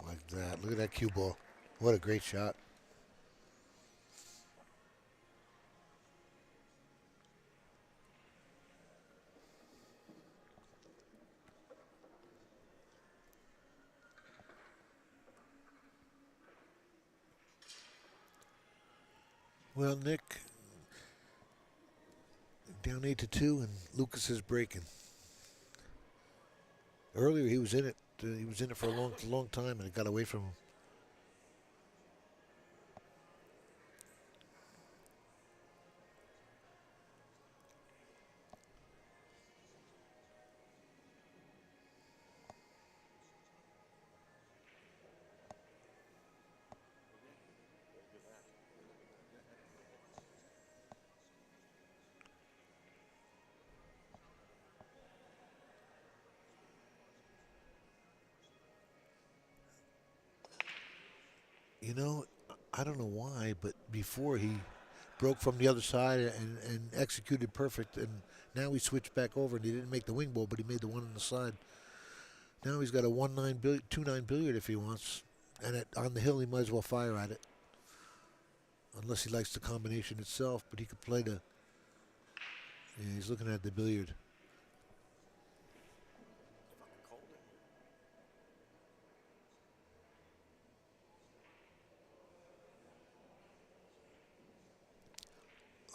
Like that. Look at that cue ball. What a great shot. Well, Nick, down 8-2, and Lukas is breaking. Earlier, he was in it. He was in it for a long time, and it got away from him. You know, I don't know why, but before he broke from the other side and executed perfect, and now he switched back over and he didn't make the wing ball, but he made the one on the side. Now he's got a 2-9 billiard if he wants, and on the hill he might as well fire at it. unless he likes the combination itself, but he could play the... Yeah, he's looking at the billiard.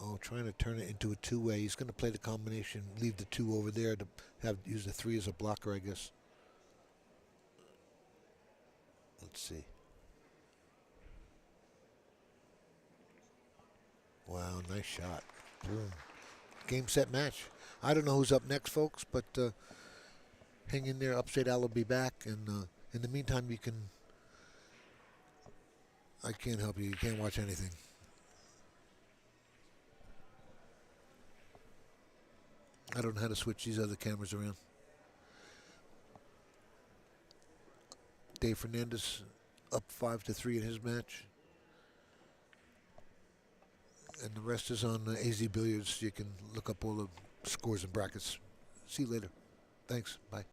Oh, trying to turn it into a two-way. He's going to play the combination, leave the 2 over there to use the 3 as a blocker, I guess. Let's see. Wow, nice shot. Boom. Game, set, match. I don't know who's up next, folks, but hang in there. Upstate Al will be back, and in the meantime, you can... I can't help you. You can't watch anything. I don't know how to switch these other cameras around. Dave Fernandez up 5-3 in his match. And the rest is on AZ Billiards. You can look up all the scores and brackets. See you later. Thanks. Bye.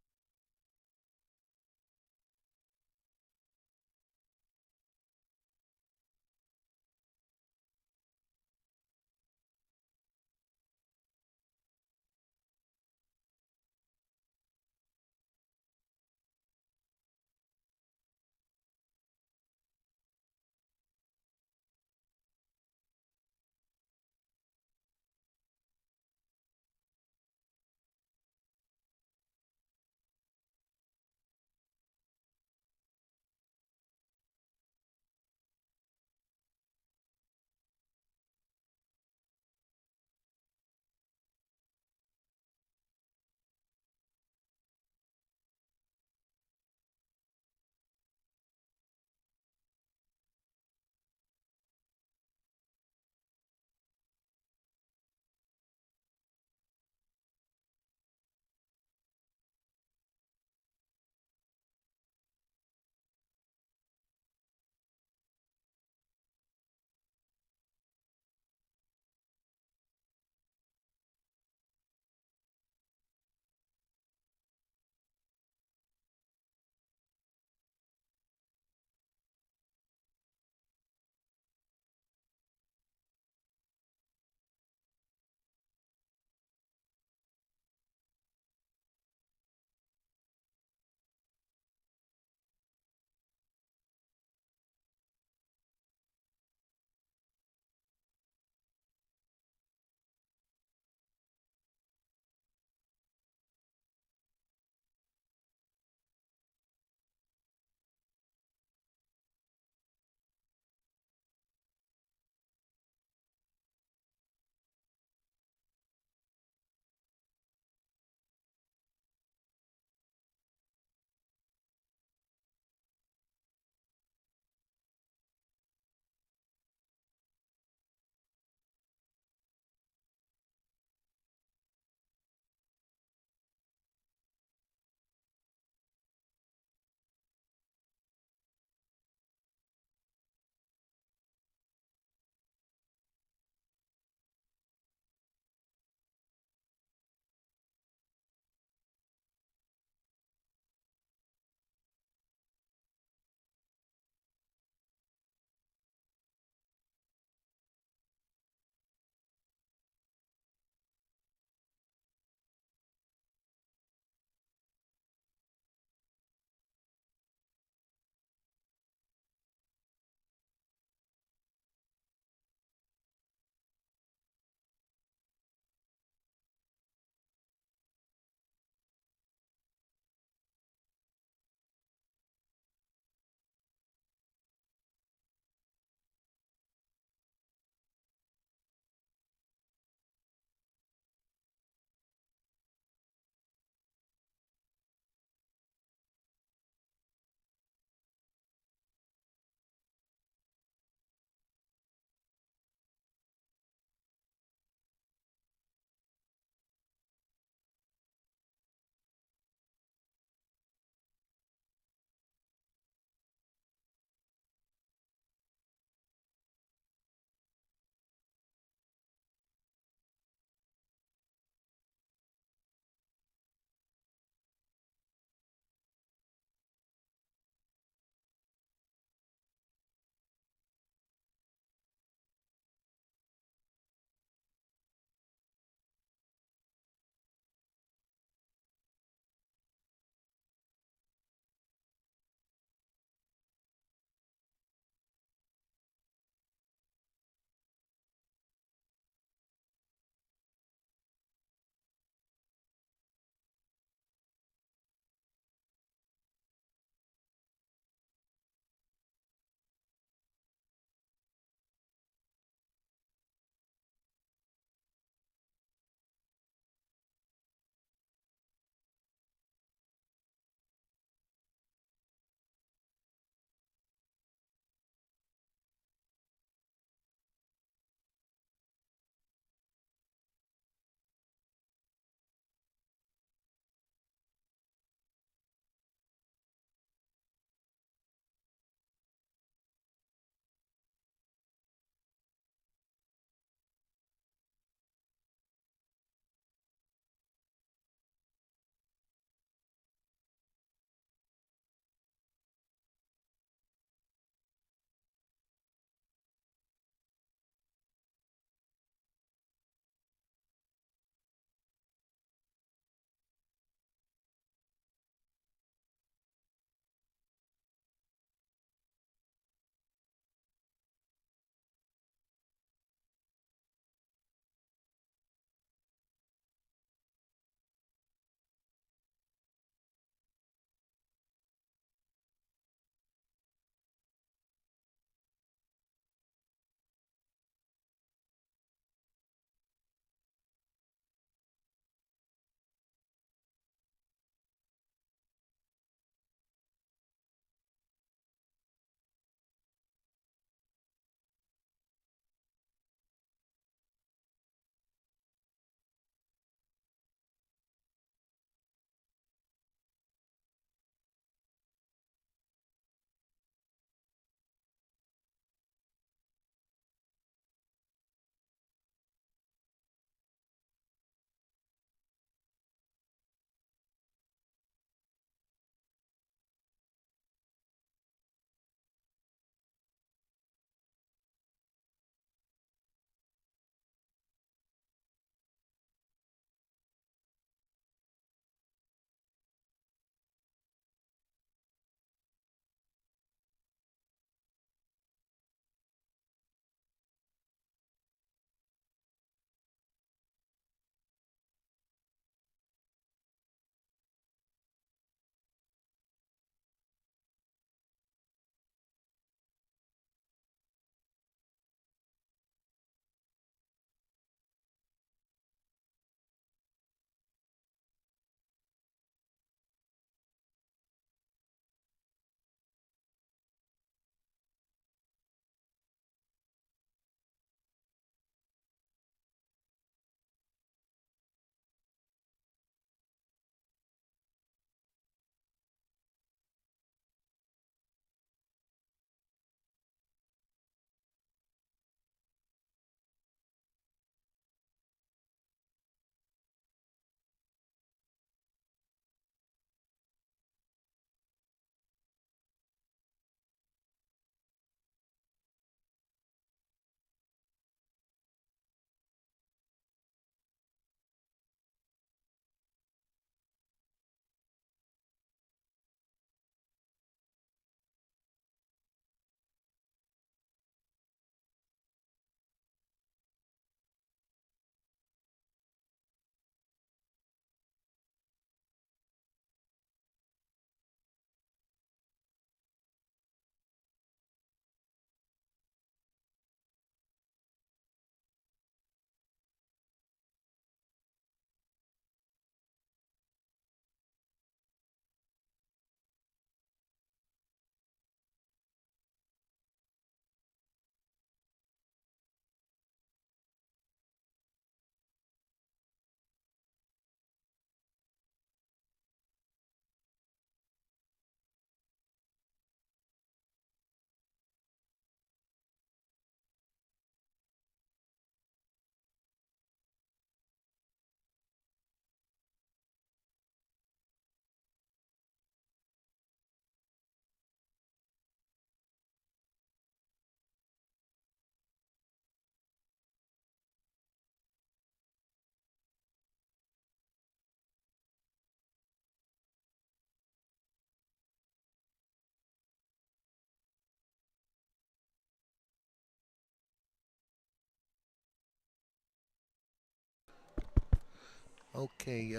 Okay.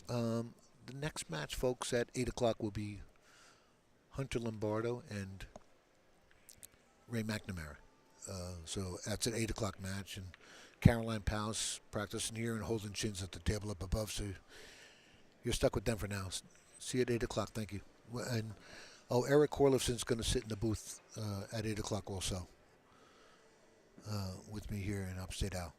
The next match, folks, at 8 o'clock will be Hunter Lombardo and Ray McNamara. So that's an 8 o'clock match. And Caroline Powell's practicing here and holding chins at the table up above. So you're stuck with them for now. See you at 8 o'clock. Thank you. And Eric Corlifson's going to sit in the booth at 8 o'clock also with me here in Upstate Al.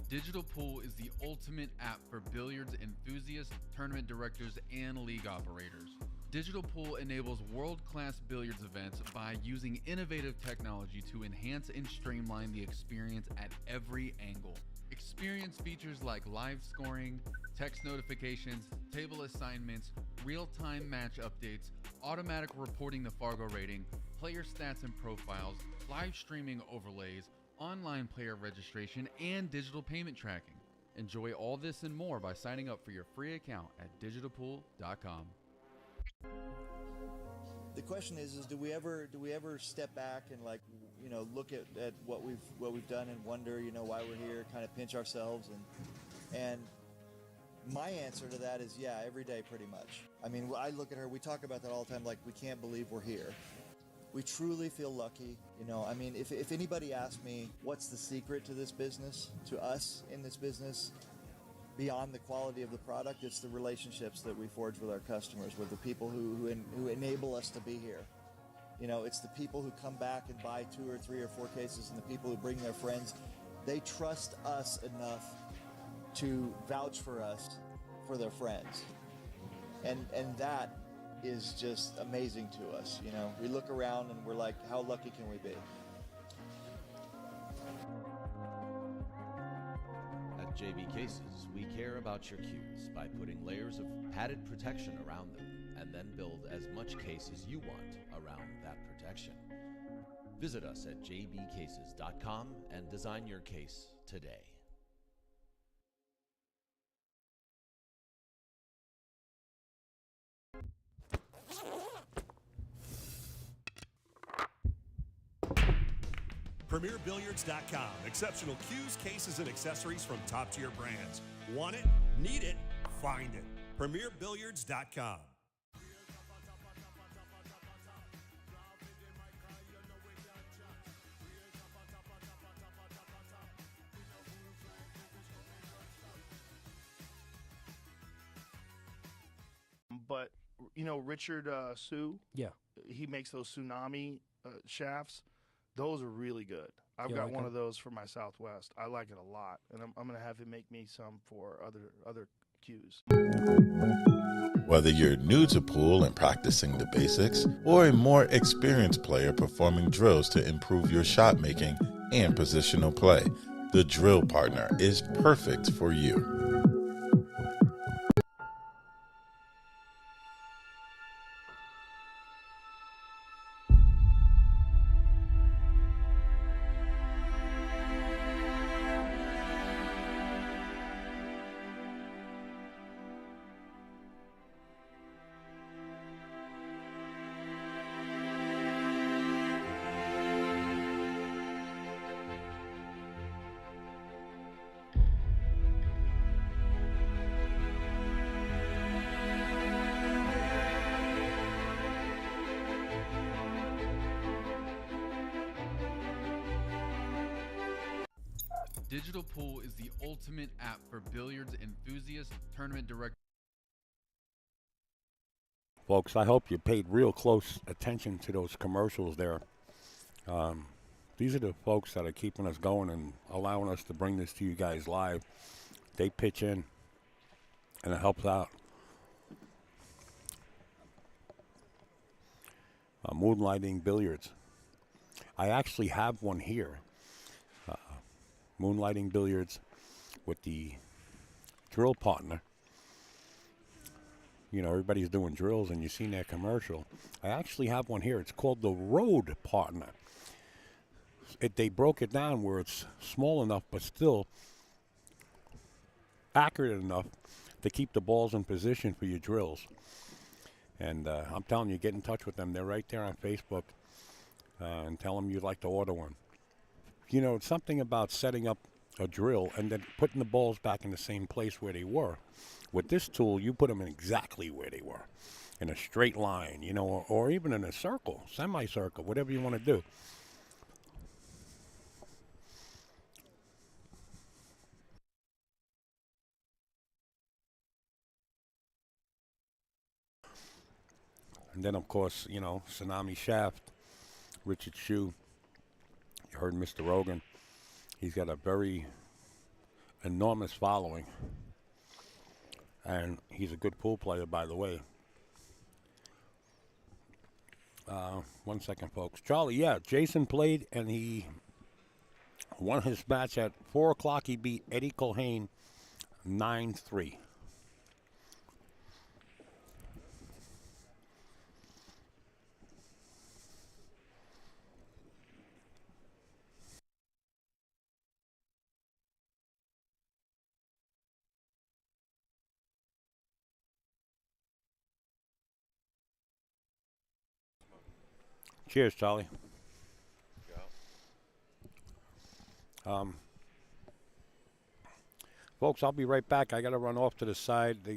Digital Pool is the ultimate app for billiards enthusiasts, tournament directors, and league operators. Digital Pool enables world-class billiards events by using innovative technology to enhance and streamline the experience at every angle. Experience features like live scoring, text notifications, table assignments, real-time match updates, automatic reporting the Fargo rating, player stats and profiles, live streaming overlays, online player registration, and digital payment tracking. Enjoy all this and more by signing up for your free account at digitalpool.com. The question is do we ever step back and look at what we've done and wonder, why we're here, kind of pinch ourselves and my answer to that is yeah, every day pretty much. I mean, I look at her, we talk about that all the time, like we can't believe we're here. We truly feel lucky. I mean, if anybody asked me what's the secret to this business, to us in this business, beyond the quality of the product, it's the relationships that we forge with our customers, with the people who enable us to be here. It's the people who come back and buy 2 or 3 or 4 cases, and the people who bring their friends. They trust us enough to vouch for us for their friends. And that is just amazing to us. We look around and we're like, how lucky can we be? At JB Cases, we care about your cues by putting layers of padded protection around them and then build as much case as you want around that protection. Visit us at jbcases.com and design your case today. PremierBilliards.com. Exceptional cues, cases, and accessories from top-tier brands. Want it? Need it? Find it. PremierBilliards.com. But Richard Sue, yeah, he makes those tsunami shafts. Those are really good. I've You got like one them? of those for my Southwest. I like it a lot, and I'm going to have him make me some for other cues. Whether you're new to pool and practicing the basics, or a more experienced player performing drills to improve your shot making and positional play, the Drill Partner is perfect for you. Digital Pool is the ultimate app for billiards enthusiasts, tournament directors. Folks, I hope you paid real close attention to those commercials there. These are the folks that are keeping us going and allowing us to bring this to you guys live. They pitch in, and it helps out. Moonlighting Billiards. I actually have one here. Moonlighting Billiards with the Drill Partner. Everybody's doing drills, and you've seen that commercial. I actually have one here. It's called the Road Partner. They broke it down where it's small enough, but still accurate enough to keep the balls in position for your drills. And I'm telling you, get in touch with them. They're right there on Facebook, and tell them you'd like to order one. It's something about setting up a drill and then putting the balls back in the same place where they were. With this tool, you put them in exactly where they were, in a straight line, or even in a circle, semicircle, whatever you want to do. And then, of course, Tsunami Shaft, Richard Shue. You heard Mr. Rogan. He's got a very enormous following. And he's a good pool player, by the way. 1 second, folks. Charlie, yeah, Jason played, and he won his match at 4 o'clock. He beat Eddie Colhane 9-3. Cheers, Charlie. Folks, I'll be right back. I got to run off to the side. They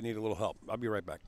need a little help. I'll be right back.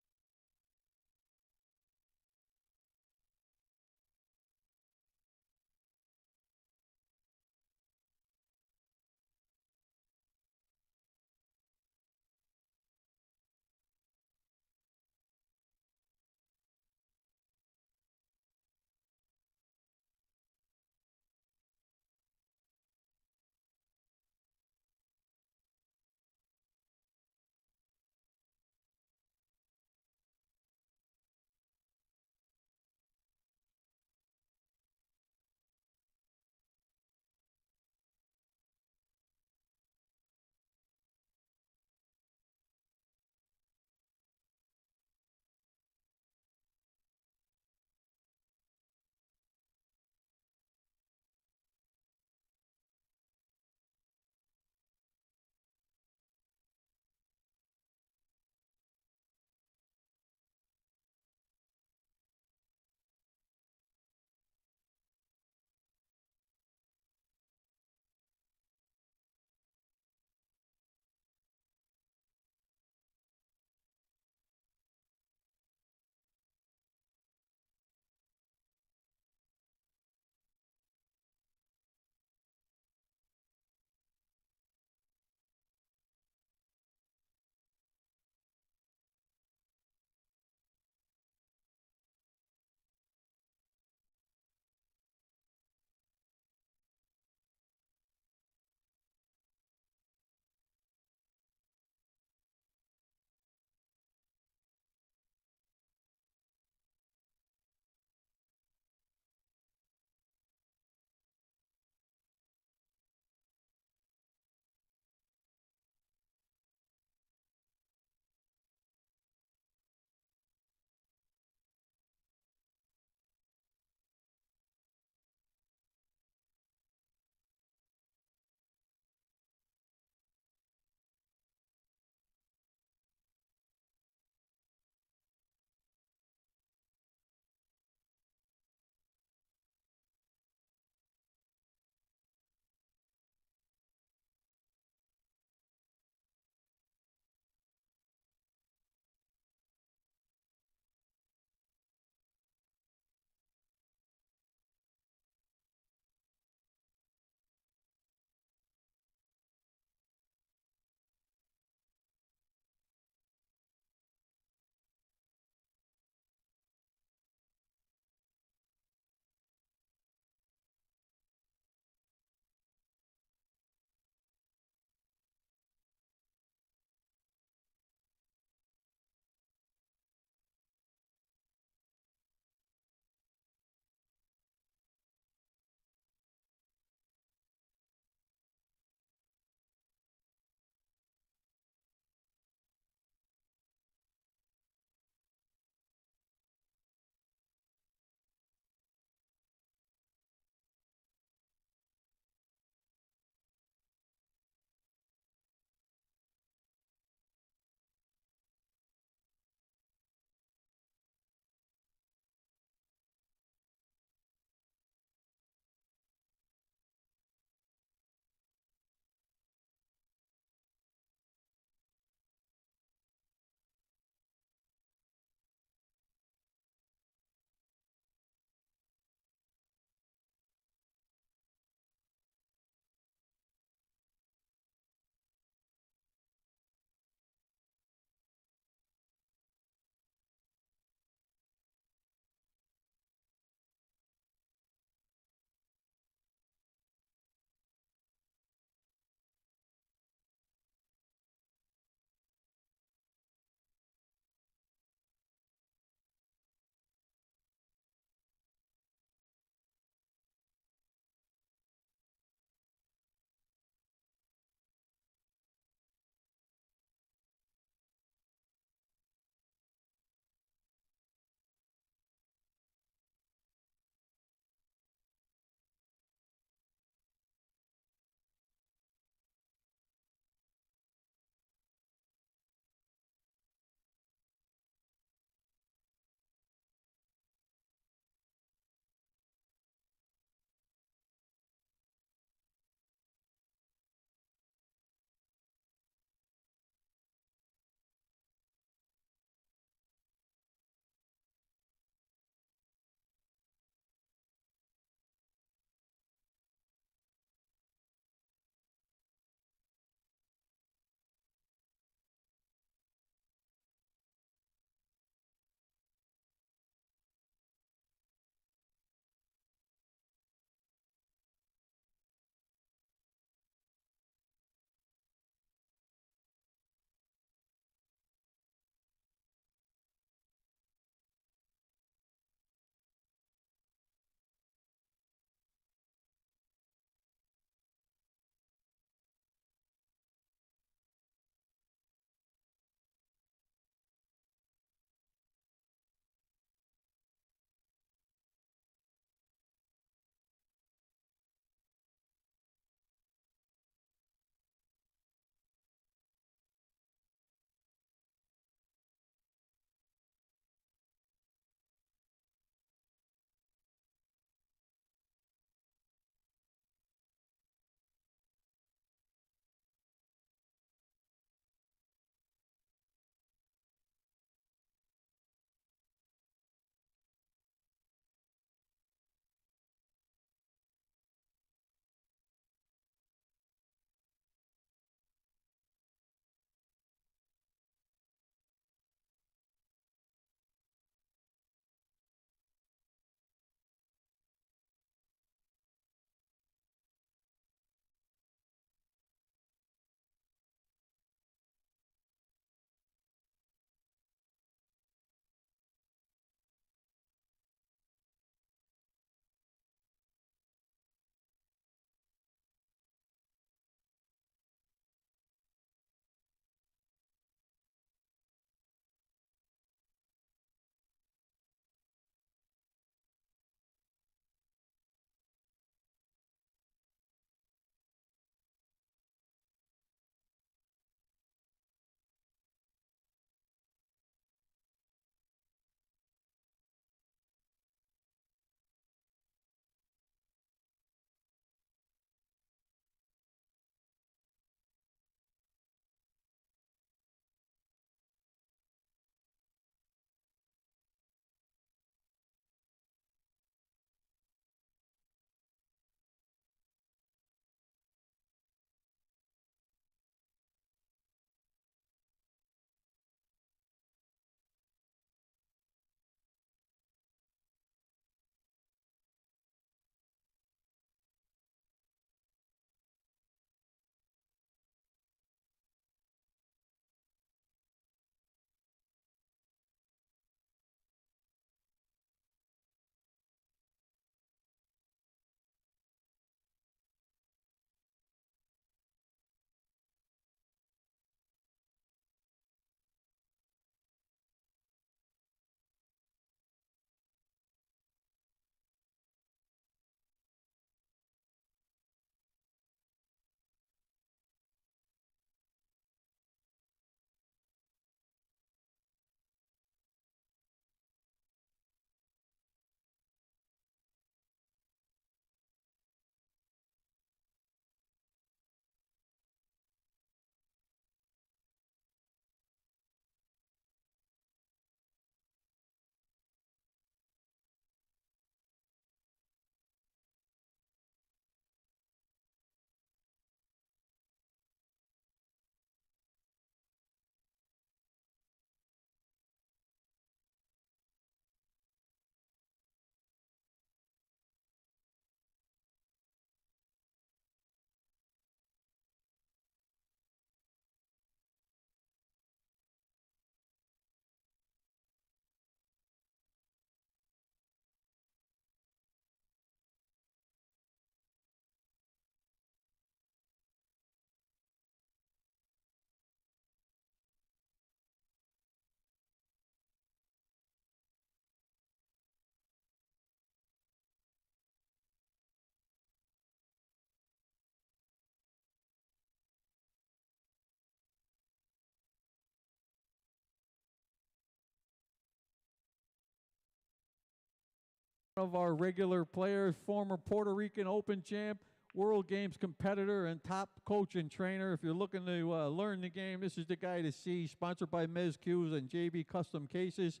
of our regular players, former Puerto Rican Open champ, World Games competitor, and top coach and trainer. If you're looking to learn the game, this is the guy to see. Sponsored by Mez Q's and JB Custom Cases.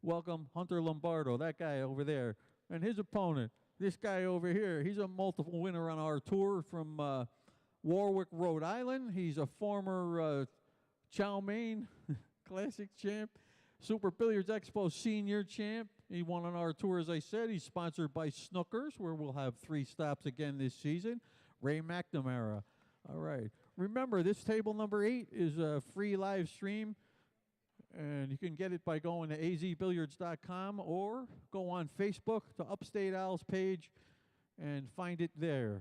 Welcome, Hunter Lombardo, that guy over there. And his opponent, this guy over here, he's a multiple winner on our tour from Warwick, Rhode Island. He's a former Chow Mein Classic champ, Super Billiards Expo senior champ. He won on our tour, as I said. He's sponsored by Snookers, where we'll have 3 stops again this season. Ray McNamara. All right. Remember, this table number 8 is a free live stream, and you can get it by going to azbilliards.com or go on Facebook to Upstate Al's page and find it there.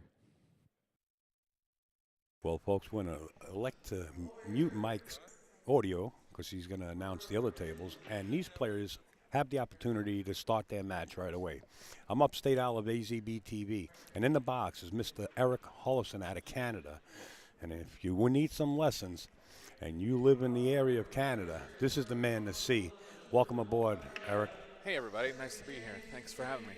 Well, folks, we're going to elect to mute Mike's audio because he's going to announce the other tables, and these players have the opportunity to start their match right away. I'm Upstate Al of AZB TV, and in the box is Mr. Eric Hollison out of Canada. And if you need some lessons and you live in the area of Canada, this is the man to see. Welcome aboard, Eric. Hey, everybody. Nice to be here. Thanks for having me.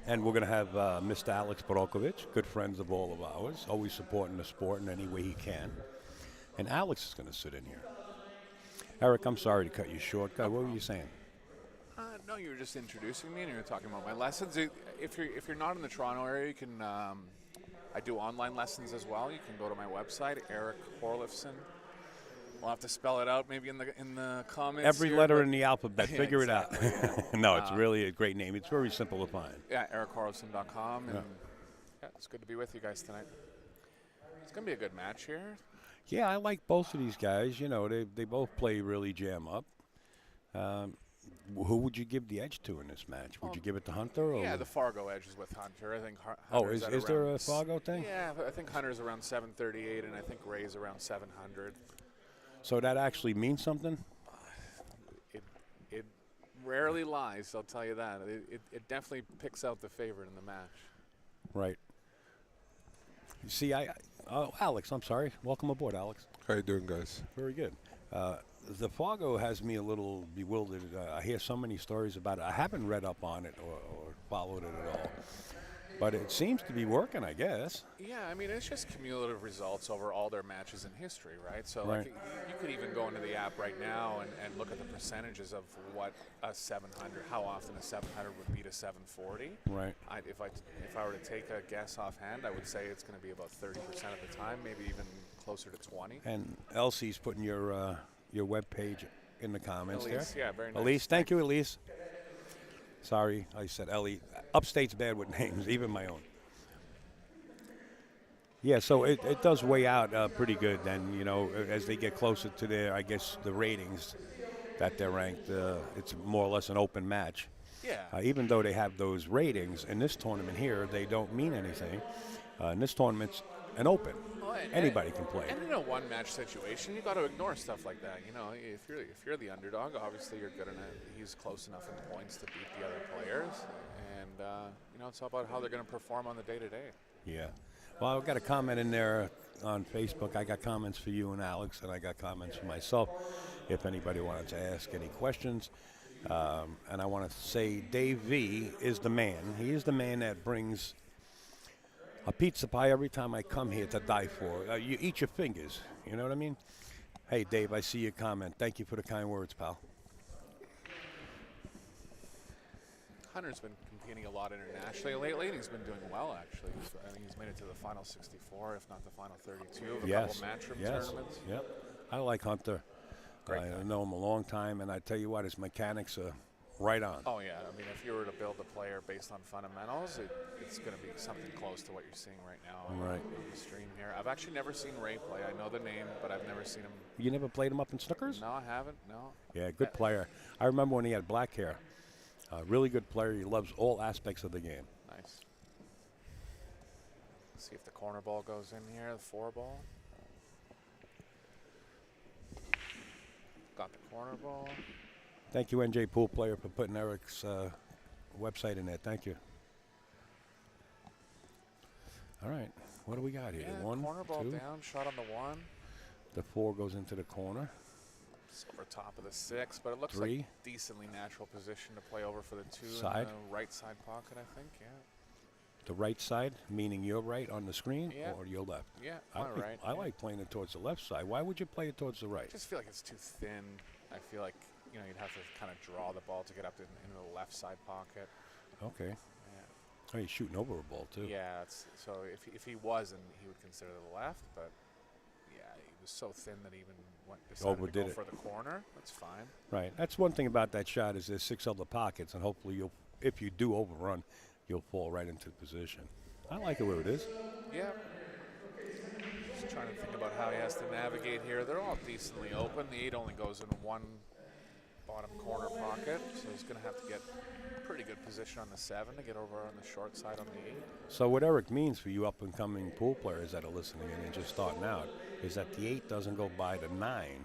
And we're going to have Mr. Alex Brokovich, good friends of all of ours, always supporting the sport in any way he can. And Alex is going to sit in here. Eric, I'm sorry to cut you short. God, what were you saying? No, you were just introducing me, and you were talking about my lessons. If you're not in the Toronto area, you can. I do online lessons as well. You can go to my website, Eric Horlifson. We'll have to spell it out maybe in the comments. Every here, letter in the alphabet. Yeah, Figure exactly, it out. yeah. No, it's really a great name. It's very simple to find. Yeah, erichorlifson.com. And Yeah. it's good to be with you guys tonight. It's going to be a good match here. Yeah, I like both of these guys. You know, they both play really jam up. Who would you give the edge to in this match? Would you give it to Hunter? Or Yeah, the Fargo edge is with Hunter. I think Hunter's is there a Fargo thing? Yeah, I think Hunter's around 738, and I think Ray's around 700. So that actually means something? It rarely lies, I'll tell you that. It definitely picks out the favorite in the match. Right. You see, Alex, I'm sorry. Welcome aboard, Alex. How you doing, guys? Very good. The Fargo has me a little bewildered. I hear so many stories about it. I haven't read up on it or followed it at all. But it seems to be working, I guess. Yeah, I mean, it's just cumulative results over all their matches in history, right? So Right. like, you could even go into the app right now and look at the percentages of what a 700, how often a 700 would beat a 740. Right. If I were to take a guess offhand, I would say it's going to be about 30% of the time, maybe even closer to 20. And Elsie's putting your web page in the comments Elise, there. yeah, very nice. Elise, thank you, Elise. Sorry, I said Ellie. Upstate's bad with names, even my own. Yeah, so it does weigh out pretty good. And, you know, as they get closer to their, I guess, the ratings that they're ranked, it's more or less an open match. Yeah. Even though they have those ratings, in this tournament here, they don't mean anything. In this tournament's an open. Anybody can play. And in a one-match situation, you got to ignore stuff like that. You know, if you're the underdog, obviously you're good enough. He's close enough in points to beat the other players, and you know, it's all about how they're going to perform on the day-to-day. Yeah. Well, I've got a comment in there on Facebook. I got comments for you and Alex, and I got comments for myself. If anybody wanted to ask any questions, and I want to say Dave V is the man. He is the man that brings a pizza pie every time I come here to die for. You eat your fingers, you know what I mean? Hey, Dave, I see your comment. Thank you for the kind words, pal. Hunter's been competing a lot internationally. Lately, he's been doing well, actually. I think he's made it to the final 64, if not the final 32 of a couple matchroom tournaments. Yep. I like Hunter. Great I guy. know him a long time, and I tell you what, his mechanics are right on. Oh, yeah. I mean, if you were to build a player based on fundamentals, it's going to be something close to what you're seeing right now on the stream here. I've actually never seen Ray play. I know the name, but I've never seen him. You never played him up in Snookers? No, I haven't. No. Yeah, good player. I remember when he had black hair. Really good player. He loves all aspects of the game. Nice. Let's see if the corner ball goes in here, the 4 ball. Got the corner ball. Thank you, NJ Pool Player, for putting Eric's website in there. Thank you. All right. What do we got here? Yeah, 1, corner ball 2. down, shot on the 1. The 4 goes into the corner. It's over top of the 6, but it looks 3. like decently natural position to play over for the 2 Side. in the right side pocket, I think. Yeah. The right side, meaning your right on the screen, Yeah. or your left? Yeah, I my like, right. I like playing it towards the left side. Why would you play it towards the right? I just feel like it's too thin. I feel like you'd have to kind of draw the ball to get up into the left side pocket. Okay. Yeah. Oh, he's shooting over a ball too. Yeah. So if he wasn't, he would consider the left. But yeah, he was so thin that he even decided to Overdid go it. for the corner. That's fine. Right. That's one thing about that shot is there's 6 other pockets, and hopefully if you do overrun, you'll fall right into the position. I like it where it is. Yeah. Just trying to think about how he has to navigate here. They're all decently open. The 8 only goes in one bottom corner pocket, so he's going to have to get pretty good position on the 7 to get over on the short side on the 8. So what Eric means for you up-and-coming pool players that are listening in and just starting out is that the 8 doesn't go by the 9.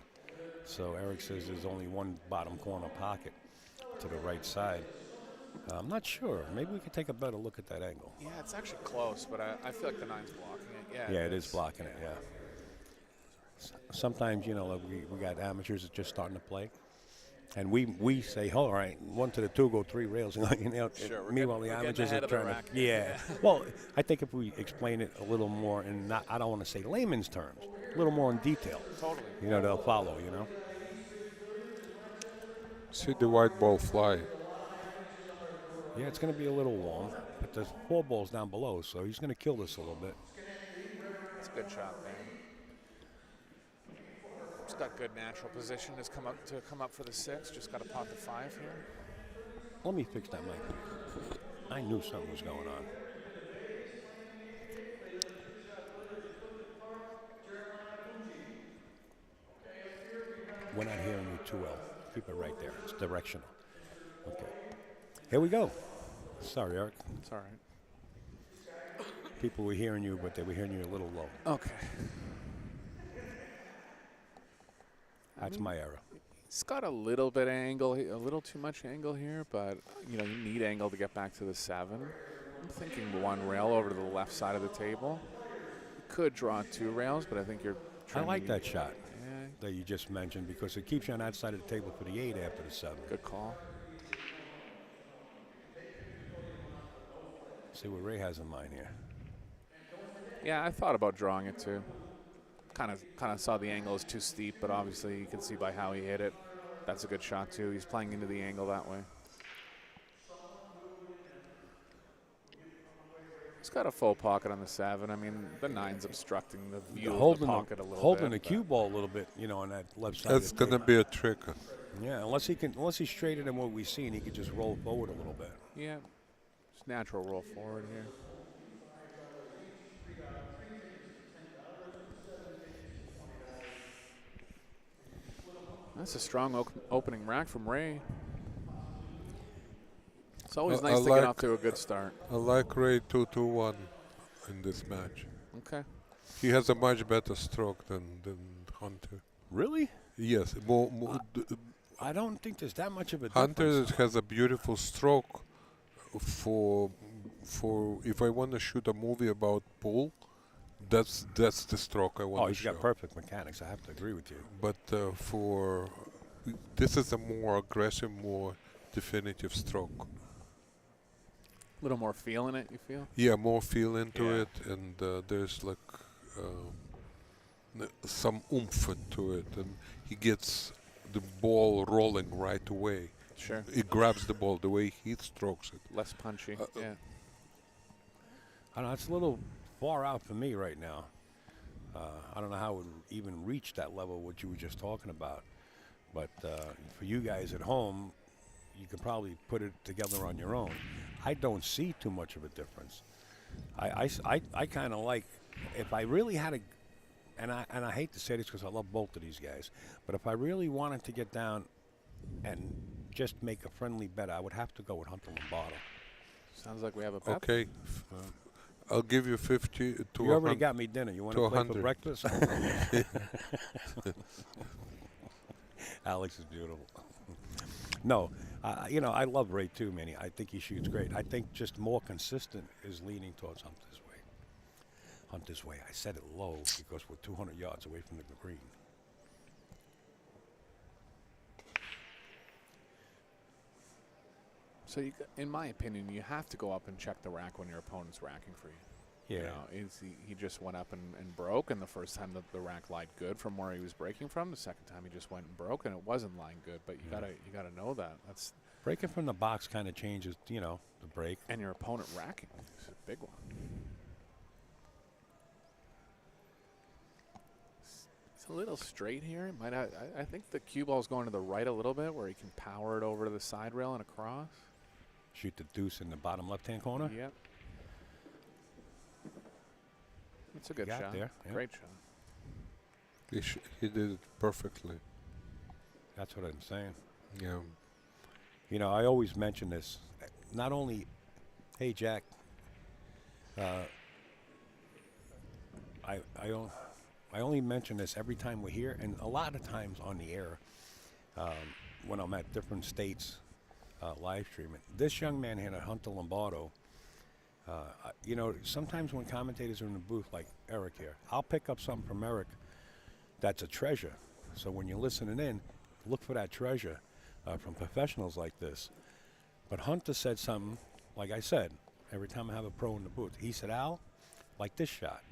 So Eric says there's only one bottom corner pocket to the right side. I'm not sure. Maybe we could take a better look at that angle. Yeah, it's actually close, but I feel like the 9's blocking it. Yeah, Yeah, it is blocking it, yeah. Sometimes, like we got amateurs that just starting to play. And we say, all right, 1 to the 2, go 3 rails. Sure, meanwhile, the amateurs are trying to. Yeah. Well, I think if we explain it a little more, and I don't want to say layman's terms, a little more in detail. Totally. They'll follow, See the white ball fly. Yeah, it's going to be a little warm, but there's 4 balls down below, so he's going to kill this a little bit. It's a good shot there. He's got good natural position. Has come up for the 6. Just got to pot the 5 here. Let me fix that mic. I knew something was going on. We're not hearing you too well. Keep it right there. It's directional. Okay. Here we go. Sorry, Eric. It's all right. People were hearing you, but they were hearing you a little low. Okay. That's my error. It's got a little bit of angle, a little too much angle here, but you need angle to get back to the 7. I'm thinking 1 rail over to the left side of the table. You could draw 2 rails, but I think you're I like that shot Yeah. that you just mentioned because it keeps you on that side of the table for the 8 after the 7. Good call. See what Ray has in mind here. Yeah, I thought about drawing it too. Kind of saw the angle is too steep, but obviously you can see by how he hit it. That's a good shot too. He's playing into the angle that way. He's got a full pocket on the 7. I mean, the 9's obstructing the view of the pocket a little bit. Holding the cue ball a little bit, on that left side. That's going to be a trick. Yeah, unless he's straighter than what we've seen, he could just roll forward a little bit. Yeah, just natural roll forward here. That's a strong opening rack from Ray. It's always nice to get off to a good start. I like Ray 2-2-1 in this match. Okay. He has a much better stroke than Hunter. Really? Yes. I don't think there's that much of a Hunter difference. has a beautiful stroke for if I want to shoot a movie about pool, that's the stroke I want to he's show. got perfect mechanics. I have to agree with you. But this is a more aggressive, more definitive stroke. A little more feel in it, you feel? Yeah, more feel into it, and there's like some oomph to it, and he gets the ball rolling right away. Sure. He grabs the ball the way he strokes it. Less punchy, yeah. I don't know, it's a little far out for me right now. I don't know how it would even reach that level, what you were just talking about. But for you guys at home, you could probably put it together on your own. I don't see too much of a difference. I kind of like, if I really had a, and I hate to say this because I love both of these guys, but if I really wanted to get down and just make a friendly bet, I would have to go with Hunter Lombardo. Sounds like we have a bet. Okay. I'll give you 50 to You already got me dinner. You want to play for breakfast? Alex is beautiful. No, I love Ray too, Manny. I think he shoots great. I think just more consistent is leaning towards Hunter's way. Hunt this way. I set it low because we're 200 yards away from the green. So, in my opinion, you have to go up and check the rack when your opponent's racking for you. Yeah. You know, he just went up and broke, and the first time the rack lied good from where he was breaking from. The second time he just went and broke, and it wasn't lying good. But you gotta know that. That's breaking from the box kind of changes, you know, the break. And your opponent racking is a big one. It's a little straight here. I think the cue ball's going to the right a little bit, where he can power it over to the side rail and across. Shoot the deuce in the bottom left-hand corner. Yep. That's a good shot. There. Yep. Great shot. He did it perfectly. That's what I'm saying. Yeah. You know, I always mention this. Not only, hey, Jack, I only mention this every time we're here, and a lot of times on the air when I'm at different states live streaming. This young man here, Hunter Lombardo, you know, sometimes when commentators are in the booth, like Eric here, I'll pick up something from Eric that's a treasure. So when you're listening in, look for that treasure from professionals like this. But Hunter said something, like I said, every time I have a pro in the booth. He said, Al, like this shot.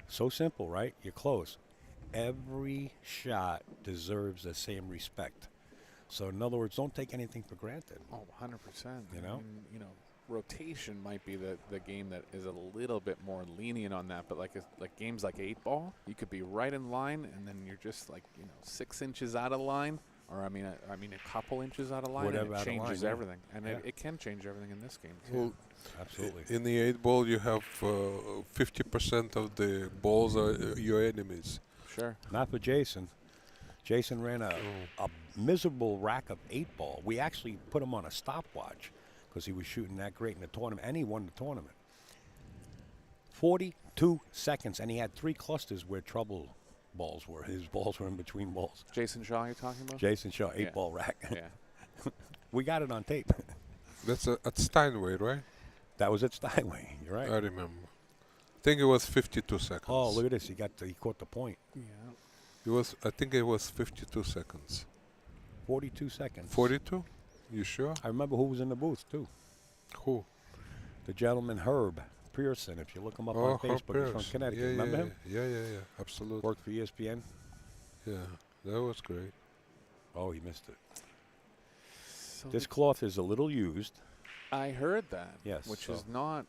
So simple, right? You're close. Every shot deserves the same respect. So in other words, don't take anything for granted. Oh, 100%. You know? And, you know, rotation might be the game that is a little bit more lenient on that, but like games like 8-ball, you could be right in line, and then you're just like, you know, 6 inches out of line, or I mean a couple inches out of line, Whatever and it out of line, changes yeah. everything, and Yeah. it can change everything in this game too. Well, absolutely. In the 8-ball, you have 50% of the balls are your enemies. Sure. Not for Jason. Jason ran a miserable rack of 8-ball. We actually put him on a stopwatch because he was shooting that great in the tournament, and he won the tournament. 42 seconds, and he had 3 clusters where trouble balls were. His balls were in between balls. Jason Shaw, you're talking about? Jason Shaw, 8-ball rack. Yeah. We got it on tape. That's at Steinway, right? That was at Steinway. You're right. I remember. I think it was 52 seconds. Oh, look at this. He caught the point. Yeah. I think it was 52 seconds. 42 seconds. 42? You sure? I remember who was in the booth, too. Who? The gentleman, Herb Pearson. If you look him up on Herb Facebook, he's from Pearson. Connecticut. Yeah, Remember yeah, him? Yeah, absolutely. Worked for ESPN. Yeah, that was great. Oh, he missed it. So This cloth is a little used. I heard that. Yes. Which so- is not.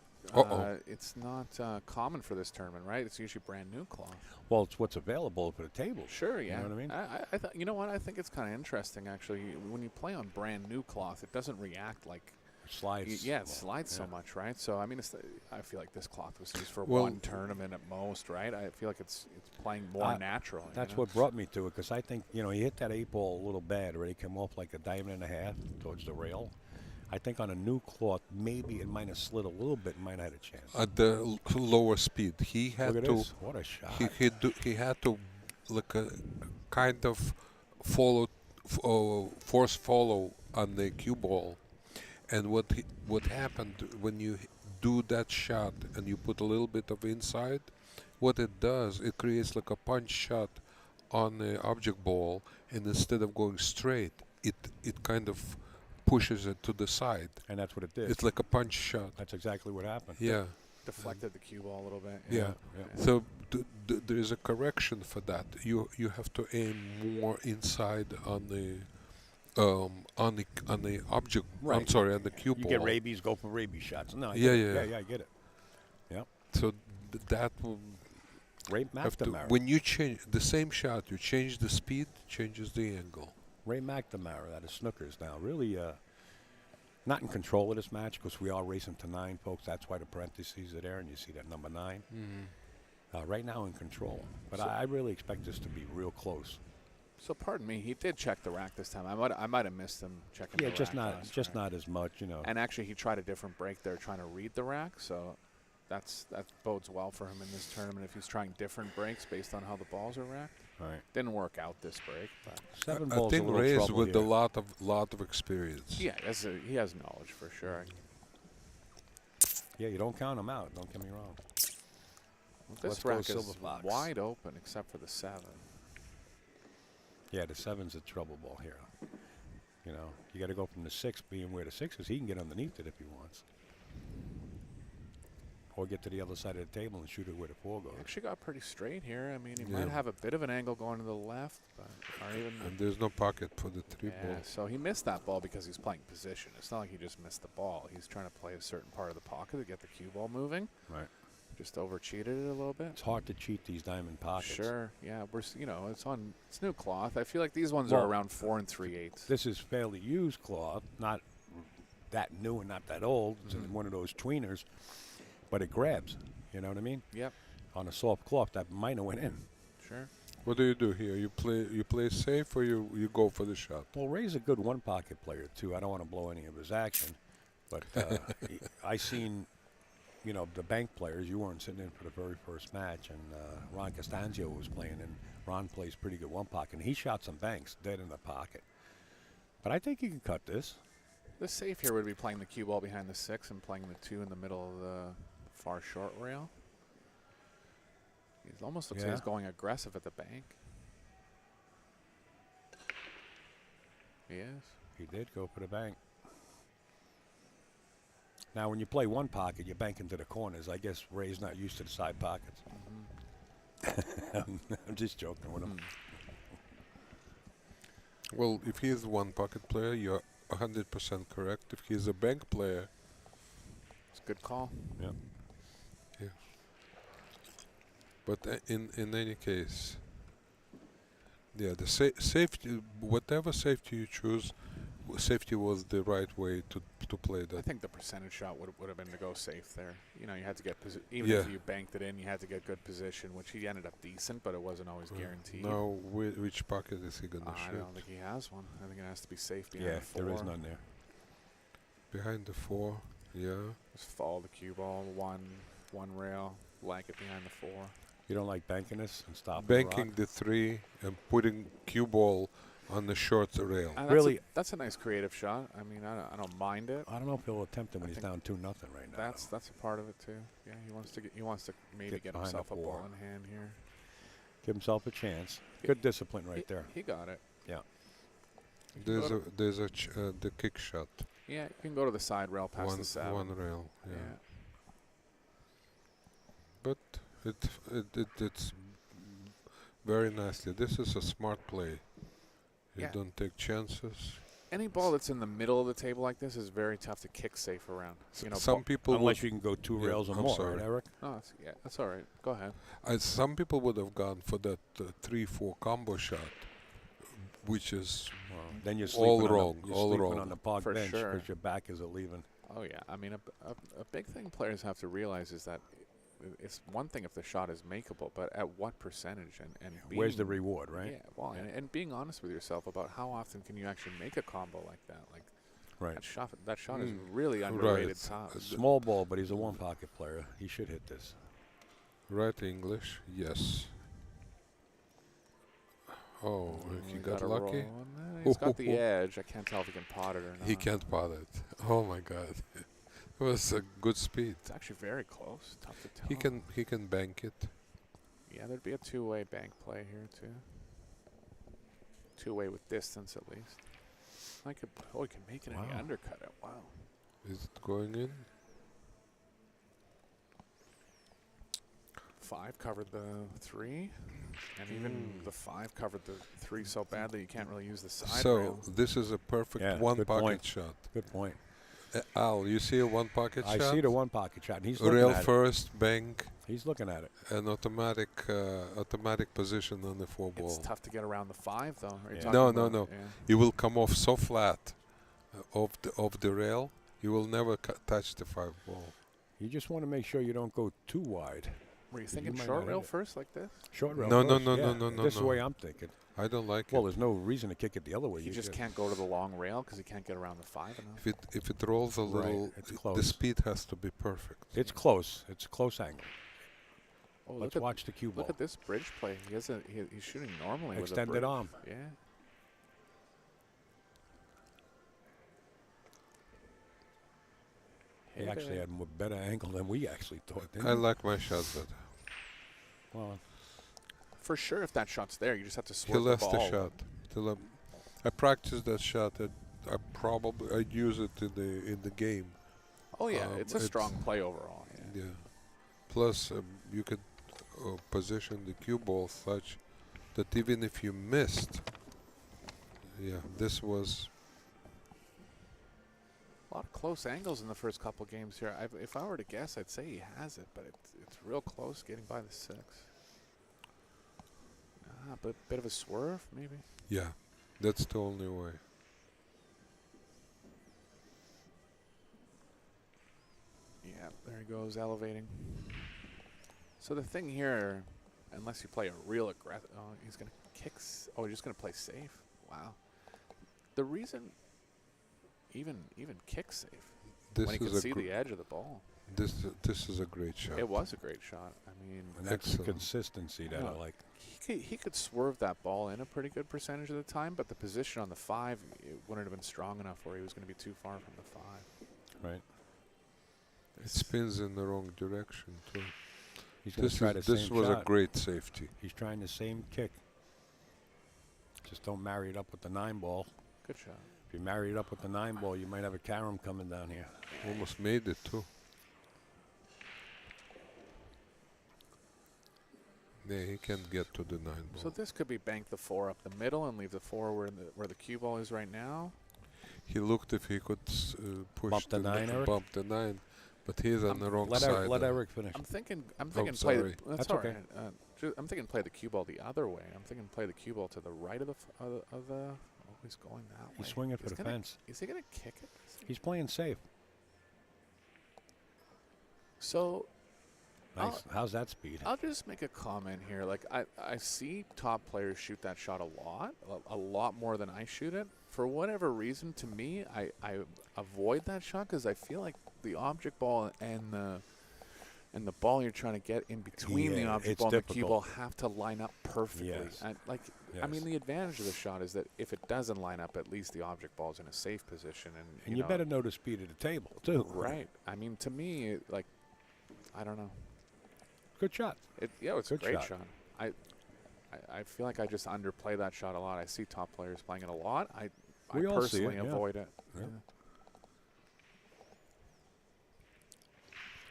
It's not common for this tournament, right? It's usually brand new cloth. Well, it's what's available for the table. Sure, yeah. You know what I mean? I thought, you know what? I think it's kind of interesting, actually. When you play on brand new cloth, it doesn't react like Slides. it slides so yeah. much, right? So, I mean, I feel like this cloth was used for Well, one tournament at most, right? I feel like it's playing more natural. That's you know? what brought me to it, because I think, you know, he hit that 8-ball a little bad, or he came off like a diamond and a half towards the rail. I think on a new cloth, maybe it might have slid a little bit and might have had a chance. At the lower speed, he had Look at to. this. What a shot. He had to like a kind of force follow on the cue ball, and what happened when you do that shot and you put a little bit of inside, what it does, it creates like a punch shot on the object ball, and instead of going straight, it kind of pushes it to the side. And that's what it did. It's like a punch shot. That's exactly what happened. Yeah. Deflected the cue ball a little bit. Yeah. So there is a correction for that. You have to aim more inside on the object. Right. I'm sorry, on the cue ball. You get rabies, go for rabies shots. No, I Yeah, get it. yeah. Yeah, I get it. Yep. So that will Ray have to, McNamara. when you change the same shot, you change the speed, changes the angle. Ray McNamara out of Snookers now. Really not in control of this match, because we are racing to 9, folks. That's why the parentheses are there, and you see that number 9. Right now in control. But I really expect this to be real close. So pardon me, he did check the rack this time. I might have missed him checking Yeah, the just rack. not not as much, you know. And actually, he tried a different break there, trying to read the rack. So that bodes well for him in this tournament if he's trying different breaks based on how the balls are racked. Right. Didn't work out this break, but 7 I balls think a little Ray is trouble with here. a lot of experience. yeah, he has knowledge for sure. Yeah, you don't count him out. Don't get me wrong. This Let's go rack is silver fox. wide open except for the 7. Yeah, the 7's a trouble ball here. You know, you got to go from the 6 being where the 6 is. He can get underneath it if he wants. Or get to the other side of the table and shoot it where the 4 goes. Actually got pretty straight here. I mean, he Yeah. might have a bit of an angle going to the left, but or even And there's no pocket for the 3 yeah, ball. so he missed that ball because he's playing position. It's not like he just missed the ball. He's trying to play a certain part of the pocket to get the cue ball moving. Right. Just over cheated it a little bit. It's hard to cheat these diamond pockets. Sure. Yeah, it's new cloth. I feel like these ones Well, are around 4 3/8. This is fairly used cloth, not that new and not that old. It's one of those tweeners, but it grabs. You know what I mean? Yep. On a soft cloth, that minor went in. Sure. What do you do here? You play safe or you go for the shot? Well, Ray's a good one pocket player too. I don't want to blow any of his action, but I seen, you know, the bank players. You weren't sitting in for the very first match, and Ron Costanzio was playing, and Ron plays pretty good one pocket. And he shot some banks dead in the pocket. But I think you can cut this. The safe here would be playing the cue ball behind the 6 and playing the 2 in the middle of the far short rail. He almost looks like he's going aggressive at the bank. He is. He did go for the bank. Now, when you play one pocket, you bank into the corners. I guess Ray's not used to the side pockets. I'm just joking with him. Well, if he is a one pocket player, you're 100% correct. If he's a bank player, it's a good call. Yeah. Yeah. But in any case, yeah, the safety, whatever safety you choose, safety was the right way to play that. I think the percentage shot would have been to go safe there. You know, you had to get even Yeah. if you banked it in, you had to get good position, which he ended up decent, but it wasn't always guaranteed. Now, which pocket is he gonna I shoot? don't think he has one. I think it has to be safe behind Yeah, the 4. there is none there. Behind the 4, yeah. Just follow the cue ball, one rail, lag it behind the 4. You don't like banking this and stopping Banking the 3 and putting cue ball on the short rail. That's a nice creative shot. I mean, I don't mind it. I don't know if he'll attempt it when he's down 2-0 right now. That's a part of it too. Yeah, he wants to maybe get behind himself the a 4. ball in hand here. Give himself a chance. Good discipline right there. He got it. Yeah. There's the kick shot. Yeah, you can go to the side rail past the 7. One rail. Yeah. Yeah. But it's very nicely. This is a smart play. You Yeah. don't take chances. Any ball that's in the middle of the table like this is very tough to kick safe around. You know, Some people unless would- you can go 2 Yeah, rails or I'm more, sorry. right, Eric? Oh, that's all right. Go ahead. Some people would have gone for that 3-4 combo shot, which is Then you're all sleeping wrong. on the, all sleeping wrong. on the park For bench sure. because your back isn't leaving. Oh yeah, I mean a big thing players have to realize is that it's one thing if the shot is makeable, but at what percentage and Where's the being- reward, right? Yeah, well, and being honest with yourself about how often can you actually make a combo like that, like Right. that shot is really Right. underrated. Top. Small ball, but he's a one pocket player. He should hit this. Right English, yes. Oh, he got a lucky. roll on that. He's got the edge. I can't tell if he can pot it or not. He can't pot it. Oh my God, it was a good speed. It's actually very close. Tough to tell. He can bank it. Yeah, there'd be a two-way bank play here too. Two-way with distance at least. He can make it and he Wow. undercut it. Wow. Is it going in? 5 covered the 3, and even the 5 covered the 3 so badly you can't really use the side So rail. this is a perfect Yeah, one good pocket point. shot. Good point. Al, you see a one pocket I shot? see the one pocket shot, and he's looking Rail at first, bank, it. He's looking at it. an automatic position on the 4 ball. It's tough to get around the 5 though. Are you Yeah. talking No, about- no. Yeah. You will come off so flat of the rail. You will never touch the 5 ball. You just want to make sure you don't go too wide. Were you You thinking might short not rail hit it. first like this? Short rail. No, no, first, no, yeah. no, no, no, This is the no. way I'm thinking. I don't like Well, it. there's no reason to kick it the other way. You just could- can't go to the long rail because you can't get around the 5 enough. If it rolls a little, it's the close. speed has to be perfect. It's close. It's a close angle. Oh, Let's look watch the cue ball. Look at this bridge play. He's shooting normally with a Extended bridge. arm. Yeah. He Hit actually it. had a better angle than we actually thought. Didn't I he? like my shot better. Well, for sure, if that shot's there, you just have to He swerve the left ball. the shot. I practiced that shot. I'd use it in the game. Oh yeah, it's a strong play overall. Yeah. Plus, you could position the cue ball such that even if you missed, this was A lot of close angles in the first couple games here. If I were to guess, I'd say he has it, but it's real close getting by the 6. But a bit of a swerve, maybe. Yeah, that's the only way. Yeah, there he goes, elevating. So the thing here, unless you play a real aggressive, he's going to kick. He's just going to play safe. Wow. The reason, even kick safe, when he can see the edge of the ball. This is a great shot. It was a great shot. I mean, and that's the consistency that I like. He could swerve that ball in a pretty good percentage of the time, but the position on the 5 it wouldn't have been strong enough where he was going to be too far from the 5. Right. It spins in the wrong direction too. This was a great safety. He's trying the same kick. Just don't marry it up with the 9 ball. Good shot. If you marry it up with the 9 ball, you might have a carom coming down here. Almost made it too. Yeah, he can get to the 9 ball. So this could be bank the 4 up the middle and leave the 4 where the cue ball is right now. He looked if he could push bump the 9, Eric? Bump the 9, but he's on the wrong side. Let Eric finish. I'm thinking sorry. that's okay. I'm thinking play the cue ball the other way. I'm thinking play the cue ball to the right of the he's going that way. He's swinging for the fence. Is he going to kick it? He's playing safe. So nice. How's that speed? I'll just make a comment here. Like I see top players shoot that shot a lot more than I shoot it. For whatever reason, to me, I avoid that shot because I feel like the object ball and the ball you're trying to get in between the object ball and the cue ball have to line up perfectly. Yes. I mean, the advantage of the shot is that if it doesn't line up, at least the object ball is in a safe position. And you better know the speed of the table, too. Right. I mean, to me, I don't know. Good shot. It's a great shot. I feel like I just underplay that shot a lot. I see top players playing it a lot. I personally avoid it. Yeah.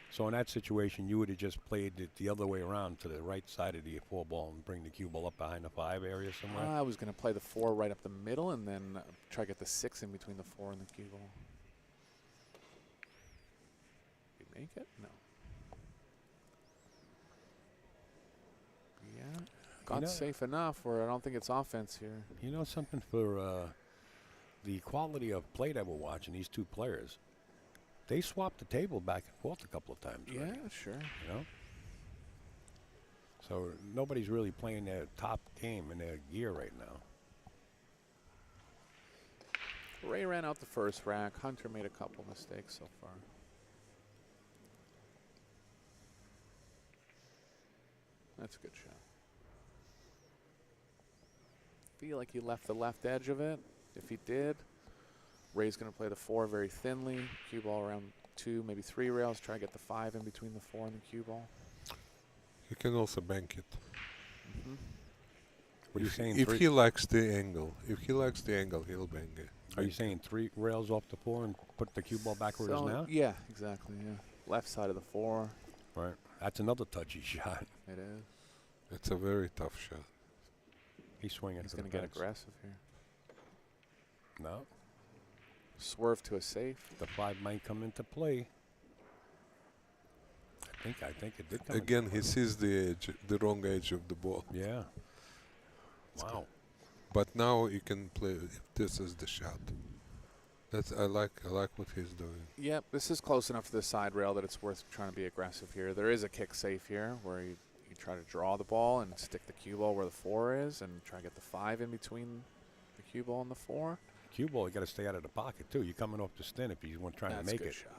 So in that situation, you would have just played it the other way around to the right side of the 4 ball and bring the cue ball up behind the 5 area somewhere? I was going to play the 4 right up the middle and then try to get the 6 in between the 4 and the cue ball. You make it? No. Yeah. Got safe enough where I don't think it's offense here. You know something, for the quality of play that we're watching, these 2 players, they swapped the table back and forth a couple of times. Yeah, already, sure. You know? So nobody's really playing their top game in their gear right now. Ray ran out the first rack. Hunter made a couple mistakes so far. That's a good shot. Feel like he left the left edge of it. If he did, Ray's going to play the 4 very thinly. Cue ball around 2, maybe 3 rails. Try to get the 5 in between the 4 and the cue ball. You can also bank it. Mm-hmm. What are you saying? If he likes the angle, he'll bank it. Are you saying 3 rails off the 4 and put the cue ball back where it is now? Yeah, exactly. Yeah, left side of the 4. Right. That's another touchy shot. It is. It's a very tough shot. He's swinging. He's going to get aggressive here. No. Swerve to a safe. The 5 might come into play. I think it did come Again, he sees the wrong edge of the ball. Yeah. Wow. But now you can play if this is the shot. I like what he's doing. Yep, this is close enough to the side rail that it's worth trying to be aggressive here. There is a kick safe here where you try to draw the ball and stick the cue ball where the 4 is and try to get the 5 in between the cue ball and the 4. Cue ball, you got to stay out of the pocket too. You're coming off the stint if you want trying to make it. Shot.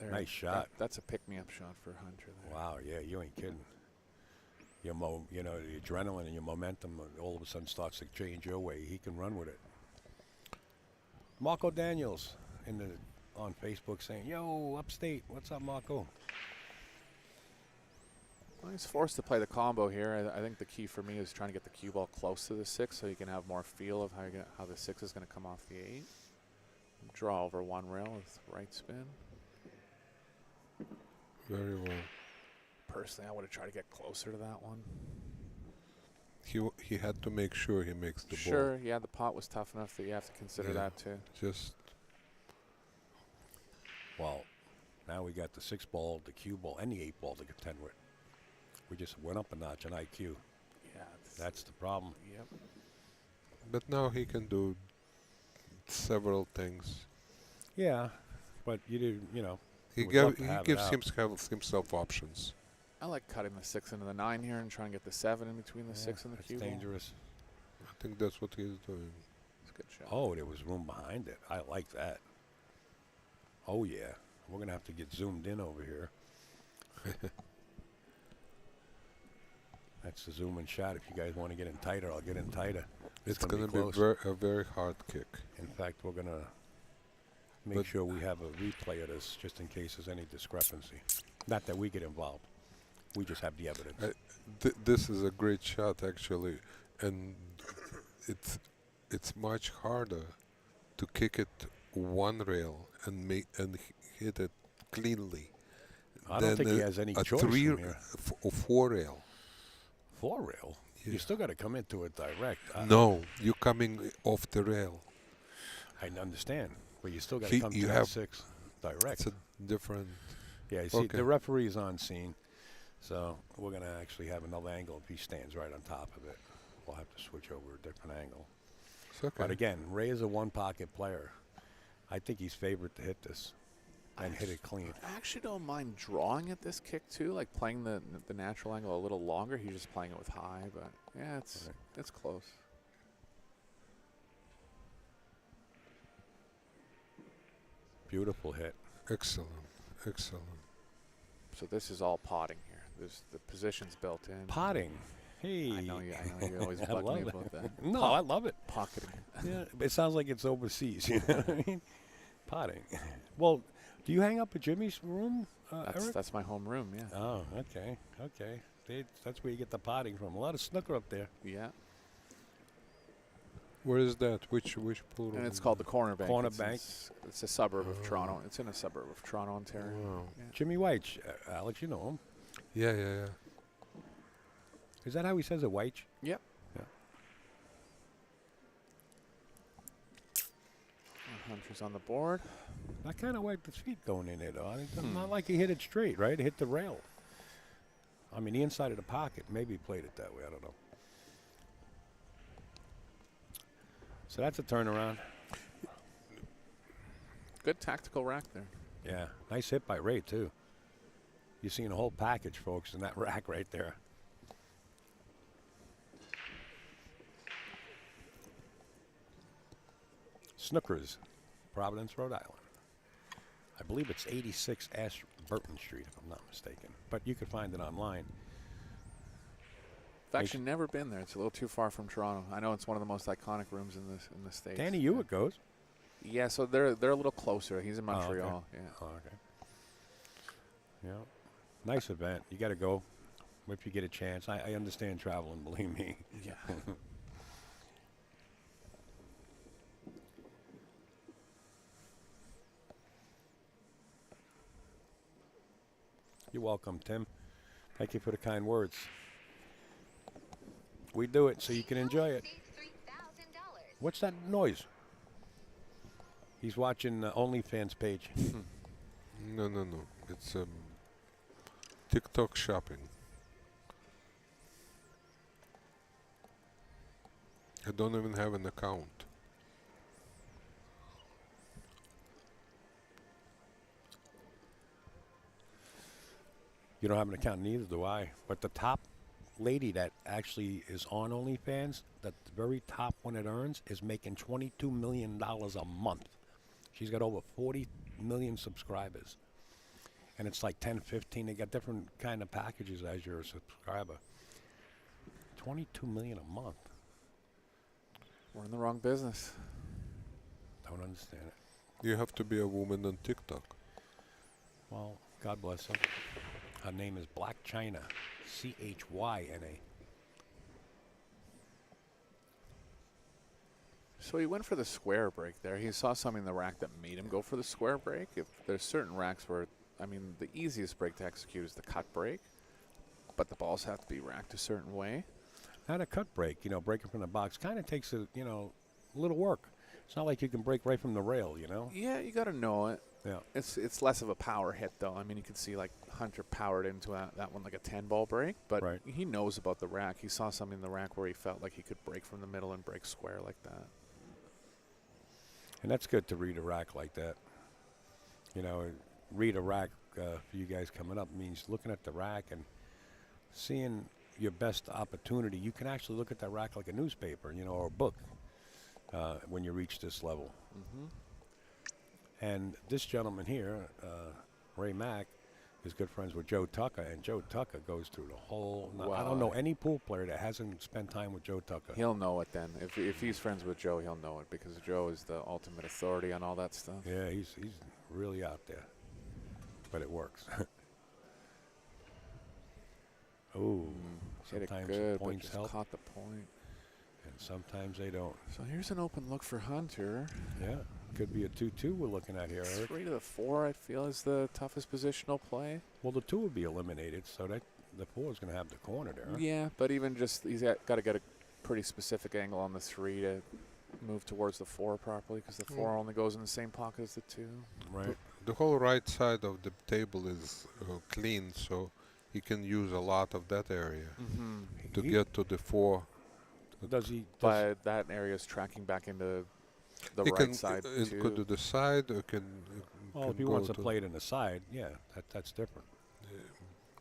There, nice shot. That's a pick-me-up shot for Hunter there. Wow, yeah, you ain't kidding. The adrenaline and your momentum all of a sudden starts to change your way. He can run with it. Marco Daniels on Facebook saying, "Yo, upstate, what's up, Marco?" Well, he's forced to play the combo here. I think the key for me is trying to get the cue ball close to the 6 so you can have more feel of how the 6 is going to come off the 8. Draw over one rail with right spin. Very well. Personally, I would have tried to get closer to that one. He had to make sure he makes the ball. Sure, yeah, the pot was tough enough that you have to consider that too. Just. Well, now we got the 6 ball, the cue ball, and the 8 ball to contend with. We just went up a notch in IQ. Yeah, that's the problem. Yep. But now he can do several things. Yeah, but you do, you know. He gives himself options. I like cutting the 6 into the 9 here and trying to get the 7 in between the 6 and the cue ball. Dangerous. I think that's what he's doing. It's a good shot. Oh, there was room behind it. I like that. Oh, yeah. We're going to have to get zoomed in over here. That's the zoom in shot. If you guys want to get in tighter, I'll get in tighter. It's going to be a very hard kick. In fact, we're going to make sure we have a replay of this just in case there's any discrepancy. Not that we get involved. We just have the evidence. This is a great shot, actually, and it's much harder to kick it one rail and hit it cleanly. I don't think he has any choice from here. Or 4 rail. 4 rail? Yeah. You still got to come into it direct. No, you're coming off the rail. I understand, but you still got to come to that 6 direct. It's a different. Yeah, you see, the referee is on scene, so we're going to actually have another angle if he stands right on top of it. We'll have to switch over a different angle. But again, Ray is a one-pocket player. I think he's favored to hit this and hit it clean. I actually don't mind drawing at this kick too, like playing the natural angle a little longer. He's just playing it with high, but yeah, it's close. Beautiful hit. Excellent, excellent. So this is all potting here. The position's built in. Potting. Hey. I know you always bug me about that. No, I love it. Pocketing. Yeah, it sounds like it's overseas. You know what I mean? Potting. Well, do you hang up at Jimmy's room, Eric? That's my home room, yeah. Oh, okay. That's where you get the potting from. A lot of snooker up there. Yeah. Where is that? Which pool room? And it's called the Corner Bank. Corner Bank. It's a suburb of Toronto. It's in a suburb of Toronto, Ontario. Wow. Yeah. Jimmy White, Alex, you know him. Yeah. Is that how he says it, White? Yep. Yeah. Hunter's on the board. I kind of wiped his feet going in there, though. It's not like he hit it straight, right? It hit the rail. I mean, the inside of the pocket. Maybe he played it that way. I don't know. So that's a turnaround. Good tactical rack there. Yeah. Nice hit by Ray, too. You're seeing a whole package, folks, in that rack right there. Snookers, Providence, Rhode Island. I believe it's 86 Burton Street, if I'm not mistaken. But you could find it online. I've actually never been there. It's a little too far from Toronto. I know it's one of the most iconic rooms in the States. Danny Hewitt goes. Yeah, so they're a little closer. He's in Montreal. Okay. Yeah. Oh, okay. Yeah. Nice event. You got to go if you get a chance. I understand traveling, believe me. Yeah. You're welcome, Tim. Thank you for the kind words. We do it so you can enjoy it. What's that noise? He's watching the OnlyFans page. No. It's TikTok shopping. I don't even have an account. You don't have an account, neither do I. But the top lady that actually is on OnlyFans, the very top one it earns, is making $22 million a month. She's got over 40 million subscribers. And it's like 10, 15. They got different kind of packages as you're a subscriber. 22 million a month. We're in the wrong business. Don't understand it. You have to be a woman on TikTok. Well, God bless them. Her name is Black China, Chyna. So he went for the square break there. He saw something in the rack that made him go for the square break. If there's certain racks where, I mean, the easiest break to execute is the cut break, but the balls have to be racked a certain way. Not a cut break, you know, breaking from the box kind of takes a, you know, a little work. It's not like you can break right from the rail, you know? Yeah, you got to know it. Yeah. It's less of a power hit, though. I mean, you can see, like, Hunter powered into that one like a 10-ball break, but he knows about the rack. He saw something in the rack where he felt like he could break from the middle and break square like that. And that's good to read a rack like that. You know, read a rack for you guys coming up means looking at the rack and seeing your best opportunity. You can actually look at that rack like a newspaper, you know, or a book when you reach this level. And this gentleman here, Ray Mack, is good friends with Joe Tucker, and Joe Tucker goes through the whole. I don't know any pool player that hasn't spent time with Joe Tucker. He'll know it then. If he's friends with Joe, he'll know it because Joe is the ultimate authority on all that stuff. Yeah, he's really out there, but it works. Oh, hit it sometimes good, the but points just help, caught the point. and sometimes they don't. So here's an open look for Hunter. Yeah, could be a 2-2 we're looking at here, Eric. 3 to the 4, I feel, is the toughest positional play. Well, the 2 would be eliminated, so that the 4 is going to have the corner there. Yeah, but even just he's got to get a pretty specific angle on the 3 to move towards the 4 properly because the 4 only goes in the same pocket as the 2. Right. The whole right side of the table is clean, so he can use a lot of that area to get to the 4. But that area is tracking back into the he right side it too. could do the side, or can. Well, if he wants to play it in the side, yeah, that's different.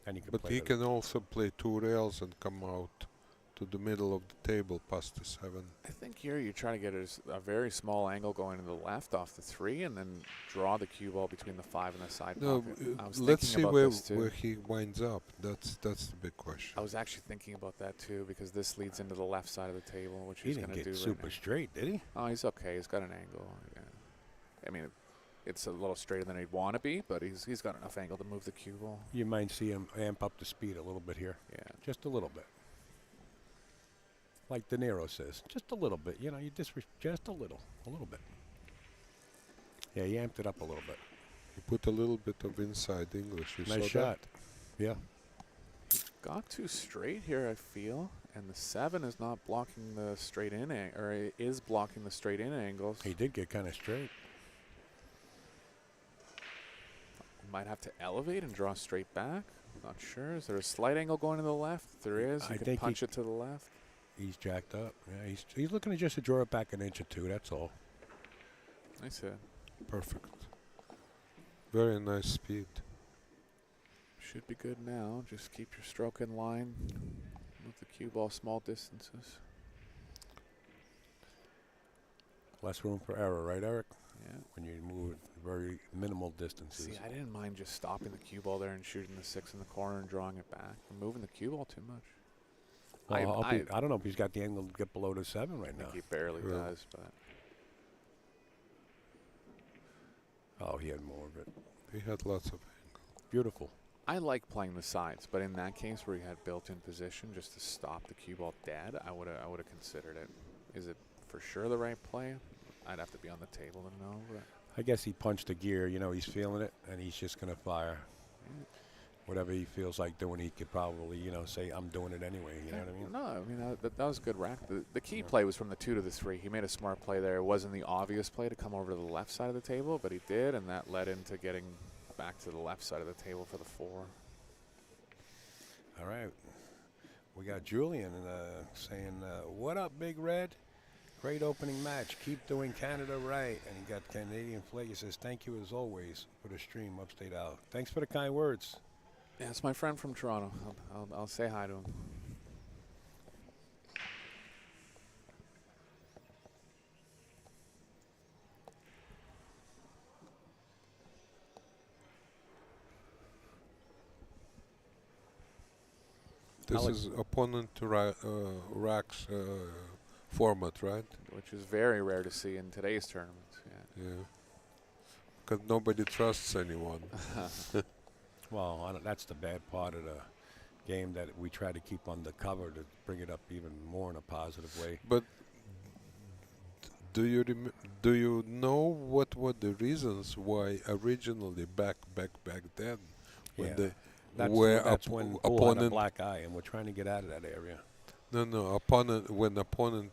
And he can but play he it. can also play 2 rails and come out to the middle of the table past the 7. I think here you try to get a very small angle going to the left off the 3 and then draw the cue ball between the 5 and the side pocket. I was let's see about where he winds up. That's the big question. I was actually thinking about that too because this leads into the left side of the table, which He he's didn't going to get do super straight, did he? Oh, he's okay. He's got an angle. Yeah. I mean, it's a little straighter than he'd want to be, but he's got enough angle to move the cue ball. You might see him amp up the speed a little bit here. Yeah. Just a little bit. Like De Niro says, just a little bit. You know, just a little bit. Yeah, he amped it up a little bit. He put a little bit of inside English. You Nice saw shot. that? Yeah. Got too straight here, I feel, and the 7 is not blocking the straight in, or it is blocking the straight in angles. He did get kind of straight. Might have to elevate and draw straight back. Not sure. Is there a slight angle going to the left? If there is. You can punch it to the left. He's jacked up. Yeah, he's looking to just draw it back an inch or 2. That's all. Nice hit. Perfect. Very nice speed. Should be good now. Just keep your stroke in line. Move the cue ball small distances. Less room for error, right, Eric? Yeah. When you move very minimal distances. See, I didn't mind just stopping the cue ball there and shooting the 6 in the corner and drawing it back. I'm moving the cue ball too much. Well, I don't know if he's got the angle to get below the 7 right now. I think he barely does, but. Oh, he had more of it. He had lots of angle. Beautiful. I like playing the sides, but in that case where he had built-in position just to stop the cue ball dead, I would have considered it. Is it for sure the right play? I'd have to be on the table to know. But I guess he punched the gear. You know, he's feeling it, and he's just going to fire. Yeah. Whatever he feels like doing, he could probably, you know, say, I'm doing it anyway. You know what I mean? No, I mean, that was a good rack. The key play was from the 2 to the 3. He made a smart play there. It wasn't the obvious play to come over to the left side of the table, but he did, and that led into getting back to the left side of the table for the 4. All right. We got Julian saying, what up, Big Red? Great opening match. Keep doing Canada right. And he got Canadian flag. He says, thank you as always for the stream, Upstate Out. Thanks for the kind words. Yeah, it's my friend from Toronto. I'll say hi to him. This is opponent racks format, right? Which is very rare to see in today's tournaments. Yeah. Because nobody trusts anyone. Well, that's the bad part of the game, that we try to keep undercover to bring it up even more in a positive way. But do you know what were the reasons why originally back then when Yeah. they That's when Bull had a black eye, and we're trying to get out of that area. No, when opponent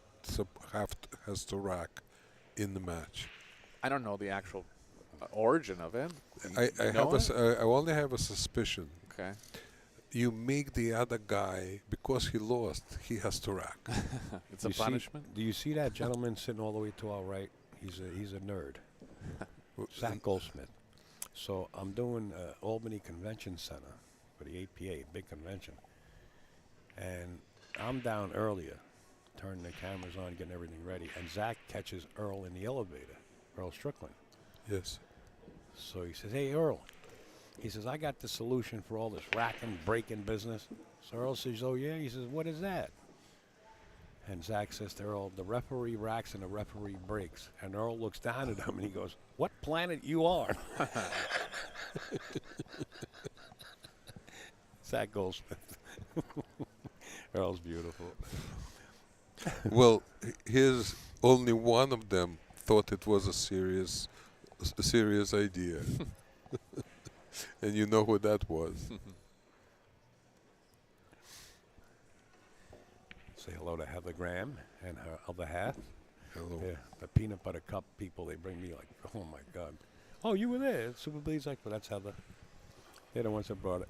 has to rack in the match. I don't know the actual origin of it. I only have a suspicion. Okay. You make the other guy, because he lost, he has to rack. It's a punishment. Do you see that gentleman sitting all the way to our right? He's a nerd. Zach Goldsmith. So I'm doing Albany Convention Center for the APA, big convention. And I'm down earlier, turning the cameras on, getting everything ready. And Zach catches Earl in the elevator, Earl Strickland. Yes. So he says, hey, Earl. He says, I got the solution for all this racking, breaking business. So Earl says, oh, yeah? He says, what is that? And Zach says to Earl, the referee racks and the referee breaks. And Earl looks down at him and he goes, what planet you on? Zach Goldsmith. Earl's beautiful. Well, here's only one of them thought it was a serious idea. And you know who that was. Say hello to Heather Graham and her other half. Hello. Yeah, the peanut butter cup people, they bring me like, oh my God. Oh, you were there. Super Bleeds like, well, that's Heather. They're the ones that brought it.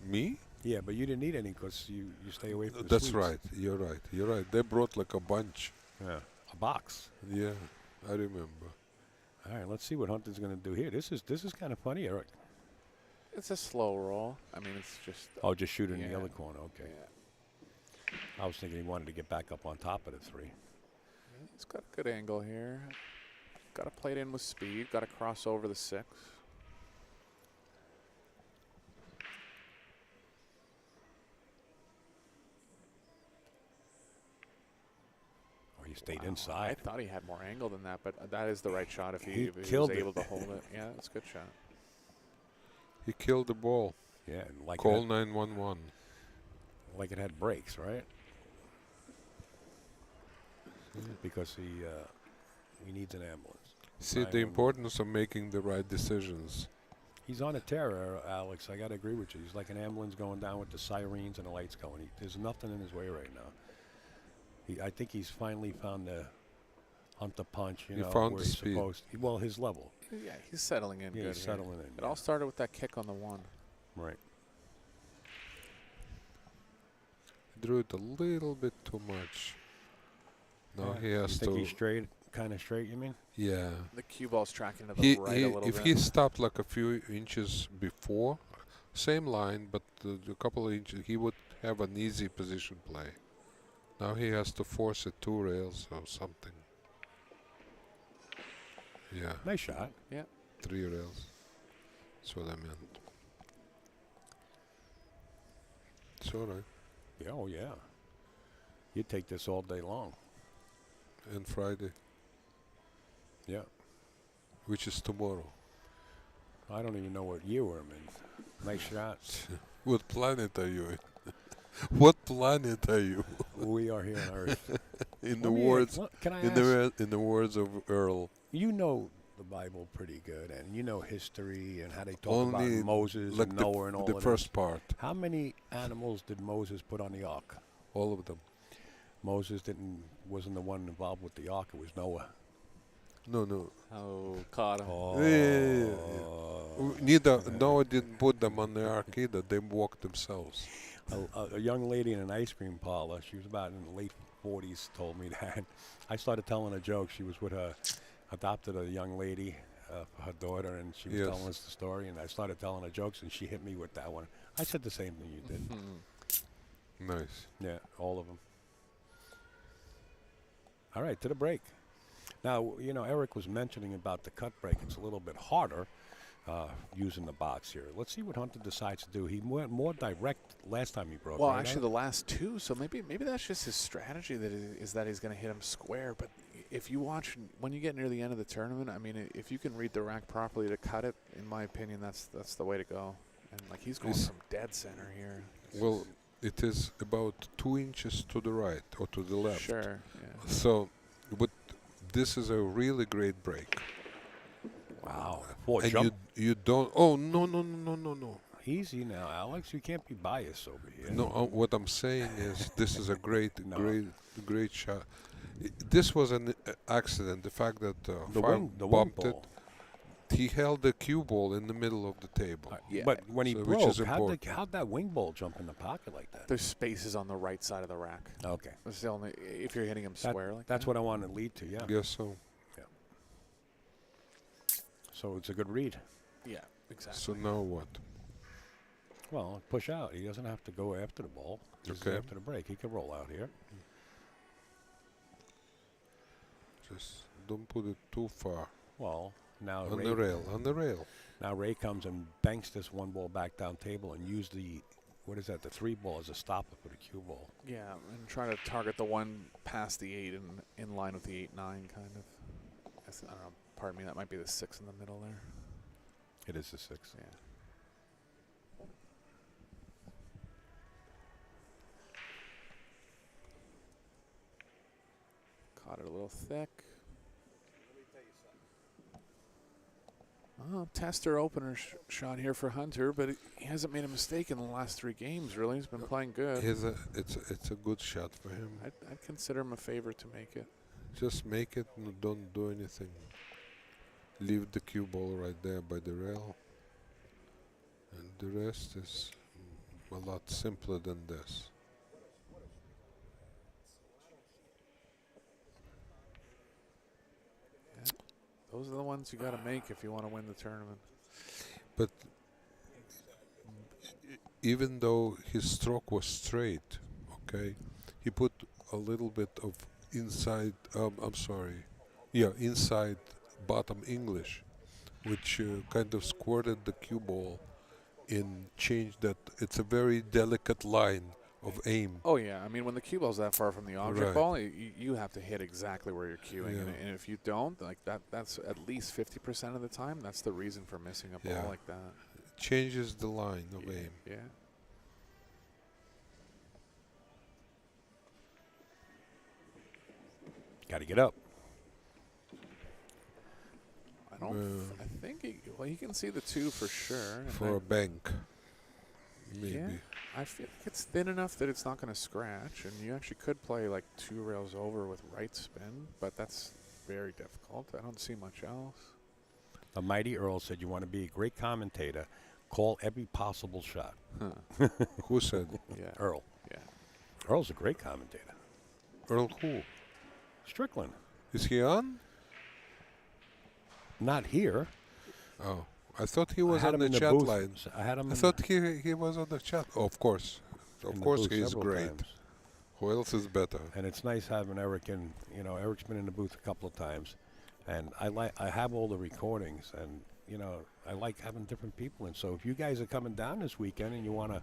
Me? Yeah, but you didn't need any because you stay away from the That's sweets. right. You're right. They brought like a bunch. Yeah, a box. Yeah, I remember. All right, let's see what Hunter's going to do here. This is kind of funny, Eric. It's a slow roll. I mean, it's just. Oh, just shoot it in the yeah. other corner. Okay. Yeah. I was thinking he wanted to get back up on top of the three. He's got a good angle here. Got to play it in with speed. Got to cross over the 6. Or he stayed inside. I thought he had more angle than that, but that is the right shot if He if he was killed it. able to hold it. Yeah, that's a good shot. He killed the ball. Yeah, and like Call it 911. like it had brakes, right? Because he needs an ambulance. See the importance of making the right decisions. He's on a tear, Alex. I got to agree with you. He's like an ambulance going down with the sirens and the lights going. There's nothing in his way right now. I think he's finally found the Hunter punch. He found where the he's speed. supposed. Well, his level. Yeah, he's settling in Yeah, good. he's here. settling in. It all started with that kick on the 1. Right. Drew it a little bit too much. Now he has you think to. he's straight, kind of straight, you mean? Yeah. The cue ball's tracking to the right a little if bit. he stopped like a few inches before, same line, but a couple of inches, he would have an easy position play. Now he has to force it 2 rails or something. Yeah. Nice shot. Yeah. 3 rails. That's what I meant. It's all right. Yeah, oh, yeah. You'd take this all day long. And Friday, Yeah. which is tomorrow. I don't even know what year we're in. Nice shots. What planet are you in? What planet are you? We are here on Earth. In the Let me words, ask- can I in the words of Earl. You know the Bible pretty good, and you know history and how they talk Only about Moses like and the Noah and all the of first this. part. How many animals did Moses put on the ark? All of them. Moses wasn't the one involved with the ark. It was Noah. No. Oh, caught him. Oh. Neither Noah didn't put them on the ark either. They walked themselves. A young lady in an ice cream parlor, she was about in the late 40s, told me that. I started telling a joke. She was with adopted a young lady for her daughter, and she was telling us the story, and I started telling her jokes, and she hit me with that one. I said the same thing you did. Nice. Yeah, all of them. All right, to the break. Now, Eric was mentioning about the cut break. It's a little bit harder using the box here. Let's see what Hunter decides to do. He went more direct last time he broke. Well, right? actually, the last 2. So maybe that's just his strategy. That he's going to hit him square. But if you watch when you get near the end of the tournament, I mean, if you can read the rack properly to cut it, in my opinion, that's the way to go. And like he's going from dead center here. Well, it is about 2 inches to the right or to the left. Sure. Yeah. So, but this is a really great break. Wow. And you don't. Oh no. Easy now, Alex. You can't be biased over here. No, what I'm saying is this is a great shot. This was an accident. The fact that the Five wing bumped it. ball. He held the cue ball in the middle of the table. Yeah. But when he which broke, is important. how'd that wing ball jump in the pocket like that? There's spaces on the right side of the rack. Okay. That's the only if you're hitting him square like that's that. what I want to lead to. Yeah. Guess so. Yeah. So it's a good read. Yeah. Exactly. So now what? Well, push out. He doesn't have to go after the ball. Just Okay. after the break, he can roll out here. Just don't put it too far. Well, now on the rail. Now Ray comes and banks this one ball back down table and use the, what is that, the 3 ball as a stopper for the cue ball. Yeah, and try to target the one past the 8 and in line with the 8-9 kind of. I don't know. Pardon me. That might be the 6 in the middle there. It is the 6. Yeah. Caught it a little thick. Tester opener shot here for Hunter, but he hasn't made a mistake in the last 3 games, really. He's been playing good. It's a good shot for him. I'd consider him a favorite to make it. Just make it and don't do anything. Leave the cue ball right there by the rail. And the rest is a lot simpler than this. Those are the ones you got to make if you want to win the tournament. But even though his stroke was straight, okay, he put a little bit of inside, inside bottom English, which kind of squirted the cue ball in, changed that. It's a very delicate line of aim. Oh yeah, I mean when the cue ball's that far from the object Right. ball, you have to hit exactly where you're cueing, Yeah. and if you don't, like that's at least 50% of the time. That's the reason for missing a ball Yeah. like that. Changes the line of aim. Yeah. Got to get up. I think he can see the 2 for sure. and For a bank, maybe. Yeah, I feel like it's thin enough that it's not going to scratch, and you actually could play like 2 rails over with right spin, but that's very difficult. I don't see much else. The mighty Earl said, "You want to be a great commentator, call every possible shot." Huh. Who said? Yeah. Earl. Yeah. Earl's a great commentator. Earl who? Strickland. Is he on? Not here. Oh, I thought he was I had on him the in chat booth. line. I had him. I thought he was on the chat. Oh, of course. in Of the course booth he's several great. times. Who else is better? And it's nice having Eric in. You know, Eric's been in the booth a couple of times, and I have all the recordings, and I like having different people. And so if you guys are coming down this weekend and you want to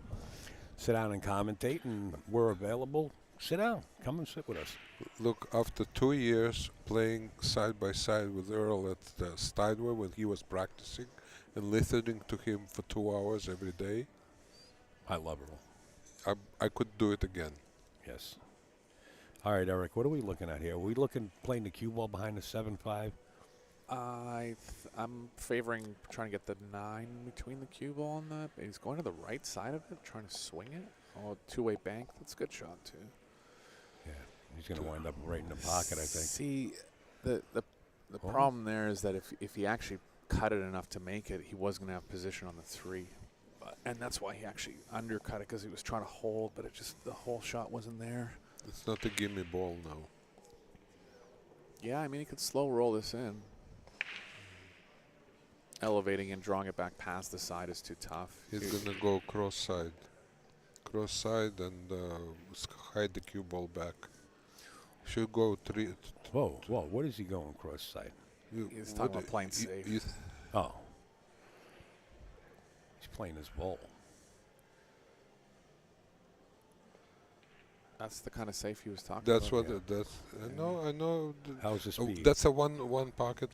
sit down and commentate, and we're available, sit down, come and sit with us. Look, after 2 years playing side by side with Earl at the Steinway when he was practicing and listening to him for 2 hours every day, I love Earl. I could do it again. Yes. All right, Eric, what are we looking at here? Are we playing the cue ball behind the 7-5? I'm favoring trying to get the 9 between the cue ball and that. He's going to the right side of it, trying to swing it. Oh, 2-way bank. That's a good shot too. Yeah, he's going to wind up right in the pocket, I think. See, the problem there is that if he actually cut it enough to make it, he was going to have position on the 3. And that's why he actually undercut it, because he was trying to hold, but the whole shot wasn't there. It's not a gimme ball now. Yeah, I mean, he could slow roll this in. Elevating and drawing it back past the side is too tough. He's going to go cross side. Cross side and hide the cue ball back. Should go 3. Whoa, what is he going cross side? He's talking about playing safe. Oh. He's playing his ball. That's the kind of safe he was talking That's about. what. That's. I know. How's the speed? That's a one pocket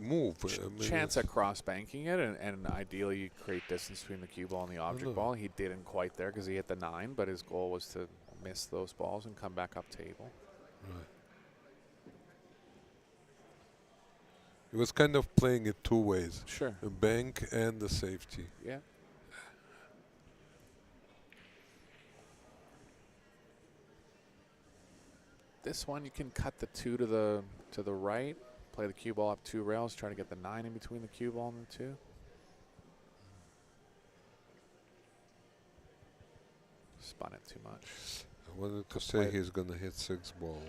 move. I mean, Chance at cross banking it, and ideally you create distance between the cue ball and the object ball. He didn't quite there because he hit the 9, but his goal was to miss those balls and come back up table. Right. He was kind of playing it two ways. Sure. The bank and the safety. Yeah. This one you can cut the 2 to the right, play the cue ball up 2 rails, try to get the 9 in between the cue ball and the 2. Spun it too much. I wanted to say he's gonna hit 6 ball.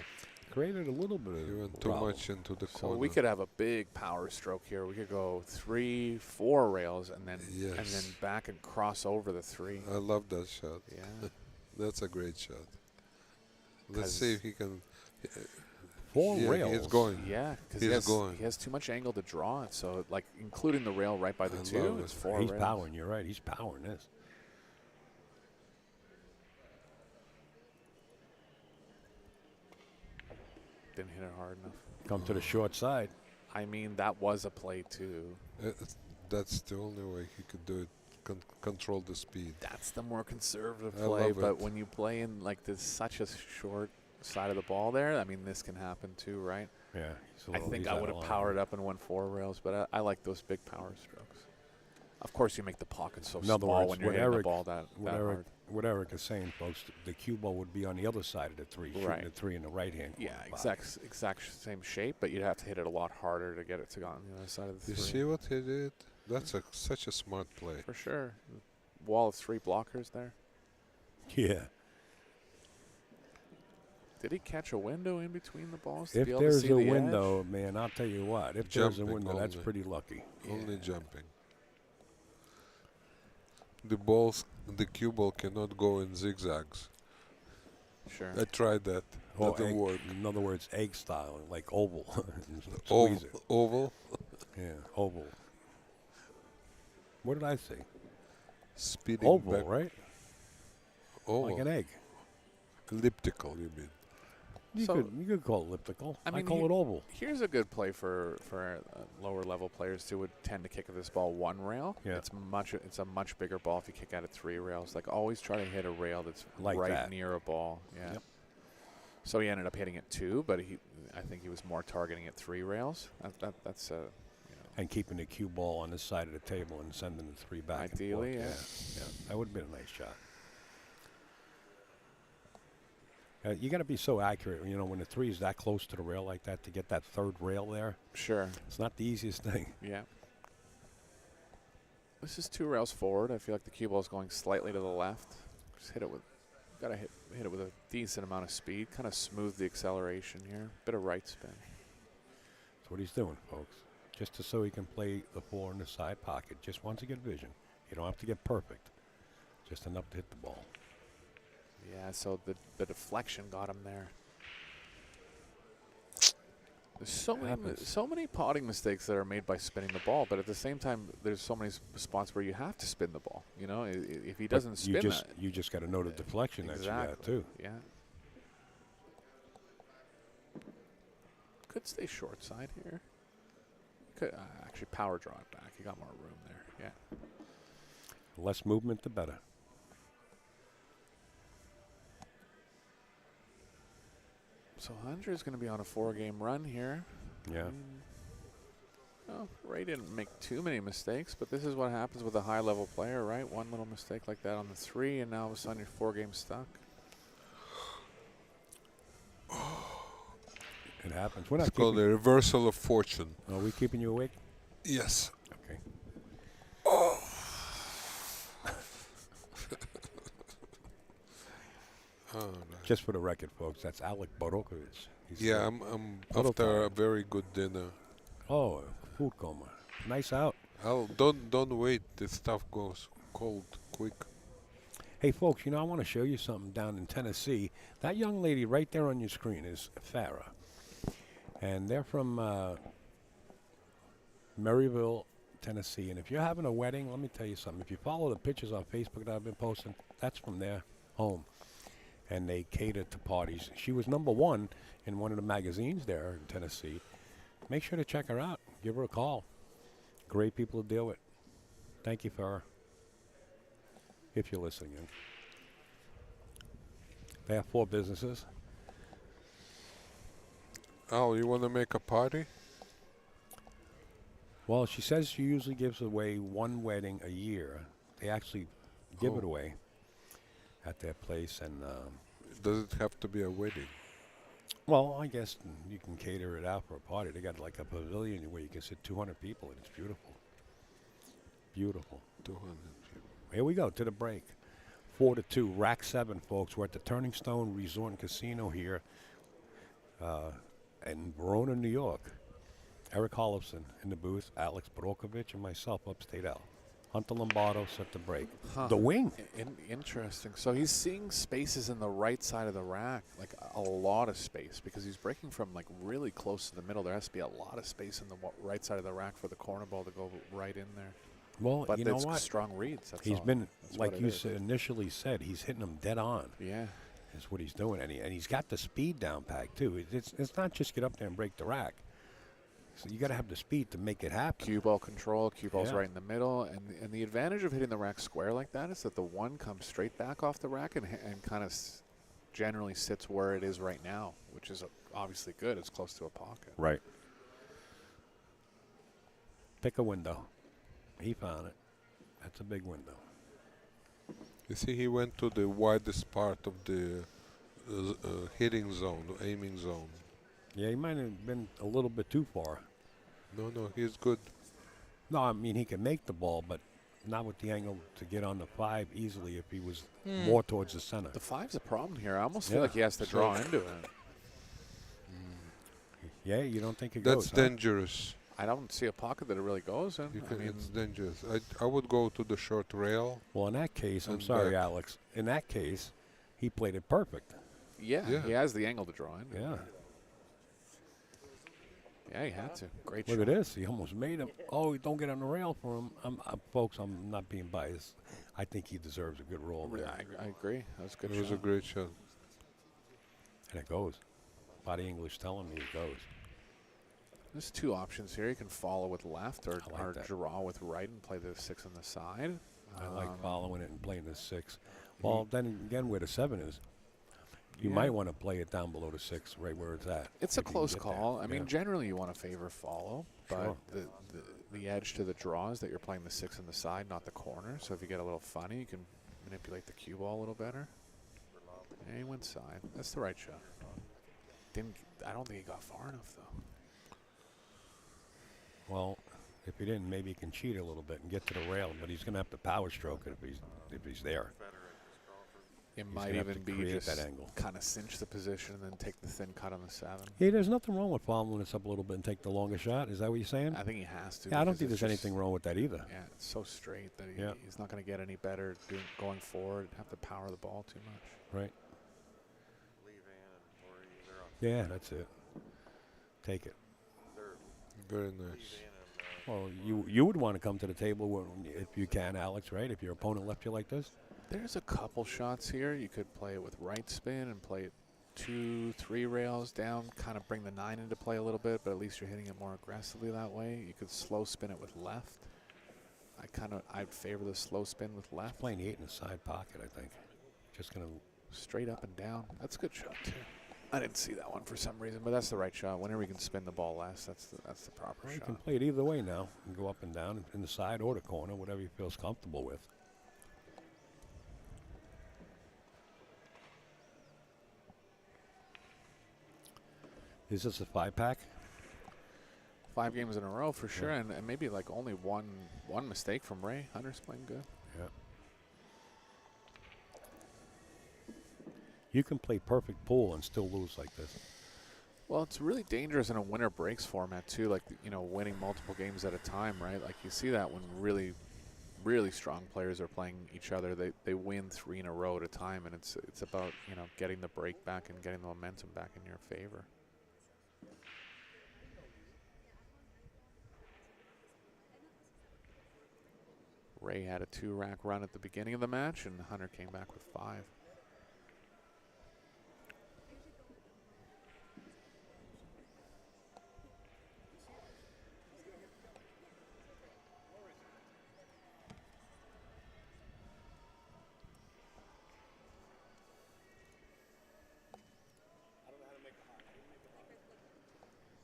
Created a little bit of He went too much into the So corner. we could have a big power stroke here. We could go 3, 4 rails and then back and cross over the 3. I love that shot. Yeah. That's a great shot. Let's see if he can. 4 rails. He's going. Yeah, because he has too much angle to draw it. So, like, including the rail right by the 2, it's 4 rails. He's powering. You're right. He's powering this. Didn't hit it hard enough. Come to the short side. I mean, that was a play, too. That's the only way he could do it. Control the speed. That's the more conservative I play. love But it. when you play in, like, this such a short side of the ball there, I mean, this can happen, too, right? Yeah. I think I would have powered up and won 4 rails, but I like those big power strokes. Of course, you make the pocket so small when you're hitting the ball that hard. What Eric is saying, folks, the cue ball would be on the other side of the 3, shooting the 3 in the right hand. Yeah, exact same shape, but you'd have to hit it a lot harder to get it to go on the other side of the 3. You see what he did? That's such a smart play. For sure. Wall of 3 blockers there. Yeah. Did he catch a window in between the balls? If to be there's able to see a the window, edge? man, I'll tell you what. If there's a Jumping window, that's only. pretty lucky. Only jumping. The cue ball cannot go in zigzags. Sure. I tried that. Oh, Didn't work. in other words, egg style, like oval. Oval. Squeeze it. Oval. Yeah, oval. What did I say? Speeding oval, back. right? Oval. Like an egg. Elliptical, you mean? You could call it elliptical. I mean, call it oval. Here's a good play for lower level players who would tend to kick this ball 1 rail. Yeah. It's a much bigger ball if you kick at it 3 rails. Like, always try to hit a rail that's Like right that. near a ball. Yeah. Yep. So he ended up hitting it 2, but I think he was more targeting at 3 rails. That's And keeping the cue ball on this side of the table and sending the 3 back. Ideally, and forth. Yeah. That would have been a nice shot. You got to be so accurate, when the 3 is that close to the rail like that, to get that 3rd rail there. Sure. It's not the easiest thing. Yeah. This is 2 rails forward. I feel like the cue ball is going slightly to the left. Just gotta hit it with a decent amount of speed. Kind of smooth the acceleration here. Bit of right spin. That's what he's doing, folks. Just so he can play the 4 in the side pocket. Just wants to get vision. You don't have to get perfect. Just enough to hit the ball. Yeah, so the deflection got him there. There's so many potting mistakes that are made by spinning the ball, but at the same time, there's so many spots where you have to spin the ball. If he doesn't spin that, you just got to know the deflection that you got too. Yeah. Could stay short side here. Could actually power draw it back. You got more room there. Yeah. Less movement, the better. So Hunter is going to be on a 4-game run here. Yeah. Ray didn't make too many mistakes, but this is what happens with a high-level player, right? One little mistake like that on the 3, and now all of a sudden you're 4 games stuck. It happens. We're not It's called a reversal of fortune. Are we keeping you awake? Yes. Okay. Oh, Just for the record, folks, that's Alec Bodokovich. Yeah, I'm after a very good dinner. Oh, food coma. Nice out. Don't wait. This stuff goes cold quick. Hey, folks, I want to show you something down in Tennessee. That young lady right there on your screen is Farah. And they're from Maryville, Tennessee. And if you're having a wedding, let me tell you something. If you follow the pictures on Facebook that I've been posting, that's from their home. and they cater to parties. She was #1 in one of the magazines there in Tennessee. Make sure to check her out. Give her a call. Great people to deal with. Thank you for her, if you're listening in. They have 4 businesses. Oh, you want to make a party? Well, she says she usually gives away 1 wedding a year. They actually give it away at their place. And does it have to be a wedding? well, I guess you can cater it out for a party. They got like a pavilion where you can sit 200 people, and it's beautiful. Beautiful. 200 people. Here we go to the break. 4-2, Rack 7, folks. We're at the Turning Stone Resort and Casino here in Verona, New York. Eric Hollefson in the booth, Alex Brokovich, and myself, Upstate L. Hunter Lombardo set the break. The wing. Interesting. So he's seeing spaces in the right side of the rack, like a lot of space, because he's breaking from like really close to the middle. There has to be a lot of space in the right side of the rack for the corner ball to go right in there. Well, but you know it's what? Strong reads. That's He's all. been, That's like what you is. initially said, he's hitting them dead on. Yeah. Is what he's doing. And he's got the speed down packed, too. It's not just get up there and break the rack. So you got to have the speed to make it happen. Cue ball control. Cue ball's Yeah. right in the middle. And the advantage of hitting the rack square like that is that the one comes straight back off the rack and kind of generally sits where it is right now, which is obviously good. It's close to a pocket. Right. Pick a window. He found it. That's a big window. You see, he went to the widest part of the hitting zone, the aiming zone. Yeah, he might have been a little bit too far. No, he's good. No, I mean, he can make the ball, but not with the angle to get on the 5 easily if he was more towards the center. The 5's a problem here. I almost feel like he has to draw into it. Yeah, you don't think it That's goes, huh? dangerous. I don't see a pocket that it really goes in. I mean, It's dangerous. I would go to the short rail. Well, in that case, I'm and sorry, back. Alex. In that case, he played it perfect. yeah, Yeah. he has the angle to draw in. Yeah. Yeah, he had to. Great Look shot. at this. He almost made him. Oh, don't get on the rail for him. Folks, I'm not being biased. I think he deserves a good roll there. I agree. That was a good It was shot. a great shot. And it goes. Body English telling me it goes. There's 2 options here. You can follow with left or, I like that. draw with right and play the 6 on the side. I like following it and playing the 6. Well, then again, where the 7 is, you might want to play it down below the 6, right where it's at. It's a if you can close get there. call. I mean, Yeah. generally you want to favor follow, but Sure. the edge to the draw is that you're playing the 6 on the side, not the corner. So if you get a little funny, you can manipulate the cue ball a little better. And he went side. That's the right shot. I don't think he got far enough though. Well, if he didn't, maybe he can cheat a little bit and get to the rail, but he's going to have to power stroke it if he's there. It He's might gonna have even to be create just that angle. kind of cinch the position and then take the thin cut on the 7. Yeah, there's nothing wrong with following this up a little bit and take the longer shot. Is that what you're saying? I think he has to. Yeah, I don't because think it's there's just- anything wrong with that either. Yeah, it's so straight that Yeah. he's not going to get any better going forward. Have to power the ball too much. Right. Yeah, that's it. Take it. Very nice. Well, you would want to come to the table if you can, Alex, right? If your opponent left you like this. There's a couple shots here. You could play it with right spin and play it 2-3 rails down, kind of bring the 9 into play a little bit, but at least you're hitting it more aggressively that way. You could slow spin it with left. I'd favor the slow spin with left. Playing the 8 in the side pocket, I think. Just going to straight up and down. That's a good shot too. I didn't see that one for some reason, but that's the right shot. Whenever you can spin the ball less, that's the proper Well, shot. you can play it either way now. You can go up and down in the side or the corner, whatever you feels comfortable with. Is this a 5-pack? 5 games in a row for sure, and maybe like only one mistake from Ray. Hunter's playing good. Yeah. You can play perfect pool and still lose like this. Well, it's really dangerous in a winner breaks format too, like winning multiple games at a time, right? Like you see that when really, really strong players are playing each other, they win 3 in a row at a time, and it's about getting the break back and getting the momentum back in your favor. Ray had a 2-rack run at the beginning of the match, and Hunter came back with 5.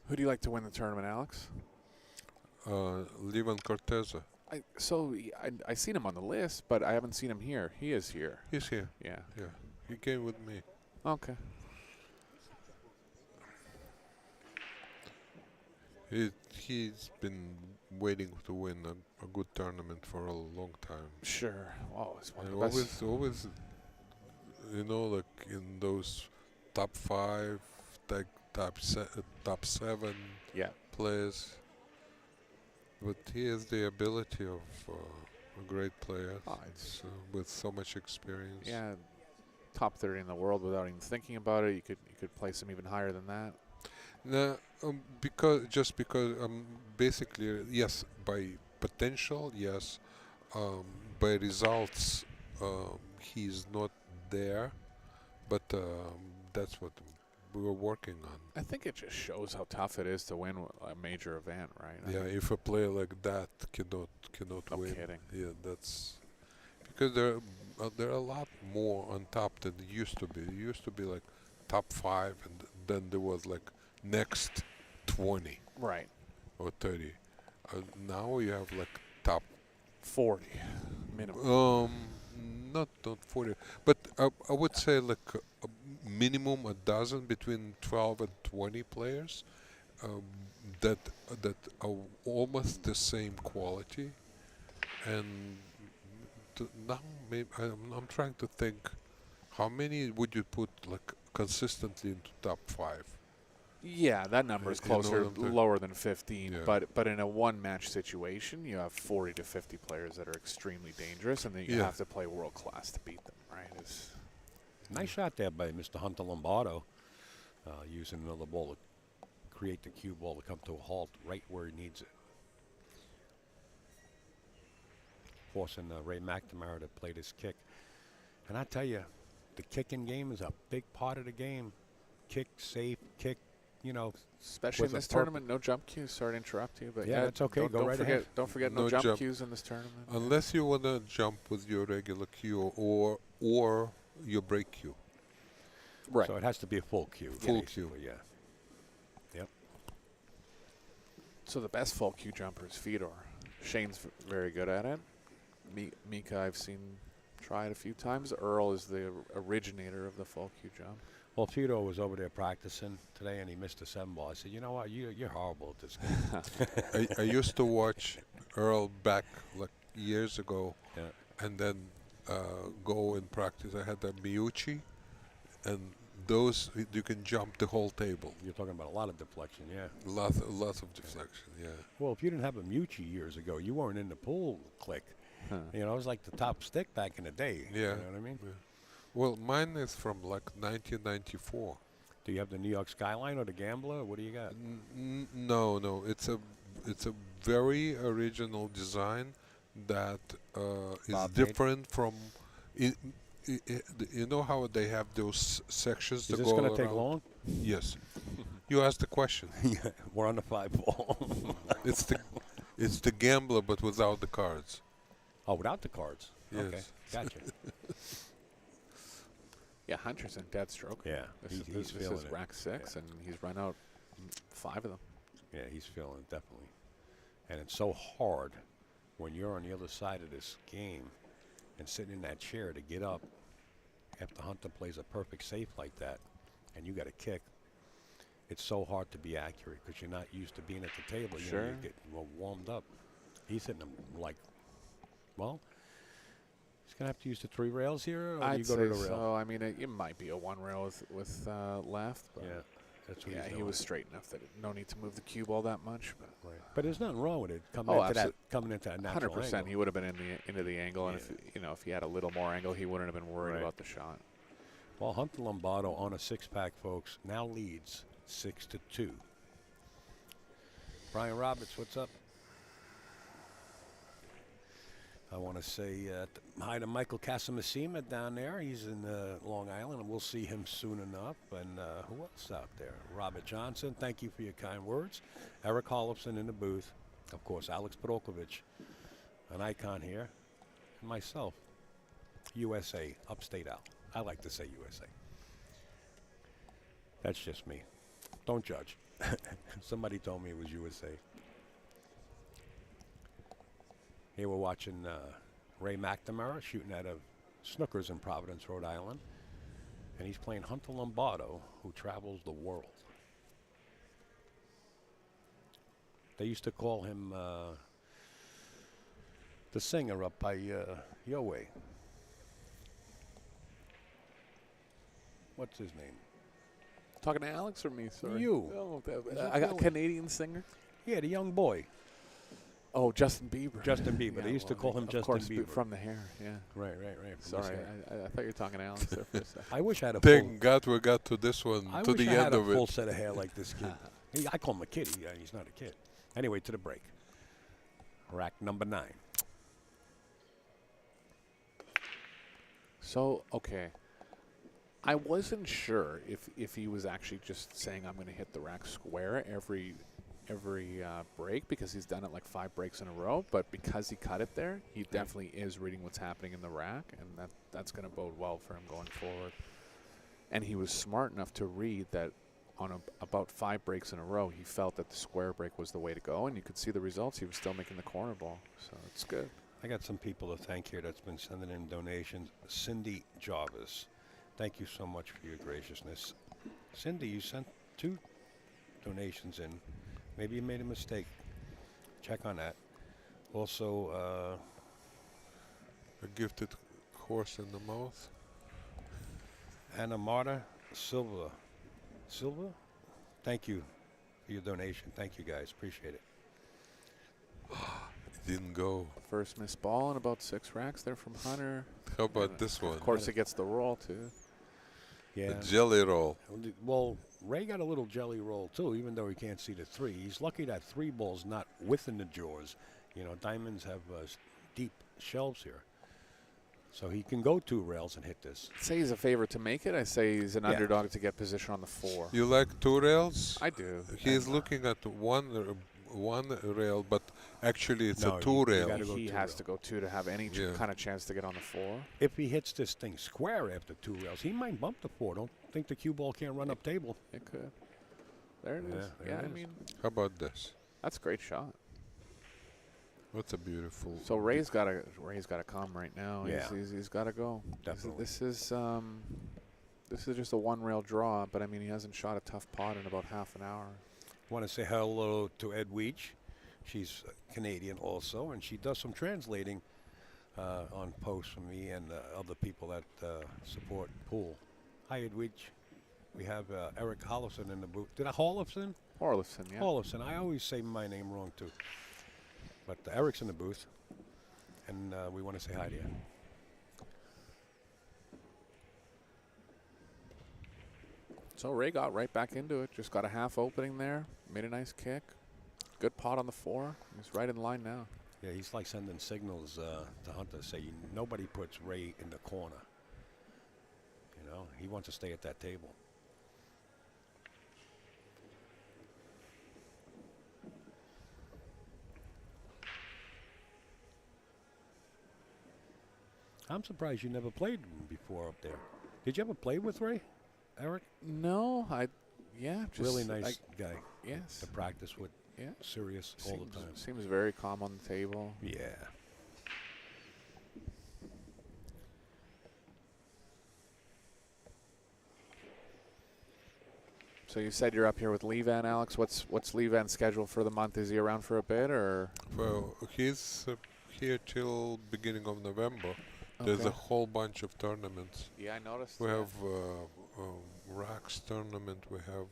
Who do you like to win the tournament, Alex? Levan Corteza. I seen him on the list, but I haven't seen him here. He is here. He's here. Yeah. Yeah. He came with me. Okay. He's been waiting to win a good tournament for a long time. Sure. Oh, it's one of the best. Always, like in those top 5, top 7 players. But he has the ability of a great player with so much experience. Yeah, top 30 in the world without even thinking about it. You could place him even higher than that. No, because basically yes, by potential yes, by results he's not there, but that's what we were working on. I think it just shows how tough it is to win a major event, right? Yeah, if a player like that cannot win. Kidding. Yeah, that's because there are a lot more on top than it used to be. It used to be like top 5, and then there was like next 20, right, or 30. Now you have like top 40 minimum. Not 40, but I would say like a minimum a dozen, between 12 and 20 players that are almost the same quality. And now maybe I'm trying to think, how many would you put like consistently into top 5? Yeah, that number is closer, lower than 15. Yeah. But in a one-match situation, you have 40 to 50 players that are extremely dangerous, and then you have to play world class to beat them. Right? Nice shot there by Mr. Hunter Lombardo, using another ball to create the cue ball to come to a halt right where he needs it, forcing Ray McNamara to play this kick. And I tell you, the kicking game is a big part of the game. Kick, safe, kick. Especially in this tournament, no jump cues. Sorry to interrupt you, but yeah, that's okay. Go right ahead. Don't forget no jump cues in this tournament. Unless you want to jump with your regular cue or your break cue. Right. So it has to be a full cue. Full cue. Yeah. Yep. So the best full cue jumper is Fedor. Shane's very good at it. Mika I've seen try it a few times. Earl is the originator of the full cue jump. Well, Fedor was over there practicing today, and he missed a 7-ball. I said, you know what, you're horrible at this game. I used to watch Earl back like years ago, and then go and practice. I had a Miucci, and those you can jump the whole table. You're talking about a lot of deflection, yeah. Lots of deflection, yeah. Well, if you didn't have a Miucci years ago, you weren't in the pool click. Huh. It was like the top stick back in the day. Yeah. You know what I mean? Yeah. Well, mine is from like 1994. Do you have the New York Skyline or the Gambler? What do you got? No. It's a very original design that is different from. You know how they have those sections is that go around? Is this going to take long? Yes. You asked the question. Yeah, we're on the 5-ball. It's the Gambler, but without the cards. Oh, without the cards. Yes. Okay, gotcha. Yeah, Hunter's in dead stroke. Yeah, this is rack 6, and he's run out 5 of them. Yeah, he's feeling it, definitely. And it's so hard when you're on the other side of this game and sitting in that chair to get up after Hunter plays a perfect safe like that, and you got a kick. It's so hard to be accurate because you're not used to being at the table. Sure. You get warmed up. He's hitting them like, well, he's going to have to use the 3 rails here, or I'd do you go say to the rail? So. I mean, it might be a 1 rail with left. But yeah, that's what he was straight enough that no need to move the cue ball that much. But, but there's nothing wrong with it coming into that natural 100%. angle. He would have been into the angle, and if he had a little more angle, he wouldn't have been worried about the shot. Well, Hunter Lombardo on a 6-pack, folks, now leads 6-2. Brian Roberts, what's up? I want to say hi to Michael Casamasima down there. He's in Long Island, and we'll see him soon enough. And who else out there? Robert Johnson, thank you for your kind words. Eric Hollefson in the booth. Of course, Alex Podolkovich, an icon here. And myself, USA, Upstate Al. I like to say USA. That's just me. Don't judge. Somebody told me it was USA. Here we're watching Ray McNamara shooting out of Snookers in Providence, Rhode Island. And he's playing Hunter Lombardo, who travels the world. They used to call him the singer up by your way. What's his name? Talking to Alex or me? Sorry. You. Oh, I got a Canadian singer. Yeah, the young boy. Oh, Justin Bieber. Justin Bieber. Yeah, They used to call him of Justin course, Bieber. from the hair, yeah. Right. Sorry, I thought you were talking to Alex there for a second. I wish I had a Thank God we got to this one, I to wish the I end had of a full it. set of hair like this kid. I call him a kid. He's not a kid. Anyway, to the break. Rack number 9. So, okay. I wasn't sure if he was actually just saying I'm going to hit the rack square every break, because he's done it like 5 breaks in a row, but because he cut it there, he definitely is reading what's happening in the rack, and that's going to bode well for him going forward. And he was smart enough to read that on about 5 breaks in a row, he felt that the square break was the way to go, and you could see the results. He was still making the corner ball, so it's good. I got some people to thank here that's been sending in donations. Cindy Jarvis, thank you so much for your graciousness. Cindy, you sent 2 donations in. Maybe you made a mistake. Check on that. Also, a gifted horse in the mouth. Anna Marta Silva. Thank you for your donation. Thank you, guys. Appreciate it. It didn't go. First missed ball and about 6 racks there from Hunter. How about this one? Of course, it gets the roll, too. Yeah. The jelly roll. Well, Ray got a little jelly roll, too, even though he can't see the 3. He's lucky that 3 ball's not within the jaws. You know, diamonds have deep shelves here. So he can go 2 rails and hit this. I'd say he's a favorite to make it. I say he's an underdog to get position on the 4. You like 2 rails? I do. He's looking at one rail, but actually it's a 2 rail. He has to go 2 to have any kind of chance to get on the 4. If he hits this thing square after 2 rails, he might bump the 4. Don't think the cue ball can't run up table. It could. There it is. Yeah, I mean, how about this? That's a great shot. What's a beautiful. So Ray's got to come right now. Yeah. He's got to go. Definitely. This is just a 1 rail draw, but I mean he hasn't shot a tough pot in about half an hour. I want to say hello to Ed Weech. She's Canadian also, and she does some translating on posts for me and other people that support Pool. Hi, Ed Weech. We have Eric Hollefson in the booth. Did I Hollefson? Hollefson, yeah. Hollefson. I always say my name wrong, too. But Eric's in the booth, and we want to say hi to you. So Ray got right back into it. Just got a half opening there. Made a nice kick. Good pot on the 4. He's right in line now. Yeah, he's like sending signals to Hunter, say nobody puts Ray in the corner. You know, he wants to stay at that table. I'm surprised you never played before up there. Did you ever play with Ray, Eric? No, just really nice guy. Yes. To practice with. Yeah. Serious all the time. Seems very calm on the table. Yeah. So you said you're up here with Levan, Alex. What's Levan's schedule for the month? Is he around for a bit, or? Well, he's here till beginning of November. There's a whole bunch of tournaments. Yeah, I noticed. We have Rax tournament. We have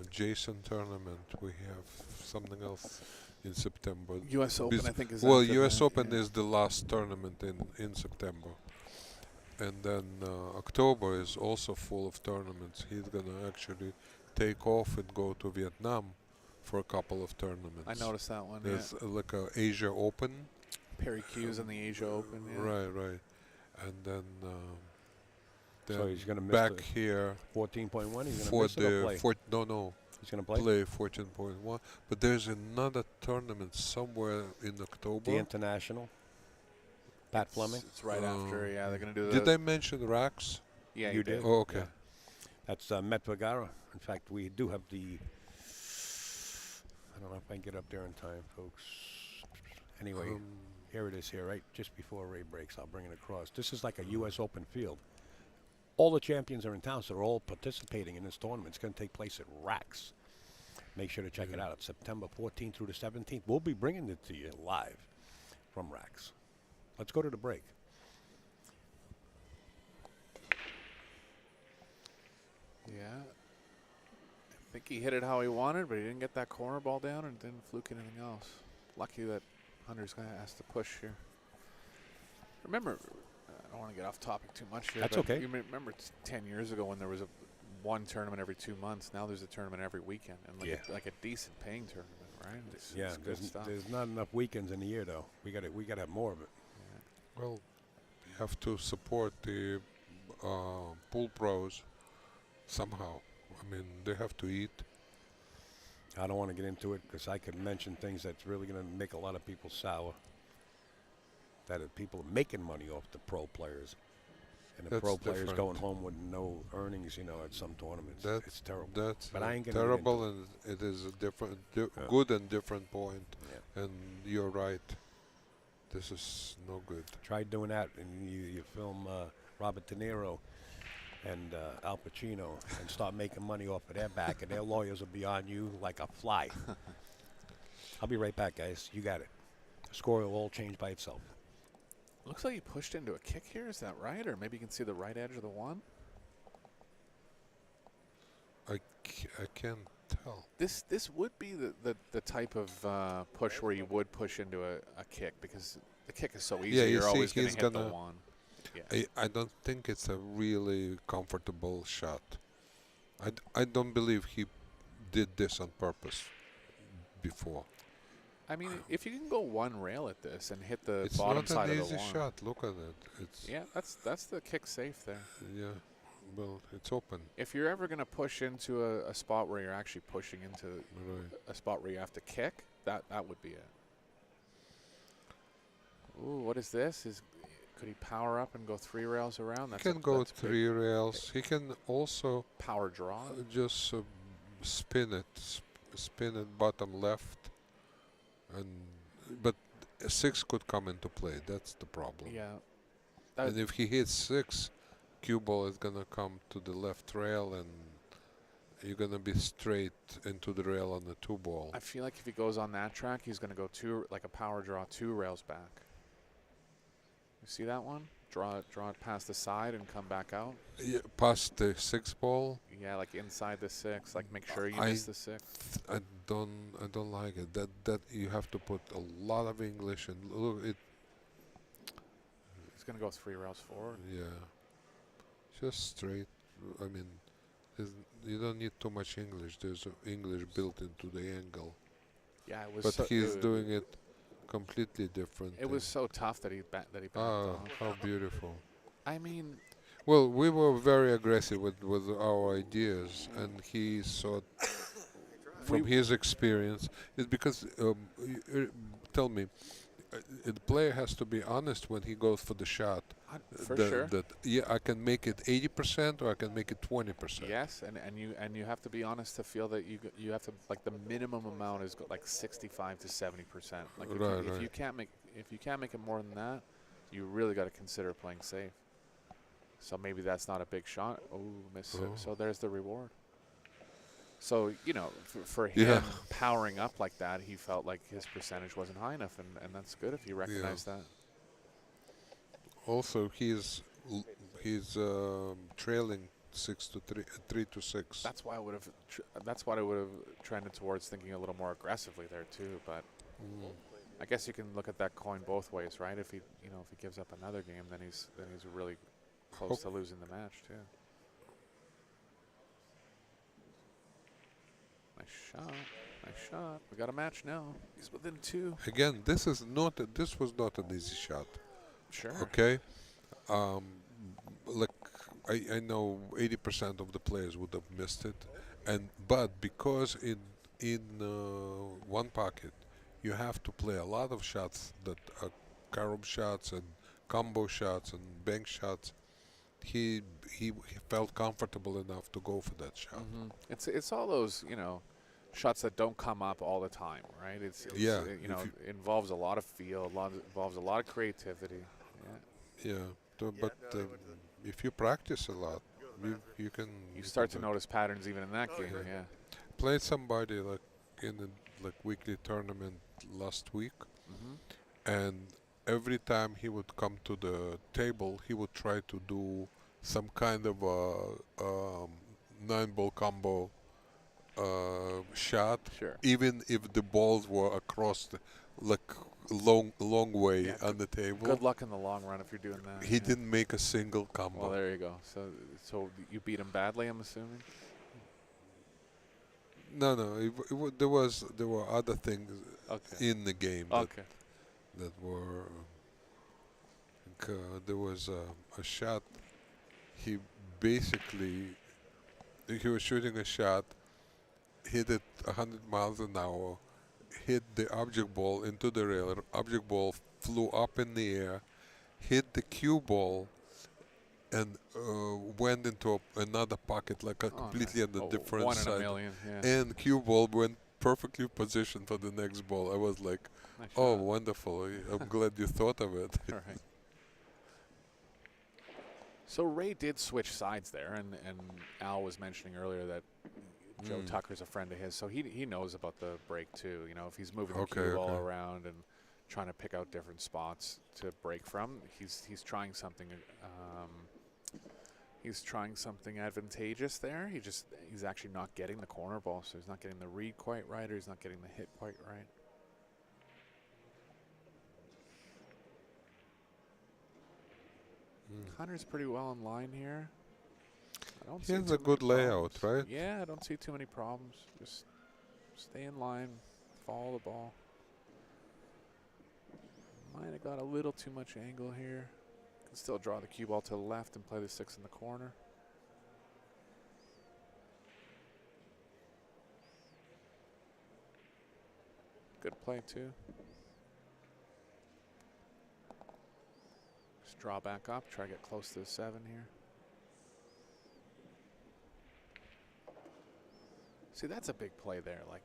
Jason tournament. We have something else in September. U.S. Open, I think, is well, after U.S. that, Open is the last tournament in September. And then October is also full of tournaments. He's going to actually take off and go to Vietnam for a couple of tournaments. I noticed that one. There's like a Asia Open. Perry Q's in the Asia Open. Yeah. Right. And then so he's going to miss back here 14.1. He's going to for miss it or play? No. He's going to play? Play 14.1. But there's another tournament somewhere in October. The International. Pat Fleming. It's right after. Yeah, they're going to do. Did I mention Rax? Yeah, you did. Oh, okay. Yeah. That's Metvagara. In fact, we do have the. I don't know if I can get up there in time, folks. Anyway, here it is here, right just before Ray breaks. I'll bring it across. This is like a U.S. Open field. All the champions are in town, so they're all participating in this tournament. It's going to take place at Rax. Make sure to check it out. It's September 14th through the 17th. We'll be bringing it to you live from Rax. Let's go to the break. Yeah. I think he hit it how he wanted, but he didn't get that corner ball down and didn't fluke anything else. Lucky that Hunter's going to ask to push here. Remember, I don't want to get off topic too much here. That's but okay. You remember 10 years ago when there was one tournament every 2 months. Now there's a tournament every weekend, and like a decent paying tournament, right? It's good stuff. There's not enough weekends in the year, though. We got to have more of it. Yeah. Well, you have to support the pool pros somehow. I mean, they have to eat. I don't want to get into it because I could mention things that's really going to make a lot of people sour. That people are making money off the pro players. And the pro players going home with no earnings, at some tournaments. It's terrible. That's but I ain't terrible, and it is a different, good and different point. Yeah. And you're right. This is no good. Try doing that, and you film Robert De Niro and Al Pacino and start making money off of their back, and their lawyers will be on you like a fly. I'll be right back, guys. You got it. The score will all change by itself. Looks like he pushed into a kick here. Is that right? Or maybe you can see the right edge of the one. I can't tell. This would be the type of push where you would push into a kick, because the kick is so easy. Yeah, you're always going to hit the one. Yeah. I don't think it's a really comfortable shot. I don't believe he did this on purpose before. I mean, if you can go one rail at this and hit the bottom side of the one. It's not an easy shot. Look at it. Yeah, that's the kick safe there. Yeah, well, it's open. If you're ever going to push into a spot where you're actually pushing into a spot where you have to kick, that would be it. Ooh, what is this? Could he power up and go 3 rails around? He can go 3 rails. He can also power draw. Just spin it bottom left. But a 6 could come into play. That's the problem. Yeah. And if he hits 6, cue ball is gonna come to the left rail, and you're gonna be straight into the rail on the 2 ball. I feel like if he goes on that track, he's gonna go like a power draw 2 rails back. You see that one? Draw it past the side and come back out. Yeah, past the 6 ball. Yeah, like inside the 6. Like make sure you miss the 6. I don't like it. That you have to put a lot of English and look it. He's gonna go 3 rails forward. Yeah, just straight. I mean, you don't need too much English. There's English built into the angle. Yeah, it was. But he's doing it completely different. It was so tough that he backed off. off. How beautiful. I mean, well, we were very aggressive with our ideas, and he thought from his experience, it's because tell me, the player has to be honest when he goes for the shot. For sure. That I can make it 80% or I can make it 20%. Yes, and you have to be honest to feel that you have to, like, the minimum amount is like 65 to 70%. Like if you can't make it more than that, you really got to consider playing safe. So maybe that's not a big shot. Oh, miss. So there's the reward. So, for him powering up like that, he felt like his percentage wasn't high enough, and that's good if you recognize that. Also, he's trailing 3 to 6. That's why I would have. That's what I would have trended towards thinking a little more aggressively there too. But I guess you can look at that coin both ways, right? If he gives up another game, then he's really close to losing the match too. Nice shot. We got a match now. He's within 2. Again, this was not an easy shot. Sure. Okay. Like I know 80% of the players would have missed it, but because in one pocket you have to play a lot of shots that are carob shots and combo shots and bank shots, he felt comfortable enough to go for that shot. It's all those shots that don't come up all the time, right? It's it involves a lot of feel, involves a lot of creativity. But if you practice a lot, you can. You start to notice patterns even in that game. Yeah. Played somebody like in a weekly tournament last week, and every time he would come to the table, he would try to do some kind of a 9-ball combo shot, even if the balls were across the long way on the table. Good luck in the long run if you're doing that. He didn't make a single combo. Well, there you go. So you beat him badly, I'm assuming. No, there were other things in the game that were. There was a shot. He was shooting a shot, hit it 100 miles an hour, hit the object ball into the rail. Object ball flew up in the air, hit the cue ball, and went into another pocket, like completely on the different one in side. a million, And cue ball went perfectly positioned for the next ball. I was like, nice oh, shot. wonderful. I'm glad you thought of it. All right. So Ray did switch sides there, and Al was mentioning earlier that Joe Tucker's a friend of his, so he knows about the break too. If he's moving the cue ball around and trying to pick out different spots to break from, he's trying something. He's trying something advantageous there. He's actually not getting the corner ball, so he's not getting the read quite right, or he's not getting the hit quite right. Hunter's pretty well in line here. He has a good layout, right? Yeah, I don't see too many problems. Just stay in line, follow the ball. Might have got a little too much angle here. Can still draw the cue ball to the left and play the 6 in the corner. Good play too. Just draw back up, try to get close to the 7 here. See, that's a big play there. Like,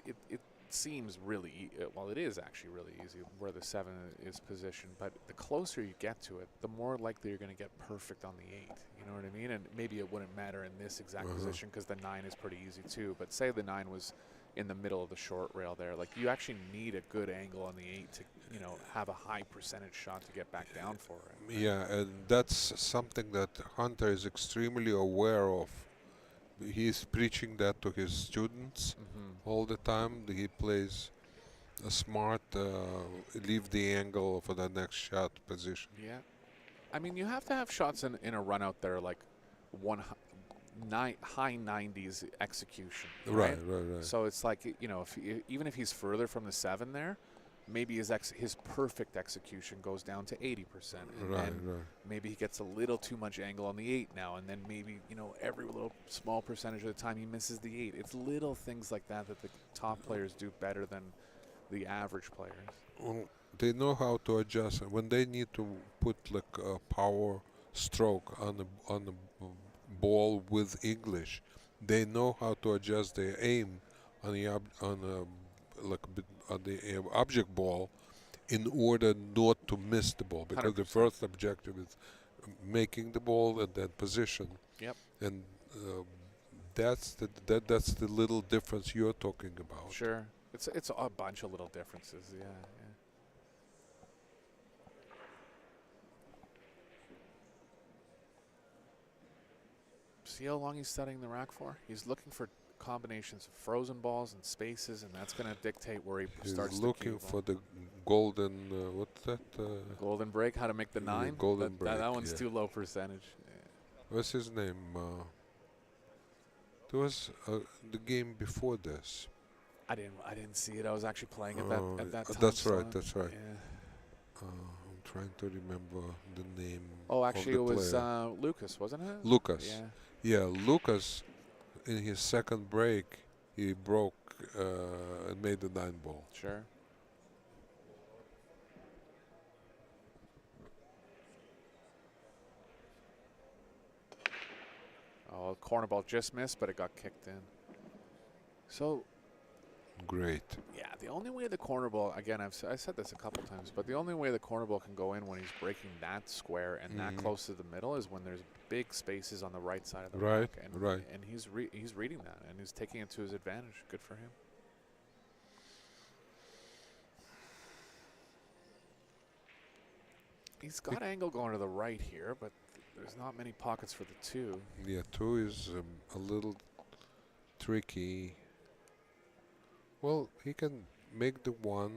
it seems really, well, it is actually really easy where the 7 is positioned, but the closer you get to it, the more likely you're going to get perfect on the 8. You know what I mean? And maybe it wouldn't matter in this exact position because the 9 is pretty easy too. But say the 9 was in the middle of the short rail there, like you actually need a good angle on the 8 to, have a high percentage shot to get back down for it. Right? Yeah, and that's something that Hunter is extremely aware of. He's preaching that to his students all the time. He plays a smart, leave the angle for the next shot position. Yeah. I mean, you have to have shots in a run out there like high 90s execution. Right? Right. So it's like, even if he's further from the 7 there, maybe his perfect execution goes down to 80%. And then maybe he gets a little too much angle on the 8 now, and then maybe, every little small percentage of the time he misses the 8. It's little things like that the top players do better than the average players. Well, they know how to adjust. When they need to put like a power stroke on the ball with English, they know how to adjust their aim on the object ball in order not to miss the ball, because 100%. The first objective is making the ball and then position. Yep. And that's the little difference you're talking about. Sure. It's a bunch of little differences. Yeah. See how long he's studying the rack for? He's looking for combinations of frozen balls and spaces, and that's going to dictate where he starts. He's looking for the golden, what's that? Golden break, how to make the 9? Golden break. That one's too low percentage. Yeah. What's his name? There was the game before this. I didn't see it. I was actually playing at that time. That's right. Yeah. I'm trying to remember the name. Oh, actually, of the it was player. Lukas, wasn't it? Lukas. Yeah, Lukas. In his second break, he broke and made the 9-ball. Sure. corner ball just missed, but it got kicked in. So Great. yeah, the only way the corner ball, again, I said this a couple times, but the only way the corner ball can go in when he's breaking that square and that close to the middle is when there's big spaces on the right side of the Right, rack. And, right. And he's reading that, and he's taking it to his advantage. Good for him. He's got angle going to the right here, but there's not many pockets for the 2. Yeah, 2 is a little tricky. Well, he can make the 1,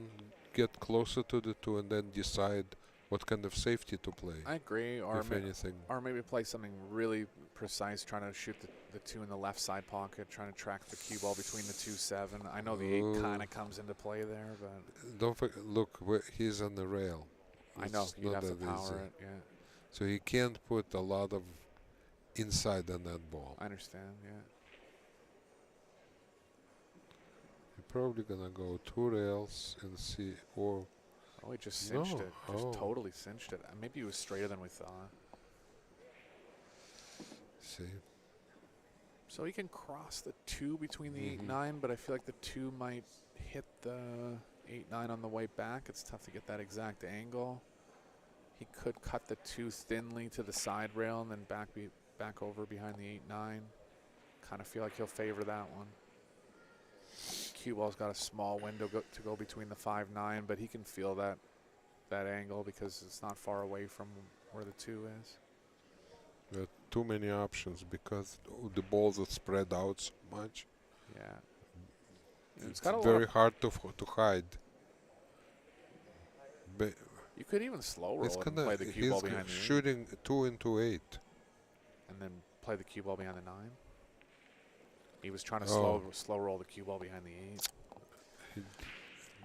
get closer to the 2, and then decide what kind of safety to play. I agree, or if anything. Or maybe play something really precise, trying to shoot the 2 in the left side pocket, trying to track the cue ball between the 2-7. I know the 8 kind of comes into play there, but Don't forget, look, he's on the rail. I know It's you'd not have to that power easy. it. Yeah, So he can't put a lot of inside on that ball. I understand. Yeah. You're probably gonna go 2 rails and see, or Oh, he just cinched No. it. Just Oh. totally cinched it. Maybe he was straighter than we thought. see. So he can cross the 2 between the 8-9, but I feel like the 2 might hit the 8-9 on the way back. It's tough to get that exact angle. He could cut the 2 thinly to the side rail and then back over behind the 8-9. Kind of feel like he'll favor that one. Cue ball's got a small window to go between the 5-9, but he can feel that angle because it's not far away from where the 2 is. There are too many options because the balls are spread out so much. Yeah. It's got a lot very of- hard to hide. But You could even slow roll it's it and gonna, play the cue ball he's behind the 8. shooting 2 into 8. And then play the cue ball behind the 9. He was trying to Oh. slow roll the cue ball behind the 8. He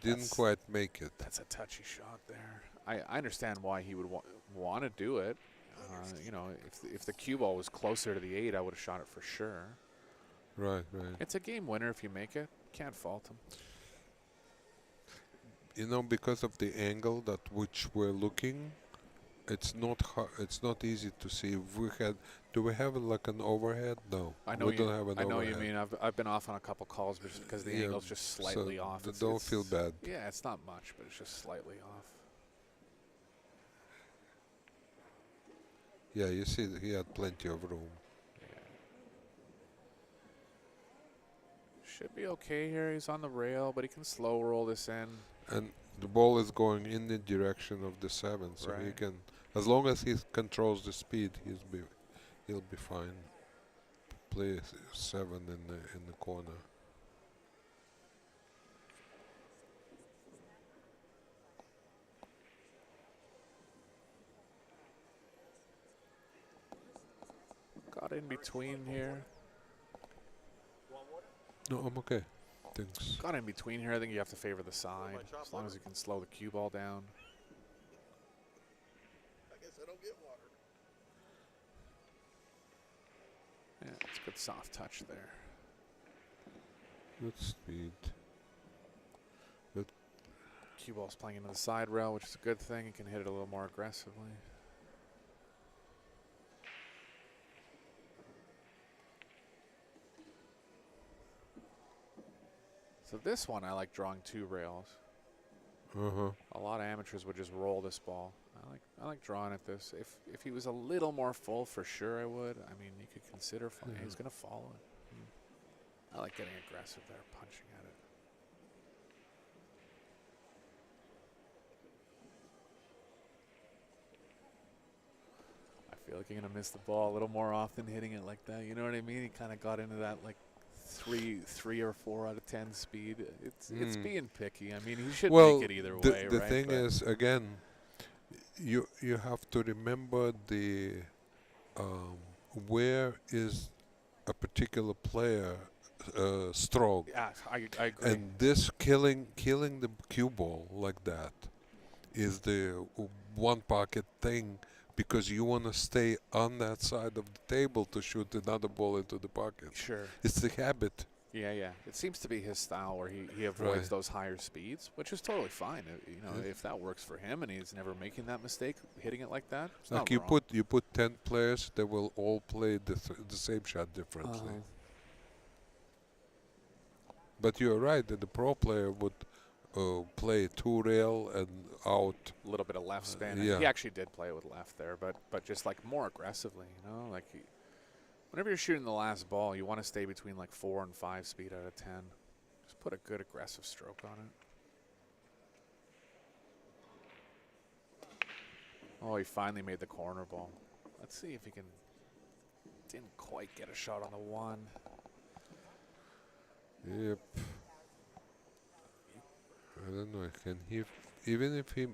didn't quite make it. That's a touchy shot there. I understand why he would want to do it. You know, if the cue ball was closer to the 8, I would have shot it for sure. Right, right. It's a game winner if you make it. Can't fault him. You know, because of the angle that which we're looking, it's not it's not easy to see. If we had, do we have like an overhead? No, I know we don't have an I know overhead. you mean. I've been off on a couple calls just because the Yeah, angle's just slightly so off. don't feel bad. Yeah, it's not much, but it's just slightly off. Yeah, you see, he had plenty of room. Should be okay here. He's on the rail, but he can slow roll this in. And the ball is going in the direction of the 7, so he Right. can, as long as he controls the speed, he'll be fine. Play 7 in the corner. Got in between here. No, I'm okay. Thanks. Got in between here. I think you have to favor the side as long as you can slow the cue ball down. I guess I don't get water. Yeah, it's a good soft touch there. Good speed. Good. Cue ball's playing into the side rail, which is a good thing. You can hit it a little more aggressively. So this one, I like drawing 2 rails. A lot of amateurs would just roll this ball. I like drawing at this. If he was a little more full, for sure I would. I mean, you could consider he's going to follow it. I like getting aggressive there, punching at it. I feel like you're going to miss the ball a little more often hitting it like that. You know what I mean? He kind of got into that like 3 or 4 out of 10 speed. It's being picky. I mean, he should make it either way, the right? thing is, again, you have to remember the where is a particular player stroke. Yeah, I agree. And this killing the cue ball like that is the one pocket thing, because you want to stay on that side of the table to shoot another ball into the pocket. Sure. It's the habit. Yeah, yeah. It seems to be his style where he avoids those higher speeds, which is totally fine. You know, if that works for him and he's never making that mistake, hitting it like that, it's Like not you wrong. put 10 players, they will all play the same shot differently. But you're right that the pro player would play 2-rail and out. A little bit of left spin. Yeah. He actually did play with left there, but just like more aggressively, you know, like whenever you're shooting the last ball, you want to stay between like 4 and 5 speed out of 10. Just put a good aggressive stroke on it. Oh, he finally made the corner ball. Let's see if he can. Didn't quite get a shot on the one. Yep. I don't know. Can he? Even if he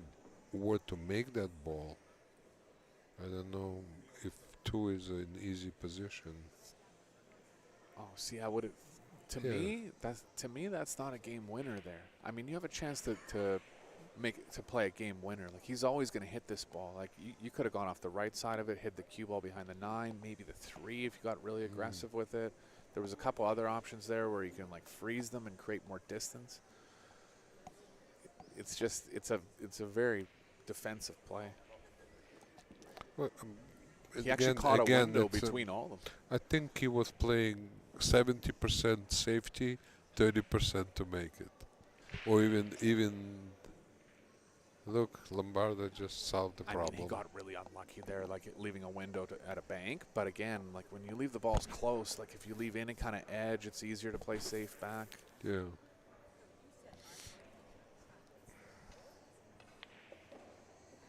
were to make that ball, I don't know if 2 is an easy position. Oh, see, I would. To me, that's not a game winner there. I mean, you have a chance to play a game winner. Like he's always going to hit this ball. Like you could have gone off the right side of it, hit the cue ball behind the 9, maybe the 3 if you got really aggressive with it. There was a couple other options there where you can like freeze them and create more distance. It's just it's a very defensive play. Well, he actually caught a window between all of them. I think he was playing 70% safety, 30% to make it, or even. Look, Lombardo just solved the problem. I mean, he got really unlucky there, like leaving a window at a bank. But again, like when you leave the balls close, like if you leave any kind of edge, it's easier to play safe back. Yeah.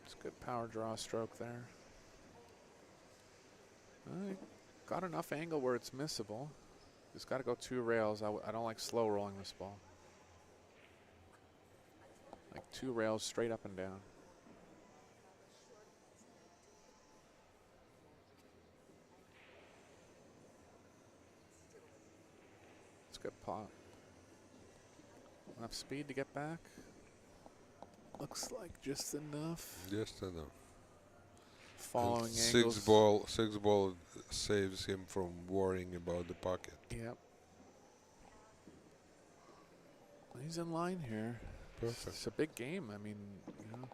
It's a good power draw stroke there. Got enough angle where it's missable. Just got to go 2 rails. I don't like slow rolling this ball. Like 2 rails straight up and down. It's a good pot. Enough speed to get back. Looks like just enough. Just enough. Following and angles. 6 ball saves him from worrying about the pocket. Yep. He's in line here. Perfect. It's a big game. I mean, you know.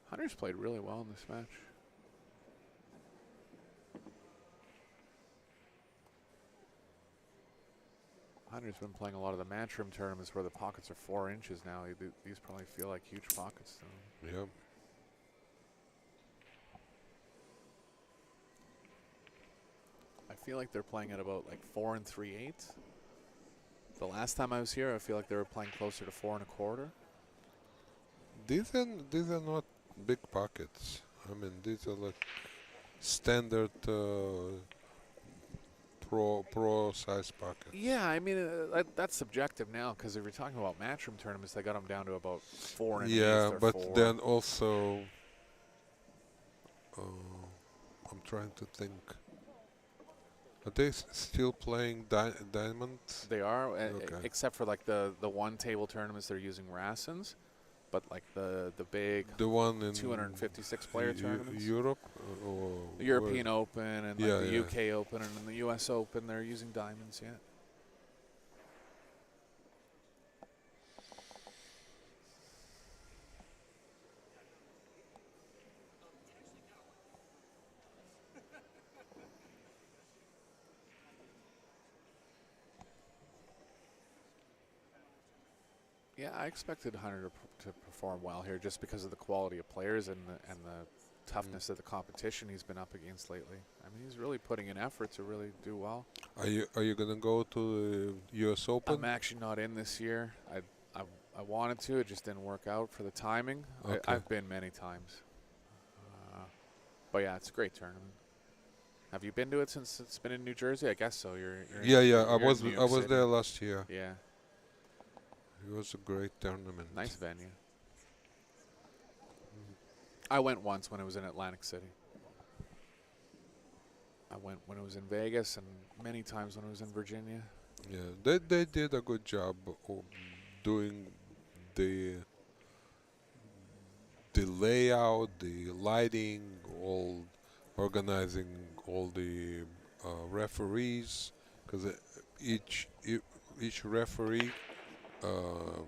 Hunter's played really well in this match. Hunter's been playing a lot of the matchroom tournaments where the pockets are 4 inches now. These probably feel like huge pockets to him. Yep. I feel like they're playing at about like 4 3/8. The last time I was here, I feel like they were playing closer to 4 1/4. These are not big pockets. I mean, these are like standard pro size pockets. Yeah, I mean that's subjective now because if you're talking about matchroom tournaments, they got them down to about 4 1/8. Yeah, but 4. then also, I'm trying to think. Are they still playing diamonds? They are, Okay. except for like the one table tournaments they're using Rassens, but like the big The one in 256 player tournaments. Europe or The European Open and like Yeah, the yeah. UK Open and the US Open, they're using diamonds yet. Yeah, I expected Hunter to perform well here just because of the quality of players and the toughness of the competition he's been up against lately. I mean, he's really putting in effort to really do well. Are you gonna go to the U.S. Open? I'm actually not in this year. I wanted to, it just didn't work out for the timing. Okay. I've been many times, but yeah, it's a great tournament. Have you been to it since it's been in New Jersey? I guess so. You're Yeah. you're I in was New I York was City. there last year. Yeah, It was a great tournament. nice venue. I went once when it was in Atlantic City. I went when it was in Vegas and many times when it was in Virginia. Yeah, they did a good job of doing the layout, the lighting, all organizing all the referees because each referee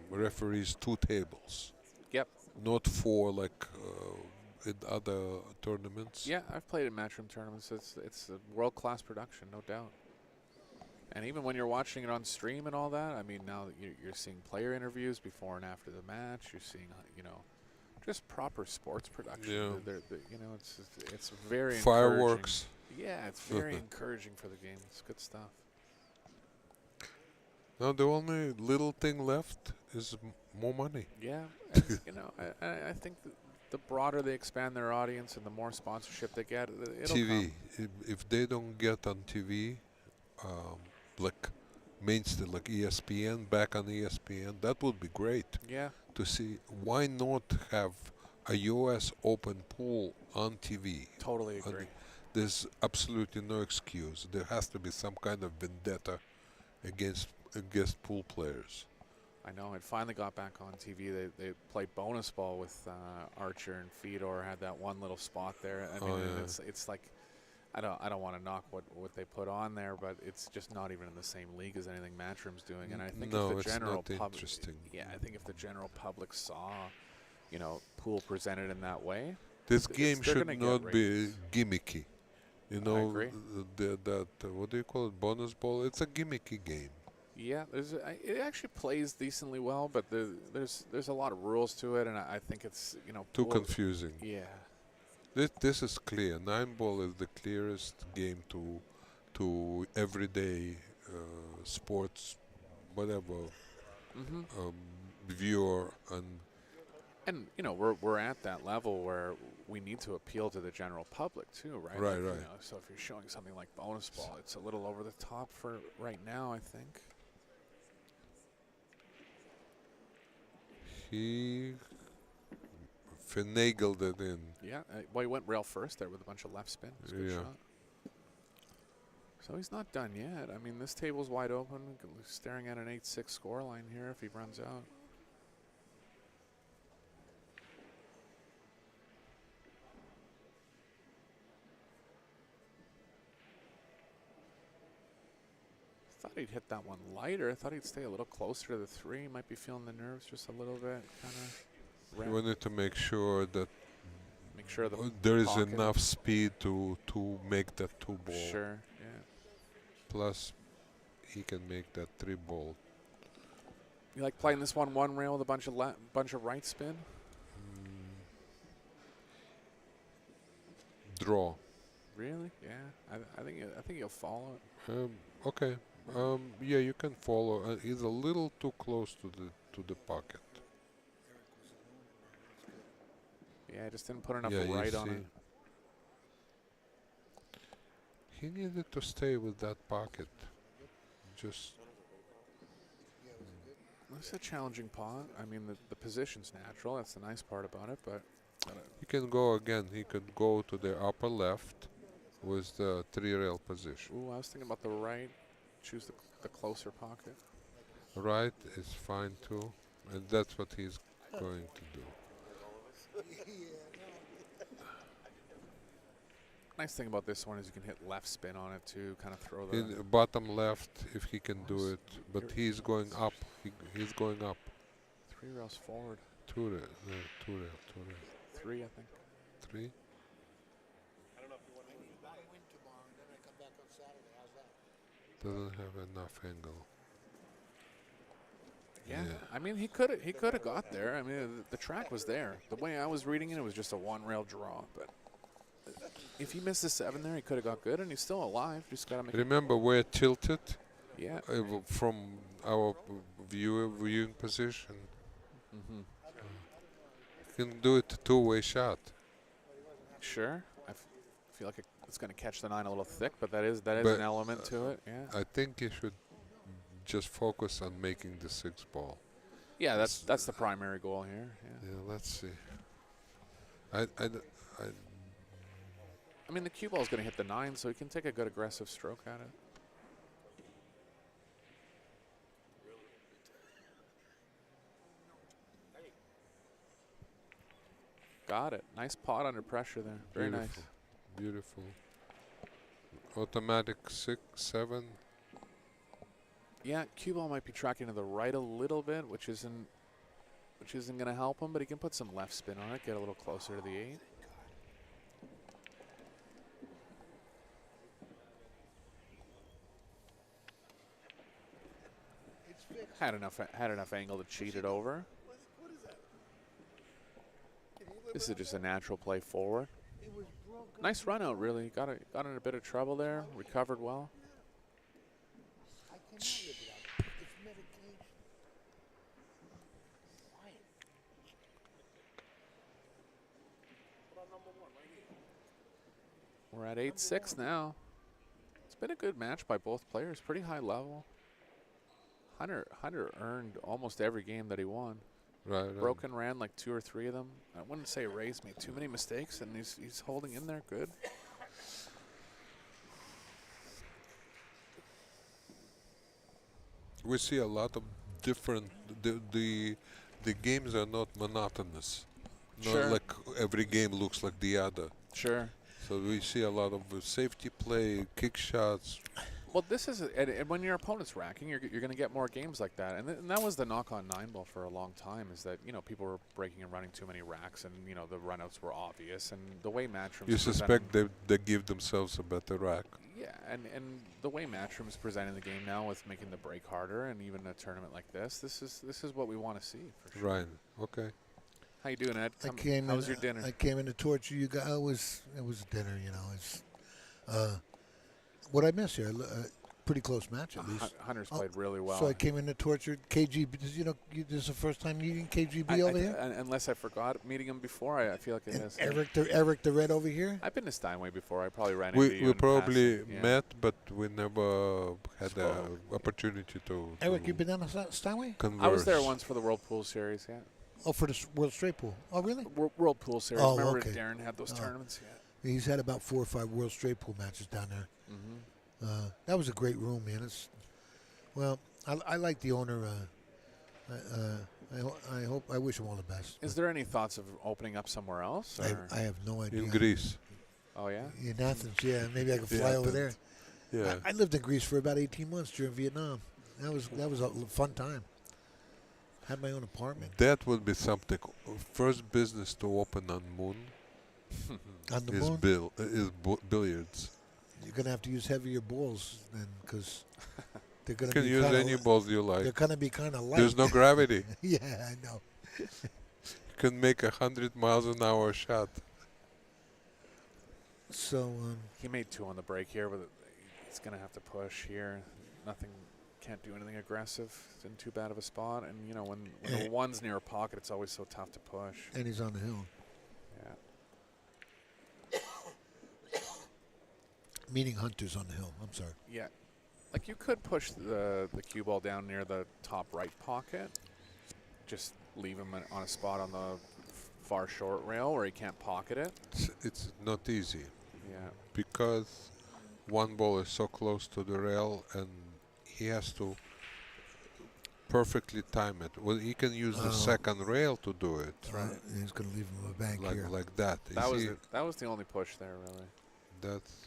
referees 2 tables. Yep. Not 4 like in other tournaments. Yeah, I've played in matchroom tournaments. It's a world-class production, no doubt. And even when you're watching it on stream and all that, I mean, now you're seeing player interviews before and after the match. You're seeing, just proper sports production. Yeah. It's very fireworks. Encouraging. Yeah, it's very encouraging for the game. It's good stuff. Now the only little thing left is more money. Yeah, I think the broader they expand their audience and the more sponsorship they get, it'll TV. come. If they don't get on TV, like mainstream, like ESPN, back on ESPN, that would be great. Yeah. To see, why not have a U.S. Open pool on TV? Totally agree. There's absolutely no excuse. There has to be some kind of vendetta against pool players. I know. It finally got back on TV. They played bonus ball with Archer and Fedor. Had that one little spot there. I mean, it's like, I don't want to knock what they put on there, but it's just not even in the same league as anything Matchroom's doing. And I think if the general public, I think if the general public saw, pool presented in that way, this game should not be gimmicky. I agree. That what do you call it? Bonus ball. It's a gimmicky game. Yeah, it actually plays decently well, but there's a lot of rules to it, and I think it's too confusing. Yeah. This is clear. 9-ball is the clearest game to everyday sports, whatever viewer and we're at that level where we need to appeal to the general public too, right? Right. So if you're showing something like bonus ball, it's a little over the top for right now, I think. He finagled it in. Yeah, he went rail first there with a bunch of left spin. It was a good shot. So he's not done yet. I mean, this table's wide open. Staring at an 8-6 scoreline here if he runs out. Thought he'd hit that one lighter. I thought he'd stay a little closer to the 3. Might be feeling the nerves just a little bit. You wanted to make sure that the there is pocket. enough speed to make that 2-ball. Sure, yeah. Plus, he can make that 3-ball. You like playing this one rail with a bunch of right spin? Draw. Really? Yeah. I think you'll follow it. Okay. Yeah, you can follow. He's a little too close to the pocket. Yeah, I just didn't put enough Yeah, right on it. He needed to stay with that pocket. Just. It's a challenging pot. I mean, the position's natural. That's the nice part about it. But he can go again. He could go to the upper left with the 3-rail position. Ooh, I was thinking about the right. Choose the closer pocket. Right is fine too, and that's what he's going to do. Nice thing about this one is you can hit left spin on it too, kind of throw the... In bottom left, if he can do it, but he's going up. He's going up. 3 rails forward. 2 rail. 2 rail. 3, I think. 3? Doesn't have enough angle. Yeah, I mean he could have got there. I mean the track was there. The way I was reading it was just a 1-rail draw. But if he missed the 7 there, he could have got good, and he's still alive. Just gotta make. Remember, we're tilted. Yeah. From our viewing position. You can do it a 2-way shot. Sure. I feel like it's going to catch the 9 a little thick, but that is an element to it. Yeah. I think you should just focus on making the 6-ball. Yeah, that's the primary goal here. Yeah. Let's see. I mean, the cue ball is going to hit the 9, so he can take a good aggressive stroke at it. Got it. Nice pot under pressure there. Very nice. Beautiful. Automatic 6, 7. Yeah, cue ball might be tracking to the right a little bit, which isn't going to help him, but he can put some left spin on it, get a little closer to the 8. Had enough angle to cheat it over. This is just a natural play forward. Nice run out, really. Got in a bit of trouble there. Recovered well. We're at 8-6 now. It's been a good match by both players. Pretty high level. Hunter earned almost every game that he won. Right. Broken ran like 2 or 3 of them. I wouldn't say Ray's made too many mistakes, and he's holding in there good. We see a lot of different. The games are not monotonous. Sure. Not like every game looks like the other. Sure. So we see a lot of safety play, kick shots. Well, this is, and when your opponent's racking, you're going to get more games like that. And that was the knock on 9-ball for a long time, is that, people were breaking and running too many racks, and, the runouts were obvious. And the way Matchrooms You suspect they give themselves a better rack. Yeah, and the way Matchroom's presenting the game now with making the break harder, and even a tournament like this is what we want to see, for sure. Right, okay. How you doing, Ed? How was your dinner? I came in to torture you guys. It was dinner, It's what I miss here. Pretty close match at least. Hunter's played really well. So I came in to torture KGB. This is the first time meeting KGB over here. Unless I forgot meeting him before, I feel like it is. Eric the Red over here. I've been to Steinway before. I probably ran into you. We probably met, but we never had the opportunity to. Eric, you been down to Steinway? Converse. I was there once for the World Pool Series. Yeah. Oh, for the World Straight Pool. Oh, really? World Pool Series. Oh, Remember okay. Darren had those tournaments? Yeah. He's had about 4 or 5 World Straight Pool matches down there. Mm-hmm. That was a great room, man. I like the owner. I wish him all the best. Is there any thoughts of opening up somewhere else? I have no idea. In Greece. Oh, yeah? In Athens, yeah. Maybe I could fly over there. Yeah. I lived in Greece for about 18 months during Vietnam. That was a fun time. Had my own apartment. That would be something. First business to open on Moon On the is moon? Billiards. You're going to have to use heavier balls then, because they're going You to can be use kinda any balls you like. They're going to be kind of light. There's no gravity. Yeah, I know. You can make 100 miles an hour shot. So he made 2 on the break here, but he's going to have to push here. Can't do anything aggressive. It's in too bad of a spot. And, when the one's near a pocket, it's always so tough to push. And he's on the hill. Yeah. Meaning Hunter's on the hill. I'm sorry. Yeah. Like, you could push the cue ball down near the top right pocket. Just leave him on a spot on the far short rail where he can't pocket it. It's not easy. Yeah. Because one ball is so close to the rail, and he has to perfectly time it. Well, he can use the second rail to do it. Right. He's going to leave him a bank here. Like that. That was the only push there, really. That's.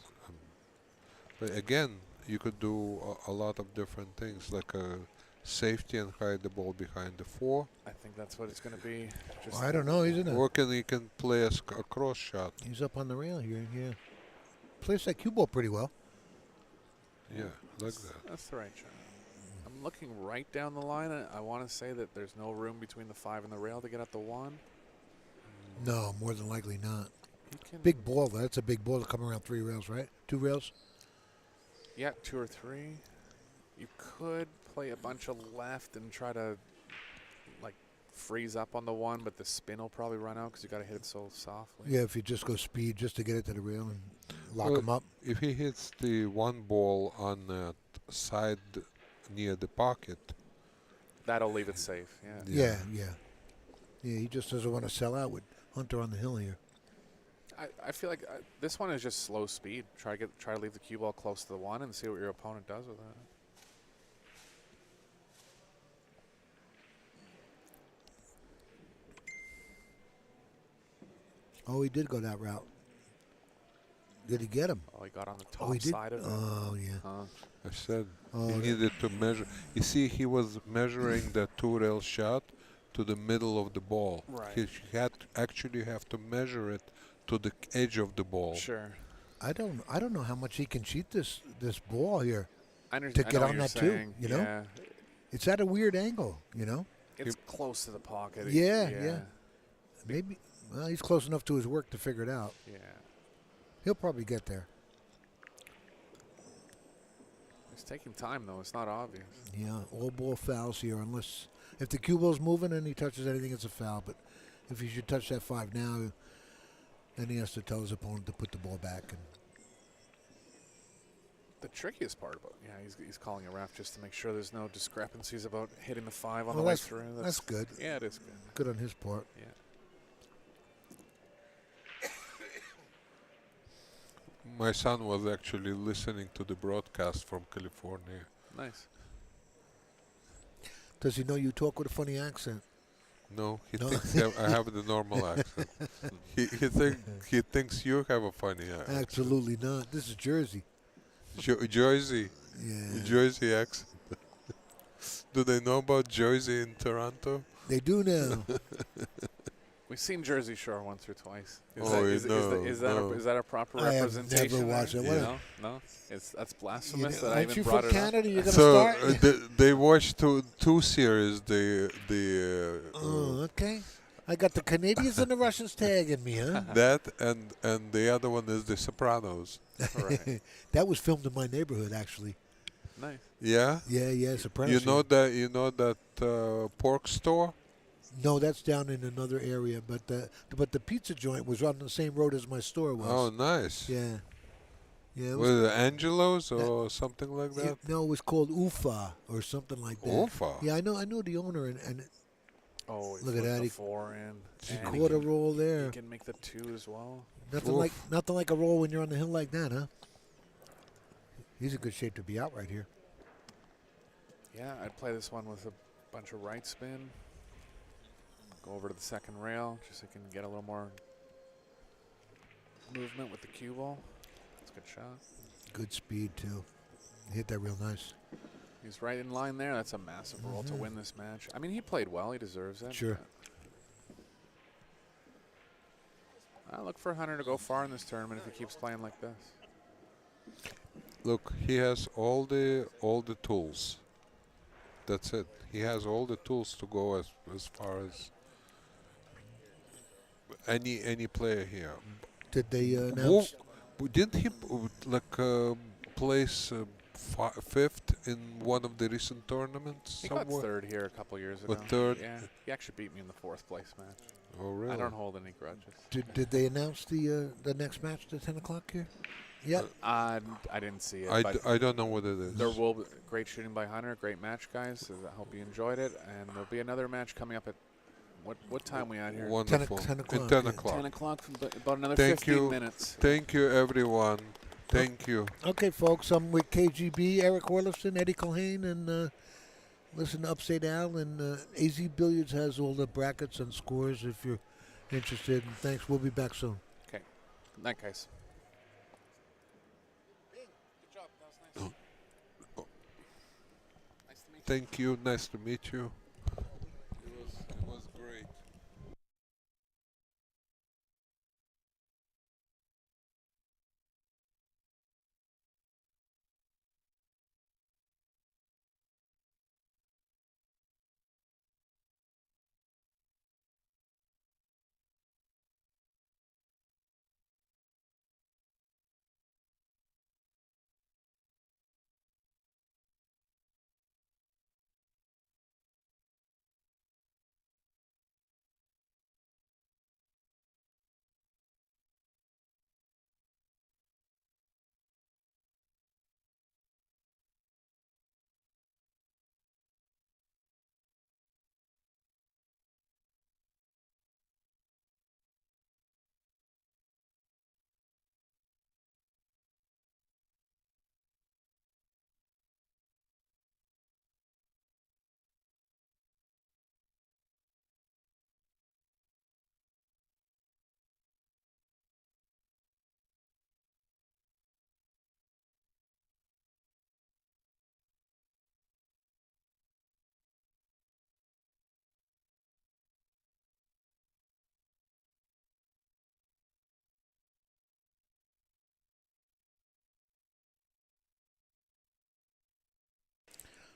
But again, you could do a lot of different things, like a safety and hide the ball behind the 4. I think that's what it's going to be. Well, I don't know, isn't it? Or he can play a cross shot. He's up on the rail here. Yeah. Plays that cue ball pretty well. Yeah, like that. That's the right shot. I'm looking right down the line. I want to say that there's no room between the 5 and the rail to get at the 1. No, more than likely not. Big ball, though. That's a big ball to come around 3 rails, right? 2 rails? Yeah, 2 or 3. You could play a bunch of left and try to, freeze up on the 1, but the spin will probably run out because you got to hit it so softly. Yeah, if you just go speed just to get it to the rail and lock him up. If he hits the 1 ball on the side near the pocket, that'll leave it safe. Yeah. Yeah, he just doesn't want to sell out with Hunter on the hill here. I feel like this one is just slow speed. Try to leave the cue ball close to the 1 and see what your opponent does with it. Oh, he did go that route. Did he get him? Oh, he got on the Oh, top he did? side of it. Oh, yeah. I said Oh, he that- needed to measure. You see, he was measuring the two-rail shot to the middle of the ball. Right. He had actually have to measure it to the edge of the ball. Sure. I don't know how much he can cheat this ball here I to know get what on you're that saying. too. You know, Yeah. it's at a weird angle. You know. It's close to the pocket. Yeah. Maybe. Well, he's close enough to his work to figure it out. Yeah. He'll probably get there. It's taking time, though. It's not obvious. Yeah, all ball fouls here, unless if the cue ball's moving and he touches anything, it's a foul. But if he should touch that 5 now, then he has to tell his opponent to put the ball back. And The trickiest part about he's calling a ref just to make sure there's no discrepancies about hitting the 5 on well, the way that's, through. that's good. Yeah, it is good. Good on his part. Yeah. My son was actually listening to the broadcast from California. Nice. Does he know you talk with a funny accent? No, he No? thinks I have the normal accent. He thinks you have a funny accent. Absolutely not. This is Jersey. Jersey. Yeah. Jersey accent. Do they know about Jersey in Toronto? They do now. We've seen Jersey Shore once or twice. Is Oh, that a proper I have representation? never watched there? it. What No, no. That's blasphemous that I Aren't even you brought from it Canada? You're up. going to start? They watched two series. Oh, okay. I got the Canadians and the Russians tagging me, huh? That and the other one is The Sopranos. Right. That was filmed in my neighborhood, actually. Nice. Yeah. Yeah, Sopranos. You know that pork store? No, that's down in another area, but the pizza joint was on the same road as my store was. Oh, nice. Yeah. Yeah. It Was it Angelo's or something like that? No, it was called Ufa or something like that. Ufa? Yeah, I know the owner, and Oh, he look at flipped that. the He 4 in. he and caught a can- roll there. He can make the 2 as well. Nothing like a roll when you're on the hill like that, huh? He's in good shape to be out right here. Yeah, I'd play this one with a bunch of right spin. Go over to the second rail just so you can get a little more movement with the cue ball. That's a good shot. Good speed, too. He hit that real nice. He's right in line there. That's a massive roll to win this match. I mean, he played well. He deserves it. Sure. I look for Hunter to go far in this tournament if he keeps playing like this. Look, he has all the tools. That's it. He has all the tools to go as far as any player here. Did they announce? Didn't he place 5th in one of the recent tournaments? He somewhere? got 3rd here a couple years ago. 3rd? Yeah, he actually beat me in the 4th place match. Oh, really? I don't hold any grudges. Did they announce the next match at 10 o'clock here? Yeah. I didn't see it. I don't know what it is. There will be great shooting by Hunter, great match, guys. So I hope you enjoyed it, and there'll be another match coming up at what time we at here? Wonderful. 10 o'clock. In 10 yeah. o'clock. 10 o'clock, about another Thank 15 you. minutes. Thank you, everyone. Thank you. Okay, folks. I'm with KGB, Eric Orlifson, Eddie Culhane, and listen to Upside Down. And AZ Billiards has all the brackets and scores if you're interested. And thanks. We'll be back soon. Okay. Good night, guys. Thank you. Nice to meet you.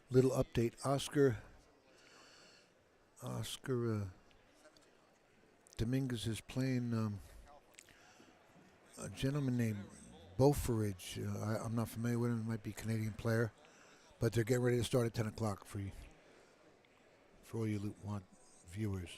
Little update. Oscar Dominguez is playing a gentleman named Beaurivage. I'm not familiar with him. He might be a Canadian player. But they're getting ready to start at 10 o'clock for you, for all you want viewers.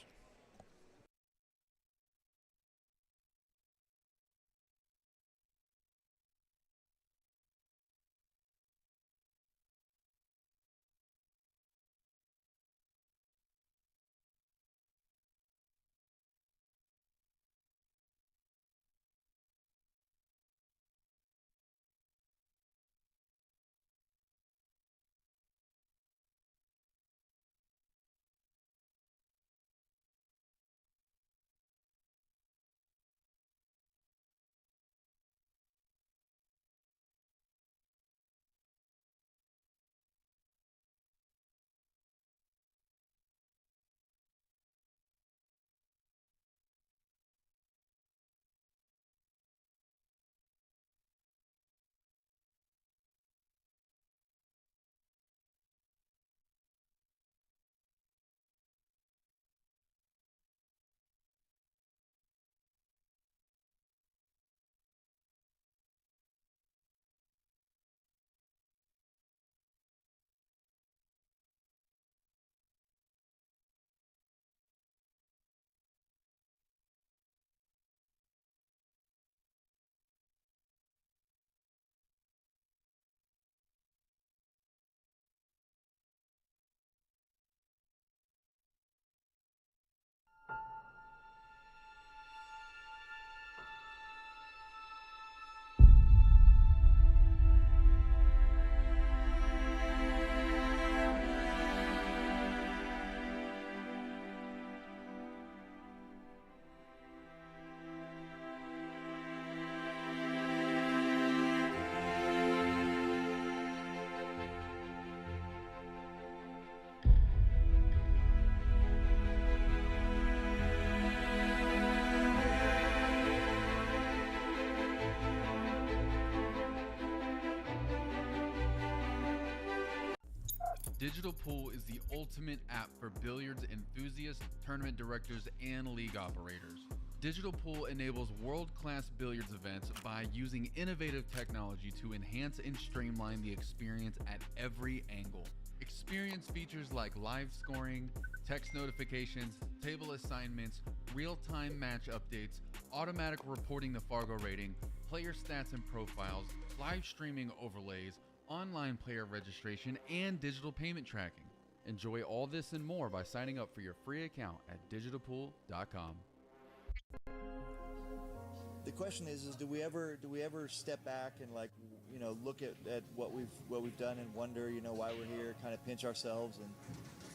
Digital Pool is the ultimate app for billiards enthusiasts, tournament directors, and league operators. Digital Pool enables world-class billiards events by using innovative technology to enhance and streamline the experience at every angle. Experience features like live scoring, text notifications, table assignments, real-time match updates, automatic reporting the Fargo rating, player stats and profiles, live streaming overlays, online player registration, and digital payment tracking. Enjoy all this and more by signing up for your free account at digitalpool.com. The question is do we ever step back and look at what we've done and wonder why we're here, kind of pinch ourselves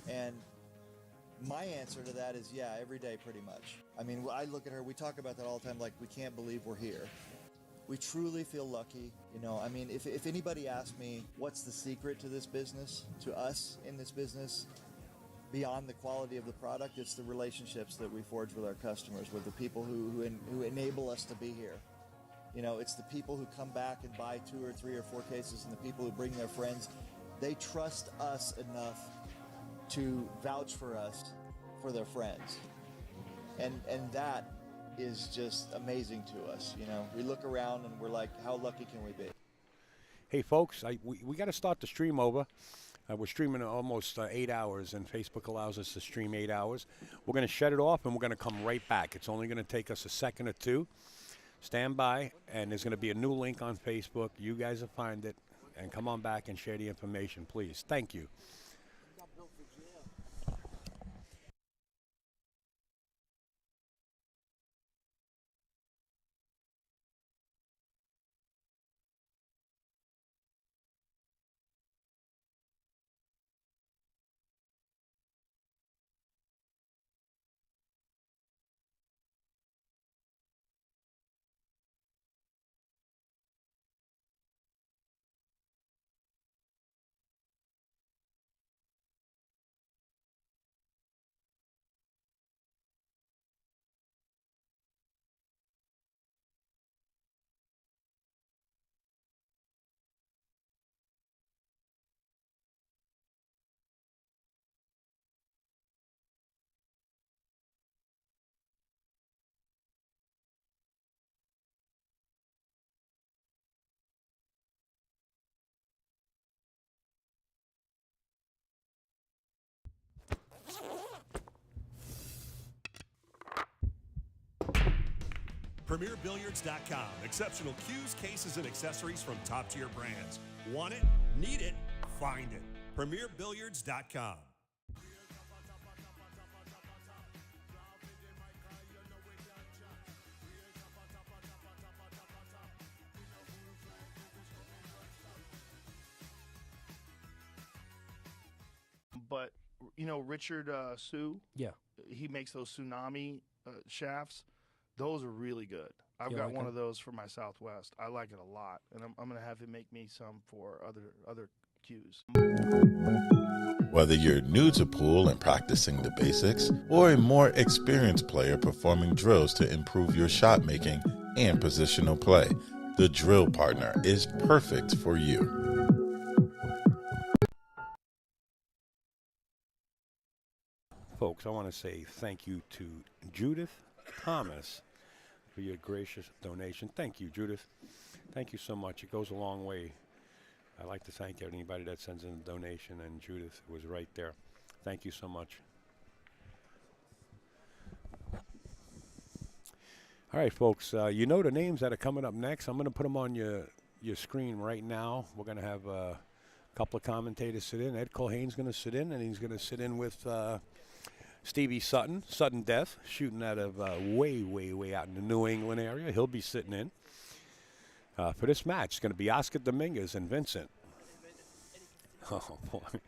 and my answer to that is yeah, every day pretty much. I mean, I look at her, we talk about that all the time, like we can't believe we're here. We truly feel lucky. I mean, if anybody asked me what's the secret to this business, to us in this business, beyond the quality of the product, it's the relationships that we forge with our customers, with the people who enable us to be here. It's the people who come back and buy 2 or 3 or 4 cases, and the people who bring their friends. They trust us enough to vouch for us for their friends. And that is just amazing to us. We look around and we're like, how lucky can we be? Hey folks, we got to start the stream over. We're streaming almost 8 hours, and Facebook allows us to stream 8 hours. We're going to shut it off and we're going to come right back. It's only going to take us a second or two. Stand by, and there's going to be a new link on Facebook. You guys will find it, and come on back and share the information, please. Thank you. PremierBilliards.com. Exceptional cues, cases, and accessories from top-tier brands. Want it? Need it? Find it. PremierBilliards.com. But you know, Richard Sue. Yeah. He makes those tsunami shafts. Those are really good. I've You got like one 'em? of those for my Southwest. I like it a lot, and I'm going to have him make me some for other cues. Whether you're new to pool and practicing the basics, or a more experienced player performing drills to improve your shot making and positional play, the Drill Partner is perfect for you. Folks, I want to say thank you to Judith Thomas for your gracious donation. Thank you, Judith. Thank you so much. It goes a long way. I'd like to thank anybody that sends in a donation, and Judith was right there. Thank you so much. All right, folks, you know the names that are coming up next. I'm going to put them on your screen right now. We're going to have a couple of commentators sit in. Ed Culhane's going to sit in, and he's going to sit in with Stevie Sutton, Sudden Death, shooting out of way, way, way out in the New England area. He'll be sitting in for this match. It's going to be Oscar Dominguez and Vincent. Oh, boy.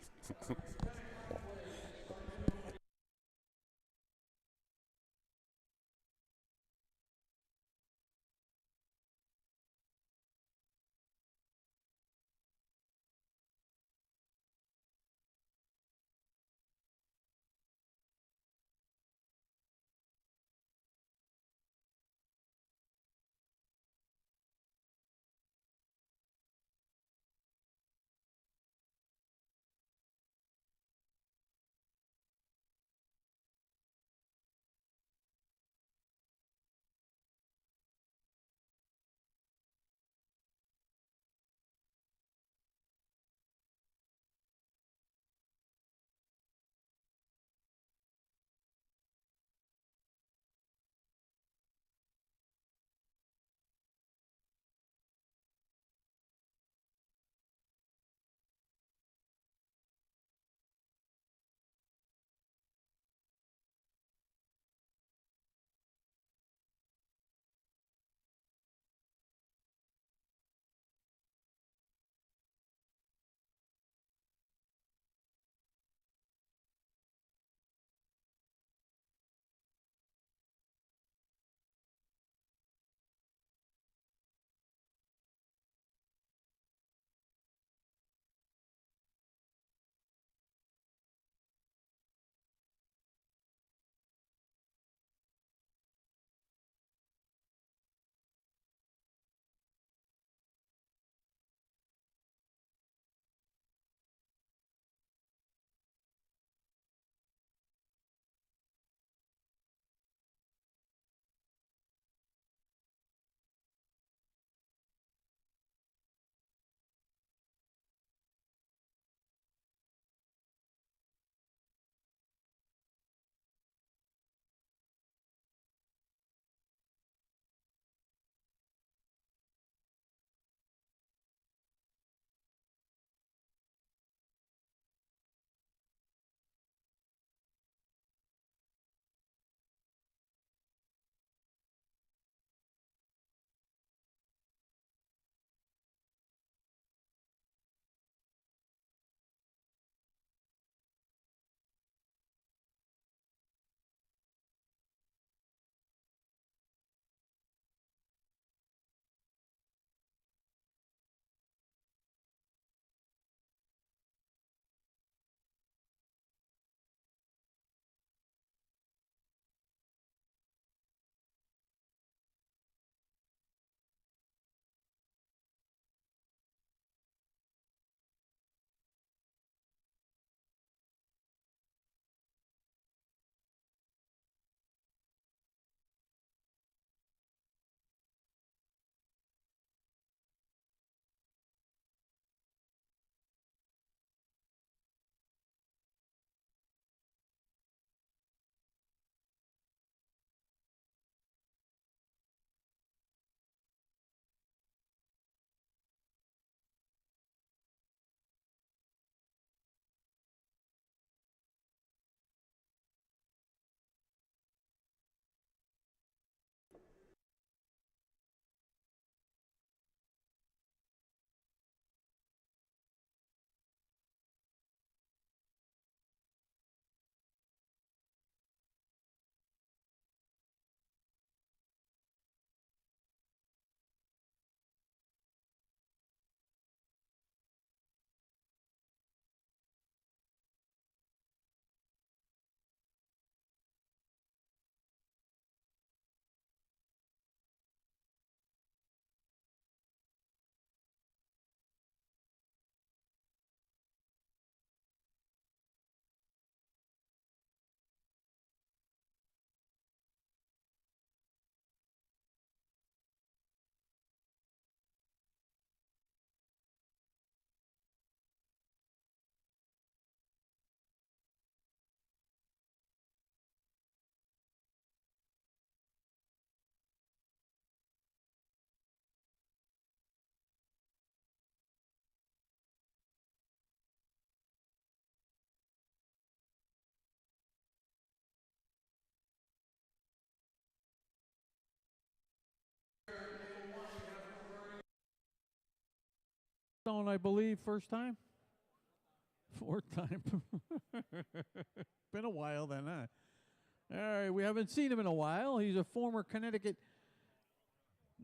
Stone, I believe, first time? Fourth time. Been a while then, huh? All right, we haven't seen him in a while. He's a former Connecticut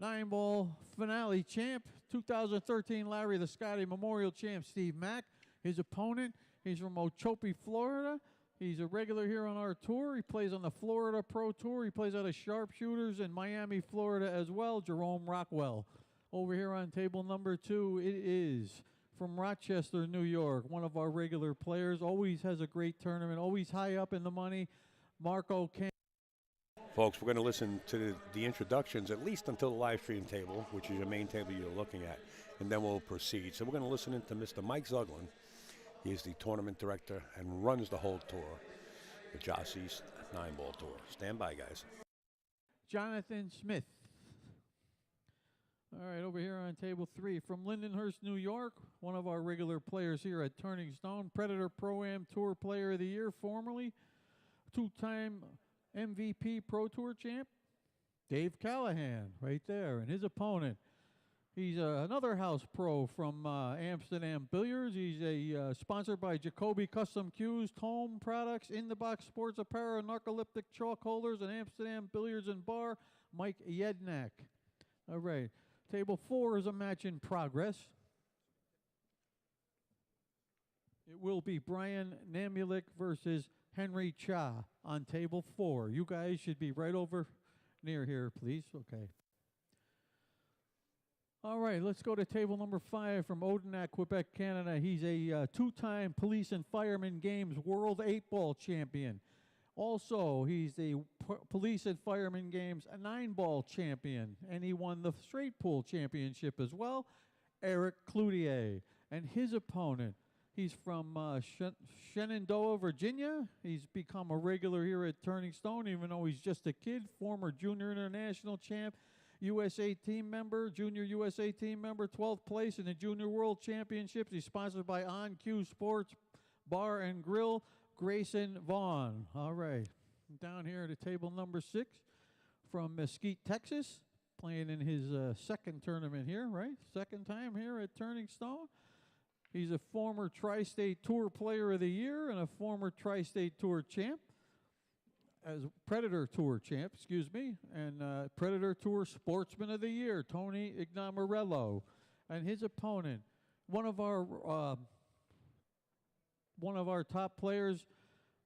9-ball finale champ, 2013 Larry the Scotty Memorial champ, Steve Mack. His opponent, he's from Okeechobee, Florida. He's a regular here on our tour. He plays on the Florida Pro Tour. He plays out of Sharpshooters in Miami, Florida as well, Jerome Rockwell. Over here on table number 2, it is from Rochester, New York, one of our regular players. Always has a great tournament, always high up in the money, Marco Can. Folks, we're going to listen to the introductions at least until the live stream table, which is your main table you're looking at, and then we'll proceed. So we're going to listen into Mr. Mike Zuglin. He is the tournament director and runs the whole tour, the Joss East 9-ball tour. Stand by, guys. Jonathan Smith. All right, over here on table 3, from Lindenhurst, New York, one of our regular players here at Turning Stone, Predator Pro-Am Tour Player of the Year, formerly, 2-time MVP Pro Tour champ, Dave Callahan, right there, and his opponent. He's another house pro from Amsterdam Billiards. He's sponsored by Jacoby Custom Cues, Tome Products, In the Box Sports Apparel, Narcoleptic Chalk Holders, and Amsterdam Billiards and Bar, Mike Yednak. All right, table 4 is a match in progress. It will be Brian Namulik versus Henry Cha on table 4. You guys should be right over near here, please. Okay. All right, let's go to table number 5 from Odenac, Quebec, Canada. He's a 2-time Police and Fireman Games World 8-ball champion. Also, he's the Police and Fireman Games 9-ball champion, and he won the straight pool championship as well, Eric Cloutier. And his opponent, he's from Shenandoah, Virginia. He's become a regular here at Turning Stone, even though he's just a kid, former junior international champ, USA team member, junior USA team member, 12th place in the Junior World Championships. He's sponsored by On Q Sports Bar and Grill, Grayson Vaughn. All right, down here to table number 6 from Mesquite, Texas, playing in his second tournament here, right? Second time here at Turning Stone. He's a former Tri-State Tour Player of the Year and a former Tri-State Tour champ. As Predator Tour champ, excuse me, and Predator Tour Sportsman of the Year, Tony Ignamarello, and his opponent, one of our top players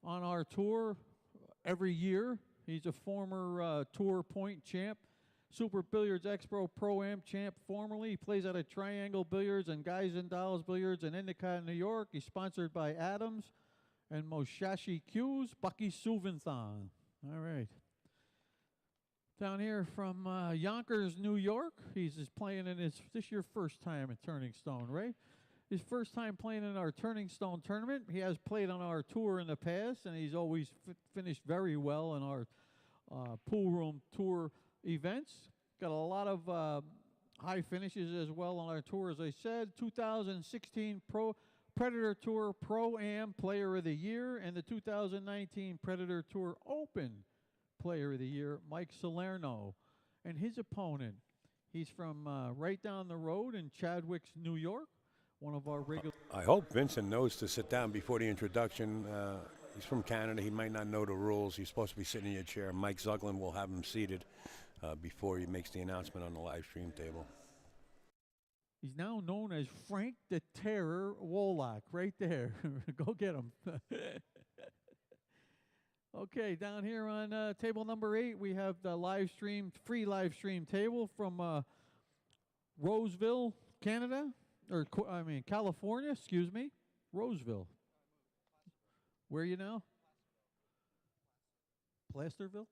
on our tour every year. He's a former Tour Point champ, Super Billiards Expo Pro-Am champ formerly. He plays out of Triangle Billiards and Guys and Dolls Billiards in Endicott, New York. He's sponsored by Adams and Moshashi Q's, Bucky Suvinthon. All right. Down here from Yonkers, New York. He's playing in this year first time at Turning Stone, right? His first time playing in our Turning Stone tournament. He has played on our tour in the past, and he's always finished very well in our pool room tour events. Got a lot of high finishes as well on our tour, as I said. 2016 Predator Tour Pro-Am Player of the Year and the 2019 Predator Tour Open Player of the Year, Mike Salerno. And his opponent, he's from right down the road in Chadwicks, New York, one of our regular... I hope Vincent knows to sit down before the introduction. He's from Canada. He might not know the rules. He's supposed to be sitting in your chair. Mike Zuglin will have him seated before he makes the announcement on the live stream table. He's now known as Frank the Terror Woloch, right there. Go get him. Okay, down here on table number 8, we have the free live stream table from Roseville, Canada, California, excuse me. Roseville. Where are you now? Placerville?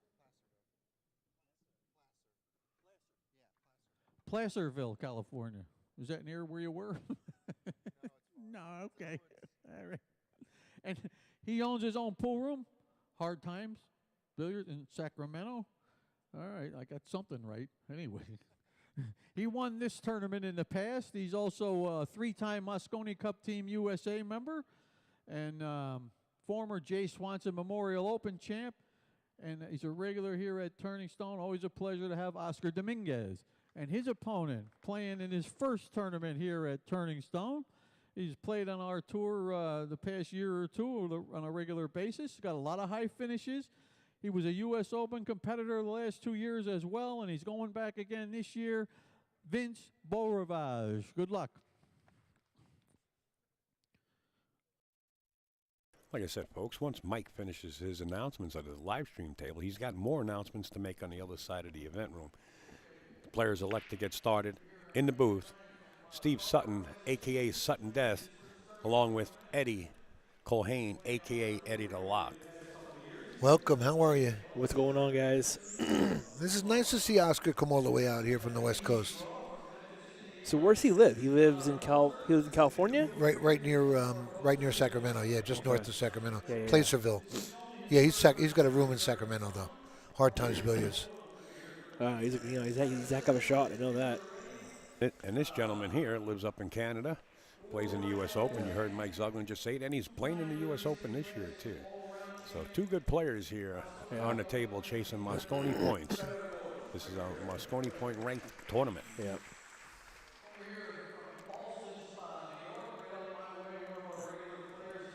Placerville, California. Is that near where you were? No, okay. All right. And he owns his own pool room, Hard Times Billiards in Sacramento. All right, I got something right. Anyway, he won this tournament in the past. He's also a 3-time Moscone Cup Team USA member and former Jay Swanson Memorial Open champ. And he's a regular here at Turning Stone. Always a pleasure to have Oscar Dominguez. And his opponent, playing in his first tournament here at Turning Stone. He's played on our tour the past year or two on a regular basis. He's got a lot of high finishes. He was a U.S. Open competitor the last 2 years as well, and he's going back again this year. Vince Beaurivage. Good luck. Like I said, folks, once Mike finishes his announcements at the live stream table, he's got more announcements to make on the other side of the event room. The players elect to get started in the booth. Steve Sutton, a.k.a. Sutton Death, along with Eddie Colhane, a.k.a. Eddie the Lock. Welcome. How are you? What's going on, guys? This is nice to see Oscar come all the way out here from the West Coast. So where's he live? He lives in California? Right near Sacramento. Yeah, just north of Sacramento. Yeah. Placerville. Yeah, he's got a room in Sacramento though. Hard Times Billiards. He's a heck of a shot. I know that. And this gentleman here lives up in Canada, plays in the U.S. Open. You heard Mike Zuglin just say it, and he's playing in the U.S. Open this year too. So two good players here on the table chasing Moscone points. This is a Moscone point ranked tournament. Yeah.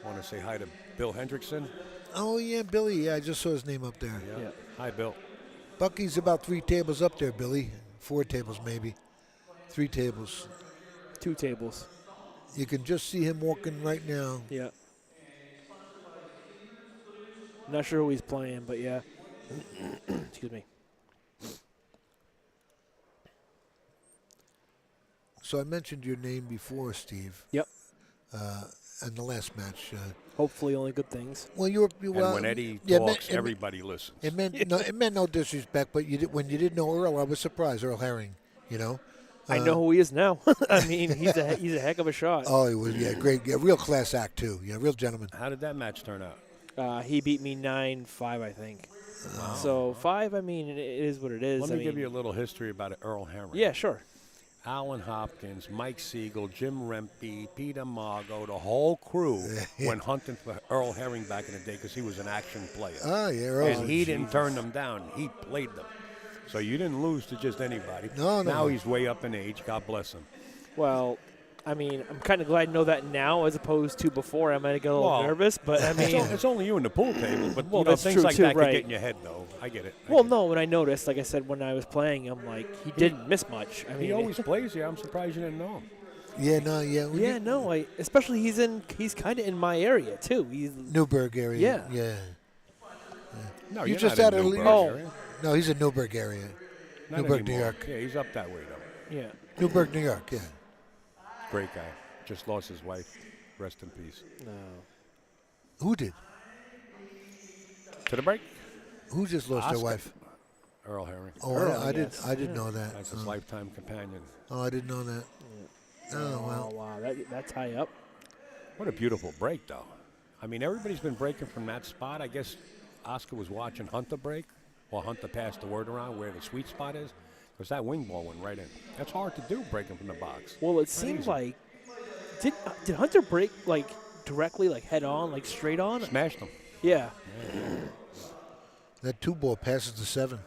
Want to say hi to Bill Hendrickson? Oh yeah, Billy. Yeah, I just saw his name up there. Yeah. Hi, Bill. Bucky's about 3 tables up there, Billy. 4 tables maybe. 3 tables. 2 tables. You can just see him walking right now. Yeah. Not sure who he's playing, but yeah. Excuse me. So I mentioned your name before, Steve. Yep. In the last match. Hopefully, only good things. Well, you were. And Well, when Eddie yeah, talks, everybody listens. It meant no disrespect, but when you didn't know Earl, I was surprised. Earl Herring, you know. I know who he is now. I mean, he's a heck of a shot. Oh, he was great, real class act too. Yeah, real gentleman. How did that match turn out? He beat me 9-5, I think. Wow. So 5, I mean, it is what it is. Let me give you a little history about Earl Herring. Yeah, sure. Alan Hopkins, Mike Siegel, Jim Rempe, Peter Margot, the whole crew went hunting for Earl Herring back in the day because he was an action player. Oh, yeah, Earl. And he didn't turn them down. He played them. So you didn't lose to just anybody. No. Now he's way up in age. God bless him. Well, I mean, I'm kind of glad to know that now as opposed to before. I might get a little nervous, but I mean. It's only you in the pool table, but that's things true like too, that right. can get in your head, though. I get it. No, when I noticed, like I said, when I was playing, I'm like, he didn't miss much. I mean, he always plays here. I'm surprised you didn't know him. Yeah, especially he's kind of in my area too. He's Newburgh area. Yeah. No, you you're just not had in a Newburgh area. No, he's in Newburgh area. Not Newburgh, anymore. New York. Yeah, he's up that way though. Yeah. Newburgh, New York. Yeah. Great guy. Just lost his wife. Rest in peace. No. Who did? To the break. Who just lost their Oscar. wife? Earl Herring. Oh, Earl, I yes. didn't know that. That's his lifetime companion. Oh, I didn't know that. Oh, well. Wow, that's high up. What a beautiful break, though. I mean, everybody's been breaking from that spot. I guess Oscar was watching Hunter break, while Hunter passed the word around where the sweet spot is, because that wing ball went right in. That's hard to do, breaking from the box. Well, it seems like did Hunter break like directly, like head on, like straight on? Smashed him. Yeah. That 2-ball passes to 7.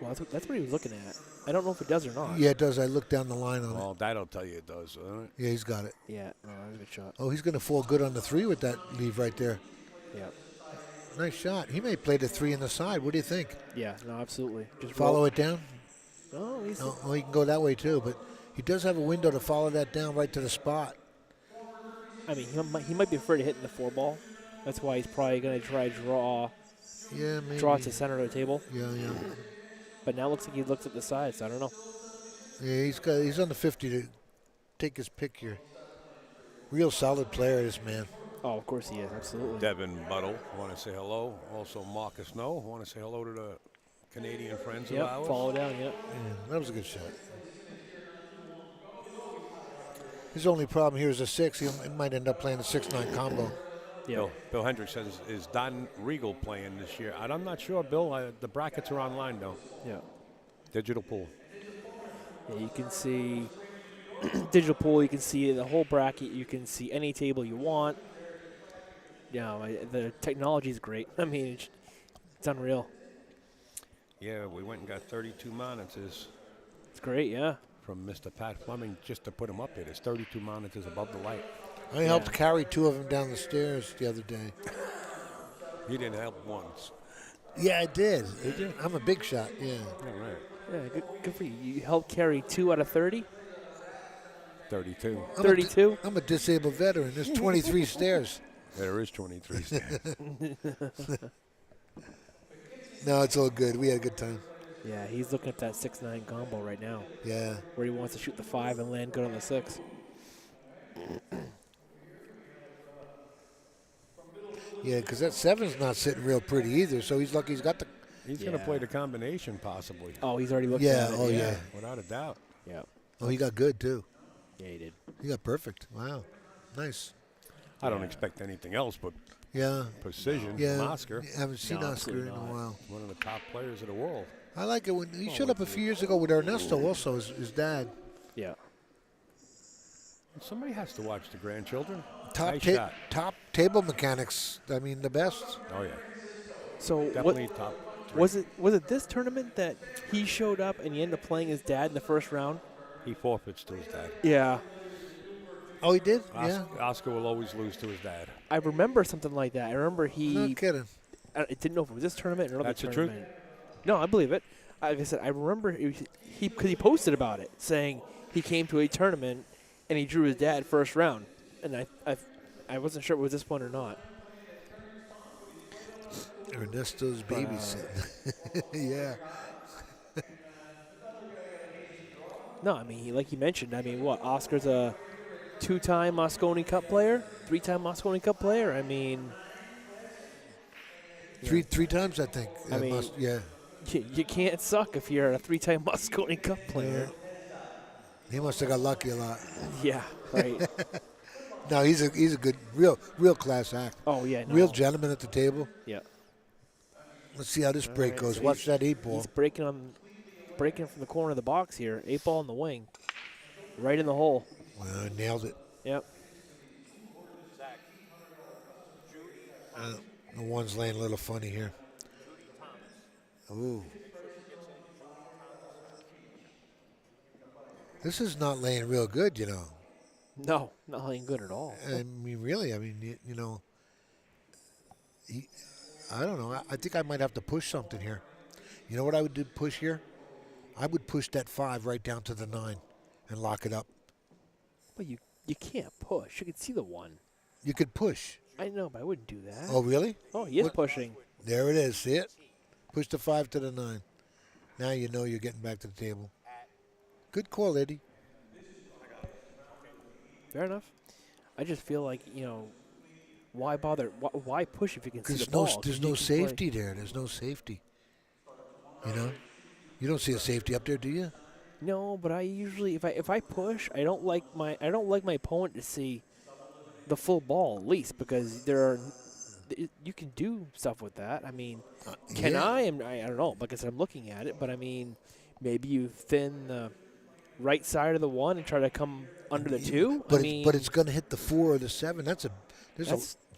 Well, that's what he was looking at. I don't know if it does or not. Yeah, it does. I looked down the line on it. Well, that'll tell you it does, doesn't it? Yeah, he's got it. Yeah, no, that was a good shot. Oh, he's going to fall good on the 3 with that leave right there. Yeah. Nice shot. He may play the 3 in the side. What do you think? Yeah, no, absolutely. Just follow it down? Oh, he's well, he can go that way too, but he does have a window to follow that down right to the spot. I mean, he might be afraid of hitting the 4-ball. That's why he's probably going to try to draw. Yeah, maybe. Draw it to center of the table. Yeah. But now it looks like he looks at the sides. So I don't know. Yeah, he's on the 50 to take his pick here. Real solid player, this man. Oh, of course he is. Absolutely. Devin Buttle, want to say hello. Also, Marcus Snow, want to say hello to the Canadian friends of ours. Follow down, Yeah, that was a good shot. His only problem here is a 6. He might end up playing a 6-9 combo. Yeah. Bill Hendricks says, is Don Regal playing this year? I'm not sure, Bill. The brackets are online, though. Yeah. Digital pool. Yeah, you can see digital pool. You can see the whole bracket. You can see any table you want. Yeah, the technology is great. I mean, it's unreal. Yeah, we went and got 32 monitors. It's great, yeah. From Mr. Pat Fleming, just to put him up there. There's 32 monitors above the light. I helped carry 2 of them down the stairs the other day. You didn't help once. Yeah, I did. Did you? I'm a big shot, yeah. All right. Yeah, good for you. You helped carry 2 out of 30? 32. 32? I'm a disabled veteran. There's 23 stairs. There is 23 stairs. No, it's all good. We had a good time. Yeah, he's looking at that 6-9 combo right now. Yeah. Where he wants to shoot the 5 and land good on the 6. Yeah, because that 7's not sitting real pretty either, so he's lucky he's got the... He's going to play the combination, possibly. Oh, he's already looking at it. Oh, yeah. Without a doubt. Yeah. Oh, he got good, too. Yeah, he did. He got perfect. Wow. Nice. I don't expect anything else but precision Yeah. from Oscar. I haven't seen Oscar in a while. One of the top players of the world. I like it when he showed up a few years ago with Ernesto also, his dad. Yeah. Somebody has to watch the grandchildren. Top, Nice shot. top table mechanics. I mean, the best. Oh, yeah. So Definitely top 3. was it this tournament that he showed up and he ended up playing his dad in the first round? He forfeits to his dad. Yeah. Oh, he did? Oscar will always lose to his dad. I remember something like that. I remember he... No kidding. I didn't know if it was this tournament or another That's the tournament. truth? No, I believe it. Like I said, I remember he posted about it, saying he came to a tournament and he drew his dad first round. And I wasn't sure if it was this one or not. Ernesto's babysitting. Yeah. No, I mean, like you mentioned, I mean, what? Oscar's a 2-time Mosconi Cup player? 3-time Mosconi Cup player? I mean... Three times, I think. I mean, yeah. You can't suck if you're a 3-time Mosconi Cup player. He must have got lucky a lot. Yeah, right. No, he's a good, real class act. Oh, yeah. No. Real gentleman at the table. Yeah. Let's see how this break right, goes. so Watch that 8-ball. He's breaking from the corner of the box here. 8-ball in the wing. Right in the hole. Well, nailed it. Yep. The one's laying a little funny here. Ooh. This is not laying real good, you know. No, not laying good at all. I mean, really, you know, I don't know. I think I might have to push something here. You know what I would do push here? I would push that 5 right down to the 9 and lock it up. But you can't push. You can see the 1. You could push. I know, but I wouldn't do that. Oh, really? Oh, he is pushing. There it is. See it? Push the 5 to the 9. Now you know you're getting back to the table. Good call, Eddie. Fair enough. I just feel like, you know, why bother? Why push if you can see the ball? There's no safety there. There's no safety. You know? You don't see a safety up there, do you? No, but I usually, if I push, I don't like my opponent to see the full ball at least, because you can do stuff with that. I mean, I don't know, because I'm looking at it, but I mean, maybe you thin the right side of the 1 and try to come under the 2. But it's going to hit the 4 or the 7. That's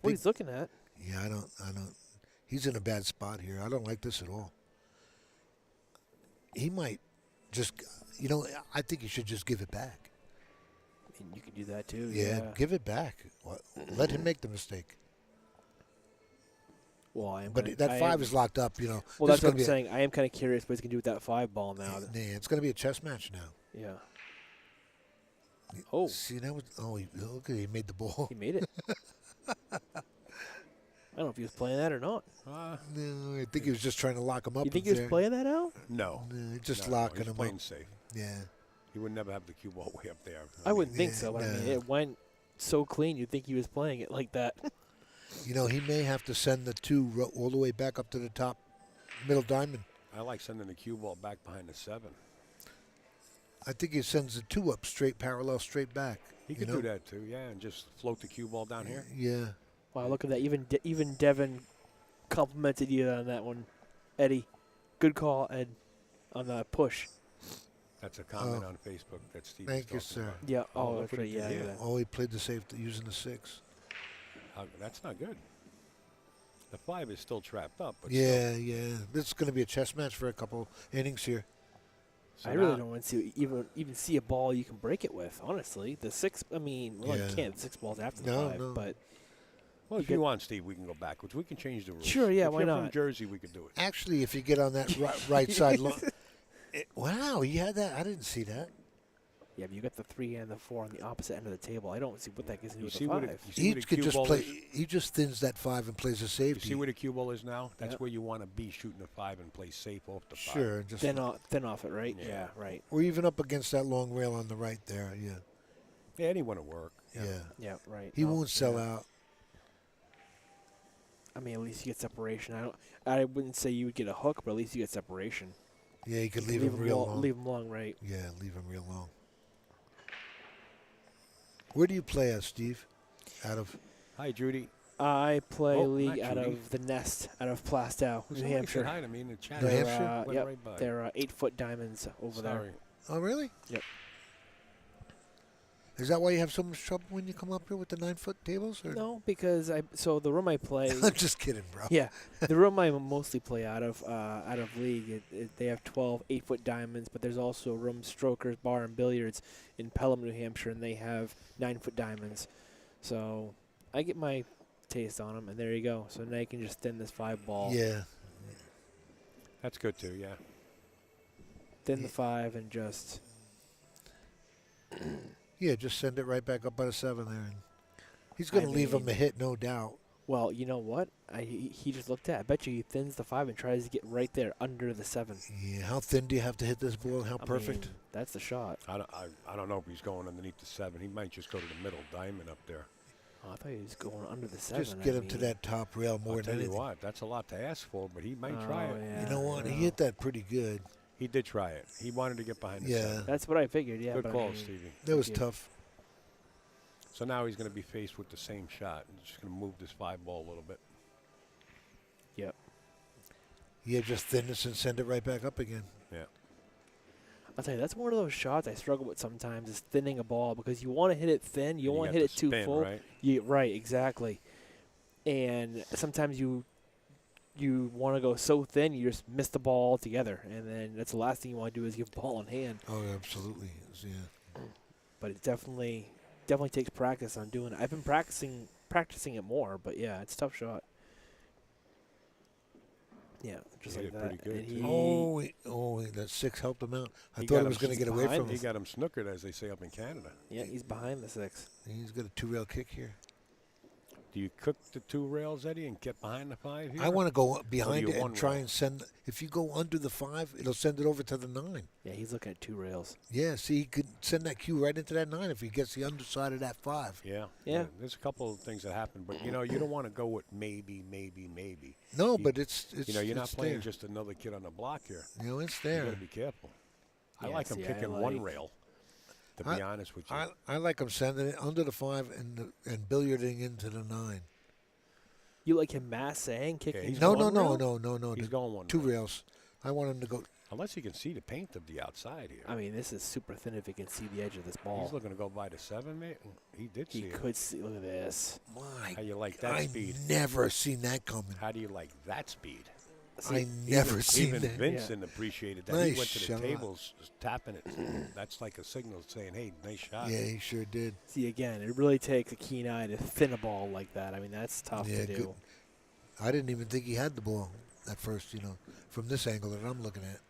what he's looking at. Yeah, I don't. He's in a bad spot here. I don't like this at all. He might just, you know, I think he should just give it back. I mean, you can do that too. Yeah, give it back. Let him make the mistake. Well, that 5 is locked up, you know. Well, that's what I'm saying. I am kind of curious what he's going to do with that 5 ball now. Yeah, it's going to be a chess match now. Yeah. Oh. See, that was, look, he made the ball. He made it. I don't know if he was playing that or not. No, I think he was just trying to lock him up. You think he was playing that out? No. Just locking him playing up. safe. Yeah. He would never have the cue ball way up there. I wouldn't think so, but I mean, it went so clean you'd think he was playing it like that. You know, he may have to send the 2 all the way back up to the top middle diamond. I like sending the cue ball back behind the 7. I think he sends the 2 up straight, parallel, straight back. He could do that too, yeah, and just float the cue ball down here. Yeah. Wow, look at that. Even Devin complimented you on that one, Eddie. Good call, Ed, on the push. That's a comment on Facebook that Steve. Thank you, sir. About. Yeah. Oh, that's right. Yeah. Oh, he played the safe using the 6. That's not good. The 5 is still trapped up. But yeah. This is going to be a chess match for a couple innings here. I really don't want to even see a ball you can break it with. Honestly, the 6. I mean, well, you can't. The 6 balls after the 5, but. Well, if you want, Steve, we can go backwards. We can change the rules. Sure, yeah, if why you're not? From Jersey, we could do it. Actually, if you get on that right side, wow, you had that. I didn't see that. Yeah, but you got the 3 and the 4 on the opposite end of the table. I don't see what that gives you with the 5. He could just play. He just thins that 5 and plays a safety. You see where the cue ball is now? That's where you want to be, shooting the 5 and play safe off the 5. Sure, just thin off it, right? Yeah, right. Or even up against that long rail on the right there. Yeah. Yeah, anyone will work. Yeah, right. He won't sell out. I mean, at least you get separation. I wouldn't say you would get a hook, but at least you get separation. Yeah, you could leave him real long. Leave him long, right? Yeah, leave him real long. Where do you play as, Steve? Out of? Hi, Judy. I play league out of the Nest, out of Plastow, New Hampshire. Hi to me in the chat. New Hampshire? Yep, right by. they're 8-foot diamonds over there. Oh, really? Yep. Is that why you have so much trouble when you come up here with the 9-foot tables? Or? No, because the room I play. I'm just kidding, bro. Yeah, the room I mostly play out of league. They have 12 8-foot diamonds, but there's also a room strokers, bar, and billiards in Pelham, New Hampshire, and they have 9-foot diamonds. So I get my taste on them, and there you go. So now you can just thin this 5 ball. Yeah. That's good too. Yeah. Thin the 5 and just. Yeah, just send it right back up by the 7 there. And he's going to leave him a hit, no doubt. Well, you know what? He just looked at. I bet you he thins the 5 and tries to get right there under the 7. Yeah, how thin do you have to hit this ball? How perfect? Mean, that's the shot. I don't know if he's going underneath the 7. He might just go to the middle diamond up there. Oh, I thought he was going under the 7. Just get him to that top rail more than anything. I'll tell you what, that's a lot to ask for, but he might try it. Yeah, you know what? He hit that pretty good. He did try it. He wanted to get behind the 7. That's what I figured, yeah. Good call, Stevie. That was tough. So now he's going to be faced with the same shot. He's just going to move this 5 ball a little bit. Yep. Yeah, just thin this and send it right back up again. Yeah. I'll tell you, that's one of those shots I struggle with sometimes is thinning a ball because you want to hit it thin. You don't want to hit it too full. Right? Right, exactly. And sometimes you want to go so thin, you just miss the ball altogether. And then that's the last thing you want to do is give ball in hand. Oh, absolutely. Yeah. But it definitely takes practice on doing it. I've been practicing it more, but yeah, it's a tough shot. Yeah, just like that. Pretty good. That 6 helped him out. I thought he was going to get away from him. He got him snookered, as they say up in Canada. Yeah, he's behind the 6. He's got a 2-rail kick here. Do you cook the 2 rails, Eddie, and get behind the 5 here? I want to go behind it and try and send. If you go under the 5, it'll send it over to the 9. Yeah, he's looking at 2 rails. Yeah, see, he could send that cue right into that 9 if he gets the underside of that 5. Yeah. There's a couple of things that happen, but you don't want to go with maybe. No, but it's you're not playing there. just another kid on the block here. It's there. You got to be careful. Yeah, I like him kicking 1 rail. To be honest with you, I like him sending it under the 5 and billiarding into the 9. You like him massing, kicking? Yeah, no. He's going 1 2 rail. rails. I want him to go. Unless he can see the paint of the outside here. I mean, this is super thin if he can see the edge of this ball. He's looking to go by the 7, mate. He did see it. He could see. Look at this. How you like that speed? I never seen that coming. How do you like that speed? I never seen even that. Vincent appreciated that. Nice He went to the shot. tables tapping it. That's like a signal saying, hey, nice shot. Yeah, he sure did. See, again, it really takes a keen eye to thin a ball like that. I mean, that's tough to do. Good. I didn't even think he had the ball at first, from this angle that I'm looking at.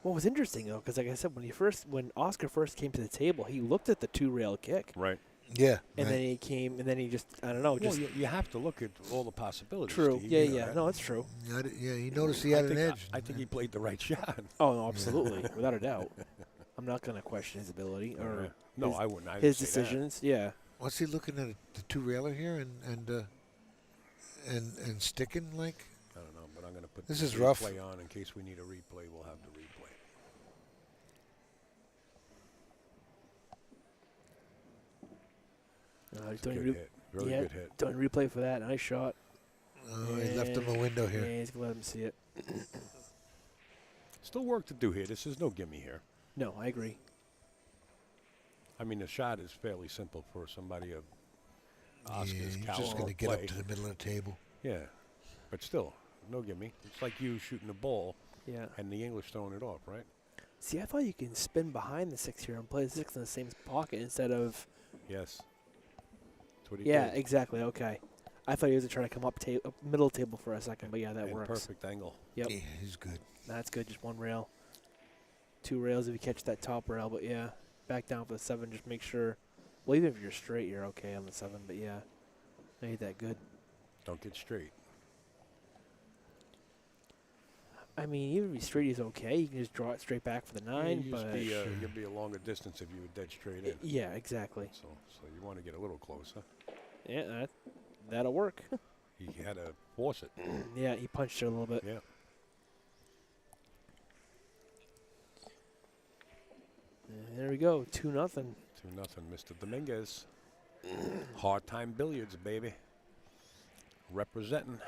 What was interesting, though, because like I said, when Oscar first came to the table, he looked at the 2-rail kick. Right. Yeah. And then he came, and then he just, I don't know. Well, you have to look at all the possibilities. True. Steve, Yeah. No, it's true. Yeah, he noticed he had an edge. I think he played the right shot. Oh, no, absolutely. Without a doubt. I'm not going to question his ability or no, I wouldn't. I his decisions. Yeah. What's he looking at? The 2-railer here and sticking like? I don't know, but I'm going to put this the is rough. replay on in case we need a replay. We'll have the replay. Good hit. Very good hit. Don't replay for that. Nice shot. Oh, he left him a window here. Yeah, he's going to let him see it. Still work to do here. This is no gimme here. No, I agree. I mean, the shot is fairly simple for somebody of Oscar's he's caliber. just going to get up to the middle of the table. Yeah, but still, no gimme. It's like you shooting a ball and the English throwing it off, right? See, I thought you can spin behind the 6 here and play the 6 in the same pocket instead of. Yes. That's what he Yeah, did. exactly. Okay. I thought he was trying to come up middle table for a second, but yeah, that In works. perfect angle. Yep. Yeah, he's good. That's good. Just one rail. 2 rails if you catch that top rail, but yeah, back down for the 7. Just make sure. Well, even if you're straight, you're okay on the 7. But yeah, ain't that good. Don't get straight. I mean, even if you're straight, he's okay. You can just draw it straight back for the 9. But You'd be a longer distance if you were dead straight in. yeah, exactly. So you want to get a little closer. Yeah, that'll work. He had to force it. Yeah, he punched it a little bit. Yeah. And there we go, 2-0. 2-0, Mr. Dominguez. Hard time billiards, baby. Representing.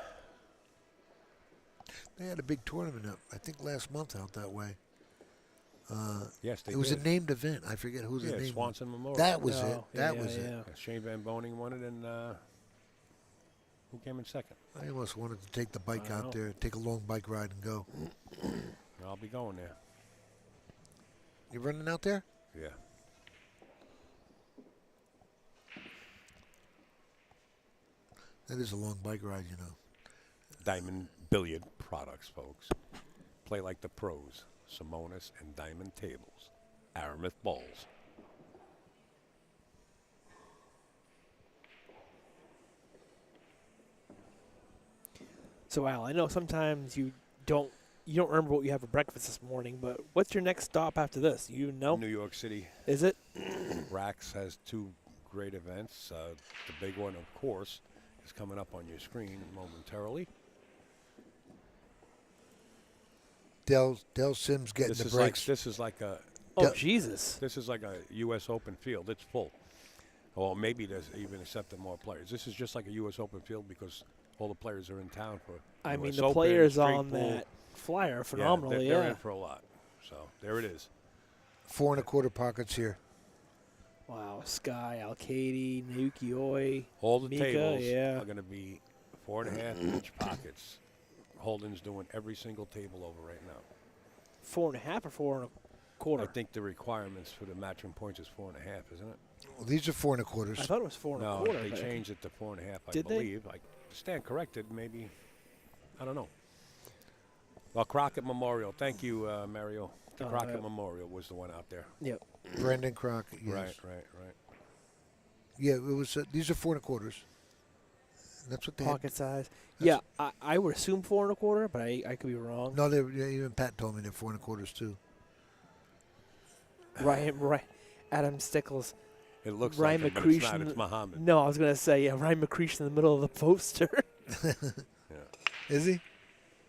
They had a big tournament up, I think, last month out that way. Yes, they It was did. a named event. I forget who the name was. Swanson Memorial. That was it. That was it. Shane Van Boning won it, and who came in second? I almost wanted to take the bike I out know. there, take a long bike ride and go. I'll be going there. You running out there? Yeah. That is a long bike ride, you know. Diamond Billiard products, folks. Play like the pros. Simonis and Diamond tables. Aramith balls. So Al, I know sometimes you don't remember what you have for breakfast this morning, but what's your next stop after this? You know? New York City. Is it? Rax has 2 great events. The big one, of course, is coming up on your screen momentarily. Dell Sims getting the breaks. This is like a. Oh, Jesus. This is like a U.S. Open field. It's full. Or maybe there's even accepted more players. This is just like a U.S. Open field because all the players are in town for. I mean, US the Open, players straight on pool. that flyer are phenomenal. They're in for a lot. So there it is. 4 1/4 pockets here. Wow, Sky, Alcady, Naoki Oi, All the Mika, tables yeah. are going to be 4.5 inch pockets. Holden's doing every single table over right now. 4.5 or 4 1/4. I think the requirements for the matching points is 4.5, isn't it? Well, these are 4 1/4. I thought it was 4 No, 1/4. they but- changed it to 4.5. I Did they? believe. I stand corrected. Maybe. I don't know. Well, Crockett Memorial. Thank you, Mario. The Crockett yeah. Memorial was the one out there. Yep. Brendan Crockett, yes. Right. Yeah, it was. These are 4 1/4s. That's what they had. Pocket size. Yeah, I would assume 4 1/4, but I could be wrong. No, even Pat told me they're 4 1/4s too. Right. Adam Stickles. It looks Ryan like it, but McCreesh it's not. in It's the- Muhammad. No, I was going to say, yeah, Ryan McCreesh in the middle of the poster. Is he?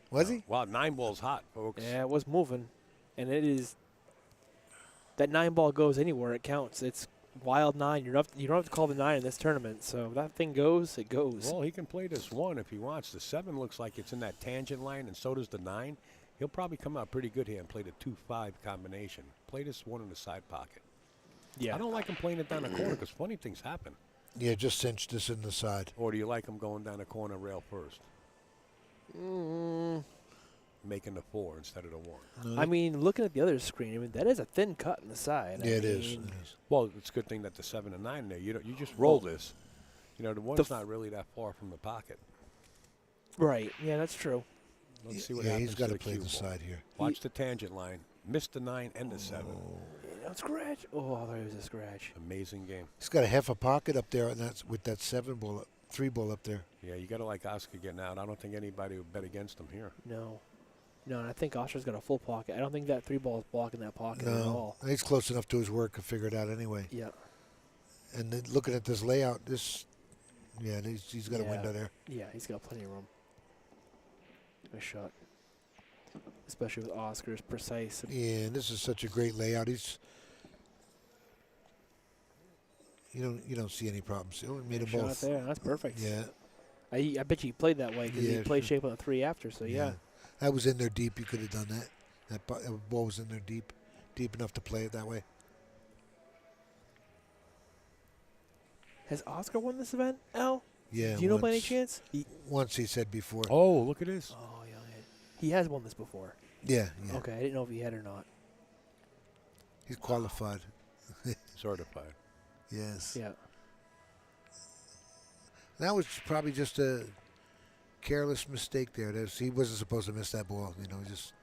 Was he? Wow, 9 ball's hot, folks. Yeah, it was moving. And it is. That 9 ball goes anywhere, it counts. It's wild 9. You don't have to call the 9 in this tournament. So if that thing goes, it goes. Well, he can play this 1 if he wants. The 7 looks like it's in that tangent line, and so does the 9. He'll probably come out pretty good here and play the 2-5 combination. Play this 1 in the side pocket. Yeah. I don't like him playing it down the corner because funny things happen. Yeah, just cinch this in the side. Or do you like him going down the corner rail first? Making the 4 instead of the 1. I mean, looking at the other screen, I mean, that is a thin cut in the side. Yeah, it mean, is. Well, it's a good thing that the 7 and 9 there. You just roll this. You know, the 1's not really that far from the pocket. Right. Yeah, that's true. Let's see what Yeah, happens he's got to to play cue the ball. side here. Watch the tangent line. Missed the 9 and the 7. Scratch. Oh, there was a scratch. Amazing game. He's got a half a pocket up there, and that's with that 7 ball, 3 ball up there. Yeah, you got to like Oscar getting out. I don't think anybody would bet against him here. No, and I think Oscar's got a full pocket. I don't think that 3 ball is blocking that pocket at all. No, he's close enough to his work to figure it out anyway. Yeah. And then looking at this layout, he's got a window there. Yeah, he's got plenty of room. Nice shot. Especially with Oscar's precise. Yeah, and this is such a great layout. You don't see any problems. He made them Shot both. there. That's perfect. Yeah. I bet you he played that way because he Yeah, played sure. shape on the 3 after. So yeah. That was in there deep. You could have done that. That ball was in there deep enough to play it that way. Has Oscar won this event, Al? Yeah. Do you know by any once. chance? Once he said before. Oh, look at this. Oh, yeah. He has won this before. Yeah. Okay, I didn't know if he had or not. He's qualified. Certified. Yes. Yeah. That was probably just a careless mistake there. He wasn't supposed to miss that ball. You know, he just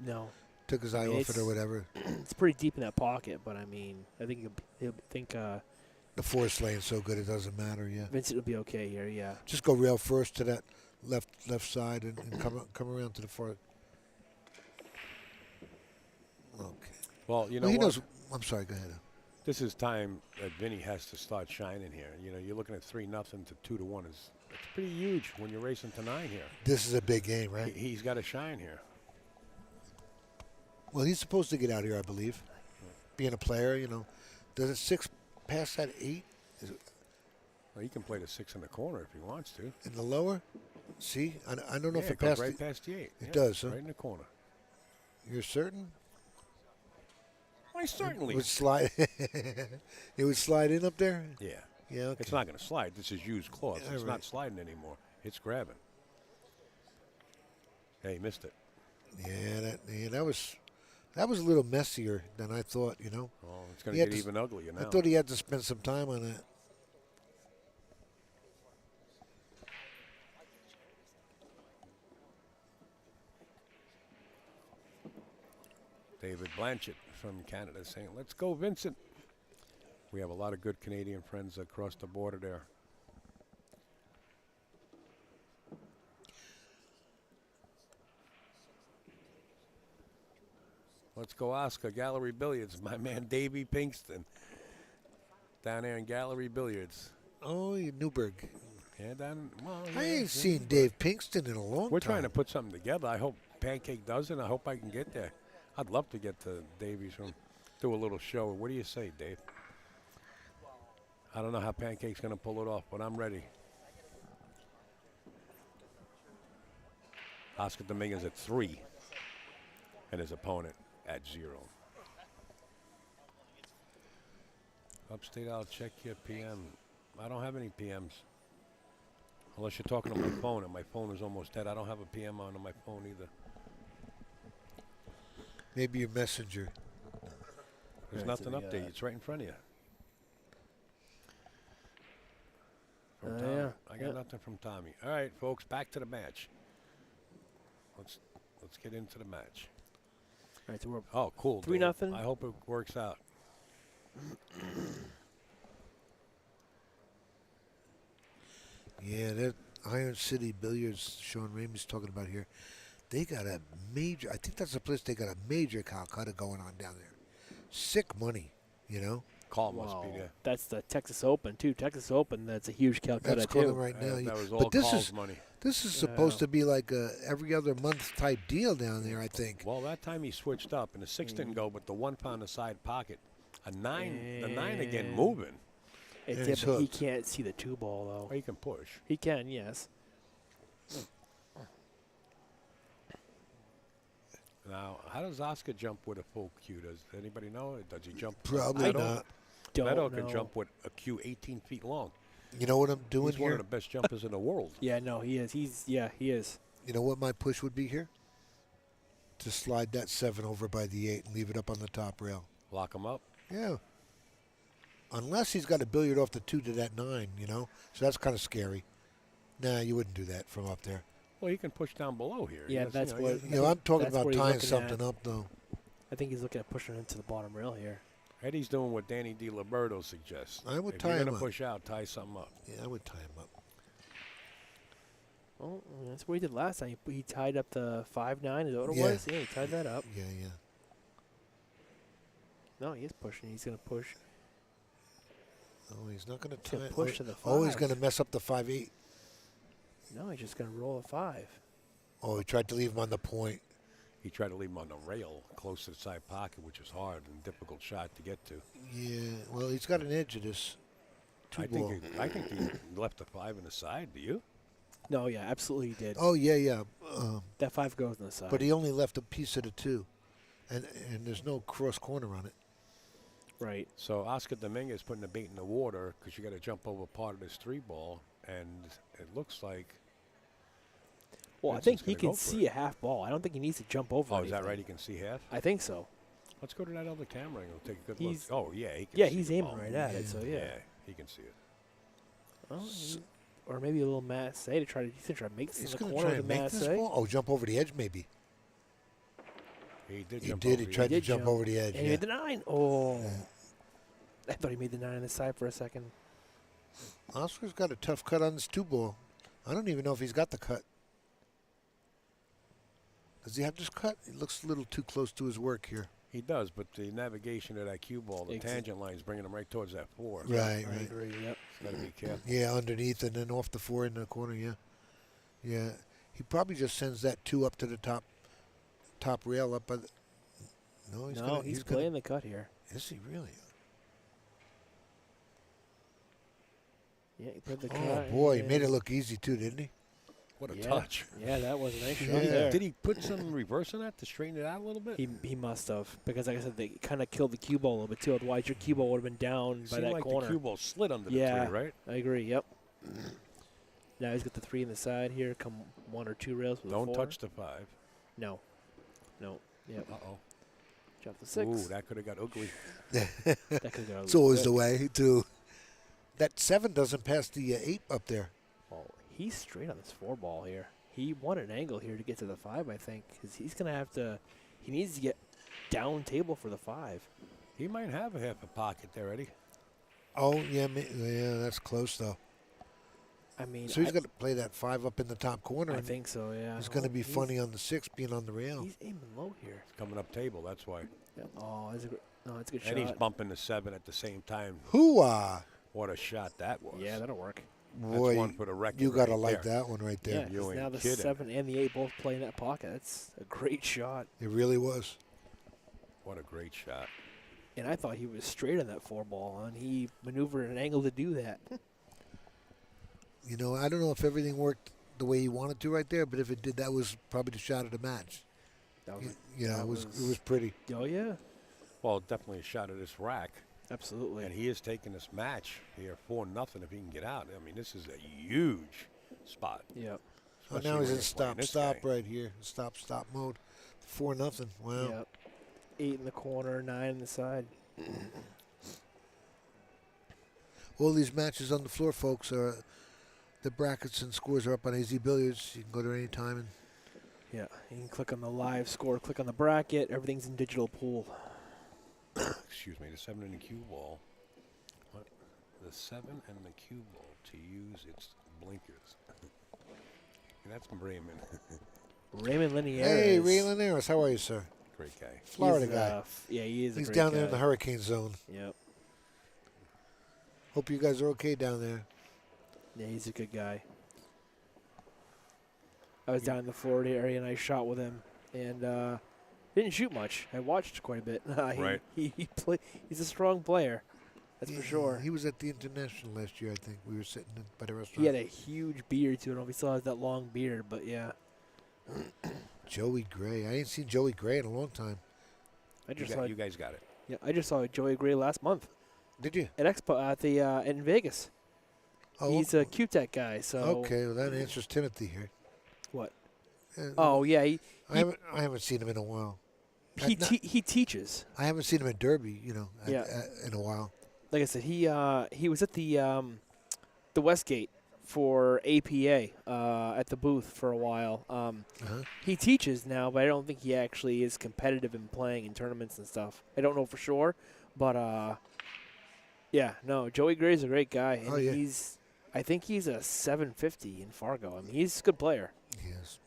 took his eye off it or whatever. It's pretty deep in that pocket, but I mean, I think he'll think the force lane's so good it doesn't matter. Yeah. Vincent will be okay here. Yeah. Just go rail first to that left side and come around to the far. Okay. Well, you know he what? knows. I'm sorry. Go ahead. This is time that Vinny has to start shining here. You know, you're looking at 3-0 to 2-1. It's pretty huge when you're racing to 9 here. This is a big game, right? He's got to shine here. Well, he's supposed to get out here, I believe. Being a player, you know. Does it 6 pass that 8? Well, he can play the 6 in the corner if he wants to. In the lower? See? I don't know if it goes passed. right past the 8. It does, huh? Right in the corner. You're certain? Why, certainly. It would slide. It would slide in up there? Yeah. Yeah, okay. It's not going to slide. This is used cloth. Yeah, It's right. not sliding anymore. It's grabbing. Hey, he missed it. Yeah, that was a little messier than I thought, you know. Oh, it's going to get even uglier now. I thought he had to spend some time on that. David Blanchett from Canada saying, let's go, Vincent. We have a lot of good Canadian friends across the border there. Let's go, Oscar. Gallery Billiards. My man, Davey Pinkston. Down there in Gallery Billiards. Oh, Newburgh. Yeah, down. Well, I yeah, ain't seen Dave Pinkston in a long time. We're trying to put something together. I hope Pancake does it. I hope I can get there. I'd love to get to Davey's room, do a little show. What do you say, Dave? I don't know how Pancake's going to pull it off, but I'm ready. Oscar Dominguez at 3, and his opponent at 0. Upstate, I'll check your PM. I don't have any PMs. Unless you're talking on my phone, and my phone is almost dead. I don't have a PM on my phone either. Maybe your messenger. There's nothing up there. It's right in front of you. From Tommy. Yeah. I got nothing from Tommy. All right, folks, back to the match. Let's get into the match. All right, so we're oh, cool. 3-0. I hope it works out. Yeah, that Iron City Billiards Sean Ramey's talking about here. They got a major, I think that's the place they got a major Calcutta going on down there. Sick money, you know. Call must be there. That's the Texas Open, too. Texas Open, that's a huge Calcutta, That's too. calling right now. That was all but this Call's is money. This is supposed to be like a every other month type deal down there, I think. Well, that time he switched up, and the 6 didn't go, but the 1 found the side pocket. A 9, the 9 again moving. It's different. He can't see the 2 ball, though. Well, he can push. He can, yes. Now, how does Oscar jump with a full cue? Does anybody know? Does he jump? Probably not. Meadow can jump with a cue 18 feet long. You know what I'm doing He's here? one of the best jumpers in the world. Yeah, no, he is. He is. You know what my push would be here? To slide that 7 over by the 8 and leave it up on the top rail. Lock him up? Yeah. Unless he's got a billiard off the 2 to that 9, you know? So that's kind of scary. Nah, you wouldn't do that from up there. Well, he can push down below here. Yeah, that's what. You know, I'm talking about tying something up, though. I think he's looking at pushing into the bottom rail here. Eddie's doing what Danny D. Lombardo suggests. I would if tie you're him gonna up. push out, tie something up. Yeah, I would tie him up. Well, that's what he did last time. He tied up the 5-9. Is that what it Yeah. was? Yeah, he tied that up. Yeah. No, he is pushing. He's going to push. Oh, he's not going to He's tie gonna push to the Oh, he's 5. going to mess up the 5-8. No, he's just going to roll a 5. Oh, he tried to leave him on the point. He tried to leave him on the rail, close to the side pocket, which is hard and difficult shot to get to. Yeah, well, he's got an edge of this. I think he left the 5 in the side. Do you? No, yeah, absolutely he did. Oh, yeah. That 5 goes on the side. But he only left a piece of the 2. And there's no cross corner on it. Right. So Oscar Dominguez putting the bait in the water because you got to jump over part of this 3 ball, and it looks like. Well, I think he can see a half ball. I don't think he needs to jump over. Oh, is that anything. right? He can see half? I think so. Let's go to that other camera and we'll take a good He's- look. Oh, yeah. He can Yeah, see he's the aiming ball. right at it, so yeah. He can see it. Oh, or maybe a little masse to try to. He's gonna try to make this He's in the going to corner try with to the make this masse. ball. Oh, jump over the edge maybe. He did He jump did. over He the tried edge. to jump over the edge. And he Yeah. made the 9. Oh. I thought he made the 9 on the side for a second. Oscar's got a tough cut on this 2-ball. I don't even know if he's got the cut. Does he have this cut? It looks a little too close to his work here. He does, but the navigation of that cue ball, the tangent line is bringing him right towards that 4. Right, I right. agree, yep. Got to be careful. Yeah, underneath and then off the 4 in the corner, yeah. Yeah. He probably just sends that 2 up to the top rail up by the... No, he's playing the cut here. Is he really? Yeah, he put the cut. Oh, boy, he made it look easy, too, didn't he? What a Yeah. touch. Yeah, that was a nice shot Yeah. there. Did he put some reverse on that to straighten it out a little bit? He must have, because like I said, they kind of killed the cue ball a little bit too. Otherwise, your cue ball would have been down by Seemed that like corner. the cue ball slid under Yeah, the 3, right? I agree. Yep. Now he's got the 3 in the side here. Come 1 or 2 rails with a 4. Don't touch the 5. No. Yep. Uh-oh. Drop the 6. Ooh, that could have got ugly. That could go. It's always the way, too. That 7 doesn't pass the 8 up there. Oh, he's straight on this 4 ball here. He won an angle here to get to the 5, I think, because he's going to have to. He needs to get down table for the 5. He might have a half a pocket there, Eddie. Oh, yeah, that's close, though. I mean, So he's got to play that 5 up in the top corner. I and think so. Yeah. It's going to be he's- funny on the 6 being on the rail. He's aiming low here. It's coming up table, that's why. Yep. Oh, that's a good. No, it's a good And shot. he's bumping the 7 at the same time. Hoo-ah! What a shot that was. Yeah, that'll work. Boy, one for the record you got to right like there. that one right there. Yeah, 'cause You now ain't the kidding. 7 and the 8 both play in that pocket. That's a great shot. It really was. What a great shot. And I thought he was straight on that 4 ball, and he maneuvered an angle to do that. You know, I don't know if everything worked the way he wanted to right there, but if it did, that was probably the shot of the match. That was, It was pretty. Oh yeah, Well, definitely a shot of this rack. absolutely. And he is taking this match here 4-0 if he can get out. I mean, this is a huge spot. Yep. Oh, Especially now when he's in you're playing this stop guy. right here. Stop mode. 4-0. Wow. Yep. 8 in the corner, 9 in the side. All these matches on the floor, folks, are the brackets and scores are up on AZ Billiards. You can go there any time. And Yeah, you can click on the live score, click on the bracket. Everything's in digital pool. Excuse me, the 7 and the cue ball. What? The 7 and the cue ball to use its blinkers. And that's from Raymond. Raymond Lineares. hey, Ray Linares, how are you, sir? Great guy. Florida He's, guy. Yeah, he is. He's a great down guy. there in the hurricane zone. Yep. Hope you guys are okay down there. Yeah, he's a good guy. I was down in the Florida area and I shot with him, and didn't shoot much. I watched quite a bit. Right. He's a strong player, that's for sure. He was at the International last year, I think. We were sitting by the restaurant. He had a huge beard too. I don't know if he still has that long beard, but yeah. Joey Gray. I ain't seen Joey Gray in a long time. I just saw. You guys got it. Yeah, I just saw Joey Gray last month Did you? at Expo at the in Vegas. Oh, He's a Q-Tech guy. So okay. Well, that answers Timothy here. what? Uh, Oh yeah, I haven't seen him in a while. he teaches. I haven't seen him at Derby, Yeah. in a while. Like I said, he was at the Westgate for APA at the booth for a while. He teaches now, but I don't think he actually is competitive in playing in tournaments and stuff. I don't know for sure, but yeah, no, Joey Gray's a great guy, and I think he's a 750 in Fargo. I mean, he's a good player. Yes.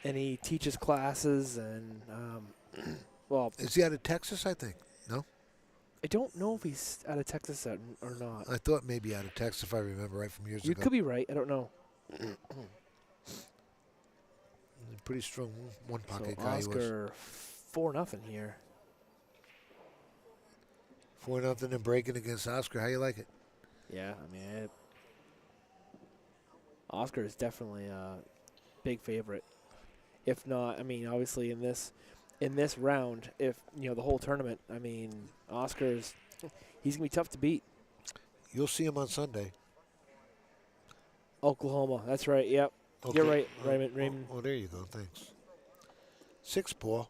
And he teaches classes, and well, Is he out of Texas? I think. No. I don't know if he's out of Texas or not. I thought maybe out of Texas, if I remember right from years You ago. could be right. I don't know. Pretty strong one pocket So guy. He was. Oscar 4-0 here. 4-0 and breaking against Oscar. How you like it? Yeah, I mean, Oscar is definitely a big favorite. If not, I mean, obviously in this round, if the whole tournament, I mean, Oscar's he's gonna be tough to beat. You'll see him on Sunday. Oklahoma, that's right. Yep, Okay. you're right, Raymond. Oh, there you go. Thanks. 6 ball.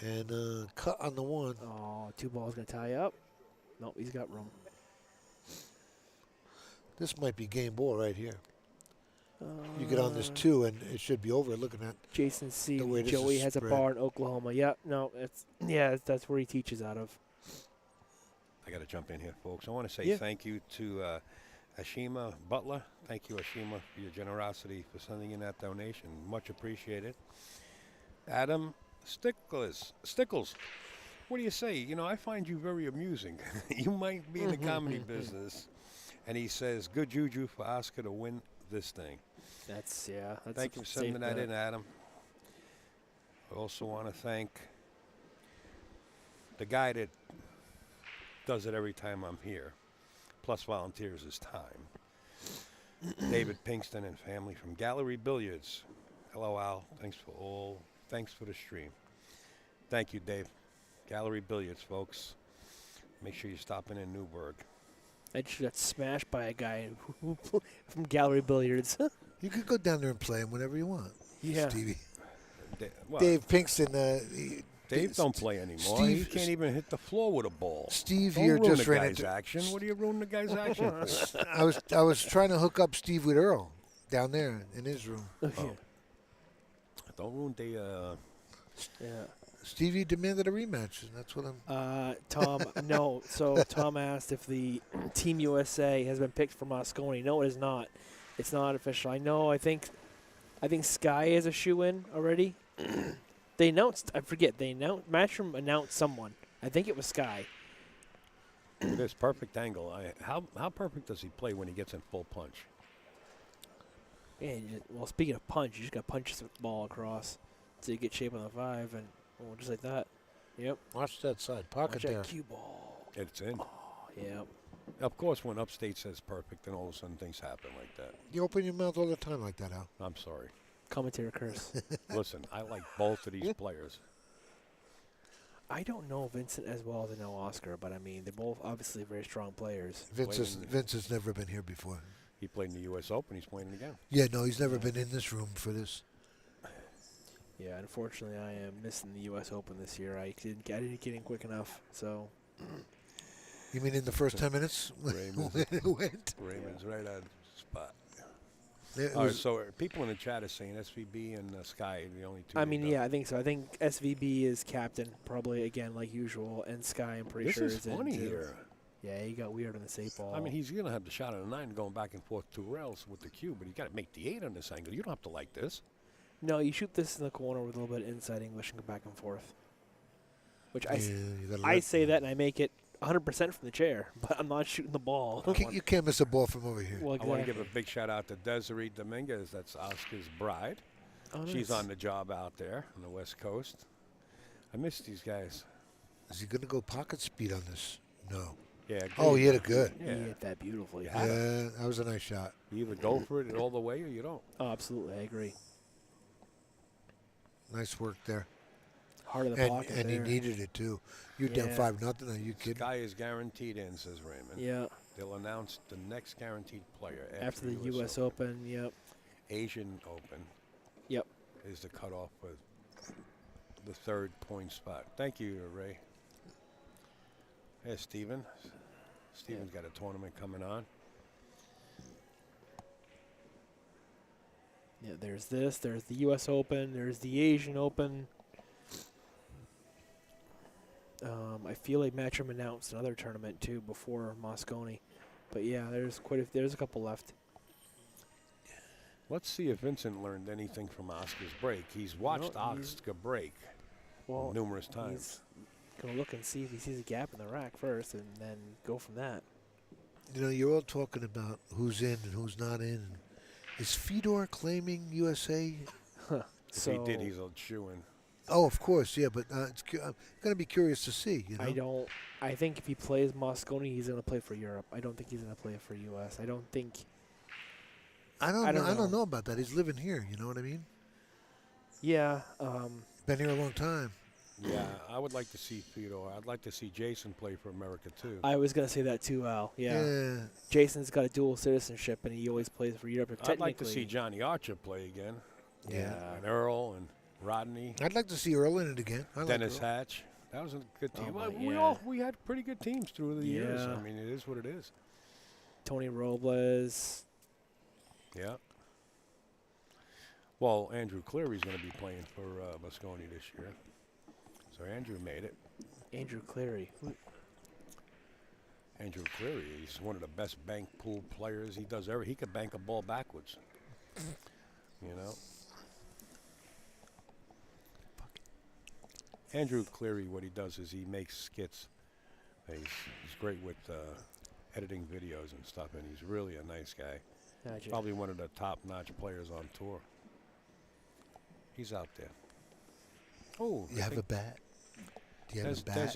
And cut on the 1. Oh, 2 balls going to tie up. Nope, he's got room. This might be game ball right here. You get on this 2, and it should be over. Looking at Jason C. the way this Joey is has spread. a bar in Oklahoma. Yep, no, that's where he teaches out of. I got to jump in here, folks. I want to say thank you to Ashima Butler. Thank you, Ashima, for your generosity for sending in that donation. Much appreciated. Adam Stickles, what do you say? You know, I find you very amusing. You might be in the comedy business. And he says, good juju for Oscar to win this thing. That's Thank you for sending that in, Adam. I also want to thank the guy that does it every time I'm here, plus volunteers his time. David Pinkston and family from Gallery Billiards. Hello, Al. Thanks for the stream. Thank you, Dave. Gallery Billiards, folks. Make sure you stop in Newburgh. I just got smashed by a guy from Gallery Billiards. You could go down there and play him whenever you want. Yeah. Stevie. Well, Dave Pinkston. Dave don't play anymore. He can't even hit the floor with a ball. Steve don't here ruin just the ran guy's into action. What do you ruin the guy's action for? I was trying to hook up Steve with Earl down there in his room. Don't ruin the. Stevie demanded a rematch, and that's what I'm. Tom, no. So Tom asked if the Team USA has been picked for Mosconi. No, it is not. It's not official. I know. I think Sky is a shoe-in already. They announced. I forget. Matchroom announced someone. I think it was Sky. This perfect angle. How perfect does he play when he gets in full punch? Yeah. Well, speaking of punch, you just got to punch the ball across so you get shape on the 5 and. Oh, just like that. Yep. Watch that side pocket Watch there. that cue ball. It's in. Oh, yep. Of course, when Upstate says perfect, then all of a sudden things happen like that. You open your mouth all the time like that, Al. I'm sorry. Commentator curse. Listen, I like both of these players. I don't know Vincent as well as I know Oscar, but I mean, they're both obviously very strong players. Vince has never been here before. He played in the U.S. Open. He's playing again. Yeah, no, he's never been in this room for this. Yeah, unfortunately, I am missing the U.S. Open this year. I didn't get in quick enough, so. You mean in the first 10 minutes? Raymond's right on spot. All right, so people in the chat are saying SVB and Sky are the only two. I mean, yeah, I think so. I think SVB is captain, probably, again, like usual, and Sky, I'm pretty sure, is funny here. Yeah, he got weird on the 8 ball. I mean, he's going to have the shot on the 9 going back and forth 2 rails with the cue, but you got to make the 8 on this angle. You don't have to like this. No, you shoot this in the corner with a little bit of inside English and go back and forth. Which I say that and I make it 100% from the chair, but I'm not shooting the ball. You can't miss a ball from over here. Well, I want to give a big shout out to Desiree Dominguez. That's Oscar's bride. Oh, She's nice. on the job out there on the West Coast. I miss these guys. Is he going to go pocket speed on this? No. Yeah. Oh, he hit it good. He hit that beautifully. Yeah, that was a nice shot. You either go for it all the way or you don't. Oh, absolutely. I agree. Nice work there. Heart of the pocket and there. he needed it, too. You're down 5-0. Are you kidding? Sky is guaranteed in, says Raymond. Yeah. They'll announce the next guaranteed player After the U.S. Open, yep. Asian Open. Yep. Is the cutoff for the 3rd point spot. Thank you, Ray. Hey, Steven. Steven's got a tournament coming on. Yeah, there's this. There's the U.S. Open. There's the Asian Open. I feel like Matchroom announced another tournament too before Mosconi, but yeah, there's a couple left. Let's see if Vincent learned anything from Oscar's break. He's watched Oscar break numerous times. He's gonna look and see if he sees a gap in the rack first, and then go from that. You know, you're all talking about who's in and who's not in. Is Fedor claiming USA? If he did, he's a shoo-in. Oh, of course, yeah, but I'm going to be curious to see. You know? I think if he plays Mosconi, he's going to play for Europe. I don't think he's going to play for U.S. I don't think. I don't know about that. He's living here. You know what I mean? Yeah. Been here a long time. Yeah, I would like to see Fedor. I'd like to see Jason play for America, too. I was going to say that, too, Al. Yeah. Jason's got a dual citizenship, and he always plays for Europe. I'd like to see Johnny Archer play again. Yeah. And Earl and Rodney. I'd like to see Earl in it again. I like Dennis Earl. Hatch. That was a good team. Oh, We had pretty good teams through the years. Yeah. I mean, it is what it is. Tony Robles. Yeah. Well, Andrew Cleary's going to be playing for Moscone this year. So Andrew made it. Andrew Cleary. Andrew Cleary, he's one of the best bank pool players. He could bank a ball backwards. You know. Andrew Cleary, what he does is he makes skits. He's great with editing videos and stuff, and he's really a nice guy. Gotcha. Probably one of the top-notch players on tour. He's out there. Oh, You have a bat? Do you have a bat?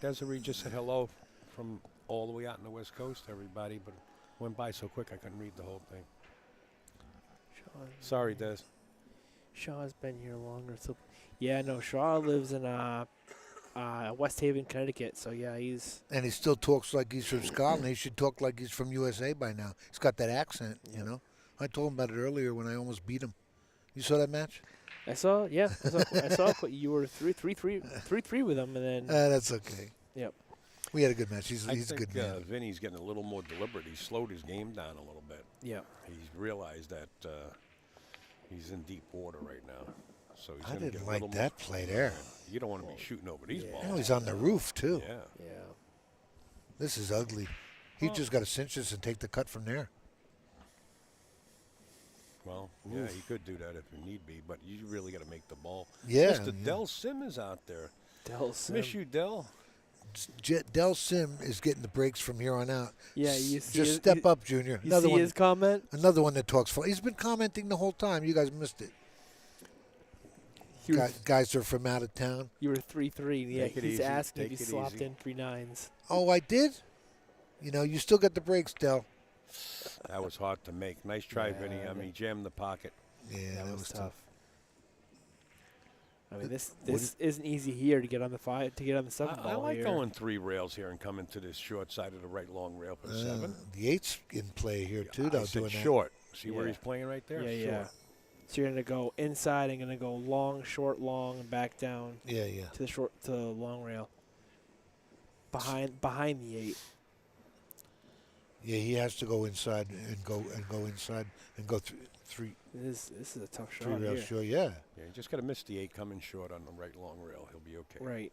Desiree just said hello from all the way out on the West Coast, everybody, but it went by so quick I couldn't read the whole thing. Sorry, Des. Shaw's been here longer. So, yeah, no, Shaw lives in West Haven, Connecticut. So, yeah, he's... And he still talks like he's from Scotland. He should talk like he's from USA by now. He's got that accent, you know. I told him about it earlier when I almost beat him. You saw that match? I saw, yeah. I saw you were 3-3 with him, and then... That's okay. Yep. We had a good match. He's a good man. I think Vinny's getting a little more deliberate. He slowed his game down a little bit. Yeah. He's realized that he's in deep water right now. So he's I gonna didn't get a like little that play there. You don't want to be shooting over these balls. Oh, he's on the roof, too. Yeah. Yeah. This is ugly. He's just got to cinch this and take the cut from there. Well, yeah, he could do that if he need be, but you really got to make the ball. Yeah. Mr. Del Sim is out there. Del Sim. Miss you, Del. Del Sim is getting the breaks from here on out. Yeah, you see just step up, Junior. You see his comment? Another one that talks. He's been commenting the whole time. You guys missed it. Guys are from out of town. You were 3-3. Yeah, Take it he's easy. asking if Take you it slopped easy. in 3 9s. Oh, I did? You know, you still got the breaks, Del. That was hard to make. Nice try, Vinny. I mean, he jammed the pocket. Yeah, that was tough. I mean, this isn't easy here to get on the 5 to get on the 7 ball. I like here. going 3 rails here and coming to this short side of the right long rail for 7. The 8's in play here, too, I though, said doing that. short. See where he's playing right there? Yeah, short. yeah. So you're gonna go inside and gonna go long, short, long, and back down. Yeah, yeah. To the long rail. Behind the 8. Yeah, he has to go inside and go inside and go three. This is a tough shot. 3 rails here. short, yeah. Yeah, you just got to miss the 8 coming short on the right long rail. He'll be okay. Right.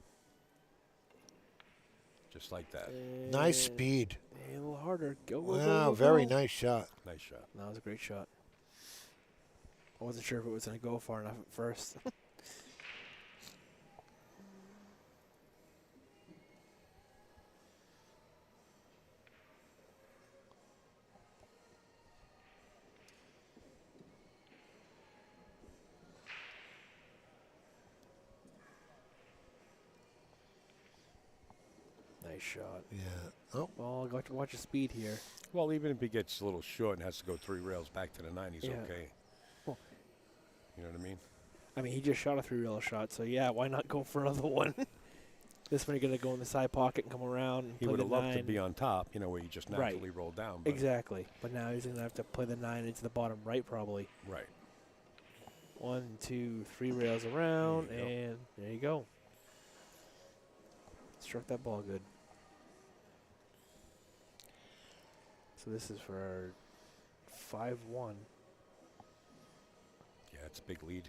Just like that. Nice speed. A little harder. Go. Wow, very nice shot. Nice shot. That was a great shot. I wasn't sure if it was going to go far enough at first. Nice shot. Yeah. Oh. Well, I got to watch the speed here. Well, even if he gets a little short and has to go 3 rails back to the 9, he's okay. Well, you know what I mean? I mean, he just shot a 3-rail shot, so yeah, why not go for another one? This one you're going to go in the side pocket and come around and He play would the have loved 9. to be on top, you know, where you just naturally roll down. But Exactly. But now he's going to have to play the 9 into the bottom right, probably. Right. 1, 2, 3 rails around, There you go. and there you go. Struck that ball good. So this is for 5-1. Yeah, it's a big lead.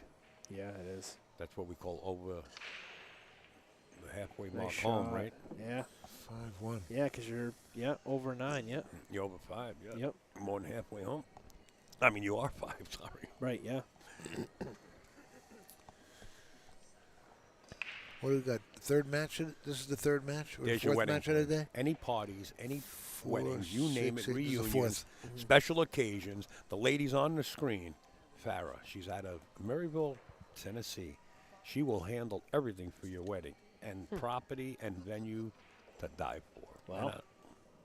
Yeah, it is. That's what we call over the halfway mark Nice home, shot. right? Yeah. 5-1. Yeah, because you're, over 9, yeah. You're over 5, yeah. Yep. More than halfway home. I mean, you are 5, sorry. Right, yeah. What do we got? Third match? This is the third match? Or There's your fourth wedding. match of the day? Any parties, any 4, weddings, you name 6, it, 8, this is the reunions, fourth. special occasions. The lady's on the screen. Farrah, she's out of Maryville, Tennessee. She will handle everything for your wedding and property and venue to die for. Wow.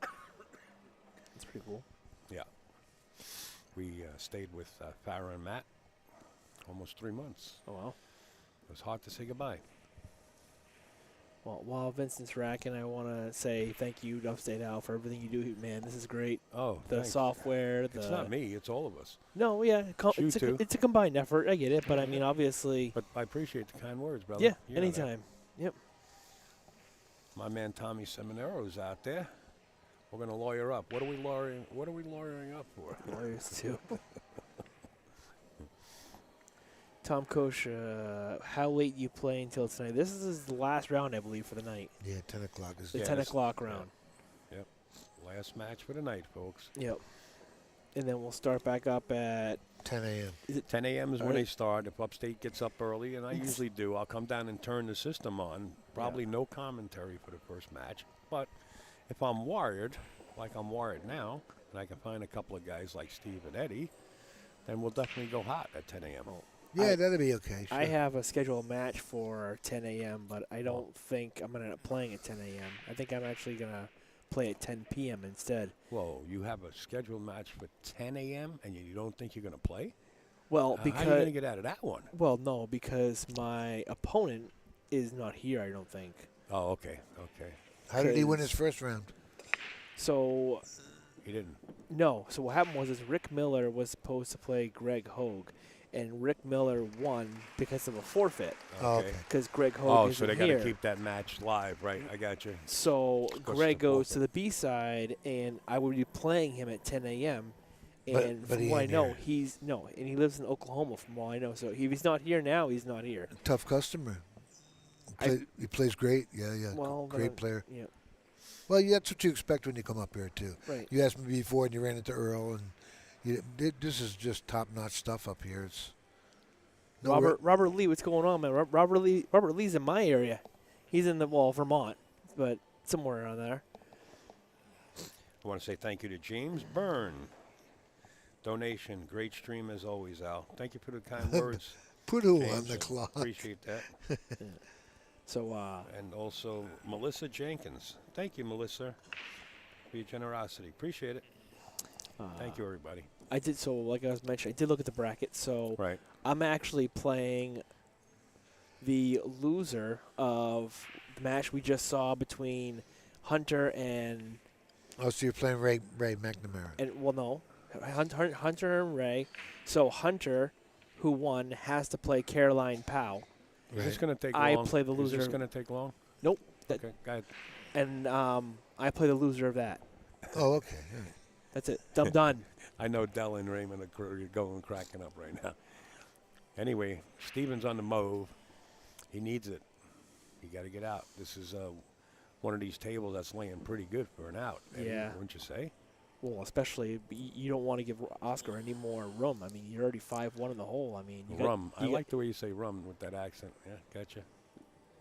That's pretty cool. Yeah. We stayed with Farrah and Matt almost 3 months. Oh, wow. It was hard to say goodbye. Well, while Vincent's racking, I want to say thank you to Upstate Al for everything you do, man. This is great. Oh, the thanks. software. It's not me. It's all of us. No, yeah, it's a combined effort. I get it, but I mean, obviously. But I appreciate the kind words, brother. Yeah, You know that. anytime. Yep. My man Tommy Seminaro's out there. We're gonna lawyer up. What are we lawyering up for? Lawyers too. Tom Koch, how late you play until tonight? This is the last round, I believe, for the night. Yeah, 10 o'clock is the 10 o'clock round. Yep. Last match for the night, folks. Yep. And then we'll start back up at 10 a.m. Is it 10 a.m. is when right. they start. If Upstate gets up early, and I usually do, I'll come down and turn the system on. Probably no commentary for the first match. But if I'm wired, like I'm wired now, and I can find a couple of guys like Steve and Eddie, then we'll definitely go hot at 10 a.m. Yeah, that'll be okay. Sure. I have a scheduled match for 10 a.m., but I don't think I'm going to end up playing at 10 a.m. I think I'm actually going to play at 10 p.m. instead. Whoa, you have a scheduled match for 10 a.m. and you don't think you're going to play? Well, because how are you going to get out of that one? Well, no, because my opponent is not here, I don't think. Oh, okay, okay. How did he win his first round? So he didn't. No. So what happened was Rick Miller was supposed to play Greg Hogue, and Rick Miller won because of a forfeit. Okay. Because Greg Hogue isn't so they got here. to keep that match live, right? I got you. So Because Greg of the goes to the B side, and I would be playing him at 10 a.m. And But from he what I ain't know, here. and he lives in Oklahoma. From what I know, so if he's not here now, he's not here. Tough customer. He plays great. Yeah, yeah. Well, great player. Yeah. Well, that's what you expect when you come up here, too. Right. You asked me before, and you ran into Earl, and this is just top-notch stuff up here. It's Robert Lee, what's going on, man? Robert Lee's in my area. He's in Vermont, but somewhere around there. I want to say thank you to James Byrne. Donation, great stream as always, Al. Thank you for the kind words. Put who James. on the clock. Appreciate that. So, and also Melissa Jenkins. Thank you, Melissa, for your generosity. Appreciate it. Thank you, everybody. I did, so like I was mentioning, I did look at the bracket. So right. I'm actually playing the loser of the match we just saw between Hunter and... Oh, so you're playing Ray McNamara. And well, no. Hunter and Ray. So Hunter, who won, has to play Caroline Powell. Is this going to take I long? play the loser. Is this going to take long? Nope. Okay, go ahead. And I play the loser of that. Oh, okay. All right. That's it. I'm done. I know Dell and Raymond are going cracking up right now. Anyway, Steven's on the move. He needs it. He got to get out. This is one of these tables that's laying pretty good for an out. Yeah. Wouldn't you say? Well, especially you don't want to give Oscar any more room. I mean, you're already 5-1 in the hole. I mean, I like the way you say rum with that accent. Yeah, gotcha.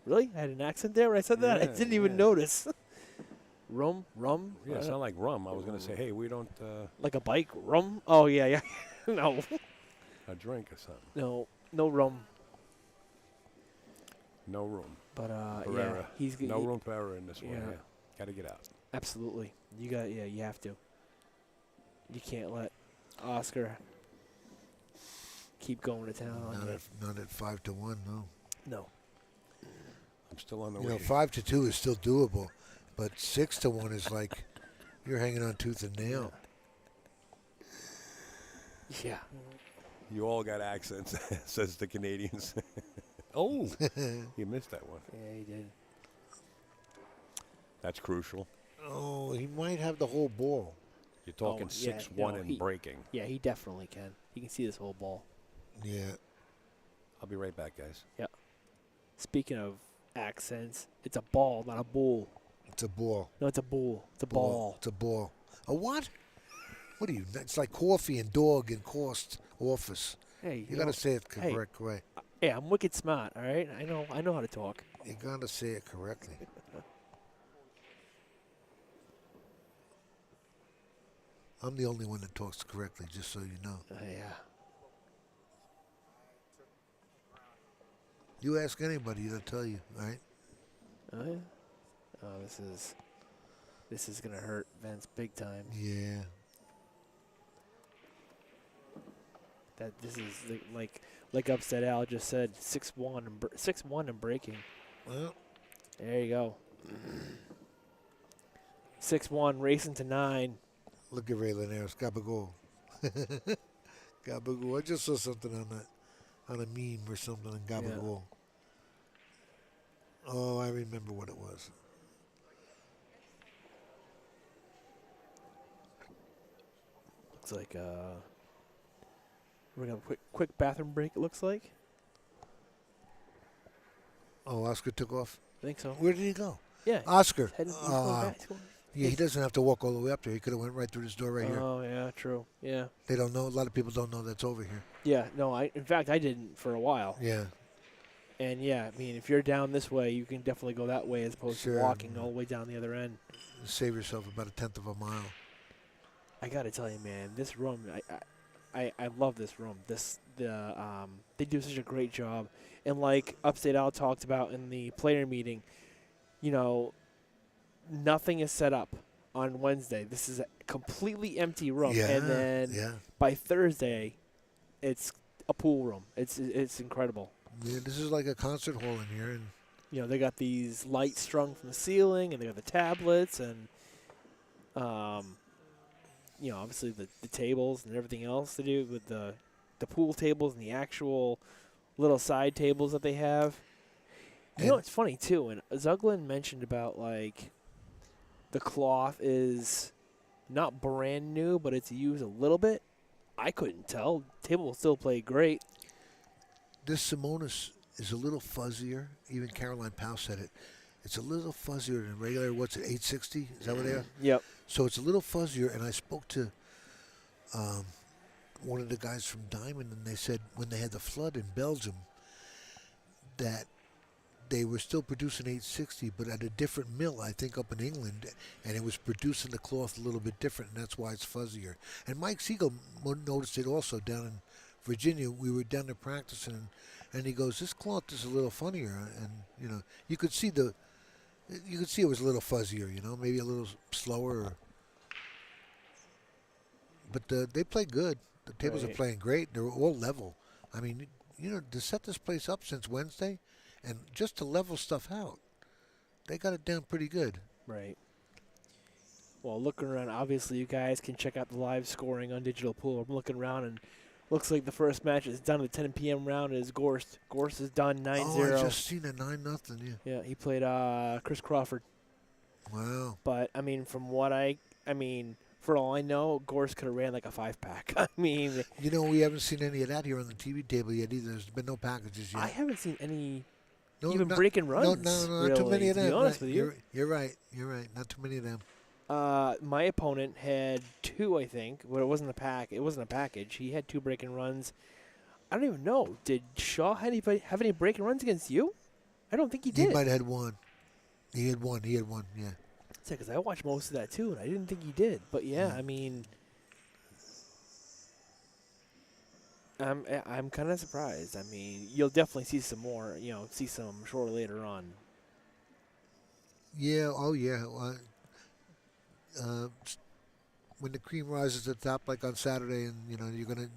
Really? I had an accent there when I said that? I didn't even notice. Rum? Yeah, it sounded like rum. I was going to say, hey, we don't... like a bike? Rum? Oh, yeah. No. A drink or something. No rum. No room. But, Pereira. yeah. No room for error in this one. Yeah. Yeah. Got to get out. Absolutely. You have to. You can't let Oscar keep going to town on you. Not at 5-1, no. No. I'm still on the way. way. 5-2 is still doable, but 6-1 is like you're hanging on tooth and nail. Yeah. You all got accents, says the Canadians. Oh, you missed that one. Yeah, he did. That's crucial. Oh, he might have the whole ball. You're talking 6-1 and breaking. Yeah, he definitely can. He can see this whole ball. Yeah. I'll be right back, guys. Yeah. Speaking of accents, it's a ball, not a bull. It's a ball. No, it's a bull. It's a ball. It's a ball. A what? What are you? It's like coffee and dog and cost office. Hey, you gotta say it correct way. Hey, I'm wicked smart. All right, I know how to talk. You gotta say it correctly. I'm the only one that talks correctly, just so you know. Yeah. You ask anybody, they'll tell you, right? Oh yeah. Oh, this is gonna hurt Vince big time. Yeah. That this is like Upset Al just said, 6-1 and breaking. Well, There you go. 6-1, racing to 9. Look at Ray Linares. Gabagool. Gabagool. I just saw something on a meme or something on Gabagool. Oh, I remember what it was. Looks like we're gonna have a quick bathroom break. It looks like. Oh, Oscar took off? I think so. Where did he go? Yeah. Oscar. He's going back. Yeah, he doesn't have to walk all the way up there. He could have went right through this door right here. Oh, yeah, true. Yeah. They don't know. A lot of people don't know that's over here. Yeah, no, in fact, I didn't for a while. Yeah. And, yeah, I mean, if you're down this way, you can definitely go that way as opposed to walking all the way down the other end. Save yourself about 1/10 of a mile. I got to tell you, man, this room, I love this room. They do such a great job. And like Upstate Al talked about in the player meeting, you know, nothing is set up on Wednesday. This is a completely empty room. Yeah, and then by Thursday, it's a pool room. It's incredible. Yeah, this is like a concert hall in here. And you know, they got these lights strung from the ceiling, and they got the tablets, and, you know, obviously the tables and everything else to do with the pool tables and the actual little side tables that they have. You know, it's funny, too, and Zuglin mentioned about, like, the cloth is not brand new, but it's used a little bit. I couldn't tell. Table will still play great. this Simonis is a little fuzzier. Even Caroline Powell said it. It's a little fuzzier than regular. What's it, 860? Is that what they are? Yep. So it's a little fuzzier, and I spoke to one of the guys from Diamond, and they said when they had the flood in Belgium that they were still producing 860, but at a different mill, I think, up in England, and it was producing the cloth a little bit different, and that's why it's fuzzier. And Mike Siegel noticed it also down in Virginia. We were down there practicing, and he goes, "This cloth is a little funnier," and you know, you could see it was a little fuzzier, you know, maybe a little slower. But they play good. The tables are playing great. They're all level. I mean, you know, to set this place up since Wednesday, and just to level stuff out, they got it down pretty good. Right. Well, looking around, obviously you guys can check out the live scoring on Digital Pool. I'm looking around, and looks like the first match is done. The 10 p.m. round is Gorst. Gorst is done 9-0. Oh, I just seen a 9-0, yeah. Yeah, he played Chris Crawford. Wow. But, I mean, from what for all I know, Gorst could have ran like a 5-pack. I mean, you know, we haven't seen any of that here on the TV table yet either. There's been no packages yet. I haven't seen any even breaking runs. No, really, not too many of them. To be honest with you. You're right. You're right. Not too many of them. My opponent had 2, I think, but it wasn't a pack. It wasn't a package. He had 2 breaking runs. I don't even know. Did Shaw have any breaking runs against you? I don't think he did. He might have had one. He had one. Yeah. Yeah, because I watched most of that too, and I didn't think he did. But yeah, I mean, I'm kind of surprised. I mean, you'll definitely see some more. You know, see some short later on. Yeah. Oh yeah. When the cream rises to the top, like on Saturday, and you know you're gonna.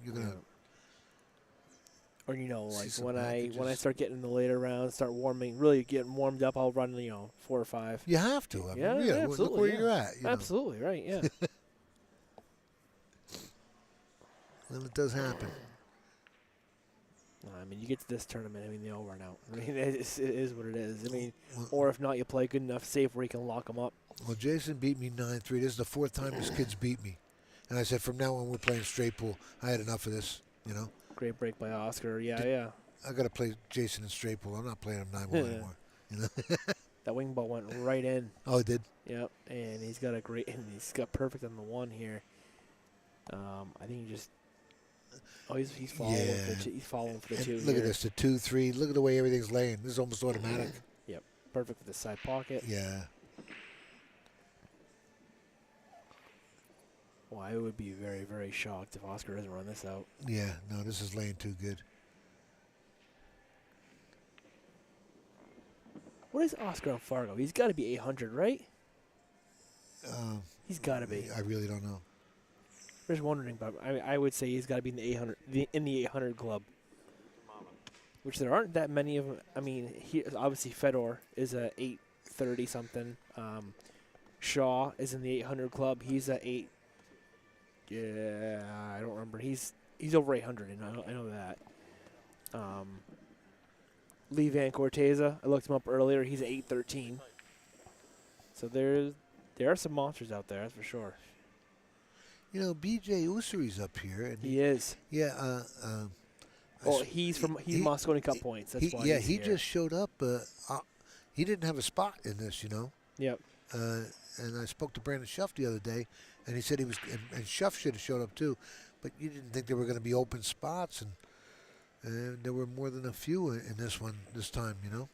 Or like when I start getting in the later rounds, start really getting warmed up, I'll run 4 or 5. You have to. I mean, absolutely. Look where you're at. Absolutely right. Yeah. Well, it does happen. I mean, you get to this tournament, I mean, they all run out. I mean, it is what it is. I mean, or if not, you play good enough safe where you can lock them up. Well, Jason beat me 9-3. This is the 4th time this kid's beat me, and I said from now on we're playing straight pool. I had enough of this. Great break by Oscar. Yeah. I got to play Jason in straight pool. I'm not playing him 9-1 anymore. That wing ball went right in. Oh, it did? Yep. And he's got perfect on the 1 here. I think he just. Oh, he's following. Yeah. He's following for the 2. Look at this, the 2-3. Look at the way everything's laying. This is almost automatic. Yep. Perfect for the side pocket. Yeah. Well, I would be very, very shocked if Oscar doesn't run this out. Yeah, no, this is laying too good. What is Oscar on Fargo? He's got to be 800, right? He's got to be. I really don't know. I'm just wondering, but I would say he's got to be in the 800 club, which there aren't that many of them. I mean, obviously Fedor is a 830 something. Shaw is in the 800 club. He's at 8. Yeah, I don't remember. He's over 800, and I know that. Lee Van Corteza, I looked him up earlier. He's at 813. So there are some monsters out there, that's for sure. You know, B.J. Usuri's up here. And he is. Yeah. He's Mosconi Cup points. That's why. Yeah, he's he here. just showed up. He didn't have a spot in this, you know. Yep. And I spoke to Brandon Schuff the other day, and he said he was, and Schuff should have showed up too, but you didn't think there were going to be open spots, and there were more than a few in this one this time, you know.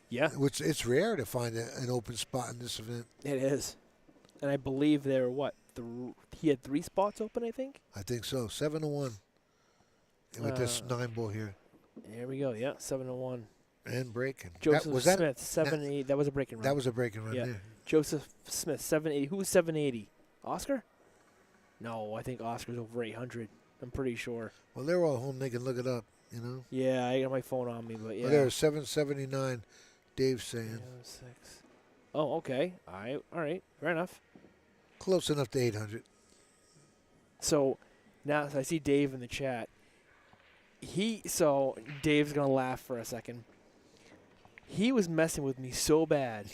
Yeah. Which it's rare to find an open spot in this event. It is, and I believe there were he had 3 spots open, I think. I think so. 7-1 with this 9-ball here. There we go. Yeah, 7-1. And breaking. Joseph Smith, 780. That was a breaking run. That was a breaking run there. Joseph Smith, 780. Who was 780? Oscar? No, I think Oscar's over 800. I'm pretty sure. Well, they're all home. They can look it up, you know. Yeah, I got my phone on me, but yeah. Well, there's 779, Dave's saying. 6. Oh, okay. All right. Fair enough. Close enough to 800. So now I see Dave in the chat. So Dave's going to laugh for a second. He was messing with me so bad.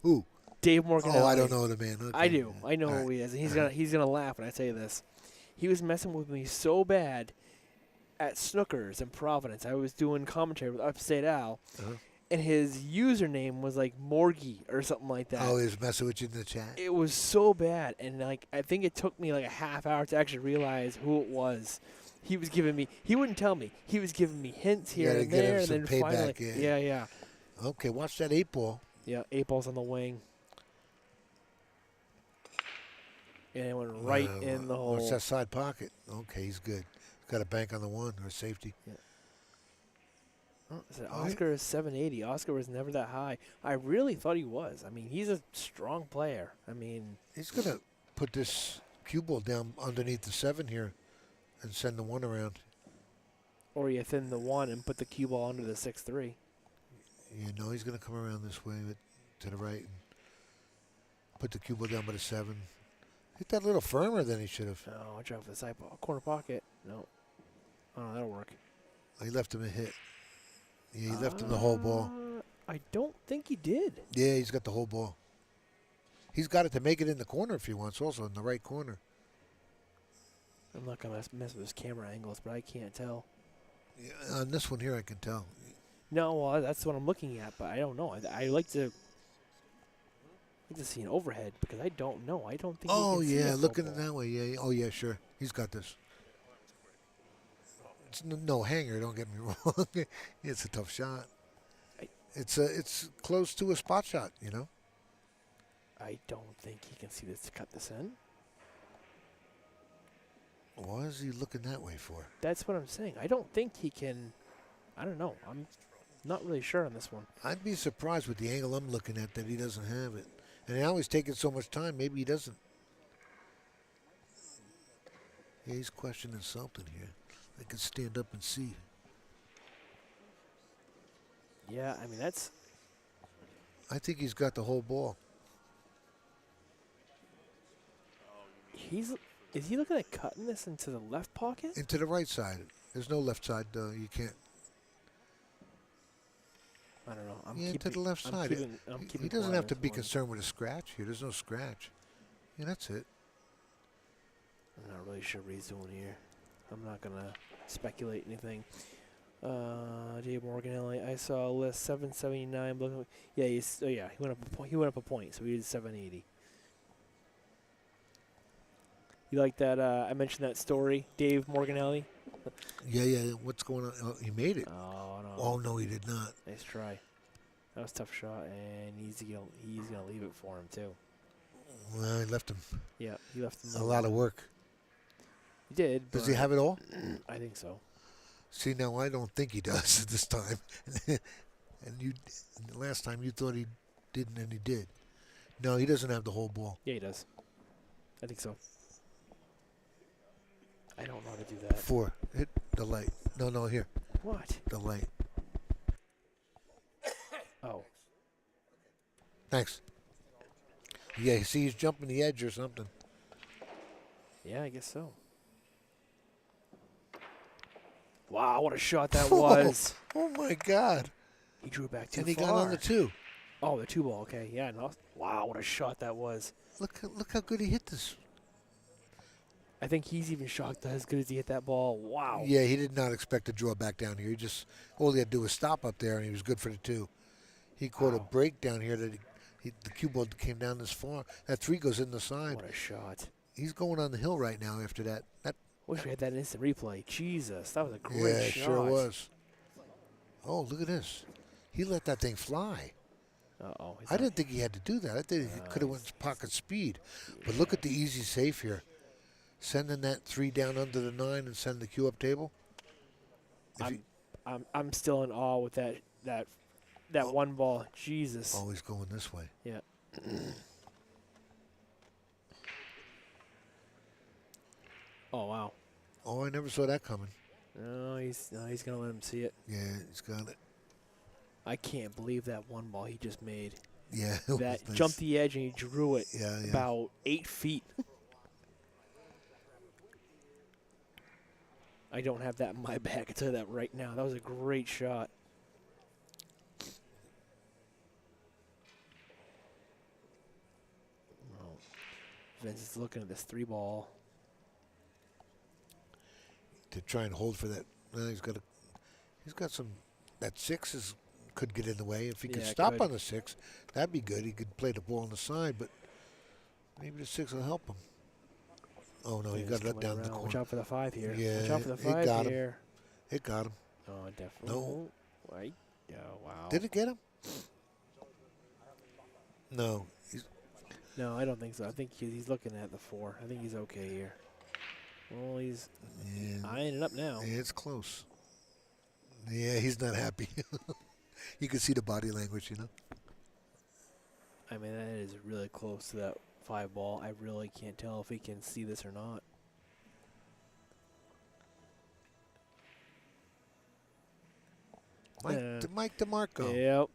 Who? Dave Morgan. Oh, I don't know the man. Okay. I do. I know who he is, and he's gonna laugh when I say this. He was messing with me so bad at Snookers in Providence. I was doing commentary with Upstate Al, and his username was like Morgie or something like that. Oh, he was messing with you in the chat. It was so bad, and I think it took me like a half hour to actually realize who it was. He was giving me. He wouldn't tell me. He was giving me hints here and there, and then finally, yeah. Okay, watch that 8-ball. Yeah, 8-ball's on the wing. And it went right in the hole. What's that side pocket? Okay, he's good. He's got a bank on the 1 or safety. Yeah. Oscar is 780. Oscar was never that high. I really thought he was. I mean, he's a strong player. I mean, he's going to put this cue ball down underneath the 7 here and send the 1 around. Or you thin the 1 and put the cue ball under the 6-3. You know he's going to come around this way to the right and put the cue ball down by the 7. Hit that a little firmer than he should have. Oh, watch out for the side ball. Corner pocket. No. Oh, that'll work. He left him a hit. Yeah, he left him the whole ball. I don't think he did. Yeah, he's got the whole ball. He's got it to make it in the corner if he wants, also in the right corner. I'm not going to mess with his camera angles, but I can't tell. Yeah, on this one here, I can tell. No, well, that's what I'm looking at, but I don't know. I like to see an overhead because I don't know. I don't think. Oh yeah, looking at it that way. Yeah. Oh yeah, sure. He's got this. It's no hanger. Don't get me wrong. It's a tough shot. It's close to a spot shot. You know. I don't think he can see this to cut this in. Why is he looking that way for? That's what I'm saying. I don't think he can. I don't know. I'm not really sure on this one. I'd be surprised with the angle I'm looking at that he doesn't have it. And now he's taking so much time, maybe he doesn't. Yeah, he's questioning something here. I can stand up and see. Yeah, I mean, that's... I think he's got the whole ball. Is he looking at cutting this into the left pocket? Into the right side. There's no left side, you can't. I don't know. To the left side. He doesn't have to be concerned with a scratch here. There's no scratch. Yeah, that's it. I'm not really sure what he's doing here. I'm not going to speculate anything. Dave Morganelli, I saw a list 779. Yeah, he went up a point. He went up a point, so he did 780. You like that? I mentioned that story, Dave Morganelli. Yeah. What's going on? Oh, he made it. Oh no. Oh no, he did not. Nice try. That was a tough shot, and he's gonna leave it for him too. Well, he left him. Yeah, he left him a lot of work. He did. Does he have it all? I think so. See, now I don't think he does this time. And last time you thought he didn't, and he did. No, he doesn't have the whole ball. Yeah, he does. I think so. I don't know how to do that. 4. Hit the light. No, here. What? The light. Oh. Thanks. Yeah, you see he's jumping the edge or something. Yeah, I guess so. Wow, what a shot that was. Oh, my God. He drew back too and he far. got on the 2. Oh, the 2 ball. Okay, yeah. No. Wow, what a shot that was. Look how good he hit this. I think he's even shocked as good as he hit that ball. Wow. Yeah, he did not expect to draw back down here. All he had to do was stop up there, and he was good for the 2. He caught a break down here that the cue ball came down this far. That 3 goes in the side. What a shot. He's going on the hill right now after that. Wish we had that instant replay. Jesus, that was a great shot. Yeah, shot. Sure was. Oh, look at this. He let that thing fly. Uh-oh. I didn't think he had to do that. I think he could have went pocket speed. But look at the easy save here. Sending that 3 down under the 9 and send the cue up table. I'm still in awe with that one ball. Jesus. Always going this way. Yeah. Oh, wow. Oh, I never saw that coming. No, he's going to let him see it. Yeah, he's got it. I can't believe that one ball he just made. Yeah. That jumped the edge and he drew it yeah. about 8 feet. I don't have that in my bag. I can tell you that right now. That was a great shot. Oh. Vince is looking at this 3 ball. To try and hold for that. He's got some. That 6 could get in the way. If he could stop on the 6, that'd be good. He could play the ball on the side, but maybe the 6 will help him. Oh no, he got let down the corner. Watch out for the 5 here. Yeah, watch out for the 5 it got here. Him. It got him. Oh, definitely. No. Right. Yeah. Wow. Did it get him? No. No, I don't think so. I think he's looking at the 4. I think he's okay here. Well, he's eyeing it up now. Yeah, it's close. Yeah, he's not happy. You can see the body language, you know. I mean, that is really close to that 5 ball. I really can't tell if he can see this or not. Mike DeMarco. Yep.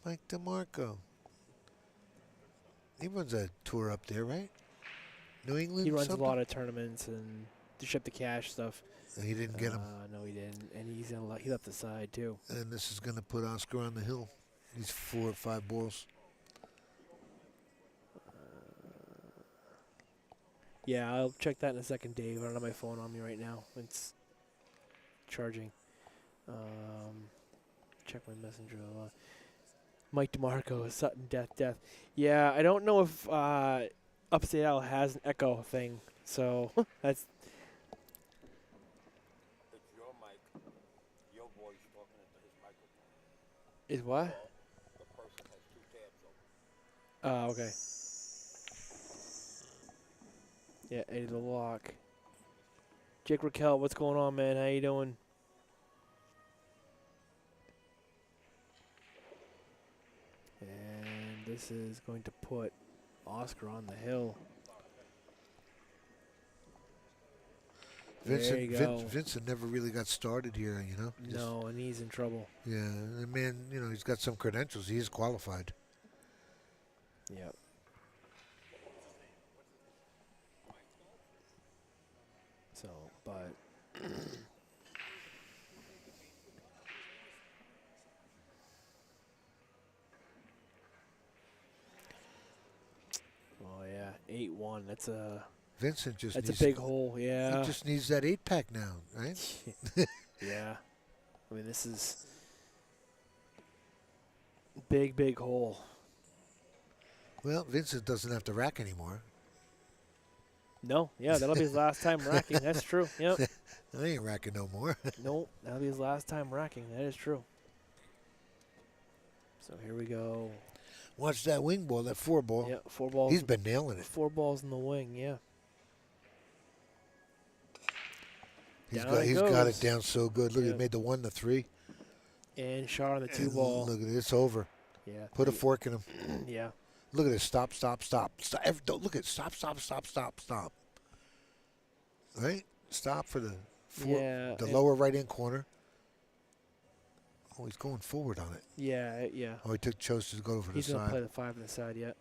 Mike DeMarco. He runs a tour up there, right? New England. He runs a lot of tournaments and to ship the cash stuff. And he didn't get him. No, he didn't. And he left the side too. And this is going to put Oscar on the hill. These 4 or 5 balls. Yeah, I'll check that in a second, Dave. I don't have my phone on me right now. It's charging. Check my messenger. Mike DeMarco is Sutton Death. Yeah, I don't know if Upstate Owl has an echo thing, so that's. It's your mic. Your voice talking into his microphone. Is what? The person has 2 tabs open. Okay. Yeah, Eddie the Lock. Jake Raquel, what's going on, man? How you doing? And this is going to put Oscar on the hill. Vincent never really got started here, you know. No, and he's in trouble. Yeah, the man, you know, he's got some credentials. He is qualified. Yep. So, but oh yeah, 8-1. That's a Vincent just that's needs a big hole. Yeah, he just needs that 8-pack now, right? Yeah, I mean this is big hole. Well, Vincent doesn't have to rack anymore. No, yeah, that'll be his last time racking. That's true. Yep. I ain't racking no more. Nope, that'll be his last time racking. That is true. So here we go. Watch that wing ball, that 4 ball. Yeah, 4 balls. He's been nailing it. 4 balls in the wing, yeah. He's got it down so good. Look, he made the 1 to 3. And shot on the 2 ball. Look at it, it's over. Yeah. Put a fork in him. Yeah. Look at this. Stop. Don't look at it. Stop. Right? Stop for the lower right-hand corner. Oh, he's going forward on it. Yeah, yeah. Oh, chose to go over the He's side. going to play the 5 on the side yet.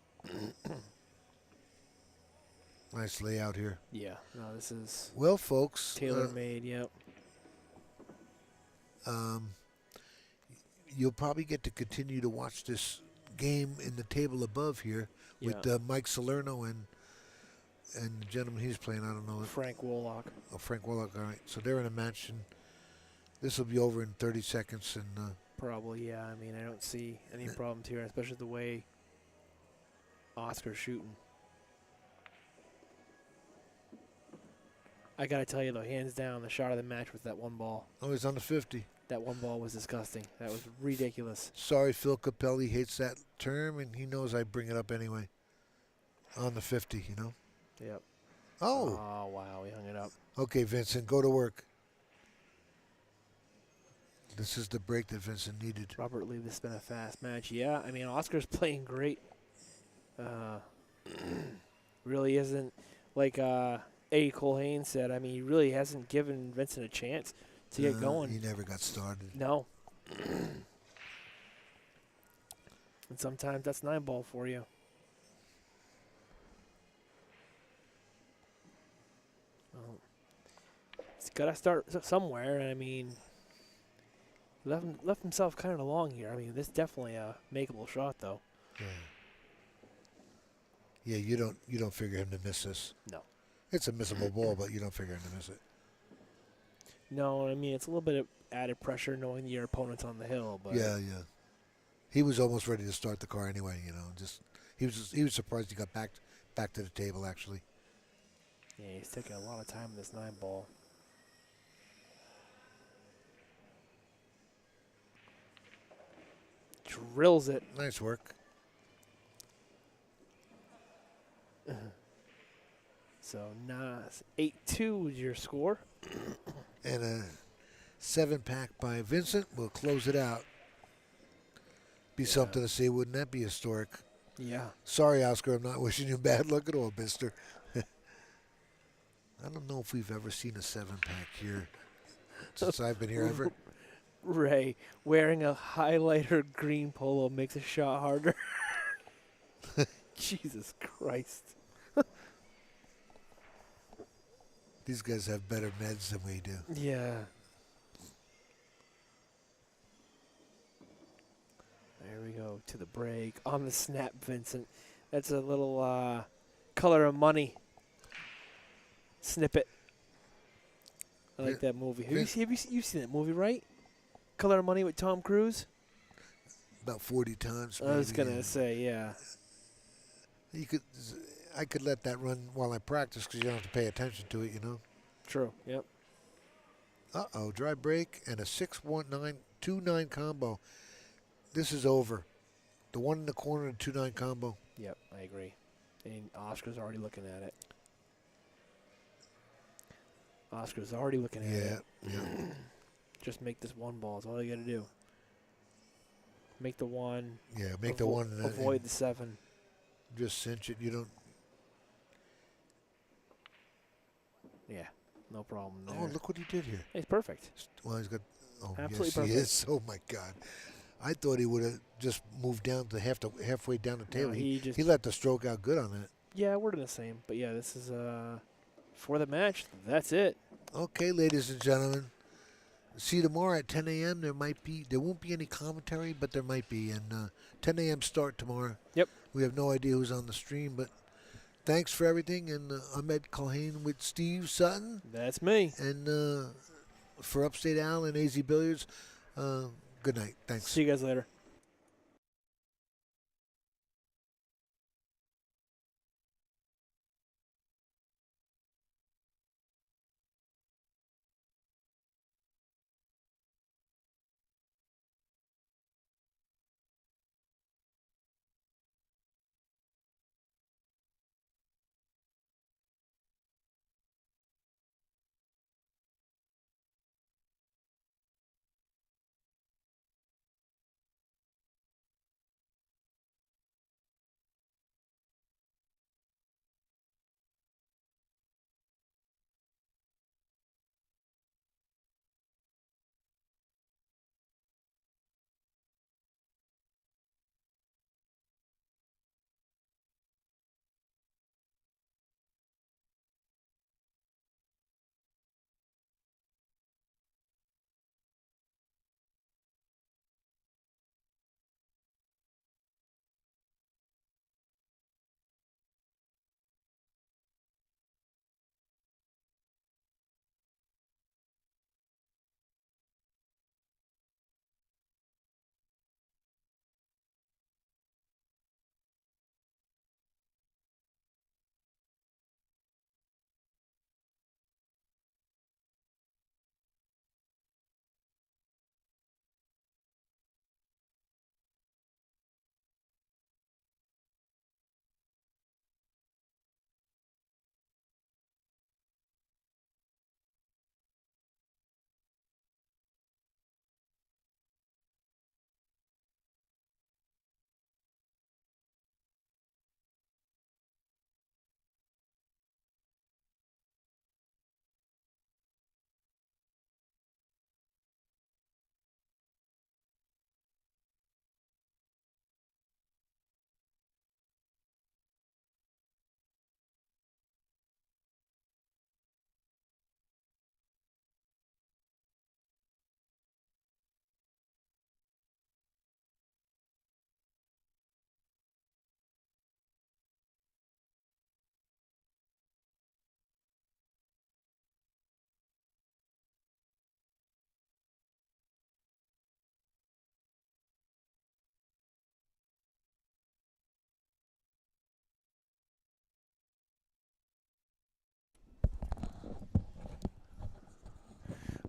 Nice layout here. Yeah. No, this is well, folks. Tailor-made, yep. You'll probably get to continue to watch this game in the table above here with Mike Salerno and the gentleman he's playing. I don't know. Frank Wollock. Oh, Frank Wollock. All right. So they're in a match, and this will be over in 30 seconds. And probably, yeah. I mean, I don't see any problems here, especially the way Oscar's shooting. I got to tell you, though, hands down, the shot of the match was that one ball. Oh, he's on the 50. That one ball was disgusting. That was ridiculous. Sorry, Phil Capelli hates that term, and he knows I bring it up anyway. On the 50, you know? Yep. Oh. Oh, wow, he hung it up. Okay, Vincent, go to work. This is the break that Vincent needed. Robert Lee, this has been a fast match. Yeah, I mean, Oscar's playing great. Really isn't, like Eddie Colhane said, I mean, he really hasn't given Vincent a chance to get going. He never got started. No. And sometimes that's 9-ball for you. Well, he's got to start somewhere. I mean, left himself kind of along here. I mean, this is definitely a makeable shot, though. Yeah, you don't figure him to miss this. No. It's a missable ball, but you don't figure him to miss it. No, I mean, it's a little bit of added pressure knowing your opponent's on the hill. But Yeah. He was almost ready to start the car anyway, you know. He was surprised he got back to the table, actually. Yeah, he's taking a lot of time in this 9-ball. Drills it. Nice work. So, 8-2 is your score. And a 7-pack by Vincent will close it out. Be something to see, wouldn't that be historic? Yeah. Sorry, Oscar, I'm not wishing you bad luck at all, mister. I don't know if we've ever seen a 7-pack here since I've been here ever. Ray, wearing a highlighter green polo makes a shot harder. Jesus Christ. These guys have better meds than we do. Yeah. There we go to the break. On the snap, Vincent. That's a little Color of Money snippet. I like that movie. Have you seen that movie, right? Color of Money with Tom Cruise? About 40 times. I was going to say, yeah. I could let that run while I practice because you don't have to pay attention to it, you know? True, yep. Uh-oh, dry break and a 6-1-9, 2-9 combo. This is over. The one in the corner and 2-9 combo. Yep, I agree. And Oscar's already looking at it. Oscar's already looking at it. Yeah. Just make this 1 ball. That's all you got to do. Make the 1. Yeah, make the 1. Avoid the 7. Just cinch it. You don't. Yeah, no problem there. Oh, look what he did here. It's perfect. Well, he's got. Oh, absolutely yes, perfect. He is. Oh my God, I thought he would have just moved down to halfway down the table. No, he let the stroke out good on that. Yeah, we're the same. But yeah, this is for the match. That's it. Okay, ladies and gentlemen. See you tomorrow at 10 a.m. There won't be any commentary, but there might be. And 10 a.m. start tomorrow. Yep. We have no idea who's on the stream, but thanks for everything. And I'm Ed Culhane with Steve Sutton. That's me. And for Upstate Al and AZ Billiards, good night. Thanks. See you guys later.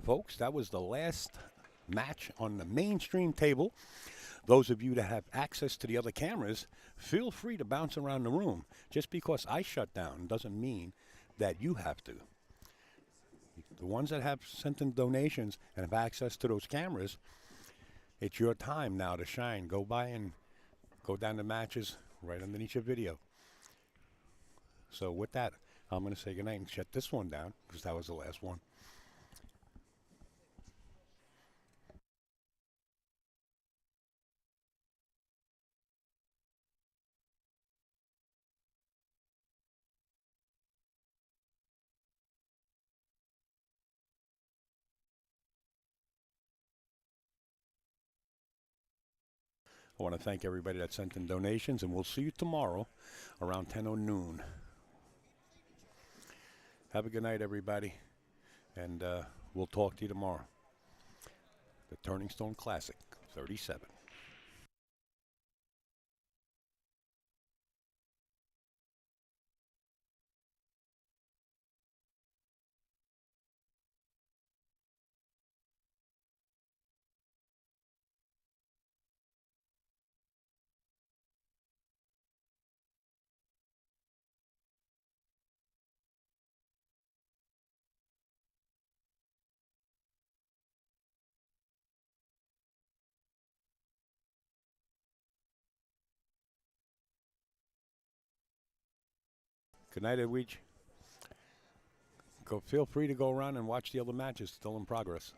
folks, that was the last match on the mainstream table. Those of you that have access to the other cameras, feel free to bounce around the room. Just because I shut down doesn't mean that you have to. The ones that have sent in donations and have access to those cameras, it's your time now to shine. Go by and go down the matches right underneath your video. So with that, I'm going to say goodnight and shut this one down because that was the last one. I want to thank everybody that sent in donations, and we'll see you tomorrow around 10 or noon. Have a good night, everybody, and we'll talk to you tomorrow. The Turning Stone Classic 37. Good night, Edwidge. Feel free to go around and watch the other matches still in progress.